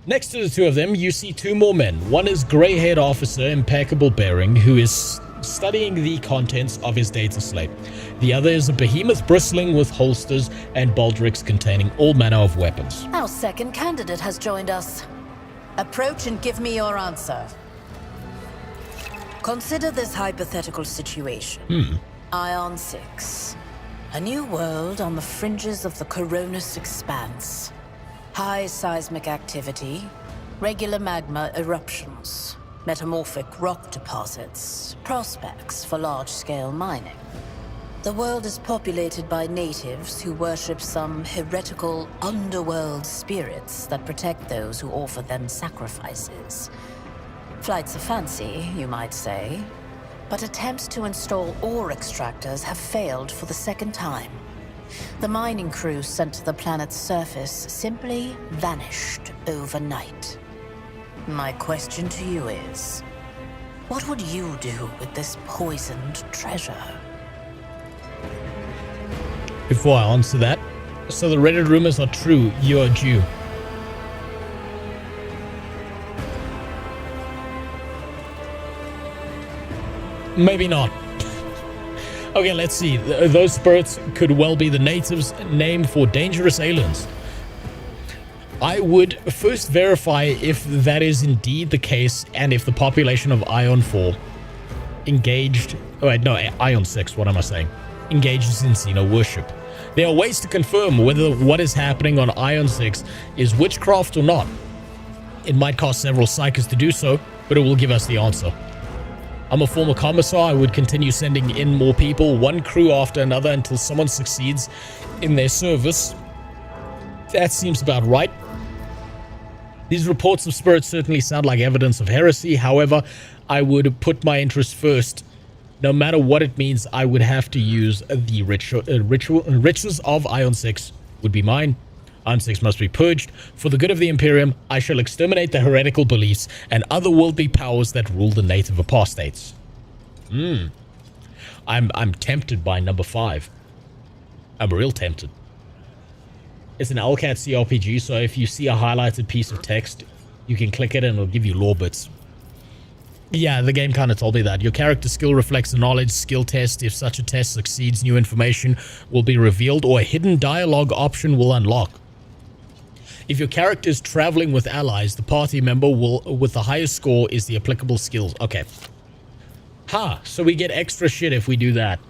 [SPEAKER 2] Next to the two of them, you see two more men. One is gray-haired officer, impeccable bearing, who is studying the contents of his data slate. The other is a behemoth bristling with holsters and baldricks containing all manner of weapons.
[SPEAKER 19] Our second candidate has joined us. Approach and give me your answer. Consider this hypothetical situation. Ion 6. A new world on the fringes of the Coronis expanse. High seismic activity, regular magma eruptions, metamorphic rock deposits, prospects for large-scale mining. The world is populated by natives who worship some heretical underworld spirits that protect those who offer them sacrifices. Flights of fancy, you might say, but attempts to install ore extractors have failed for the second time. The mining crews sent to the planet's surface simply vanished overnight. My question to you is, what would you do with this poisoned treasure?
[SPEAKER 2] Before I answer that, so the Reddit rumors are true, you are Jew. Maybe not. Okay, let's see. Those spirits could well be the natives' name for dangerous aliens. I would first verify if that is indeed the case and if the population of Ion 4 engaged... Oh, wait, no, Ion 6, what am I saying? Engages in Xeno worship. There are ways to confirm whether what is happening on Ion 6 is witchcraft or not. It might cost several psychers to do so, but it will give us the answer. I'm a former commissar. I would continue sending in more people, one crew after another, until someone succeeds in their service. That seems about right. These reports of spirits certainly sound like evidence of heresy. However, I would put my interest first. No matter what it means, I would have to use the riches of Ion 6 would be mine. Ion 6 must be purged. For the good of the Imperium, I shall exterminate the heretical beliefs and otherworldly powers that rule the native apostates. I'm tempted by number 5. I'm real tempted. It's an LCAT CRPG, so if you see a highlighted piece of text, you can click it and it'll give you lore bits. Yeah, the game kind of told me that. Your character skill reflects a knowledge skill test. If such a test succeeds, new information will be revealed or a hidden dialogue option will unlock. If your character is traveling with allies, the party member with the highest score is the applicable skills. Okay. So we get extra shit if we do that.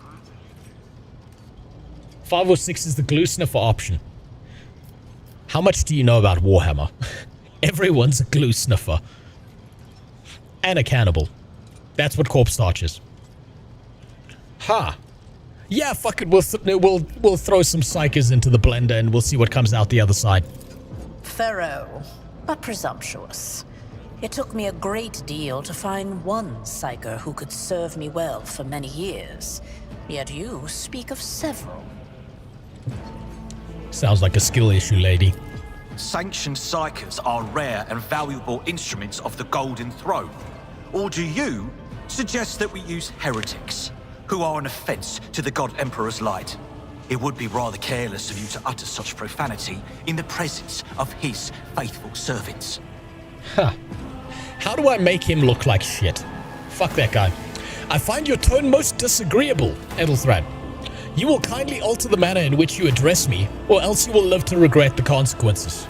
[SPEAKER 2] 5 or 6 is the glue sniffer option. How much do you know about Warhammer? Everyone's a glue sniffer. And a cannibal. That's what corpse starch is. Yeah, fuck it. We'll throw some psychers into the blender and we'll see what comes out the other side.
[SPEAKER 19] Thorough, but presumptuous. It took me a great deal to find one psyker who could serve me well for many years. Yet you speak of several.
[SPEAKER 2] Sounds like a skill issue, lady.
[SPEAKER 18] Sanctioned psychers are rare and valuable instruments of the Golden Throne. Or do you suggests that we use heretics, who are an offense to the God Emperor's light. It would be rather careless of you to utter such profanity in the presence of his faithful servants.
[SPEAKER 2] Huh. How do I make him look like shit? Fuck that guy. I find your tone most disagreeable, Edelthred. You will kindly alter the manner in which you address me, or else you will live to regret the consequences.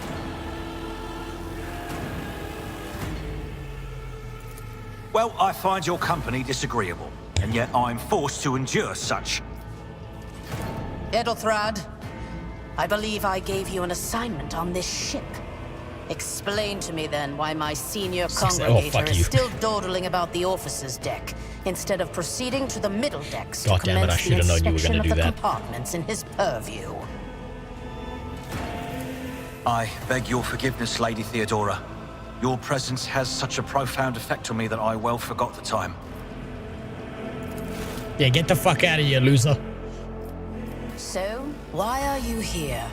[SPEAKER 18] Well, I find your company disagreeable, and yet I'm forced to endure such.
[SPEAKER 19] Edelthrad, I believe I gave you an assignment on this ship. Explain to me then why my senior congregator is still dawdling about the officer's deck, instead of proceeding to the middle decks to commence the inspection of the compartments in his purview.
[SPEAKER 18] I beg your forgiveness, Lady Theodora. Your presence has such a profound effect on me that I well forgot the time.
[SPEAKER 2] Yeah, get the fuck out of here, loser.
[SPEAKER 19] So, why are you here?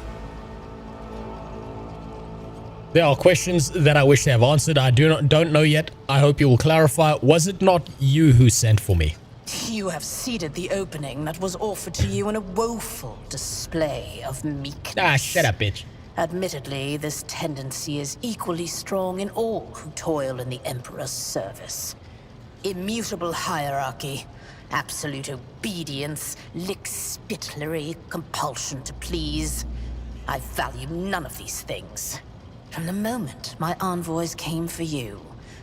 [SPEAKER 2] There are questions that I wish to have answered. I don't know yet. I hope you will clarify. Was it not you who sent for me?
[SPEAKER 19] You have ceded the opening that was offered to you in a woeful display of meekness.
[SPEAKER 2] Ah, shut up, bitch.
[SPEAKER 19] Admittedly, this tendency is equally strong in all who toil in the Emperor's service. Immutable hierarchy, absolute obedience, lickspittlery, compulsion to please. I value none of these things. From the moment my envoys came for you,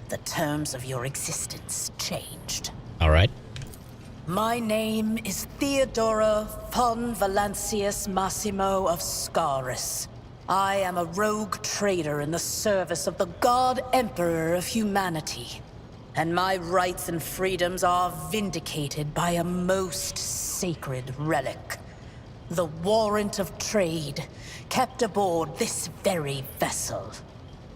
[SPEAKER 19] the terms of your existence changed.
[SPEAKER 2] All right.
[SPEAKER 19] My name is Theodora von Valancius Massimo of Scaris. I am a rogue trader in the service of the God Emperor of humanity. And my rights and freedoms are vindicated by a most sacred relic. The warrant of trade, kept aboard this very vessel.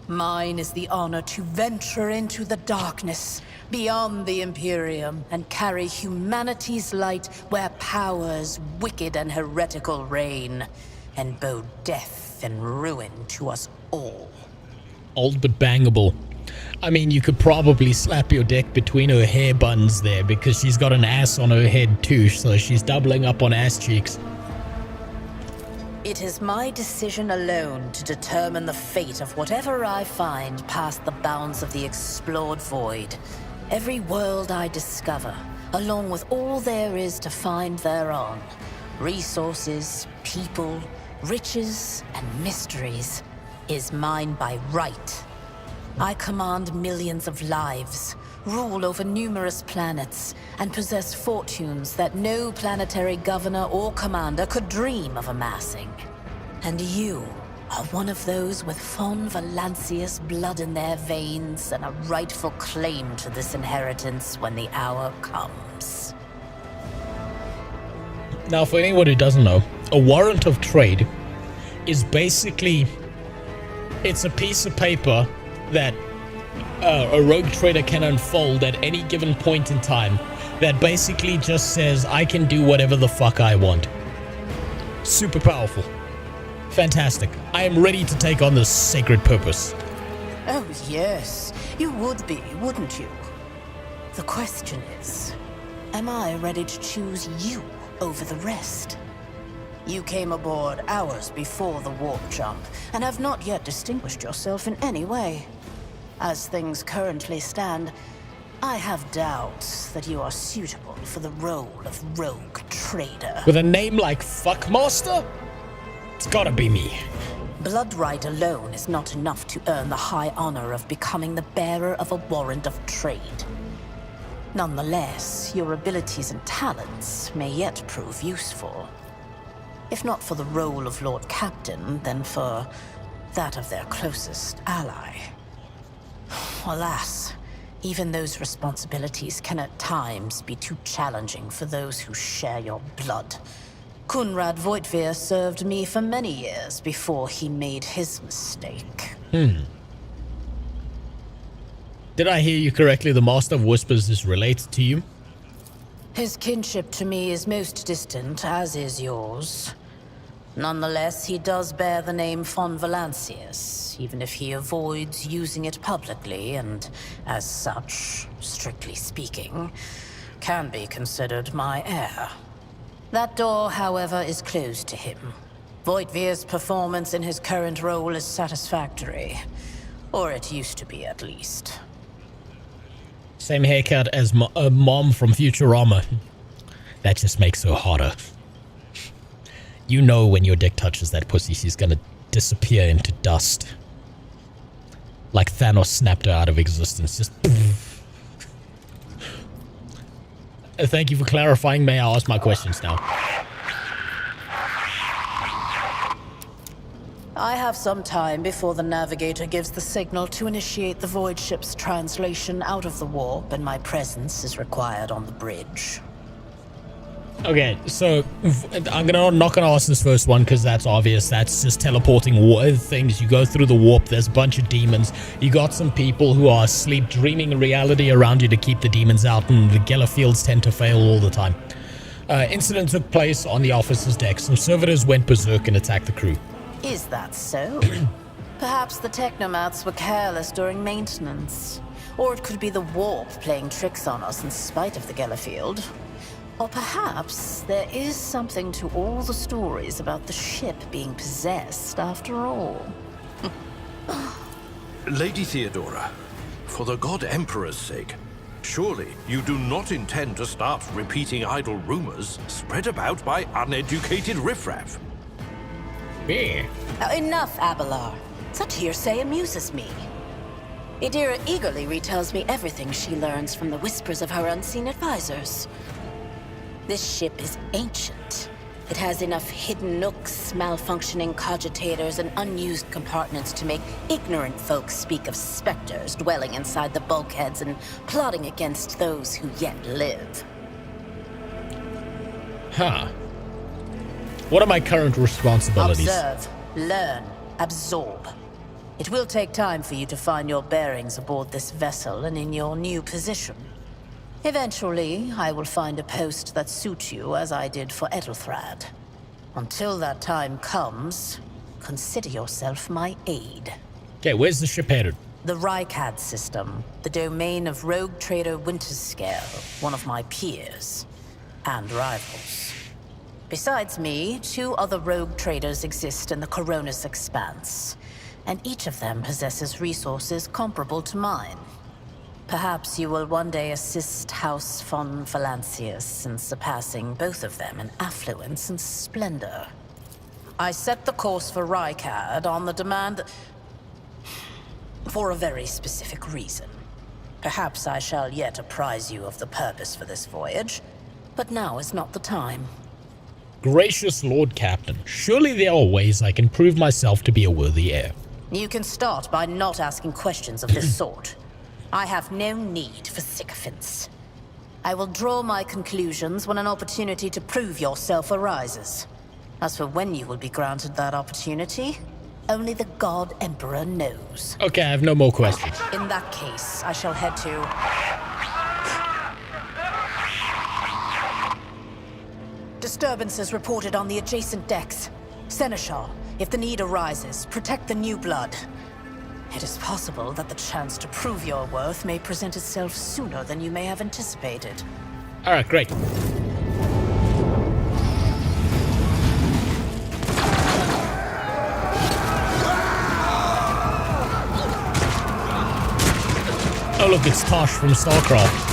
[SPEAKER 19] Mine is the honor to venture into the darkness, beyond the Imperium, and carry humanity's light where powers wicked and heretical reign, and bow death and ruin to us all.
[SPEAKER 2] Old but bangable. I mean, you could probably slap your dick between her hair buns there, because she's got an ass on her head too, so she's doubling up on ass cheeks.
[SPEAKER 19] It is my decision alone to determine the fate of whatever I find past the bounds of the explored void. Every world I discover, along with all there is to find thereon, resources, people, riches, and mysteries, is mine by right. I command millions of lives, rule over numerous planets, and possess fortunes that no planetary governor or commander could dream of amassing. And you are one of those with von Valancius blood in their veins and a rightful claim to this inheritance when the hour comes.
[SPEAKER 2] Now, for anyone who doesn't know, a warrant of trade is basically, it's a piece of paper that a rogue trader can unfold at any given point in time that basically just says, I can do whatever the fuck I want. Super powerful. Fantastic. I am ready to take on this sacred purpose.
[SPEAKER 19] Oh yes, you would be, wouldn't you? The question is, am I ready to choose you over the rest? You came aboard hours before the warp jump, and have not yet distinguished yourself in any way. As things currently stand, I have doubts that you are suitable for the role of rogue trader.
[SPEAKER 2] With a name like Fuckmaster? It's gotta be me.
[SPEAKER 19] Blood right alone is not enough to earn the high honor of becoming the bearer of a warrant of trade. Nonetheless, your abilities and talents may yet prove useful. If not for the role of Lord Captain, then for that of their closest ally. Alas, even those responsibilities can at times be too challenging for those who share your blood. Kunrad Voitvir served me for many years before he made his mistake.
[SPEAKER 2] Did I hear you correctly? The Master of Whispers is related to you?
[SPEAKER 19] His kinship to me is most distant, as is yours. Nonetheless, he does bear the name von Valancius, Perhaps even if he avoids using it publicly and, as such, strictly speaking, can be considered my heir. That door, however, is closed to him. Voigtvir's performance in his current role is satisfactory. Or it used to be, at least.
[SPEAKER 2] Same haircut as Mom from Futurama. That just makes her hotter. You know when your dick touches that pussy, she's gonna disappear into dust. Like Thanos snapped her out of existence. Just... Thank you for clarifying. May I ask my questions now?
[SPEAKER 19] I have some time before the navigator gives the signal to initiate the void ship's translation out of the warp, and my presence is required on the bridge.
[SPEAKER 2] Okay, so I'm not gonna ask this first one because that's obvious. That's just teleporting things. You go through the warp. There's a bunch of demons. You got some people who are asleep, dreaming reality around you to keep the demons out, and the Geller fields tend to fail all the time. Incident took place on the officer's deck. Some servitors went berserk and attacked the crew.
[SPEAKER 19] Is that so? Perhaps the technomats were careless during maintenance. Or it could be the warp playing tricks on us in spite of the Geller field. Or perhaps there is something to all the stories about the ship being possessed after all.
[SPEAKER 17] Lady Theodora, for the God Emperor's sake, surely you do not intend to start repeating idle rumors spread about by uneducated riffraff.
[SPEAKER 2] Yeah.
[SPEAKER 19] Enough, Abelard. Such hearsay amuses me. Idira eagerly retells me everything she learns from the whispers of her unseen advisors. This ship is ancient. It has enough hidden nooks, malfunctioning cogitators, and unused compartments to make ignorant folks speak of specters dwelling inside the bulkheads and plotting against those who yet live.
[SPEAKER 2] Huh. What are my current responsibilities?
[SPEAKER 19] Observe, learn, absorb. It will take time for you to find your bearings aboard this vessel and in your new position. Eventually, I will find a post that suits you as I did for Ethelthrad. Until that time comes, consider yourself my aide.
[SPEAKER 2] Okay, where's the ship headed?
[SPEAKER 19] The Rykad system, the domain of rogue trader Winterscale, one of my peers and rivals. Besides me, 2 other rogue traders exist in the Coronis Expanse, and each of them possesses resources comparable to mine. Perhaps you will one day assist House von Valancius in surpassing both of them in affluence and splendor. I set the course for Rykad on the demand for a very specific reason. Perhaps I shall yet apprise you of the purpose for this voyage, but now is not the time.
[SPEAKER 2] Gracious Lord Captain, surely there are ways I can prove myself to be a worthy heir.
[SPEAKER 19] You can start by not asking questions of this sort. I have no need for sycophants. I will draw my conclusions when an opportunity to prove yourself arises. As for when you will be granted that opportunity, only the God Emperor knows.
[SPEAKER 2] Okay, I have no more questions.
[SPEAKER 19] In that case, I shall head to... Disturbances reported on the adjacent decks. Seneschal, if the need arises, protect the new blood. It is possible that the chance to prove your worth may present itself sooner than you may have anticipated.
[SPEAKER 2] Alright, great. Oh look, it's Tosh from StarCraft.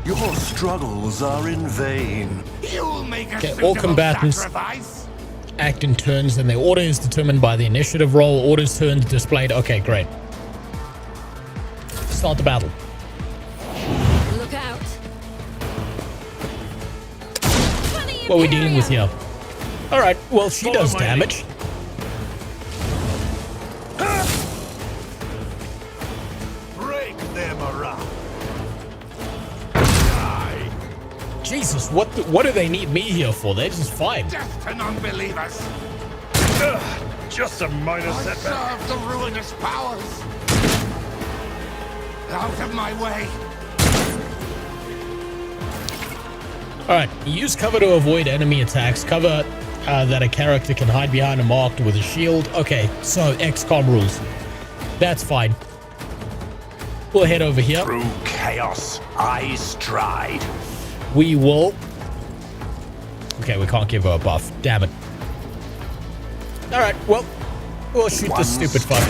[SPEAKER 4] Your struggles are in vain.
[SPEAKER 16] You'll make a
[SPEAKER 2] Okay, all combatants act in turns, and their order is determined by the initiative roll. Orders turns displayed. Okay, great. Start the battle.
[SPEAKER 20] Look out.
[SPEAKER 2] What are we dealing with here? Alright, well, she does damage.
[SPEAKER 16] Break their morale.
[SPEAKER 2] Jesus, what do they need me here for? They're just fine.
[SPEAKER 16] Death to non-believers.
[SPEAKER 17] Just a minor setback.
[SPEAKER 16] Serve the ruinous powers. Out of my way.
[SPEAKER 2] Alright, use cover to avoid enemy attacks. Cover that a character can hide behind a marked with a shield. Okay, so XCOM rules. That's fine. We'll head over here.
[SPEAKER 4] Through chaos, I stride.
[SPEAKER 2] We will... Okay, we can't give her a buff. Damn it. Alright, well, we'll shoot this stupid fuck.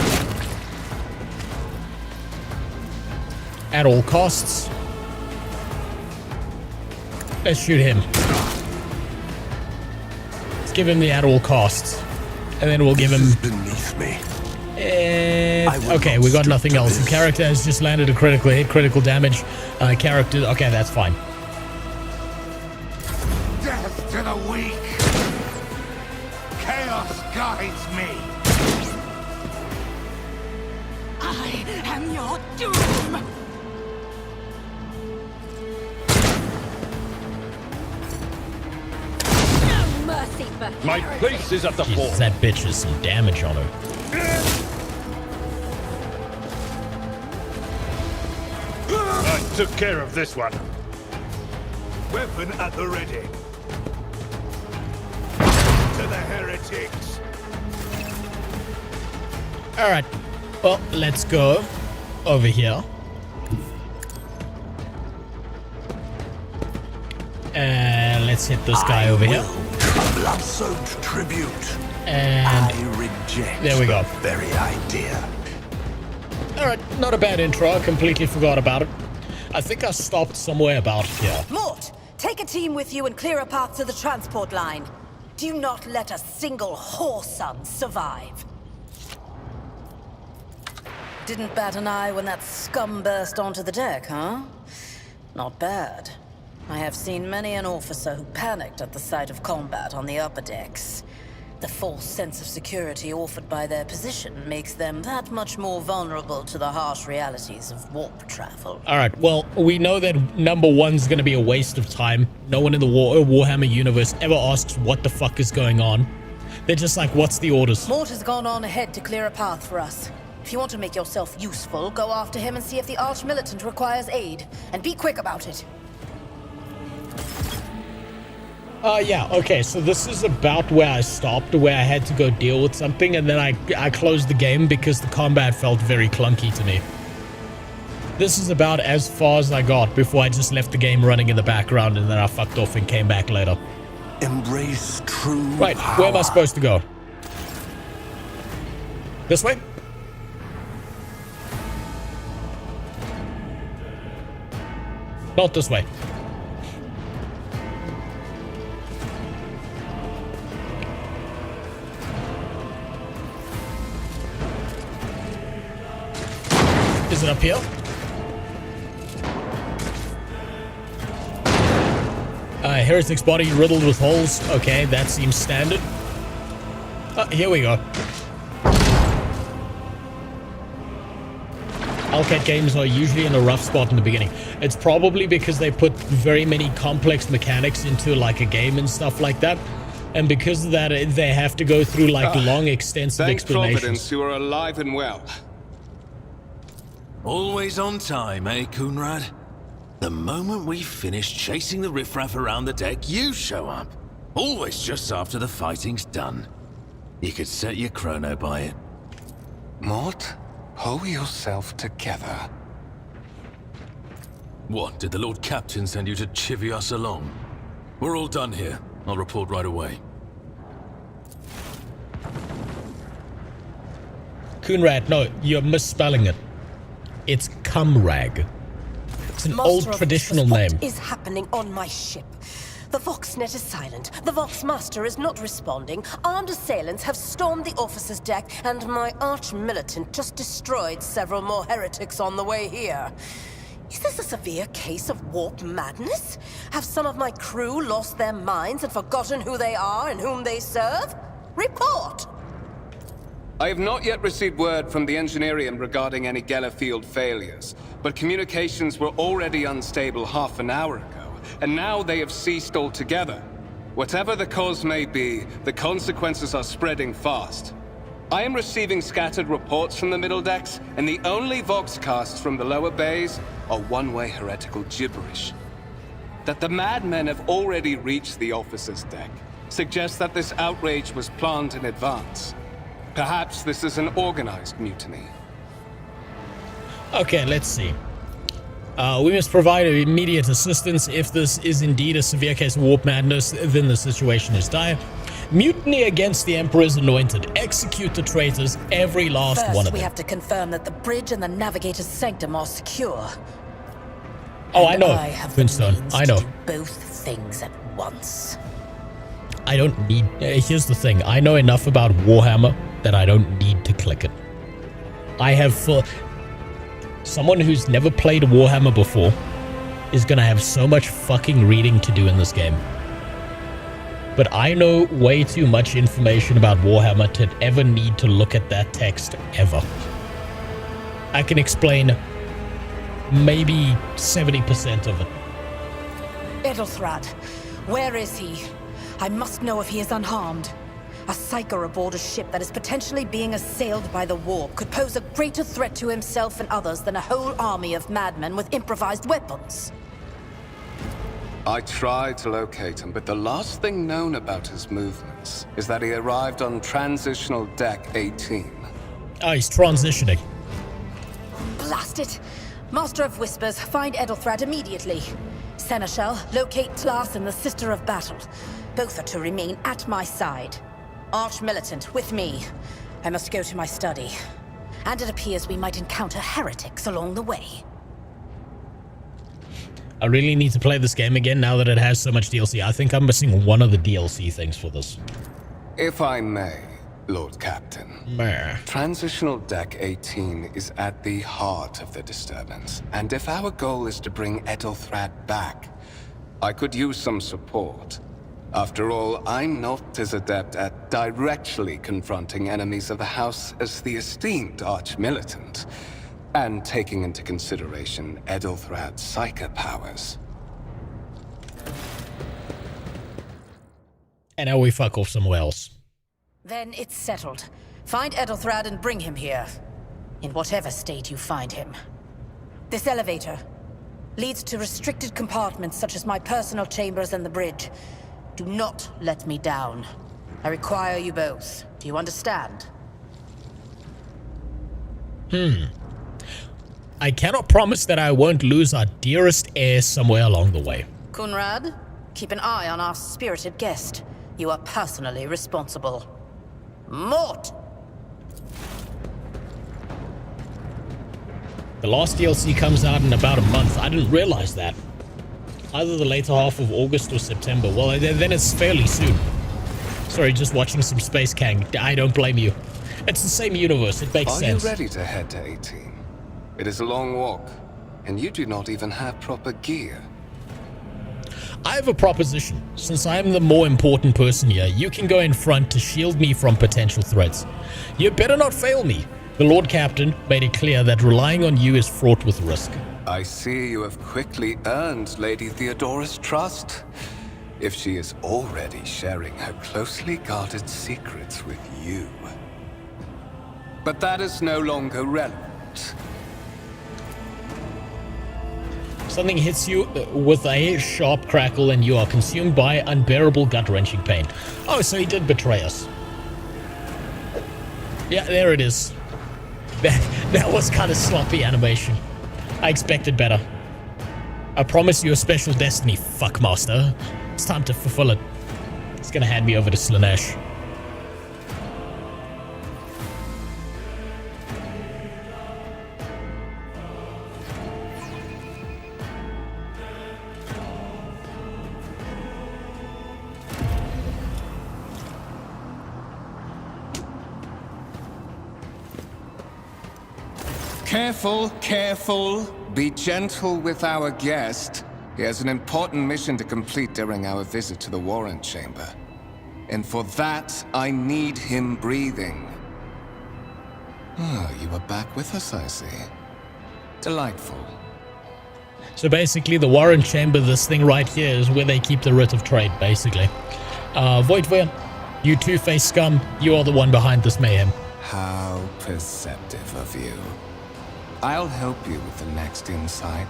[SPEAKER 2] At all costs. Let's shoot him. Let's give him the at all costs. And then we'll give him...
[SPEAKER 4] beneath me.
[SPEAKER 2] Okay, we got nothing else. The character has just landed a critical hit, critical damage. Character... Okay, that's fine.
[SPEAKER 4] Death to the weak. Chaos guides me.
[SPEAKER 15] I am your doom! No mercy for
[SPEAKER 17] My place is at the fort.
[SPEAKER 2] Jesus, that bitch has some damage on her.
[SPEAKER 17] I took care of this one.
[SPEAKER 16] Weapon at the ready. To the heretics.
[SPEAKER 2] Alright. Well, let's go over here. And let's hit this guy over here.
[SPEAKER 4] Blood-soaked tribute.
[SPEAKER 2] And
[SPEAKER 4] I reject
[SPEAKER 2] there we go.
[SPEAKER 4] the very idea.
[SPEAKER 2] Alright, not a bad intro. I completely forgot about it. I think I stopped somewhere about here.
[SPEAKER 19] Mort, take a team with you and clear a path to the transport line. Do not let a single whoreson survive. Didn't bat an eye when that scum burst onto the deck, huh? Not bad. I have seen many an officer who panicked at the sight of combat on the upper decks. The false sense of security offered by their position makes them that much more vulnerable to the harsh realities of warp travel.
[SPEAKER 2] Alright, well, we know that number one's gonna be a waste of time. No one in the Warhammer universe ever asks what the fuck is going on. They're just like, what's the orders?
[SPEAKER 19] Mort has gone on ahead to clear a path for us. If you want to make yourself useful, go after him and see if the Arch-Militant requires aid. And be quick about it.
[SPEAKER 2] Yeah, okay, so this is about where I stopped, where I had to go deal with something, and then I closed the game because the combat felt very clunky to me. This is about as far as I got before I just left the game running in the background, and then I fucked off and came back later.
[SPEAKER 4] Embrace true
[SPEAKER 2] Right,
[SPEAKER 4] power.
[SPEAKER 2] where am I supposed to go? This way? Not this way. Is it up here? Heretic's body riddled with holes. Okay, that seems standard. Here we go. Hellcat games are usually in a rough spot in the beginning. It's probably because they put very many complex mechanics into like a game and stuff like that. And because of that, they have to go through like long, extensive explanations.
[SPEAKER 21] Providence, you are alive and well.
[SPEAKER 22] Always on time, eh, Coonrad? The moment we finish chasing the riffraff around the deck, you show up. Always just after the fighting's done. You could set your chrono by it.
[SPEAKER 14] Mort, pull yourself together.
[SPEAKER 22] What, did the Lord Captain send you to chivvy us along? We're all done here. I'll report right away.
[SPEAKER 2] Coonrad, no, you're misspelling it. It's Cumrag. It's an old traditional name.
[SPEAKER 23] What is happening on my ship? The Voxnet is silent. The Voxmaster is not responding. Armed assailants have stormed the officer's deck, and my arch-militant just destroyed several more heretics on the way here. Is this a severe case of warp madness? Have some of my crew lost their minds and forgotten who they are and whom they serve? Report!
[SPEAKER 21] I have not yet received word from the Engineerium regarding any Geller field failures, but communications were already unstable half an hour ago, and now they have ceased altogether. Whatever the cause may be, the consequences are spreading fast. I am receiving scattered reports from the middle decks, and the only voxcasts from the lower bays are one-way heretical gibberish. That the madmen have already reached the officer's deck, suggests that this outrage was planned in advance. Perhaps this is an organized mutiny.
[SPEAKER 2] Okay, let's see. We must provide immediate assistance. If this is indeed a severe case of warp madness, then the situation is dire. Mutiny against the Emperor's anointed. Execute the traitors, every last
[SPEAKER 19] First,
[SPEAKER 2] one of
[SPEAKER 19] we
[SPEAKER 2] them.
[SPEAKER 19] have to confirm that the bridge and the navigator's sanctum are secure.
[SPEAKER 2] Oh,
[SPEAKER 19] And
[SPEAKER 2] I know,
[SPEAKER 19] I have the
[SPEAKER 2] Moonstone.
[SPEAKER 19] means
[SPEAKER 2] I
[SPEAKER 19] to
[SPEAKER 2] know.
[SPEAKER 19] do both things at once.
[SPEAKER 2] I don't need... here's the thing. I know enough about Warhammer that I don't need to click it. I have... someone who's never played Warhammer before is gonna have so much fucking reading to do in this game. But I know way too much information about Warhammer to ever need to look at that text ever. I can explain maybe 70% of it.
[SPEAKER 19] Edelthrad, where is he? I must know if he is unharmed. A psyker aboard a ship that is potentially being assailed by the warp could pose a greater threat to himself and others than a whole army of madmen with improvised weapons.
[SPEAKER 21] I tried to locate him, but the last thing known about his movements is that he arrived on Transitional Deck 18.
[SPEAKER 2] Oh, he's transitioning.
[SPEAKER 19] Blast it! Master of Whispers, find Edelthrad immediately. Seneschal, locate Tlas and the Sister of Battle. Both are to remain at my side. Arch-Militant, with me. I must go to my study. And it appears we might encounter heretics along the way.
[SPEAKER 2] I really need to play this game again now that it has so much DLC. I think I'm missing one of the DLC things for this.
[SPEAKER 21] If I may, Lord Captain.
[SPEAKER 2] Meh.
[SPEAKER 21] Transitional Deck 18 is at the heart of the disturbance. And if our goal is to bring Edelthrad back, I could use some support. After all, I'm not as adept at directly confronting enemies of the House as the esteemed Arch-Militant, and taking into consideration Edelthrad's psychic powers.
[SPEAKER 2] And now we fuck off somewhere else.
[SPEAKER 19] Then it's settled. Find Edelthrad and bring him here. In whatever state you find him. This elevator leads to restricted compartments such as my personal chambers and the bridge. Do not let me down. I require you both. Do you understand?
[SPEAKER 2] I cannot promise that I won't lose our dearest heir somewhere along the way.
[SPEAKER 19] Kunrad, keep an eye on our spirited guest. You are personally responsible. Mort!
[SPEAKER 2] The last DLC comes out in about a month. I didn't realize that. Either the later half of August or September. Well, then it's fairly soon. Sorry, just watching some Space Kang. I don't blame you. It's the same universe. It makes sense.
[SPEAKER 21] Are you ready to head to 18? It is a long walk, and you do not even have proper gear.
[SPEAKER 2] I have a proposition. Since I am the more important person here, you can go in front to shield me from potential threats. You better not fail me. The Lord Captain made it clear that relying on you is fraught with risk.
[SPEAKER 21] I see you have quickly earned Lady Theodora's trust, if she is already sharing her closely guarded secrets with you. But that is no longer relevant.
[SPEAKER 2] Something hits you with a sharp crackle and you are consumed by unbearable gut-wrenching pain. Oh, so he did betray us. Yeah, there it is. That was kind of sloppy animation. I expected better. I promise you a special destiny, fuckmaster. It's time to fulfill it. It's gonna hand me over to Slanesh.
[SPEAKER 21] Careful, careful. Be gentle with our guest. He has an important mission to complete during our visit to the Warrant Chamber. And for that, I need him breathing. Oh, you are back with us, I see. Delightful.
[SPEAKER 2] So basically, the Warrant Chamber, this thing right here, is where they keep the writ of trade, basically. Voidwear, you two-faced scum, you are the one behind this mayhem.
[SPEAKER 21] How perceptive of you. I'll help you with the next insight.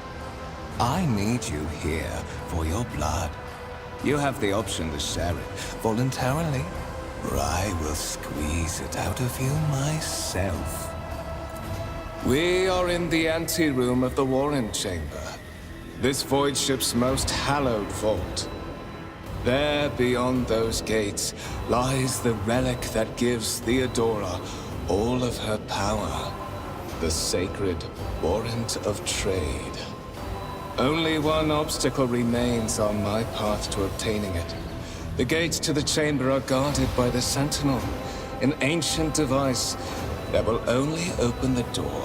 [SPEAKER 21] I need you here for your blood.
[SPEAKER 14] You have the option to share it voluntarily, or I will squeeze it out of you myself. We are in the anteroom of the Warren Chamber, this void ship's most hallowed vault. There, beyond those gates, lies the relic that gives Theodora all of her power, the sacred warrant of trade. Only one obstacle remains on my path to obtaining it. The gates to the chamber are guarded by the Sentinel, an ancient device that will only open the door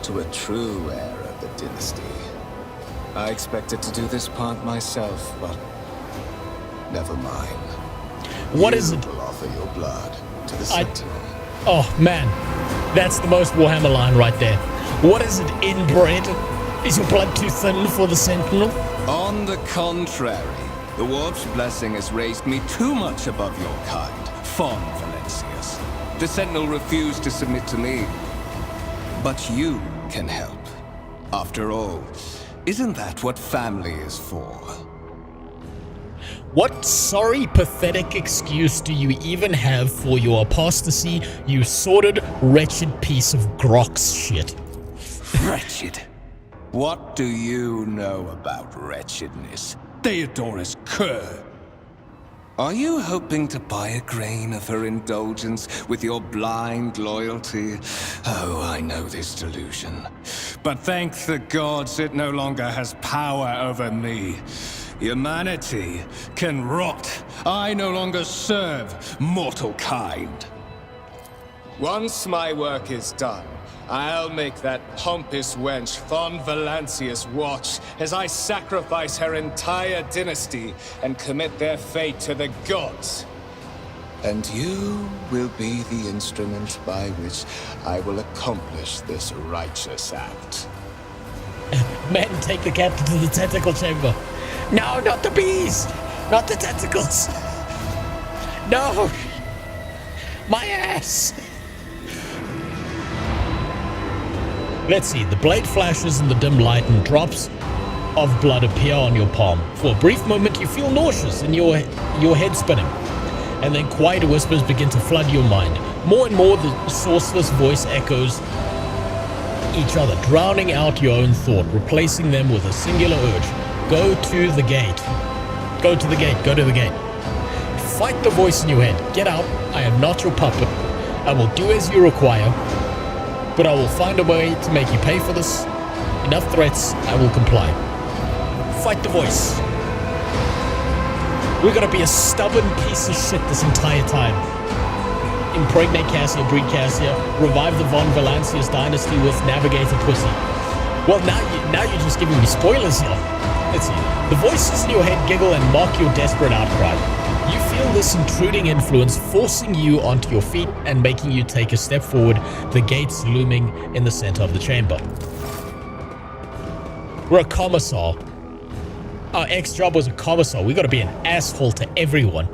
[SPEAKER 14] to a true heir of the dynasty. I expected to do this part myself, but never mind.
[SPEAKER 2] What is it?
[SPEAKER 14] You will offer your blood to the Sentinel.
[SPEAKER 2] Oh man, that's the most Warhammer line right there. What is it, inbred? Is your blood too thin for the Sentinel?
[SPEAKER 14] On the contrary, the Warp's blessing has raised me too much above your kind, Fon Valencius. The Sentinel refused to submit to me. But you can help. After all, isn't that what family is for?
[SPEAKER 2] What sorry, pathetic excuse do you even have for your apostasy, you sordid, wretched piece of Grox shit?
[SPEAKER 14] Wretched? What do you know about wretchedness? Theodora's cur. Are you hoping to buy a grain of her indulgence with your blind loyalty? Oh, I know this delusion. But thank the gods it no longer has power over me. Humanity can rot. I no longer serve mortal kind. Once my work is done, I'll make that pompous wench Fon Valencius watch as I sacrifice her entire dynasty and commit their fate to the gods. And you will be the instrument by which I will accomplish this righteous act.
[SPEAKER 2] Men, take the captain to the tentacle chamber. No, not the bees! Not the tentacles! No! My ass! Let's see, the blade flashes in the dim light and drops of blood appear on your palm. For a brief moment you feel nauseous and your head spinning. And then quiet whispers begin to flood your mind. More and more the sourceless voice echoes each other, drowning out your own thought, replacing them with a singular urge. Go to the gate. Go to the gate. Go to the gate. Fight the voice in your head. Get out. I am not your puppet. I will do as you require. But I will find a way to make you pay for this. Enough threats, I will comply. Fight the voice. We're gonna be a stubborn piece of shit this entire time. Impregnate Cassia, breed Cassia, revive the Von Valancius dynasty with Navigator Pussy. Well, now you're just giving me spoilers here. Let's see. The voices in your head giggle and mock your desperate outcry. You feel this intruding influence forcing you onto your feet and making you take a step forward, the gates looming in the center of the chamber. We're a commissar. Our ex-job was a commissar. We gotta be an asshole to everyone.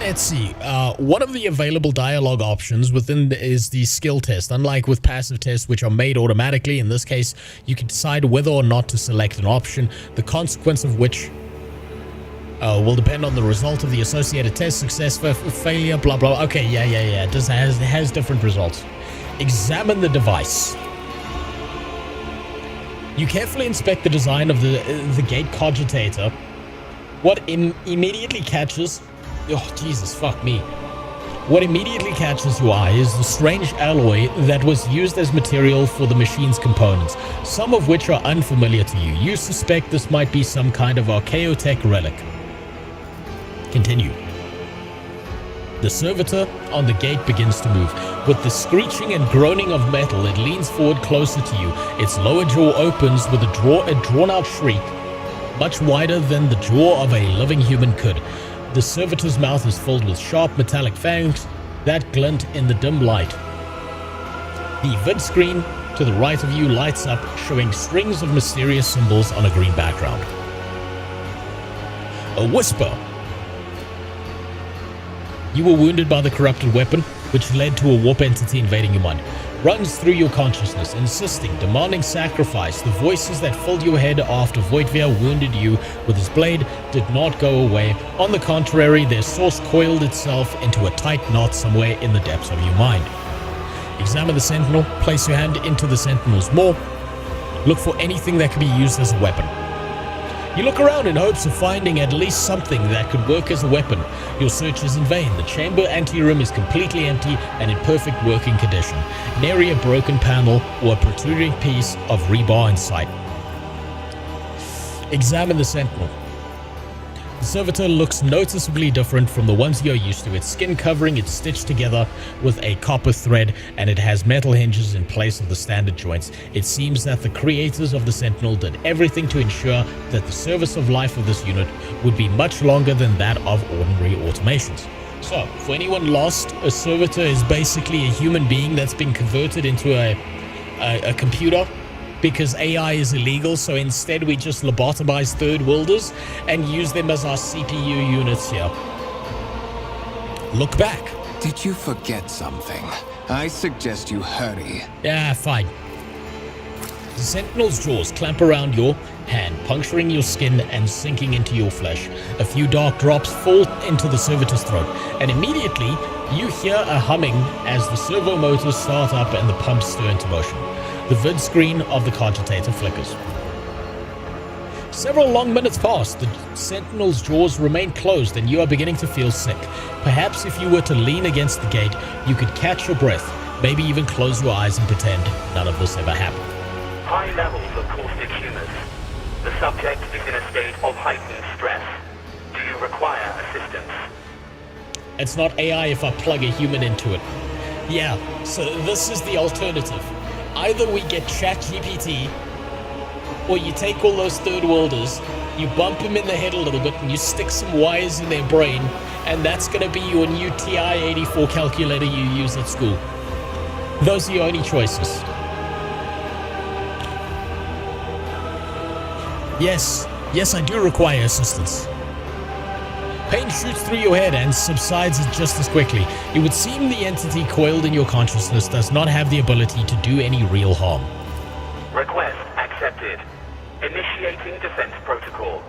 [SPEAKER 2] Let's see. One of the available dialogue options within is the skill test. Unlike with passive tests, which are made automatically, in this case, you can decide whether or not to select an option, the consequence of which will depend on the result of the associated test, success, failure, blah, blah. Okay, yeah. It has different results. Examine the device. You carefully inspect the design of the gate cogitator. What immediately catches... Oh, Jesus, fuck me. What immediately catches your eye is the strange alloy that was used as material for the machine's components, some of which are unfamiliar to you. You suspect this might be some kind of archaeotech relic. Continue. The servitor on the gate begins to move. With the screeching and groaning of metal, it leans forward closer to you. Its lower jaw opens with a drawn-out shriek, much wider than the jaw of a living human could. The servitor's mouth is filled with sharp metallic fangs that glint in the dim light. The vid screen to the right of you lights up, showing strings of mysterious symbols on a green background. A whisper. You were wounded by the corrupted weapon, which led to a warp entity invading your mind. runs through your consciousness, insisting, demanding sacrifice. The voices that filled your head after Voidveer wounded you with his blade did not go away. On the contrary, their source coiled itself into a tight knot somewhere in the depths of your mind. Examine the Sentinel. Place your hand into the Sentinel's maw. Look for anything that can be used as a weapon. You look around in hopes of finding at least something that could work as a weapon. Your search is in vain. The chamber anteroom is completely empty and in perfect working condition. Nary a broken panel or a protruding piece of rebar in sight. Examine the Sentinel. The servitor looks noticeably different from the ones you're used to. Its skin covering is stitched together with a copper thread, and it has metal hinges in place of the standard joints. It seems that the creators of the Sentinel did everything to ensure that the service of life of this unit would be much longer than that of ordinary automations. So, for anyone lost, a servitor is basically a human being that's been converted into a computer, because AI is illegal, so instead we just lobotomize third worlders and use them as our CPU units here. Look back.
[SPEAKER 14] Did you forget something? I suggest you hurry.
[SPEAKER 2] Yeah, fine. The Sentinel's jaws clamp around your hand, puncturing your skin and sinking into your flesh. A few dark drops fall into the servitor's throat, and immediately you hear a humming as the servo motors start up and the pumps stir into motion. The vid screen of the cogitator flickers. Several long minutes pass. The Sentinel's jaws remain closed and you are beginning to feel sick. Perhaps if you were to lean against the gate, you could catch your breath, maybe even close your eyes and pretend none of this ever happened.
[SPEAKER 1] High levels of caustic humus. The subject is in a state of heightened stress. Do you require assistance?
[SPEAKER 2] It's not AI if I plug a human into it. Yeah, so this is the alternative. Either we get ChatGPT, or you take all those third worlders, you bump them in the head a little bit, and you stick some wires in their brain, and that's going to be your new TI-84 calculator you use at school. Those are your only choices. Yes, I do require assistance. Pain shoots through your head and subsides just as quickly. It would seem the entity coiled in your consciousness does not have the ability to do any real harm.
[SPEAKER 1] Request accepted. Initiating defense protocol.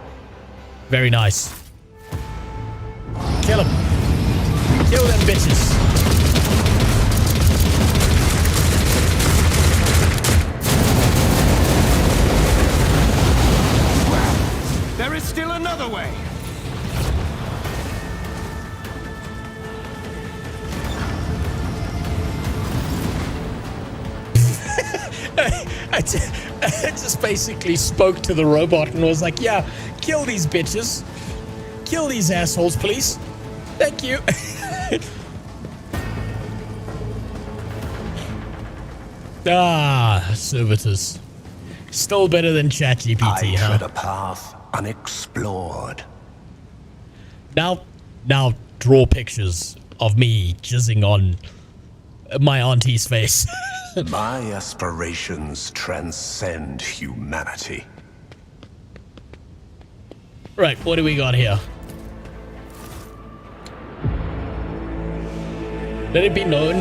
[SPEAKER 2] Very nice. Kill him. Kill them bitches.
[SPEAKER 16] There is still another way.
[SPEAKER 2] I just basically spoke to the robot and was like, yeah, kill these bitches. Kill these assholes, please. Thank you. Servitors. Still better than ChatGPT, huh?
[SPEAKER 4] I tread a path unexplored.
[SPEAKER 2] Now draw pictures of me jizzing on my auntie's face.
[SPEAKER 4] My aspirations transcend humanity.
[SPEAKER 2] Right, what do we got here? Let it be known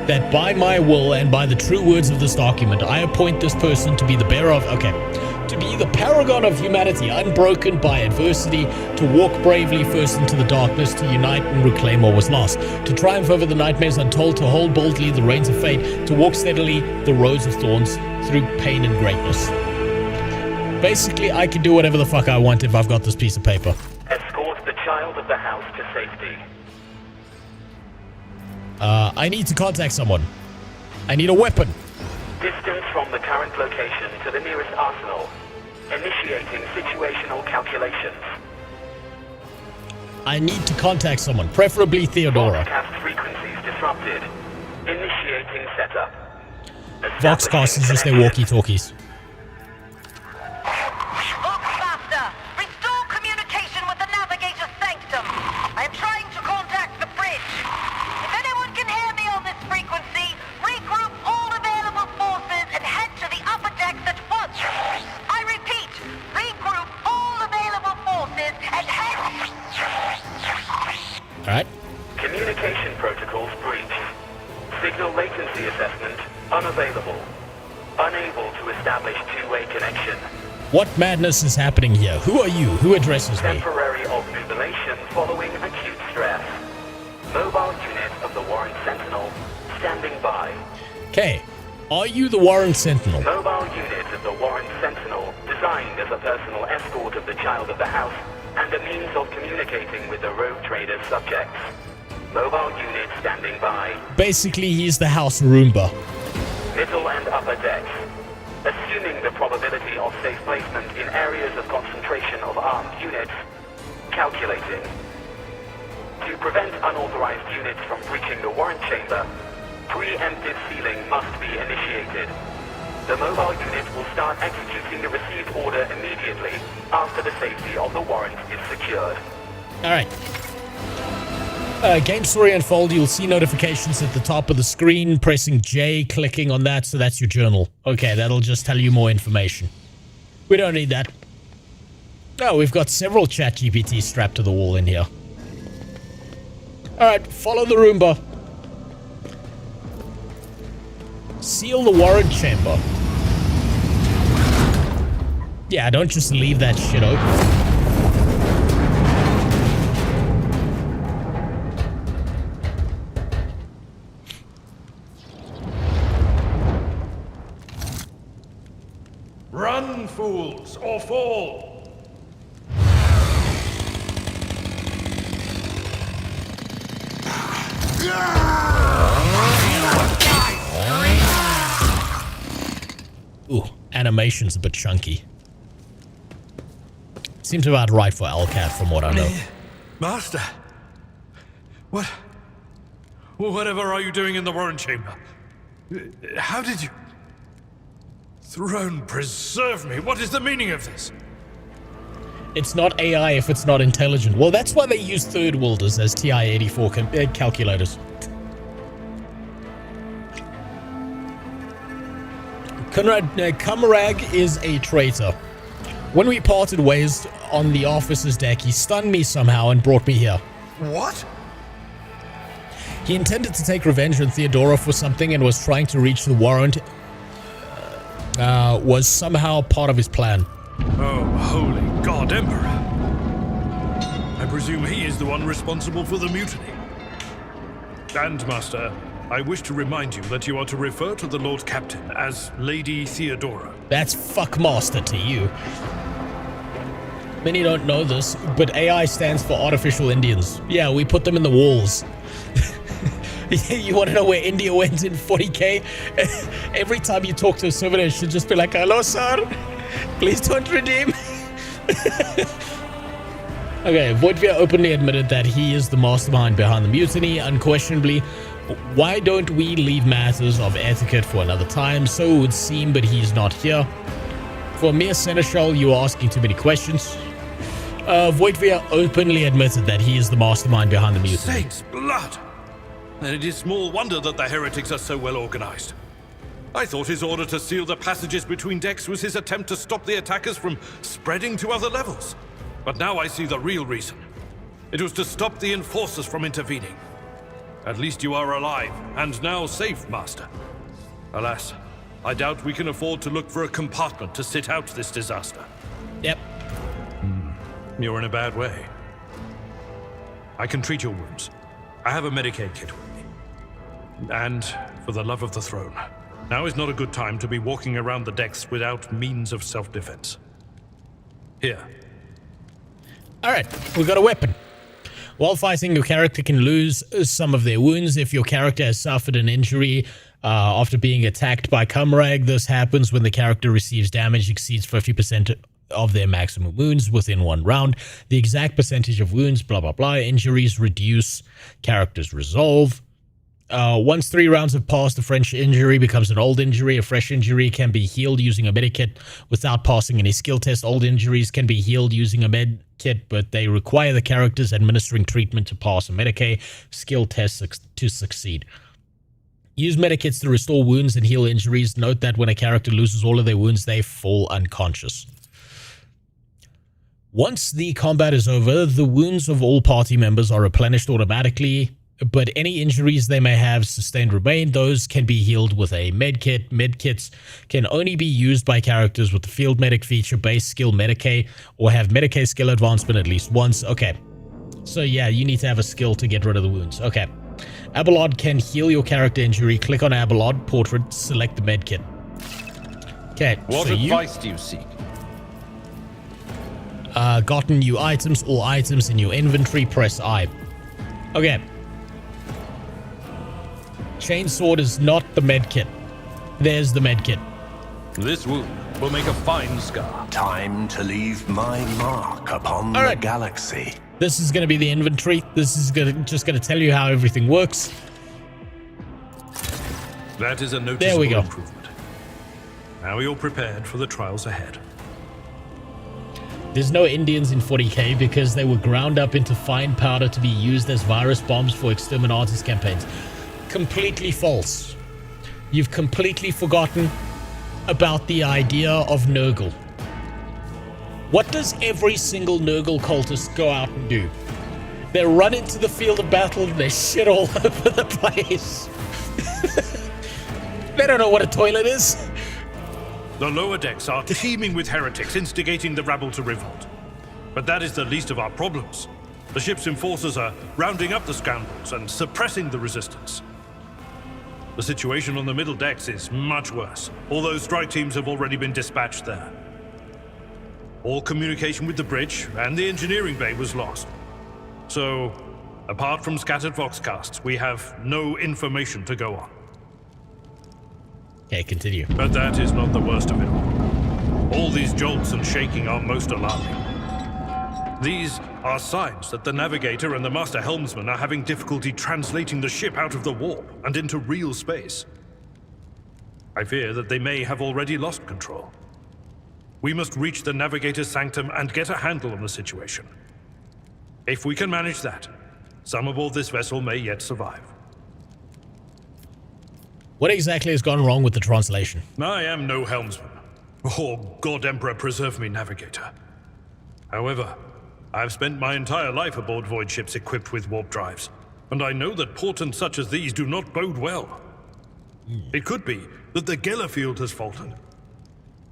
[SPEAKER 2] that by my will and by the true words of this document, I appoint this person to be the bearer of... to be the paragon of humanity, unbroken by adversity, to walk bravely first into the darkness, to unite and reclaim what was lost, to triumph over the nightmares untold, to hold boldly the reins of fate, to walk steadily the roads of thorns through pain and greatness. Basically, I can do whatever the fuck I want if I've got this piece of paper.
[SPEAKER 1] Escort the child of the house to safety.
[SPEAKER 2] I need to contact someone. I need a weapon.
[SPEAKER 1] Distance from the current location to the nearest arsenal. Initiating situational calculations.
[SPEAKER 2] I need to contact someone, preferably Theodora.
[SPEAKER 1] Broadcast frequencies disrupted. Initiating setup.
[SPEAKER 2] Voxcast is just their walkie-talkies.
[SPEAKER 3] Voxmaster, restore communication with the navigator sanctum. I am trying to contact the bridge. If anyone can hear me on this frequency, regroup all available forces and head to the upper decks at once. I repeat, regroup all available forces and head...
[SPEAKER 2] Alright.
[SPEAKER 1] Communication protocols breached. Signal latency assessment unavailable. Unable to establish two-way connection.
[SPEAKER 2] What madness is happening here? Who are you? Who addresses me?
[SPEAKER 1] Temporary obnubilation following acute stress. Mobile unit of the Warren Sentinel standing by.
[SPEAKER 2] Okay. Are you the Warren Sentinel?
[SPEAKER 1] Mobile unit of the Warren Sentinel designed as a personal escort of the child of the house and a means of communicating with the rogue trader's subjects. Mobile unit standing by.
[SPEAKER 2] Basically, he's the house Roomba.
[SPEAKER 1] Middle and upper decks. Assuming the probability of safe placement in areas of concentration of armed units. Calculating. To prevent unauthorized units from breaching the warrant chamber, preemptive sealing must be initiated. The mobile unit will start executing the received order immediately after the safety of the warrant is secured.
[SPEAKER 2] Alright. Game story unfold, you'll see notifications at the top of the screen. Pressing J, clicking on that, so that's your journal. Okay, that'll just tell you more information. We don't need that. Oh, we've got several ChatGPT strapped to the wall in here. Alright, follow the Roomba. Seal the warrant chamber. Yeah, don't just leave that shit open.
[SPEAKER 17] Run, fools, or fall!
[SPEAKER 2] Ooh, animation's a bit chunky. Seems about right for LCAT from what I know.
[SPEAKER 17] Master! Whatever are you doing in the warrant chamber? How did you... Throne preserve me, what is the meaning of this?
[SPEAKER 2] It's not AI if it's not intelligent. Well, that's why they use third worlders as TI-84 calculators. Kamarag is a traitor. When we parted ways on the officer's deck, he stunned me somehow and brought me here.
[SPEAKER 17] What?
[SPEAKER 2] He intended to take revenge on Theodora for something and was trying to reach the warrant. Was somehow part of his plan.
[SPEAKER 17] Oh, holy God, Emperor. I presume he is the one responsible for the mutiny. And, Master, I wish to remind you that you are to refer to the Lord Captain as Lady Theodora.
[SPEAKER 2] That's fuckmaster to you. Many don't know this, but AI stands for Artificial Indians. Yeah, we put them in the walls. You want to know where India went in 40k? Every time you talk to a server, it should just be like, hello, sir. Please don't redeem. Okay, Voidvia openly admitted that he is the mastermind behind the mutiny, unquestionably. Why don't we leave matters of etiquette for another time? So it would seem, but he's not here. For a mere seneschal, you are asking too many questions. Voidvia openly admitted that he is the mastermind behind the mutiny.
[SPEAKER 17] Saints' blood! Then it is small wonder that the heretics are so well organized. I thought his order to seal the passages between decks was his attempt to stop the attackers from spreading to other levels. But now I see the real reason. It was to stop the enforcers from intervening. At least you are alive, and now safe, Master. Alas, I doubt we can afford to look for a compartment to sit out this disaster.
[SPEAKER 2] Yep.
[SPEAKER 17] You're in a bad way. I can treat your wounds. I have a Medicaid kit with me. And, for the love of the throne, now is not a good time to be walking around the decks without means of self-defense. Here.
[SPEAKER 2] Alright, we got a weapon. While fighting, your character can lose some of their wounds if your character has suffered an injury after being attacked by Cumrag. This happens when the character receives damage exceeds 50% of their maximum wounds within one round. The exact percentage of wounds, blah blah blah, injuries reduce, characters resolve. Once 3 rounds have passed, a fresh injury becomes an old injury. A fresh injury can be healed using a medikit without passing any skill test. Old injuries can be healed using a medkit, but they require the characters administering treatment to pass a Medicaid skill test to succeed. Use medikits to restore wounds and heal injuries. Note that when a character loses all of their wounds, they fall unconscious. Once the combat is over, the wounds of all party members are replenished automatically. but any injuries they may have sustained remain. Those can be healed with a medkit. Medkits can only be used by characters with the field medic feature, base skill Medicae, or have Medicae skill advancement at least once. Okay. So yeah, you need to have a skill to get rid of the wounds. Okay. Abelard can heal your character injury. Click on Abelard portrait, select the medkit. Okay.
[SPEAKER 17] What advice do you seek?
[SPEAKER 2] Gotten new items or items in your inventory, press I. Okay. Chainsword is not the medkit. There's the medkit.
[SPEAKER 17] This wound will make a fine scar.
[SPEAKER 4] Time to leave my mark upon the galaxy.
[SPEAKER 2] This is going to be the inventory. This is just going to tell you how everything works.
[SPEAKER 17] That is a noticeable
[SPEAKER 2] there we go.
[SPEAKER 17] improvement. Now you're prepared for the trials ahead.
[SPEAKER 2] There's no Indians in 40k because they were ground up into fine powder to be used as virus bombs for exterminatus campaigns. Completely false. You've completely forgotten about the idea of Nurgle. What does every single Nurgle cultist go out and do? They run into the field of battle and they shit all over the place. They don't know what a toilet is.
[SPEAKER 17] The lower decks are teeming with heretics instigating the rabble to revolt. But that is the least of our problems. The ship's enforcers are rounding up the scoundrels and suppressing the resistance. The situation on the middle decks is much worse, although strike teams have already been dispatched there. All communication with the bridge and the engineering bay was lost. So, apart from scattered voxcasts, we have no information to go on.
[SPEAKER 2] Okay, continue.
[SPEAKER 17] But that is not the worst of it all. All these jolts and shaking are most alarming. These are signs that the navigator and the master helmsman are having difficulty translating the ship out of the warp and into real space. I fear that they may have already lost control. We must reach the navigator's sanctum and get a handle on the situation. If we can manage that, some aboard this vessel may yet survive.
[SPEAKER 2] What exactly has gone wrong with the translation?
[SPEAKER 17] I am no helmsman. Oh, God Emperor preserve me, navigator. However, I've spent my entire life aboard void ships equipped with warp drives, and I know that portents such as these do not bode well. It could be that the Geller field has faltered.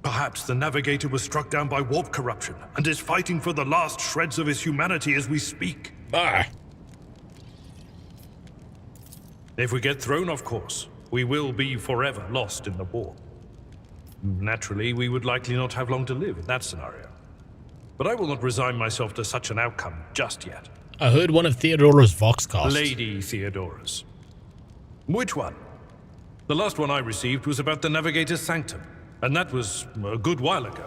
[SPEAKER 17] Perhaps the navigator was struck down by warp corruption and is fighting for the last shreds of his humanity as we speak. If we get thrown off course, we will be forever lost in the warp. Naturally, we would likely not have long to live in that scenario. But I will not resign myself to such an outcome just yet.
[SPEAKER 2] I heard one of Theodora's voxcasts.
[SPEAKER 17] Lady Theodora's. Which one? The last one I received was about the Navigator's Sanctum, and that was a good while ago.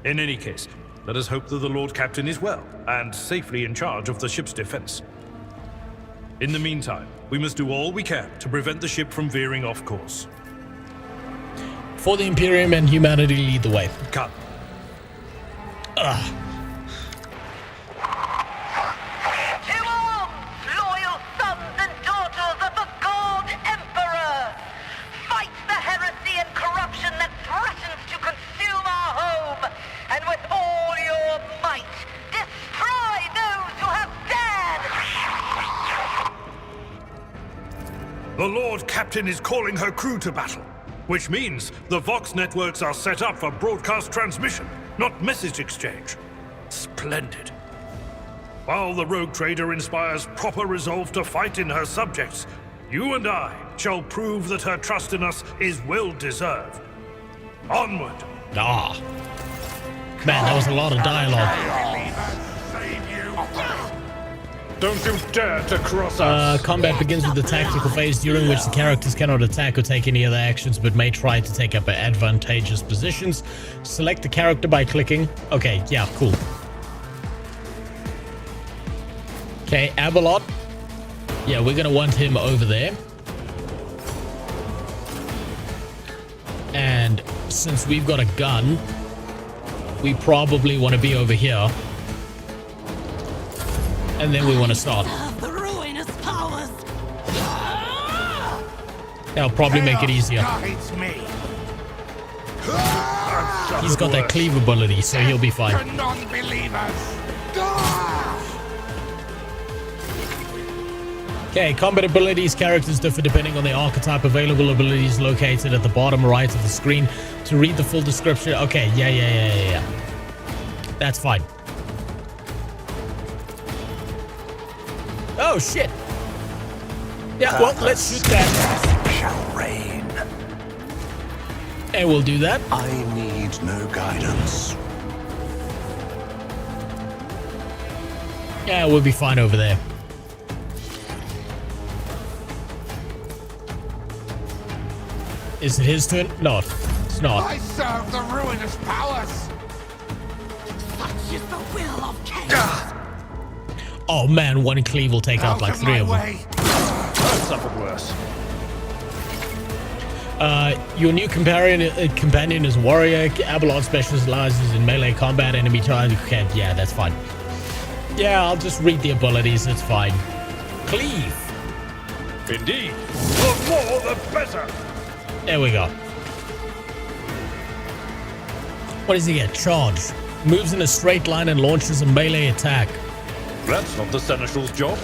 [SPEAKER 17] In any case, let us hope that the Lord Captain is well, and safely in charge of the ship's defense. In the meantime, we must do all we can to prevent the ship from veering off course.
[SPEAKER 2] For the Imperium and humanity, lead the way.
[SPEAKER 17] Come.
[SPEAKER 3] To arms, loyal sons and daughters of the God Emperor! Fight the heresy and corruption that threatens to consume our home, and with all your might, destroy those who have dared!
[SPEAKER 17] The Lord Captain is calling her crew to battle, which means the Vox networks are set up for broadcast transmission, not message exchange. Splendid. While the rogue trader inspires proper resolve to fight in her subjects, you and I shall prove that her trust in us is well deserved. Onward.
[SPEAKER 2] Man, that was a lot of dialogue.
[SPEAKER 17] Don't you dare to cross us.
[SPEAKER 2] Combat begins with the tactical phase, during which the characters cannot attack or take any other actions, but may try to take up advantageous positions. Select the character by clicking. Okay, yeah, cool. Okay, Abelard. Yeah, we're gonna want him over there. And since we've got a gun, we probably want to be over here. And then we want to start.
[SPEAKER 20] The ruinous powers.
[SPEAKER 2] That'll probably make it easier. He's got that cleave ability, so he'll be fine.
[SPEAKER 16] Non-believers.
[SPEAKER 2] Okay, combat abilities. Characters differ depending on the archetype. Available abilities located at the bottom right of the screen. To read the full description. Okay, yeah. That's fine. Oh, shit. Yeah, well, let's shoot that.
[SPEAKER 4] Shall reign.
[SPEAKER 2] And we'll do that.
[SPEAKER 4] I need no guidance.
[SPEAKER 2] Yeah, we'll be fine over there. Is it his turn? No, it's not.
[SPEAKER 4] I serve the ruinous powers.
[SPEAKER 20] Such is the will of chaos.
[SPEAKER 2] Oh man, one cleave will take out like 3 of them.
[SPEAKER 10] I've suffered worse.
[SPEAKER 2] Your new companion is warrior. Abalon specializes in melee combat. Enemy time. Okay, yeah, that's fine. Yeah, I'll just read the abilities. It's fine. Cleave.
[SPEAKER 10] Indeed. The more, the better.
[SPEAKER 2] There we go. What does he get? Charge. Moves in a straight line and launches a melee attack.
[SPEAKER 17] That's not the Seneschal's job.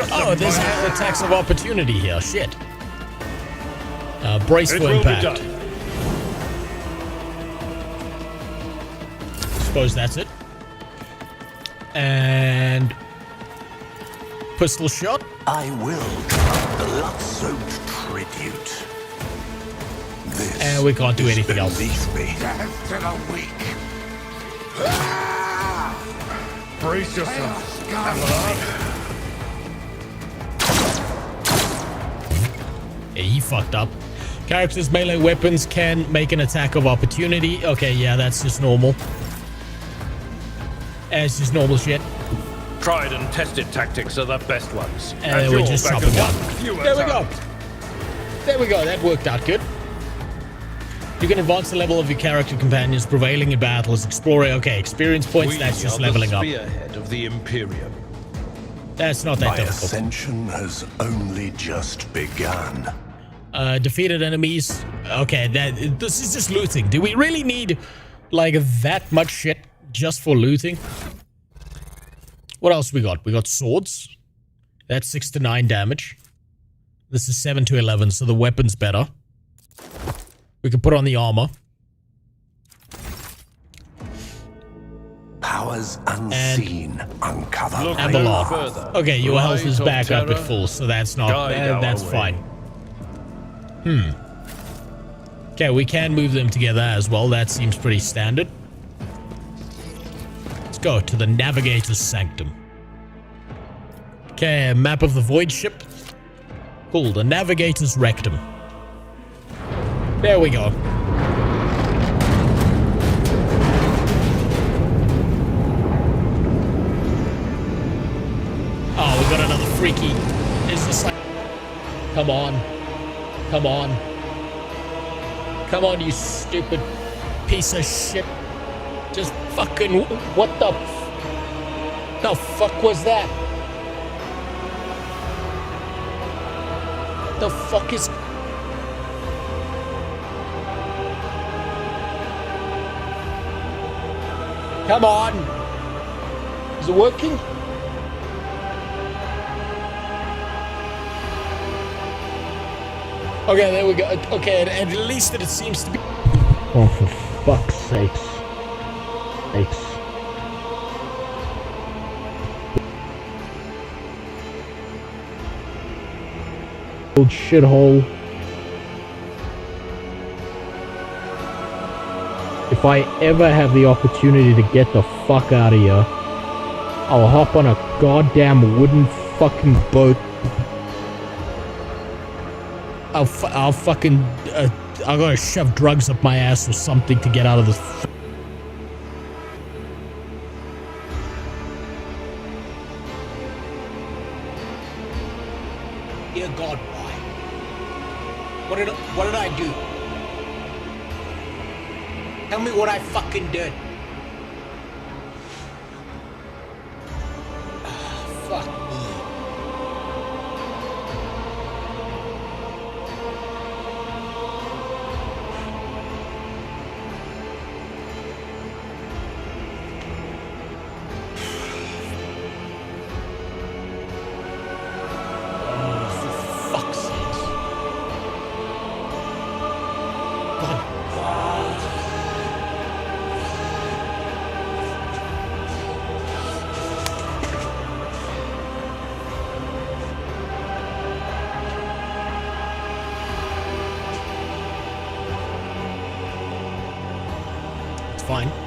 [SPEAKER 2] Oh, there's attacks of opportunity here. Shit. Brace for impact. Suppose that's it. And pistol shot.
[SPEAKER 4] I will command blood-soaked tribute. This
[SPEAKER 2] and we can't do anything else.
[SPEAKER 4] Death to the weak.
[SPEAKER 10] Brace yourself.
[SPEAKER 2] Yeah, he fucked up. Characters' melee weapons can make an attack of opportunity. Okay, yeah, that's just normal. It's just normal shit.
[SPEAKER 17] Tried and tested tactics are the best ones.
[SPEAKER 2] And we just chop him down. There we go. There we go. That worked out good. You can advance the level of your character companions prevailing in battles. Explorer. Okay, experience points. That's just leveling up.
[SPEAKER 17] Spearhead of the Imperium.
[SPEAKER 2] That's not that difficult.
[SPEAKER 4] My ascension has only just begun.
[SPEAKER 2] Defeated enemies. Okay, this is just looting. Do we really need like that much shit just for looting? What else we got? We got swords. That's 6 to 9 damage. This is 7 to 11, so the weapon's better. We can put on the armor.
[SPEAKER 4] Powers unseen. Uncover.
[SPEAKER 2] Abalon. Okay, your health is back up at full, so that's not that's fine. Okay, we can move them together as well. That seems pretty standard. Let's go to the Navigator's Sanctum. Okay, map of the Void Ship. Cool, the Navigator's Rectum. There we go. Oh, we got another freaky. It's just like... Come on. Come on. Come on, you stupid piece of shit. Just fucking... What the fuck was that? The fuck is... Come on. Is it working? Okay, there we go. Okay, at least it seems to be... Oh, for fuck's sakes. Old shithole. If I ever have the opportunity to get the fuck out of here, I'll hop on a goddamn wooden fucking boat. I'll fucking, I'm gonna shove drugs up my ass or something to get out of this. Dear God, why? What did I do? Tell me what I fucking did. Fuck me. fine.